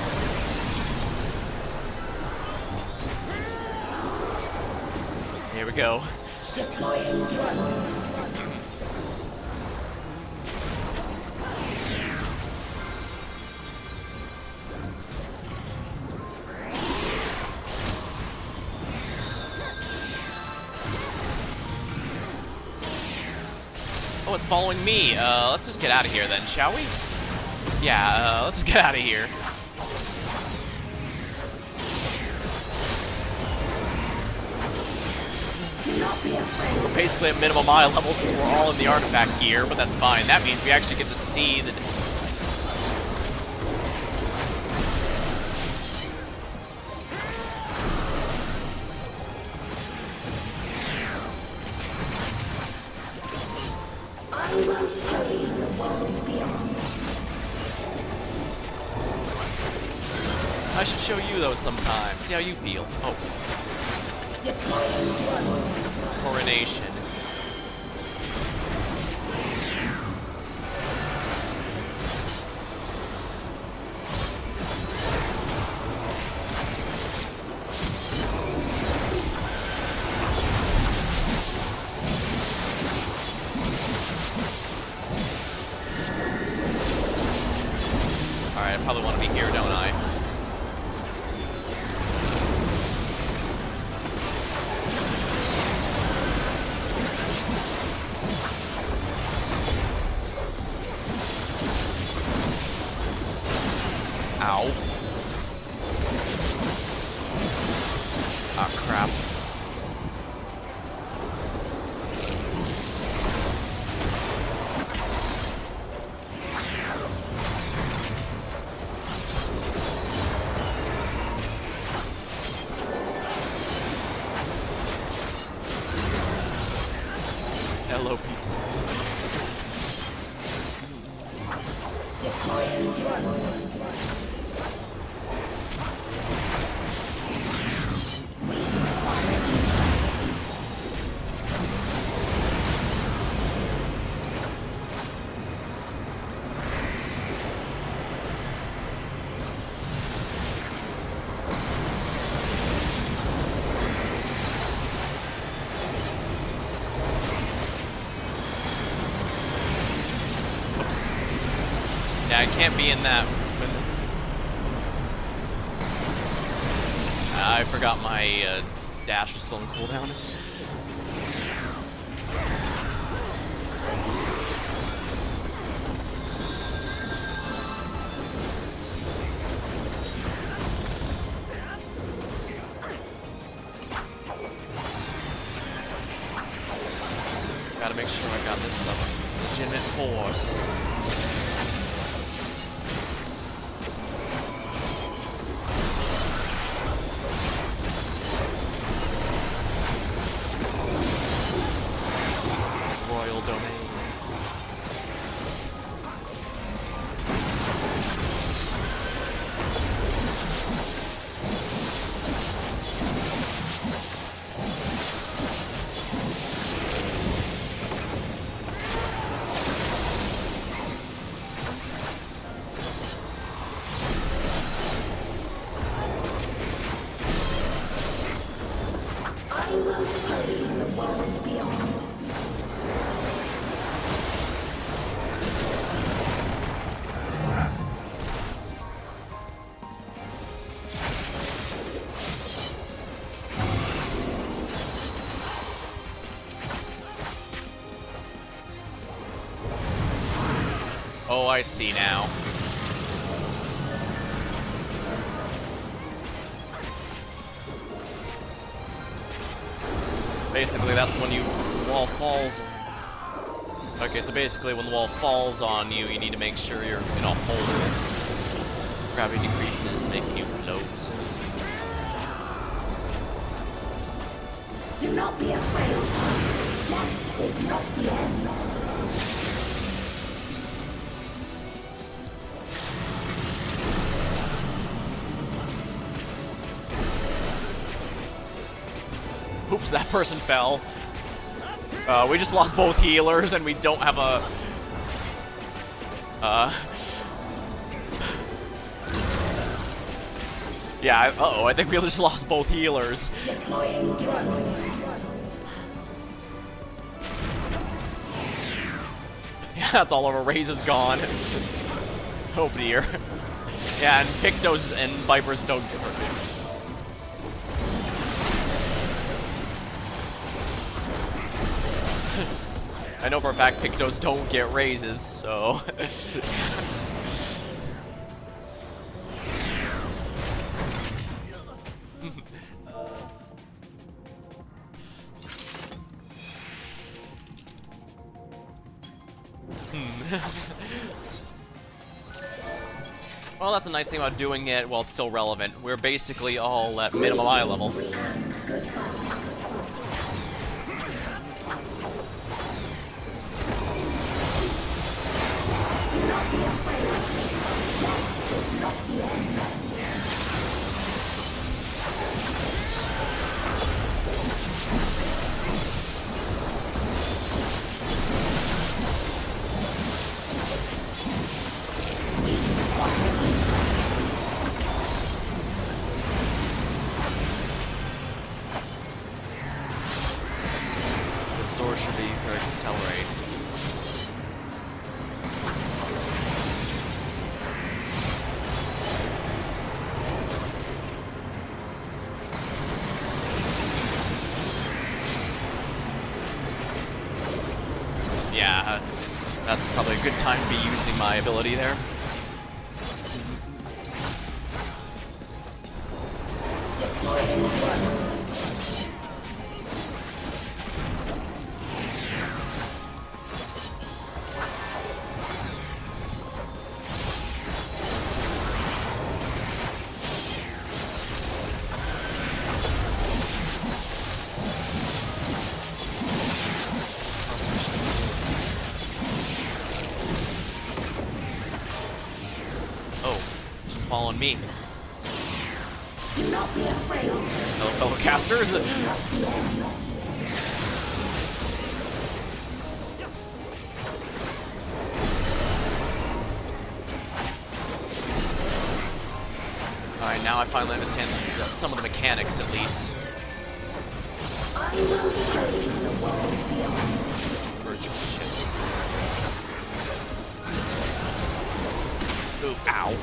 Here we go. Deploying drone. Oh, it's following me. Let's just get out of here then, shall we? Yeah, let's just get out of here. We're basically at minimum eye level since we're all in the artifact gear, but that's fine. That means we actually get to see the... I will show you the world beyond. I should show you those sometime. See how you feel. Oh. Deploying drone. Coronation. Alright, I probably want to be here, don't I? Ow. Ah, crap. LOPC. Deploying drone. Oops. Yeah, I can't be in that. I forgot my dash was still in cooldown. Gotta make sure I got this stuff. Legitimate force. Royal domain. I will show you the world beyond. Oh, I see now. Basically, that's when the wall falls. Okay, so basically when the wall falls on you, you need to make sure you're in a hole. Gravity decreases, making you float. Do not be afraid. Death is not the end. Oops, that person fell. We just lost both healers, and we don't have a... Yeah, uh-oh, I think we just lost both healers. Yeah, that's all of our raise is gone. Oh dear. Yeah, and Pictos and Vipers don't... I know for a fact Pictos don't get raises, so... Well, that's a nice thing about doing it while it's still relevant. We're basically all at minimum eye level. Absorption or accelerate. Yeah, that's probably a good time to be using my ability there. On me. Do not be afraid. Hello, fellow casters. Alright, now I finally understand some of the mechanics, at least. I will show you the world beyond. Virtual shit. Ooh, ow.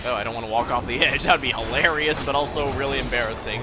Oh, I don't want to walk off the edge. That'd be hilarious, but also really embarrassing.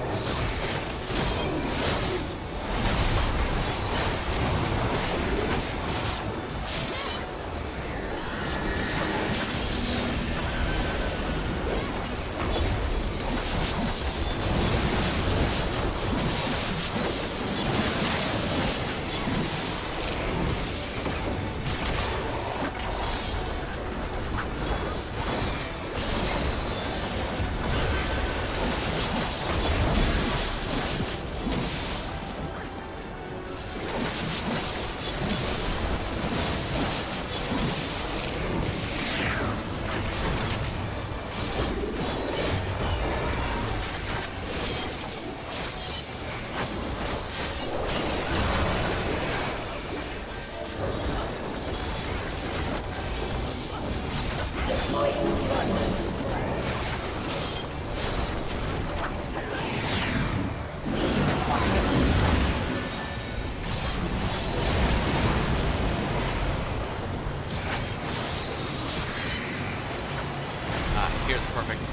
Here's perfect.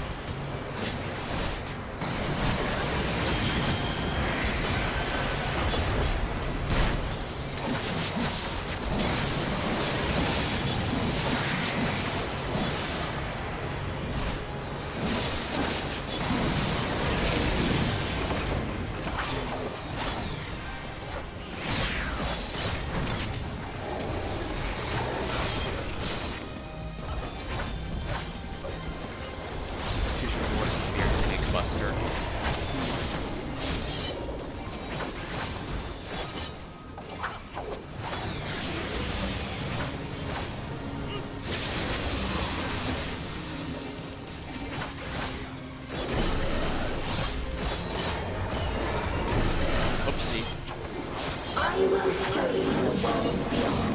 think beyond.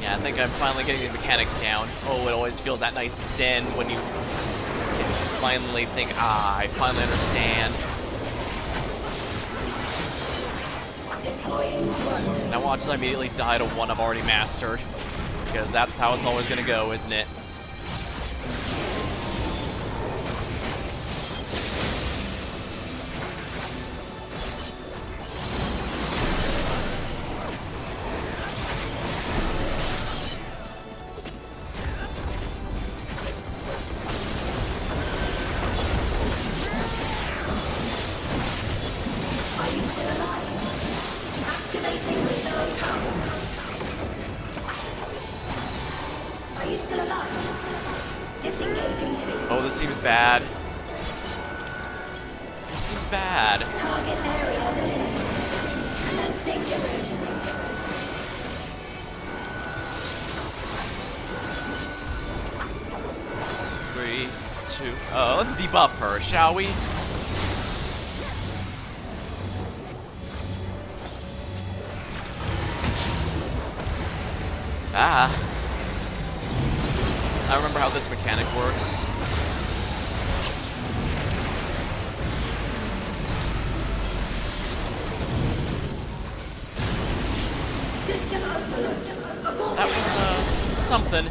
Yeah, I think I'm finally getting the mechanics down. Oh, it always feels that nice zen when you finally think, I finally understand. Now watch as I immediately die to one I've already mastered. Because that's how it's always gonna go, isn't it? Oh, this seems bad. This seems bad. Target area commencing erosion. 3, 2. Oh, let's debuff her, shall we? Ah. I remember how this mechanic works. That was, something.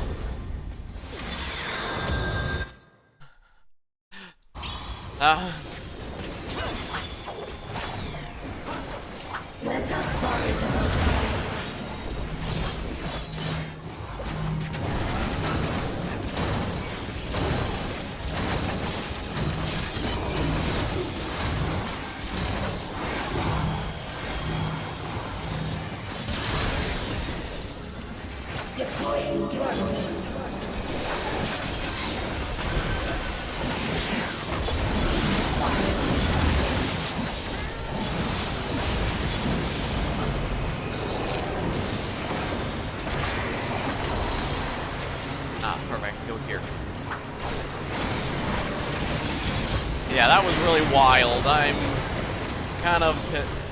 Deploying drone. Ah, perfect. Go here. Yeah, that was really wild. I'm kind of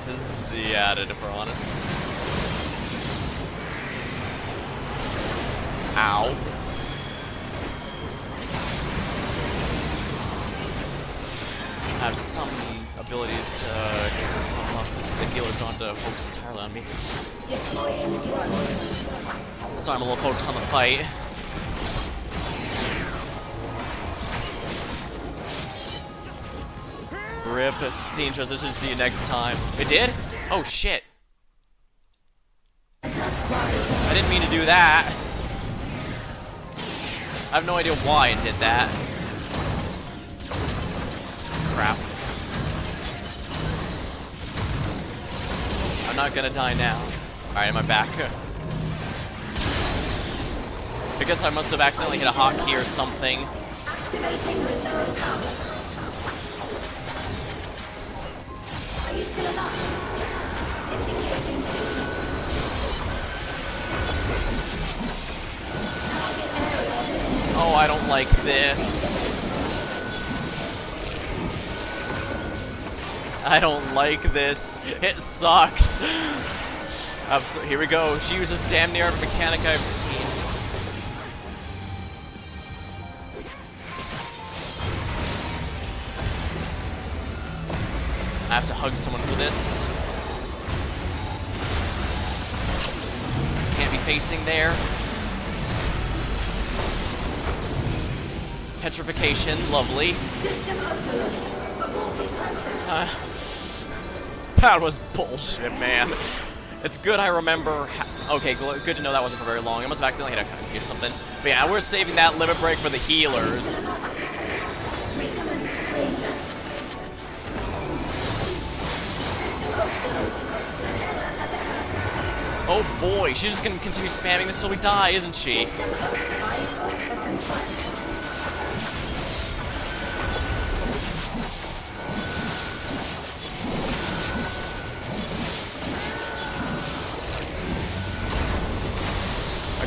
pissed at it, if we're honest. Ow. I have some ability to get some the healers don't have to focus entirely on me. So I'm a little focused on the fight. RIP. Scene transition. See you next time. It did? Oh shit. I didn't mean to do that. I have no idea why it did that. Crap. I'm not gonna die now. Alright, am I back? I guess I must have accidentally hit a hotkey or something. Activating reserve power. Are you still alive? Indicating Oh, I don't like this. I don't like this. It sucks. Here we go. She uses damn near every mechanic I've seen. I have to hug someone for this. Can't be facing there. Petrification, lovely. That was bullshit, man. It's good I remember. Okay, good to know that wasn't for very long. I must have accidentally hit a cookie or something. But yeah, we're saving that limit break for the healers. Oh boy, she's just gonna continue spamming this till we die, isn't she?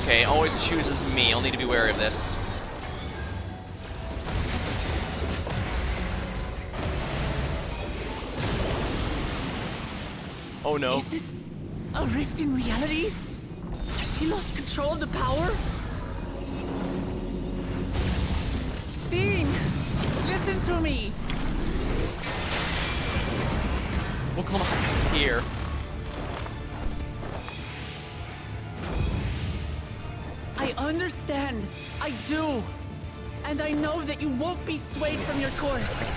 Okay, always chooses me. I'll need to be wary of this. Oh no. Is this a rift in reality? Has she lost control of the power? Sphene! Listen to me! Wooklamaka's here. I understand. I do. And I know that you won't be swayed from your course.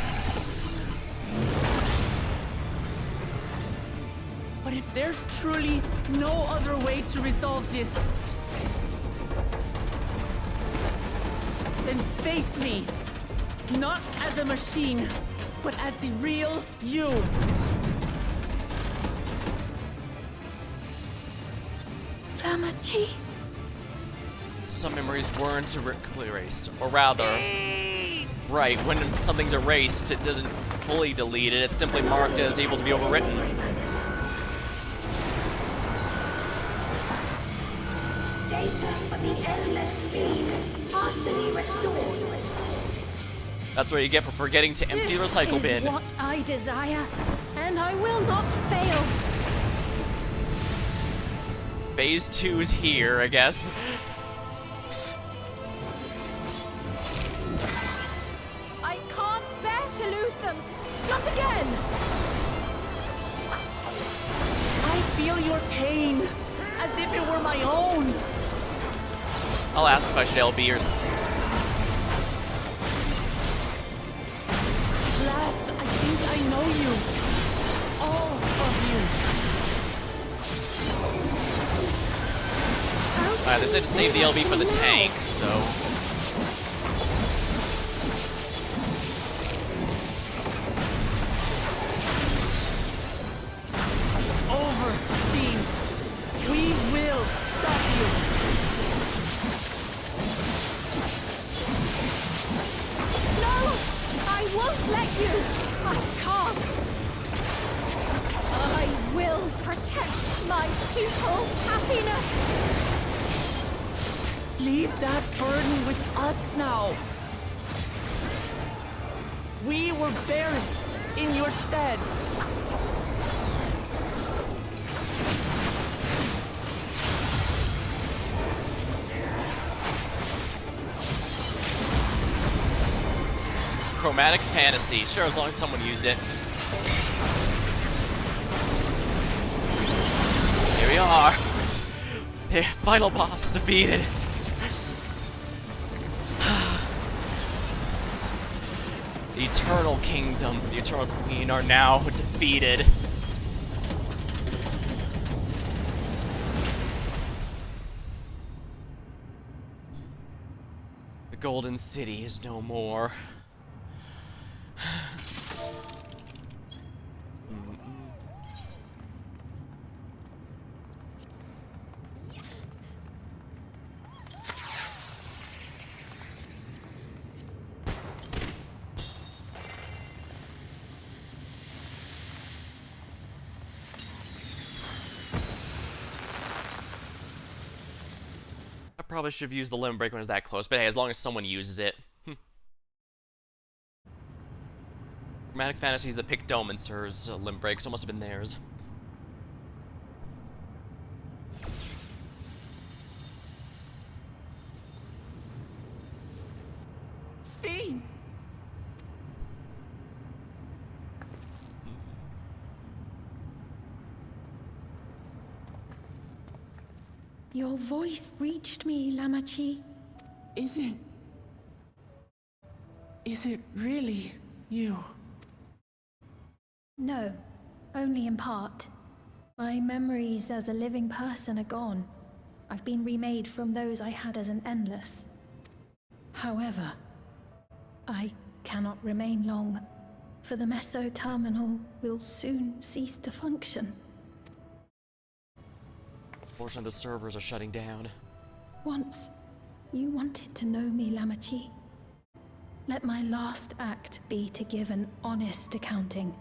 But if there's truly no other way to resolve this, then face me. Not as a machine, but as the real you. Lamachi? Some memories weren't completely erased. Or rather, right, when something's erased, it doesn't fully delete it. It's simply marked as able to be overwritten. Data for the endless Sphene partially restored. That's what you get for forgetting to empty the recycle bin. This is what I desire, and I will not fail. Phase 2's here, I guess. I can't bear to lose them. Not again. I feel your pain, as if it were my own. I'll ask if I should LB or... Last, I think I know you. All of you. Alright, they said to save the LB for the tank, so... It's over, Sphene. We will stop you. No! I won't let you! I can't! I will protect my people's happiness! Leave that burden with us now. We will bear it in your stead. Chromatic Fantasy. Sure, as long as someone used it. Here we are. The final boss defeated. The Eternal Kingdom, the Eternal Queen are now defeated. The Golden City is no more. I probably should have used the limit break when it was that close, but hey, as long as someone uses it. Chromatic Fantasies that picked Domincer's limit break, so it must have been theirs. Sphene! Your voice reached me, Lamachi. Is it really you? No, only in part. My memories as a living person are gone. I've been remade from those I had as an endless. However, I cannot remain long, for the Meso terminal will soon cease to function. Fortunately, the servers are shutting down. Once, you wanted to know me, Lamachi. Let my last act be to give an honest accounting.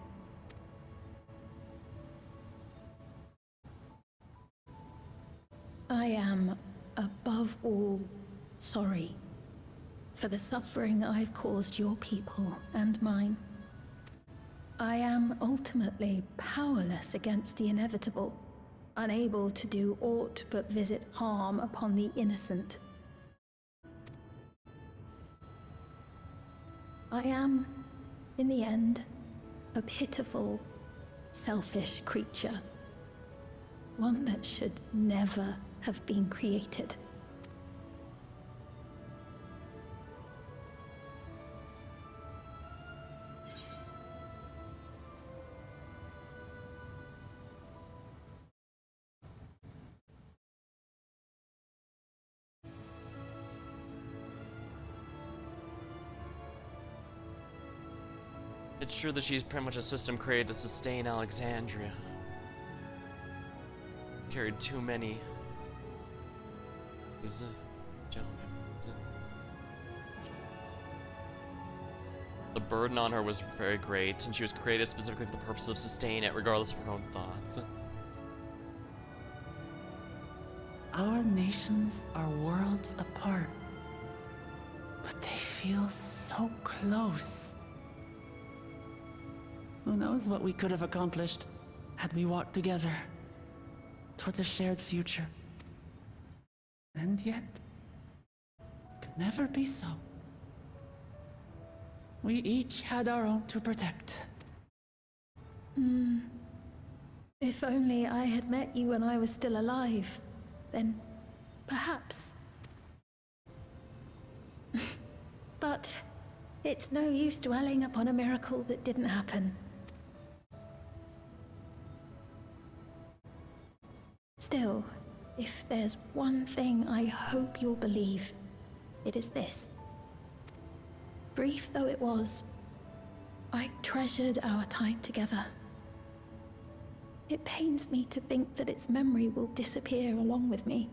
I am, above all, sorry for the suffering I've caused your people and mine. I am ultimately powerless against the inevitable, unable to do aught but visit harm upon the innocent. I am, in the end, a pitiful, selfish creature. One that should never have been created. It's true that she's pretty much a system created to sustain Alexandria. Carried too many. The burden on her was very great, and she was created specifically for the purpose of sustaining it, regardless of her own thoughts. Our nations are worlds apart, but they feel so close. Who knows what we could have accomplished had we walked together towards a shared future. And yet, it could never be so. We each had our own to protect. If only I had met you when I was still alive, then perhaps. But it's no use dwelling upon a miracle that didn't happen. Still, if there's one thing I hope you'll believe, it is this. Brief though it was, I treasured our time together. It pains me to think that its memory will disappear along with me.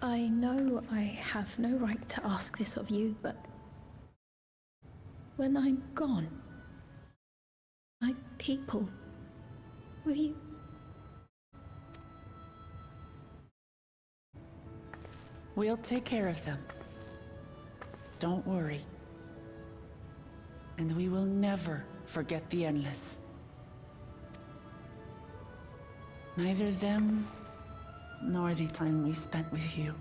I know I have no right to ask this of you, but when I'm gone, my people, will you? We'll take care of them. Don't worry. And we will never forget the Endless. Neither them, nor the time we spent with you.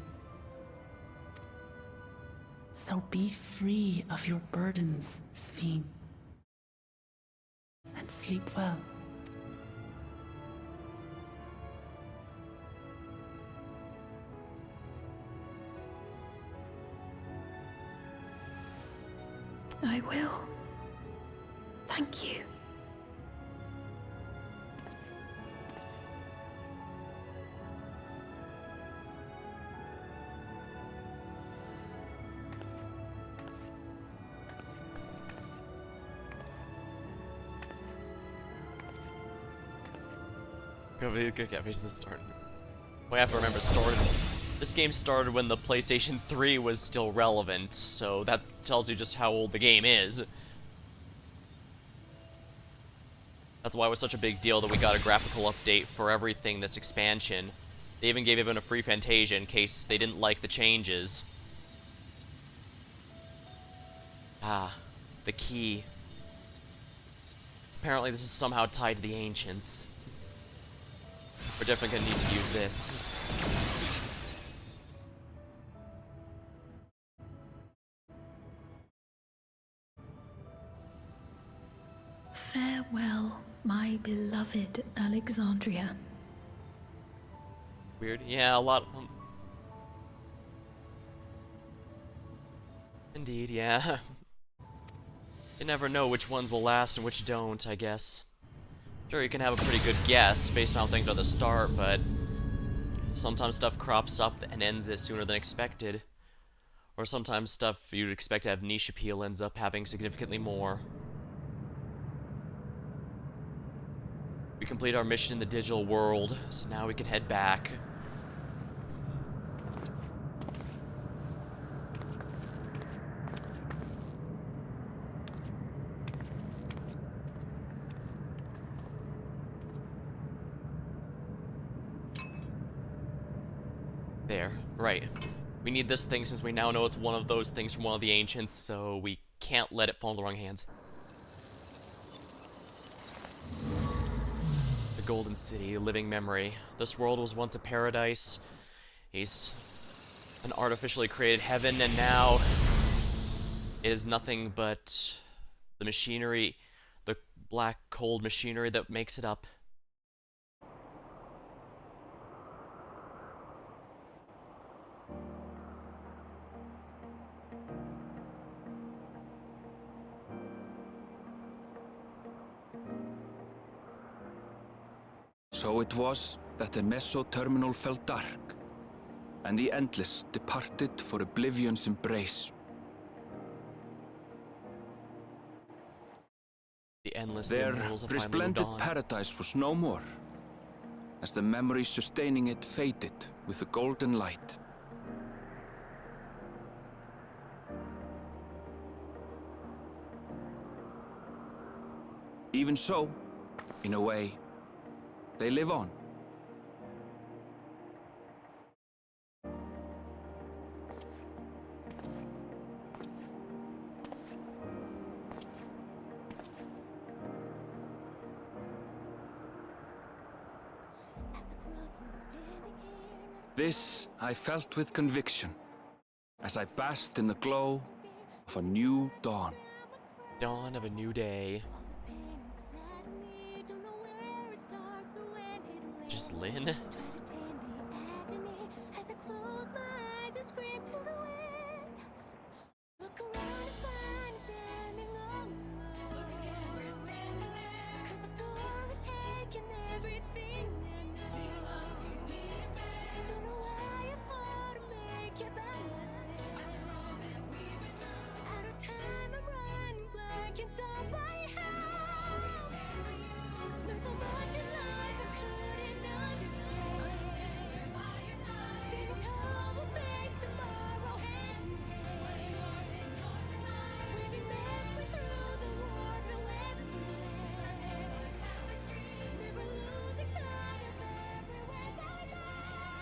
So be free of your burdens, Sphene. And sleep well. I will. Thank you. Good face this started. We have to remember, this game started when the PlayStation 3 was still relevant, so that tells you just how old the game is. That's why it was such a big deal that we got a graphical update for everything this expansion. They even gave everyone a free Fantasia in case they didn't like the changes. Ah, the key. Apparently this is somehow tied to the Ancients. We're definitely gonna need to use this. Farewell, my beloved Alexandria. Weird. Yeah, a lot of them. Indeed, yeah. You never know which ones will last and which don't, I guess. Sure, you can have a pretty good guess based on how things are at the start, but sometimes stuff crops up and ends it sooner than expected. Or sometimes stuff you'd expect to have niche appeal ends up having significantly more. We complete our mission in the digital world, so now we can head back. There, right. We need this thing since we now know it's one of those things from one of the ancients, so we can't let it fall in the wrong hands. The Golden City, a living memory. This world was once a paradise, an artificially created heaven, and now it is nothing but the machinery, the black, cold machinery that makes it up. So it was that the Meso-terminal fell dark, and the Endless departed for oblivion's embrace. The Endless, Their the immortals have finally moved resplendent on. paradise was no more, as the memories sustaining it faded with the golden light. Even so, in a way, they live on. This I felt with conviction, as I basked in the glow of a new dawn. Dawn of a new day. Just Lynn?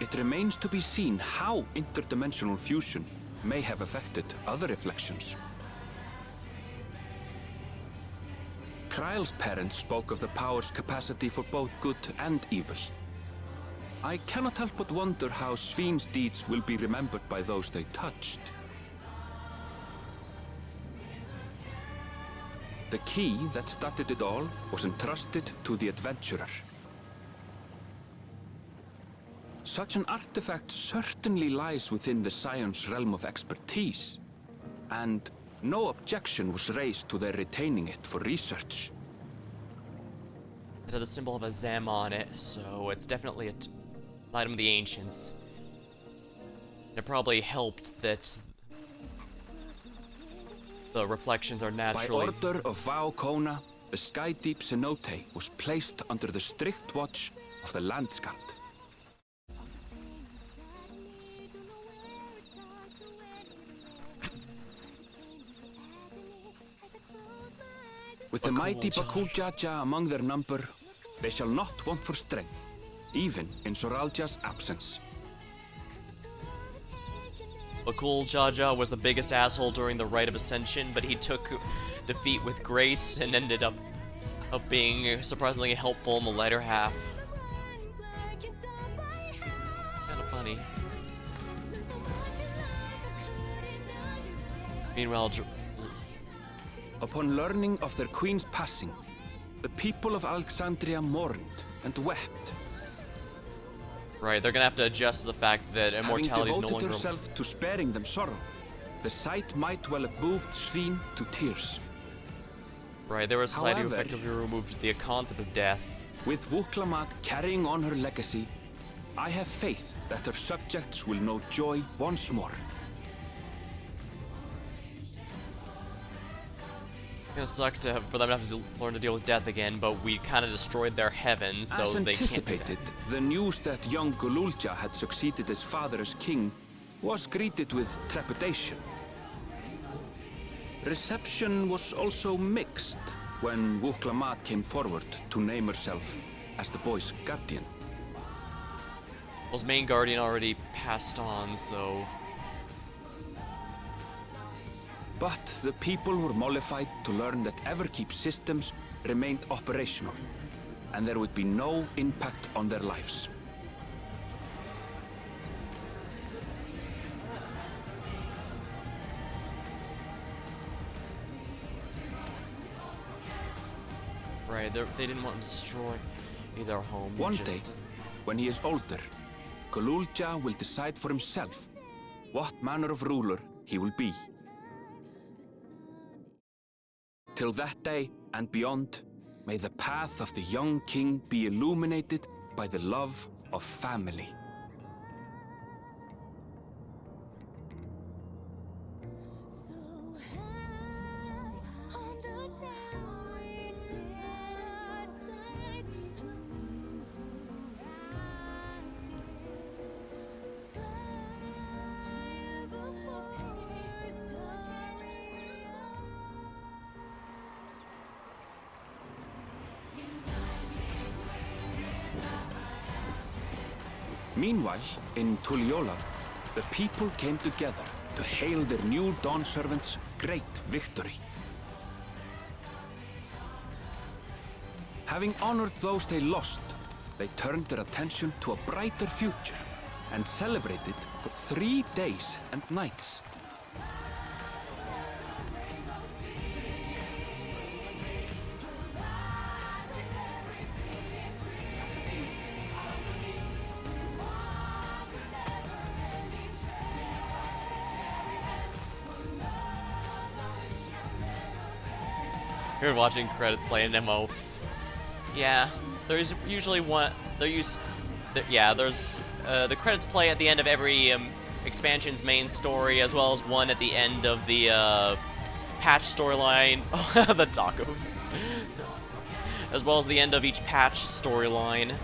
It remains to be seen how interdimensional fusion may have affected other reflections. Kryle's parents spoke of the power's capacity for both good and evil. I cannot help but wonder how Svin's deeds will be remembered by those they touched. The key that started it all was entrusted to the adventurer. Such an artifact certainly lies within the Scion's realm of expertise, and no objection was raised to their retaining it for research. It had the symbol of a Zem on it, so it's definitely an item of the ancients. And it probably helped that the reflections are naturally... By order of Vau Kona, the Skydeep cenote was placed under the strict watch of the Landscald. With the mighty Bakul Jaja among their number, they shall not want for strength, even in Soralja's absence. Bakul Jaja was the biggest asshole during the Rite of Ascension, but he took defeat with grace and ended up being surprisingly helpful in the latter half. Kinda funny. Meanwhile, upon learning of their queen's passing, the people of Alexandria mourned and wept. Right, they're gonna have to adjust to the fact that immortality is no Having devoted longer... herself to sparing them sorrow, the sight might well have moved Svín to tears. Right, there was a society who However, effectively removed the concept of death. With Wuklamat carrying on her legacy, I have faith that her subjects will know joy once more. It's gonna suck for them to have to learn to deal with death again, but we kind of destroyed their heavens, so As they can't do anticipated, the news that young Gululja had succeeded his father as king was greeted with trepidation. Reception was also mixed when Wuklamat came forward to name herself as the boy's guardian. Well, his main guardian already passed on, so... But the people were mollified to learn that Everkeep's systems remained operational, and there would be no impact on their lives. Right, they didn't want to destroy their home. One day, when he is older, Gululja will decide for himself what manner of ruler he will be. Till that day and beyond, may the path of the young king be illuminated by the love of family. Meanwhile, in Tuliyola, the people came together to hail their new Dawn servants' great victory. Having honored those they lost, they turned their attention to a brighter future and celebrated for 3 days and nights. You're watching credits play an MO. Yeah, there's usually one. There's the credits play at the end of every expansion's main story, as well as one at the end of the patch storyline. Oh, the tacos. As well as the end of each patch storyline.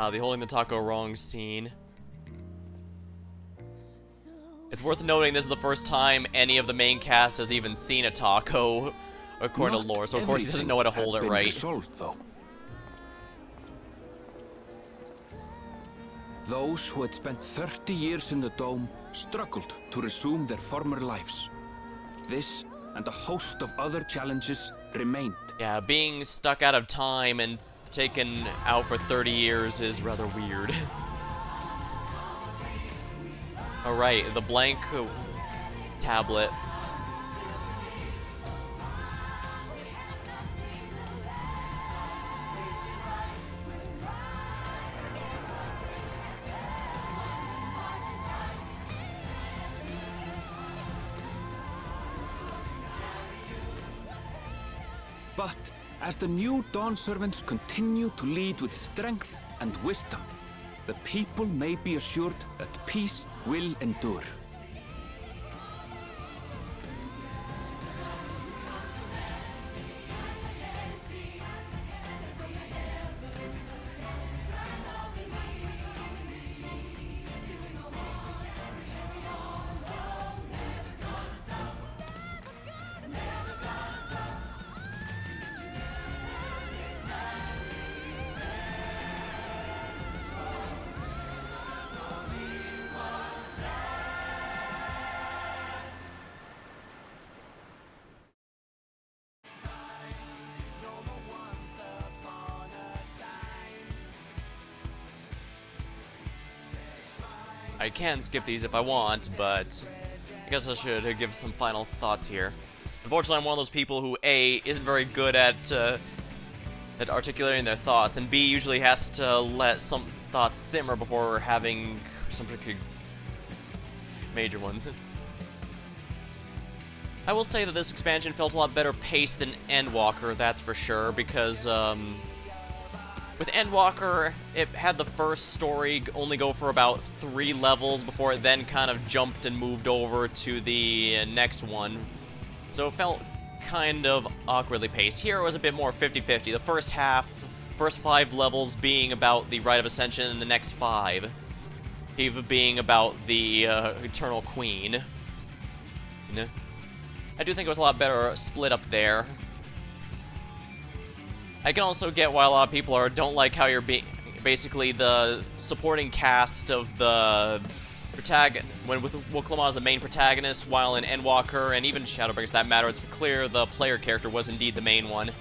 The holding the taco wrong scene. It's worth noting this is the first time any of the main cast has even seen a taco, according to lore, so of course he doesn't know how to hold it right. Resolved, though. Those who had spent 30 years in the Dome struggled to resume their former lives. This and a host of other challenges remained. Yeah, being stuck out of time and taken out for 30 years is rather weird. Alright, the blank tablet. But as the new Dawn servants continue to lead with strength and wisdom, the people may be assured that peace will endure. I can skip these if I want, but I guess I should give some final thoughts here. Unfortunately, I'm one of those people who A, isn't very good at articulating their thoughts, and B, usually has to let some thoughts simmer before having some pretty major ones. I will say that this expansion felt a lot better paced than Endwalker, that's for sure, because with Endwalker, it had the first story only go for about 3 levels before it then kind of jumped and moved over to the next one. So it felt kind of awkwardly paced. Here it was a bit more 50-50. The first 5 levels being about the Rite of Ascension, and the next 5 being about the Eternal Queen. I do think it was a lot better split up there. I can also get why a lot of people don't like how you're basically the supporting cast of the protagonist, when with Woklama as the main protagonist, while in Endwalker and even Shadowbringers, that matter, it's clear the player character was indeed the main one.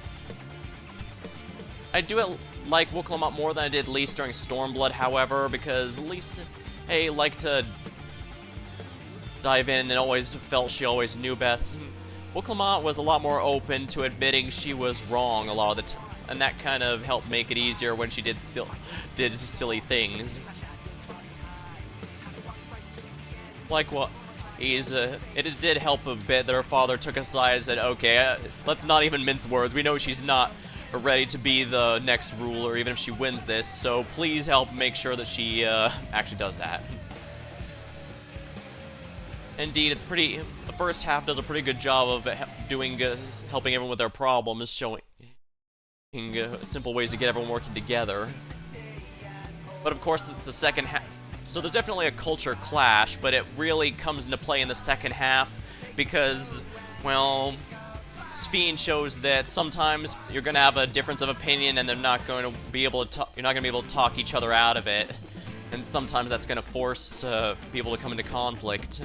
I do like Woklama more than I did Lise during Stormblood, however, because Lise, hey, liked to dive in and always felt she always knew best. Woklama was a lot more open to admitting she was wrong a lot of the time, and that kind of helped make it easier when she did silly things. Like what? It did help a bit that her father took aside and said, okay, let's not even mince words. We know she's not ready to be the next ruler, even if she wins this, so please help make sure that she actually does that. Indeed, it's the first half does a pretty good job of helping everyone with their problems, showing simple ways to get everyone working together. But of course, the second half, so there's definitely a culture clash, but it really comes into play in the second half because, well, Sphene shows that sometimes you're gonna have a difference of opinion and they're not going to be able to you're not gonna be able to talk each other out of it, and sometimes that's gonna force people to come into conflict.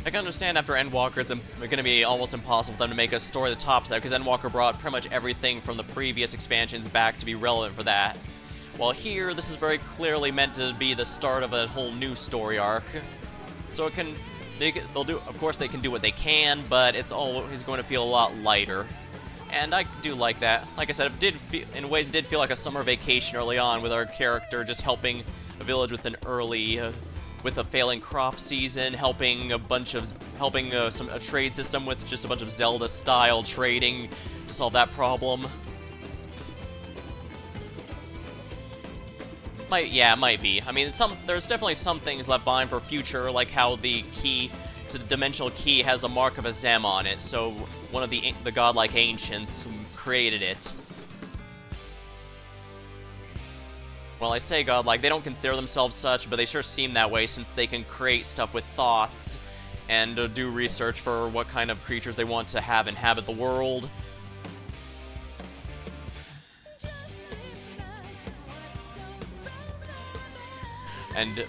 I can understand after Endwalker it's going to be almost impossible for them to make a story that tops that, because Endwalker brought pretty much everything from the previous expansions back to be relevant for that. While here, this is very clearly meant to be the start of a whole new story arc. So of course they can do what they can, but it's always going to feel a lot lighter. And I do like that. Like I said, in ways it did feel like a summer vacation early on, with our character just helping a village with with a failing crop season, helping a trade system with just a bunch of Zelda-style trading to solve that problem. It might be. I mean, there's definitely some things left behind for future, like how the key to the dimensional key has a mark of a Zem on it, so one of the godlike ancients created it. Well, I say godlike, they don't consider themselves such, but they sure seem that way since they can create stuff with thoughts and do research for what kind of creatures they want to have inhabit the world. And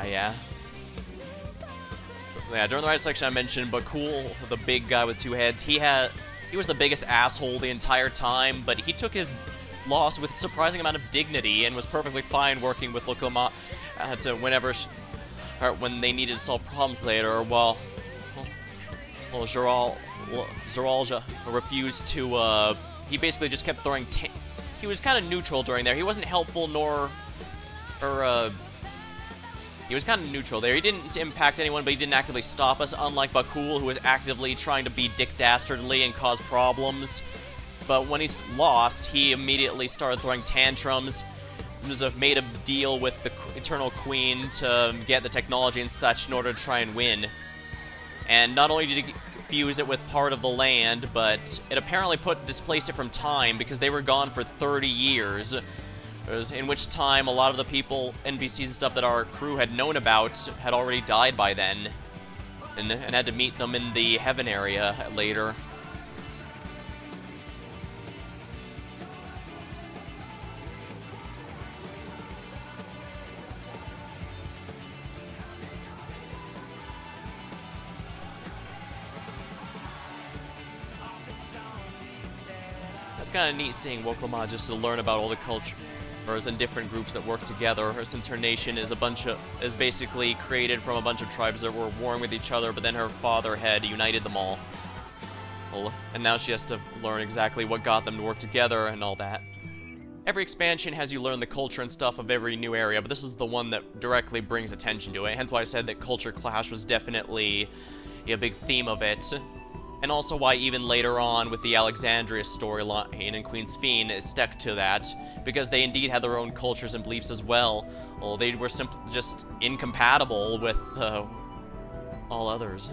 yeah, during the right section I mentioned Bakul, the big guy with 2 heads, he was the biggest asshole the entire time, but he took his loss with a surprising amount of dignity and was perfectly fine working with Woklama when they needed to solve problems later. Well, Zeralja refused to, he basically just kept throwing he was kind of neutral during there. He wasn't helpful he was kind of neutral there. He didn't impact anyone, but he didn't actively stop us, unlike Bakul, who was actively trying to be Dick Dastardly and cause problems. But when he lost, he immediately started throwing tantrums. Made a deal with the Eternal Queen to get the technology and such in order to try and win. And not only did he fuse it with part of the land, but it apparently displaced it from time, because they were gone for 30 years. In which time a lot of the people, NPCs and stuff that our crew had known about had already died by then, and had to meet them in the heaven area later. kind of neat seeing Woklama just to learn about all the cultures and different groups that work together, since her nation is basically created from a bunch of tribes that were warring with each other, but then her father had united them all. Well, and now she has to learn exactly what got them to work together and all that. Every expansion has you learn the culture and stuff of every new area, but this is the one that directly brings attention to it, hence why I said that culture clash was definitely a big theme of it. And also why even later on with the Alexandria storyline and Queen's Fiend is stuck to that, because they indeed had their own cultures and beliefs as well. Well, they were simply just incompatible with all others.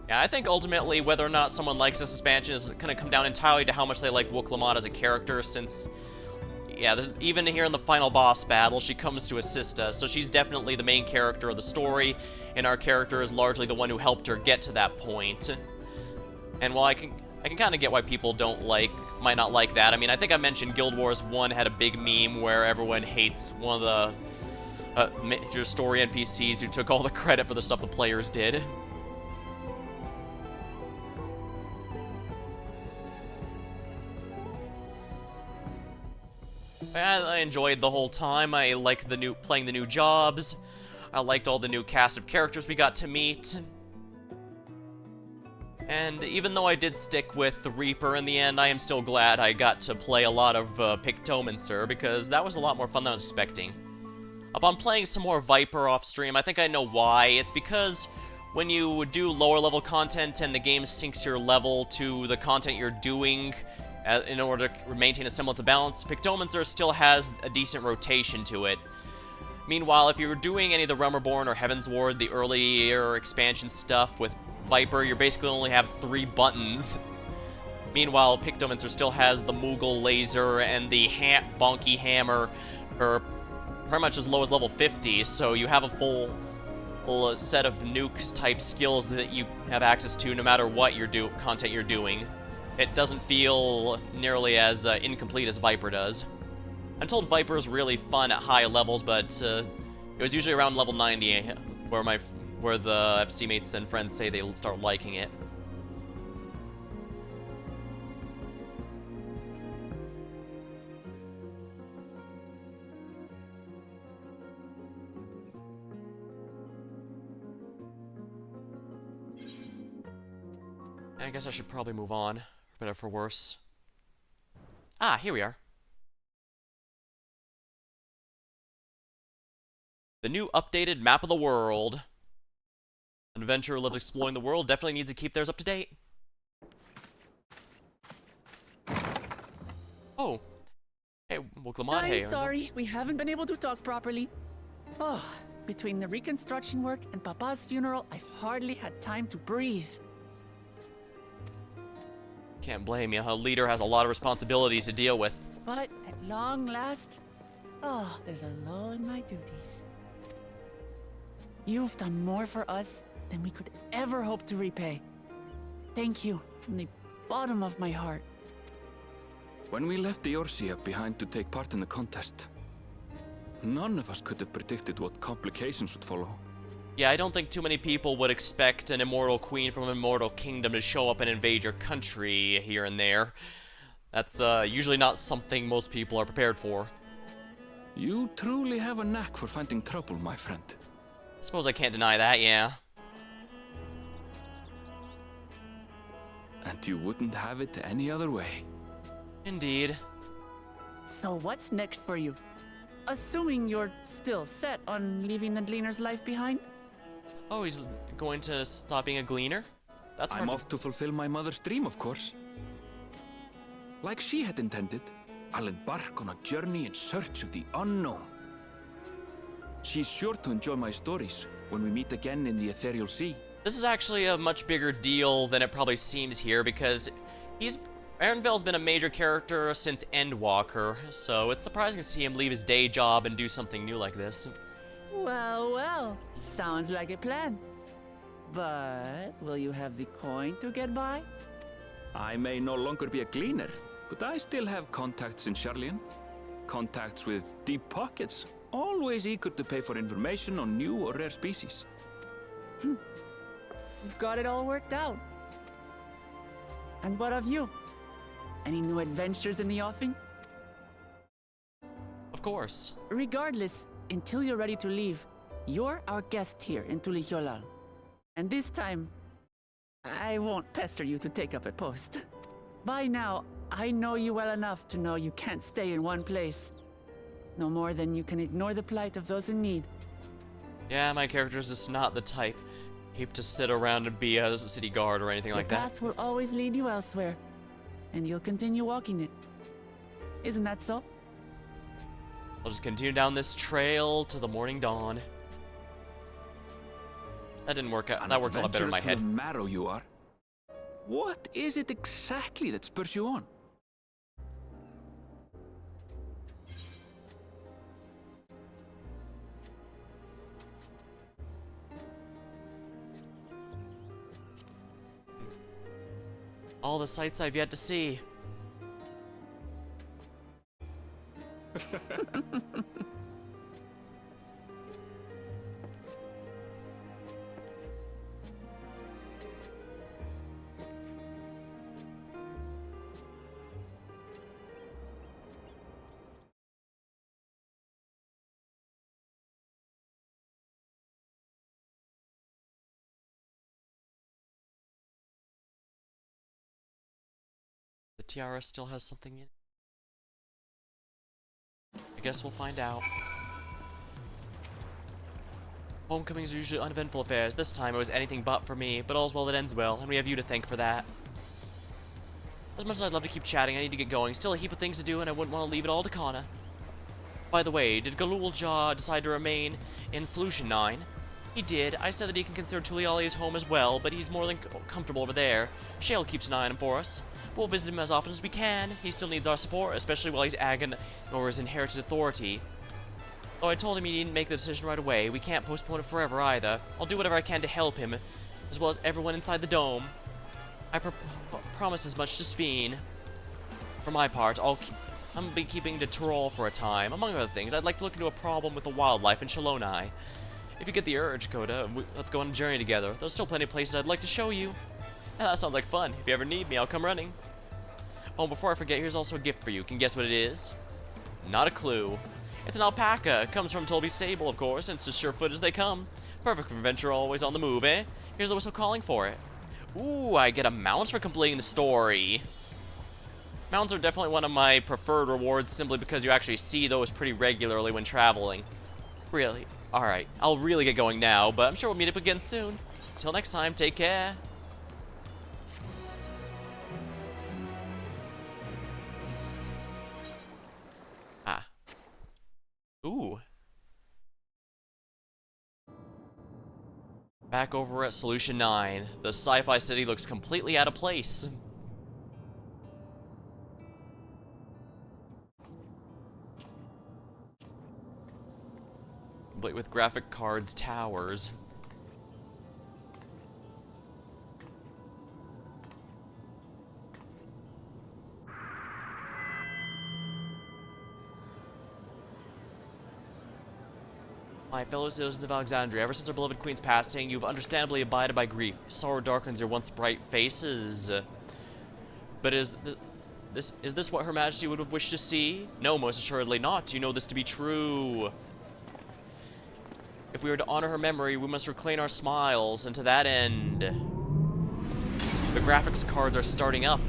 Yeah, I think ultimately whether or not someone likes this expansion is going to come down entirely to how much they like Woklamat as a character, since, yeah, even here in the final boss battle, she comes to assist us, so she's definitely the main character of the story, and our character is largely the one who helped her get to that point. And while I can kind of get why people might not like that. I mean, I think I mentioned Guild Wars 1 had a big meme where everyone hates one of the major story NPCs who took all the credit for the stuff the players did. I enjoyed the whole time. I liked playing the new jobs. I liked all the new cast of characters we got to meet. And even though I did stick with the Reaper in the end, I am still glad I got to play a lot of Pictomancer, because that was a lot more fun than I was expecting. Upon playing some more Viper off stream, I think I know why. It's because when you do lower level content and the game syncs your level to the content you're doing, in order to maintain a semblance of balance, Pictomancer still has a decent rotation to it. Meanwhile, if you're doing any of the Realm Reborn or Heaven's Ward, the earlier expansion stuff with Viper, you basically only have 3 buttons. Meanwhile, Pictomancer still has the Moogle laser and the bonky hammer, or pretty much as low as level 50, so you have a full set of nuke-type skills that you have access to no matter what content you're doing. It doesn't feel nearly as incomplete as Viper does. I'm told Viper is really fun at high levels, but it was usually around level 90 where the FC mates and friends say they'll start liking it. I guess I should probably move on, for better or for worse. Ah, here we are. The new updated map of the world. An adventurer who loves exploring the world definitely needs to keep theirs up to date. Oh. Hey, Woklamat, hey. I'm sorry, we haven't been able to talk properly. Oh, between the reconstruction work and Papa's funeral, I've hardly had time to breathe. Can't blame you. A leader has a lot of responsibilities to deal with. But at long last, there's a lull in my duties. You've done more for us than we could ever hope to repay. Thank you from the bottom of my heart. When we left the Eorzea behind to take part in the contest, none of us could have predicted what complications would follow. Yeah, I don't think too many people would expect an immortal queen from an immortal kingdom to show up and invade your country here and there. That's usually not something most people are prepared for. You truly have a knack for finding trouble, my friend. Suppose I can't deny that, yeah. And you wouldn't have it any other way. Indeed. So what's next for you? Assuming you're still set on leaving the Gleaner's life behind? Oh, he's going to stop being a gleaner? That's hard. I'm off to fulfill my mother's dream, of course. Like she had intended, I'll embark on a journey in search of the unknown. She's sure to enjoy my stories when we meet again in the Ethereal Sea. This is actually a much bigger deal than it probably seems here, because Erenvale's been a major character since Endwalker, so it's surprising to see him leave his day job and do something new like this. Well, well, sounds like a plan. But will you have the coin to get by? I may no longer be a gleaner, but I still have contacts in Sharlayan. Contacts with deep pockets, always eager to pay for information on new or rare species. We've got it all worked out. And what of you? Any new adventures in the offing? Of course. Regardless, until you're ready to leave, you're our guest here in Tulihyolal. And this time, I won't pester you to take up a post. By now, I know you well enough to know you can't stay in one place. No more than you can ignore the plight of those in need. Yeah, my character's just not the type to sit around and be a city guard or anything like that. The path will always lead you elsewhere, and you'll continue walking it. Isn't that so? I'll just continue down this trail to the morning dawn. That didn't work out. That worked a lot better in my head. To the marrow you are. What is it exactly that spurs you on? All the sights I've yet to see. The tiara still has something in it. I guess we'll find out. Homecomings are usually uneventful affairs. This time it was anything but for me, but all's well that ends well, and we have you to thank for that. As much as I'd love to keep chatting, I need to get going. Still a heap of things to do, and I wouldn't want to leave it all to Kana. By the way, did Galulja decide to remain in Solution 9? He did. I said that he can consider Tuliali his home as well, but he's more than comfortable over there. Shale keeps an eye on him for us. We'll visit him as often as we can. He still needs our support, especially while he's agonizing over his inherited authority. Though I told him he needn't make the decision right away, we can't postpone it forever either. I'll do whatever I can to help him, as well as everyone inside the dome. I promise as much to Sphene. For my part, I'm gonna be keeping to Tyrol for a time. Among other things, I'd like to look into a problem with the wildlife in Shalonai. If you get the urge, Coda, let's go on a journey together. There's still plenty of places I'd like to show you. And that sounds like fun. If you ever need me, I'll come running. Oh, before I forget, here's also a gift for you. Can you guess what it is? Not a clue. It's an alpaca. It comes from Tolby Sable, of course, and it's just sure-footed as they come. Perfect for adventure, always on the move, eh? Here's the whistle calling for it. Ooh, I get a mount for completing the story. Mounts are definitely one of my preferred rewards, simply because you actually see those pretty regularly when traveling. Really? Alright, I'll really get going now, but I'm sure we'll meet up again soon. Until next time, take care. Ooh. Back over at Solution 9, the sci-fi city looks completely out of place. Complete with graphic cards, towers. My fellow citizens of Alexandria, ever since our beloved queen's passing, you've understandably abided by grief. Sorrow darkens your once bright faces. But is this what Her Majesty would have wished to see? No, most assuredly not. You know this to be true. If we are to honor her memory, we must reclaim our smiles, and to that end, the graphics cards are starting up.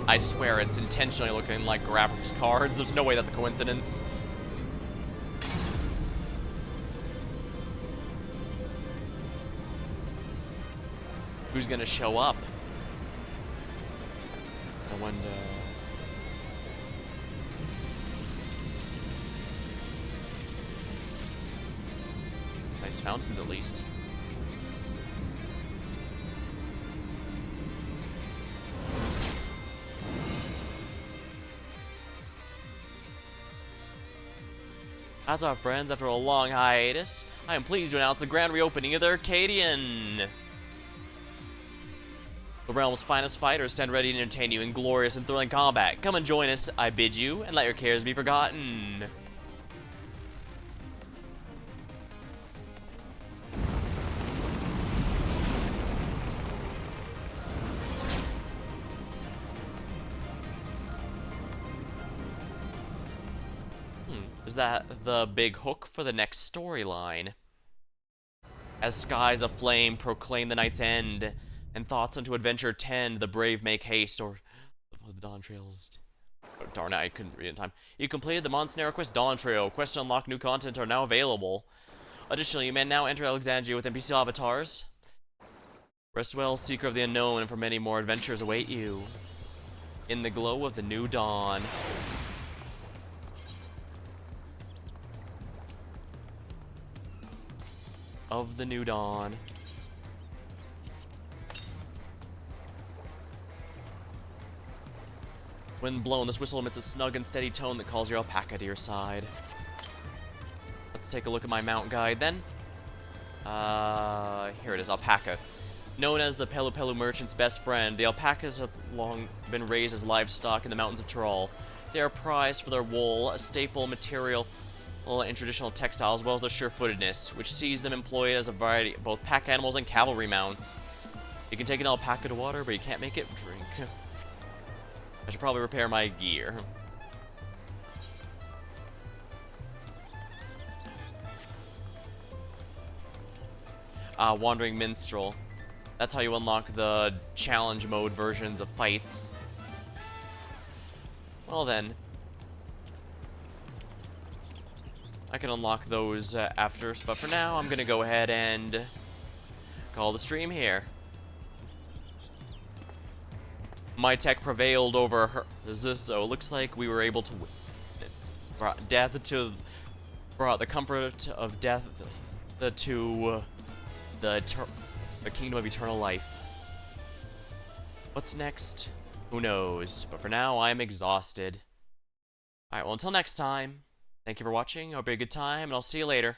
I swear it's intentionally looking like graphics cards. There's no way that's a coincidence. Who's gonna show up? I wonder. Nice fountains, at least. That's our friends, after a long hiatus, I am pleased to announce the grand reopening of the Arcadian. The realm's finest fighters stand ready to entertain you in glorious and thrilling combat. Come and join us, I bid you, and let your cares be forgotten. Is that the big hook for the next storyline? As skies aflame proclaim the night's end, and thoughts unto adventure tend, the brave make haste, or the Dawntrails. Oh, darn it, I couldn't read it in time. You completed the Monsnera quest Dawntrail. Quests to unlock new content are now available. Additionally, you may now enter Alexandria with NPC avatars. Rest well, seeker of the unknown, and for many more adventures await you. In the glow of the new dawn. Of the new dawn. Wind blown, this whistle emits a snug and steady tone that calls your alpaca to your side. Let's take a look at my mount guide then. Here it is, alpaca. Known as the Pelu Pelu merchant's best friend, the alpacas have long been raised as livestock in the mountains of Tyrol. They are prized for their wool, a staple material in traditional textiles, as well as their sure-footedness, which sees them employed as a variety of both pack animals and cavalry mounts. You can take an alpaca to water, but you can't make it drink. I should probably repair my gear. Wandering Minstrel. That's how you unlock the challenge mode versions of fights. Well then. I can unlock those after, but for now, I'm gonna go ahead and call the stream here. My tech prevailed over her, so it looks like we were able to win. Brought the comfort of death to the kingdom of eternal life. What's next? Who knows? But for now, I'm exhausted. Alright, well, until next time. Thank you for watching, hope you had a good time, and I'll see you later.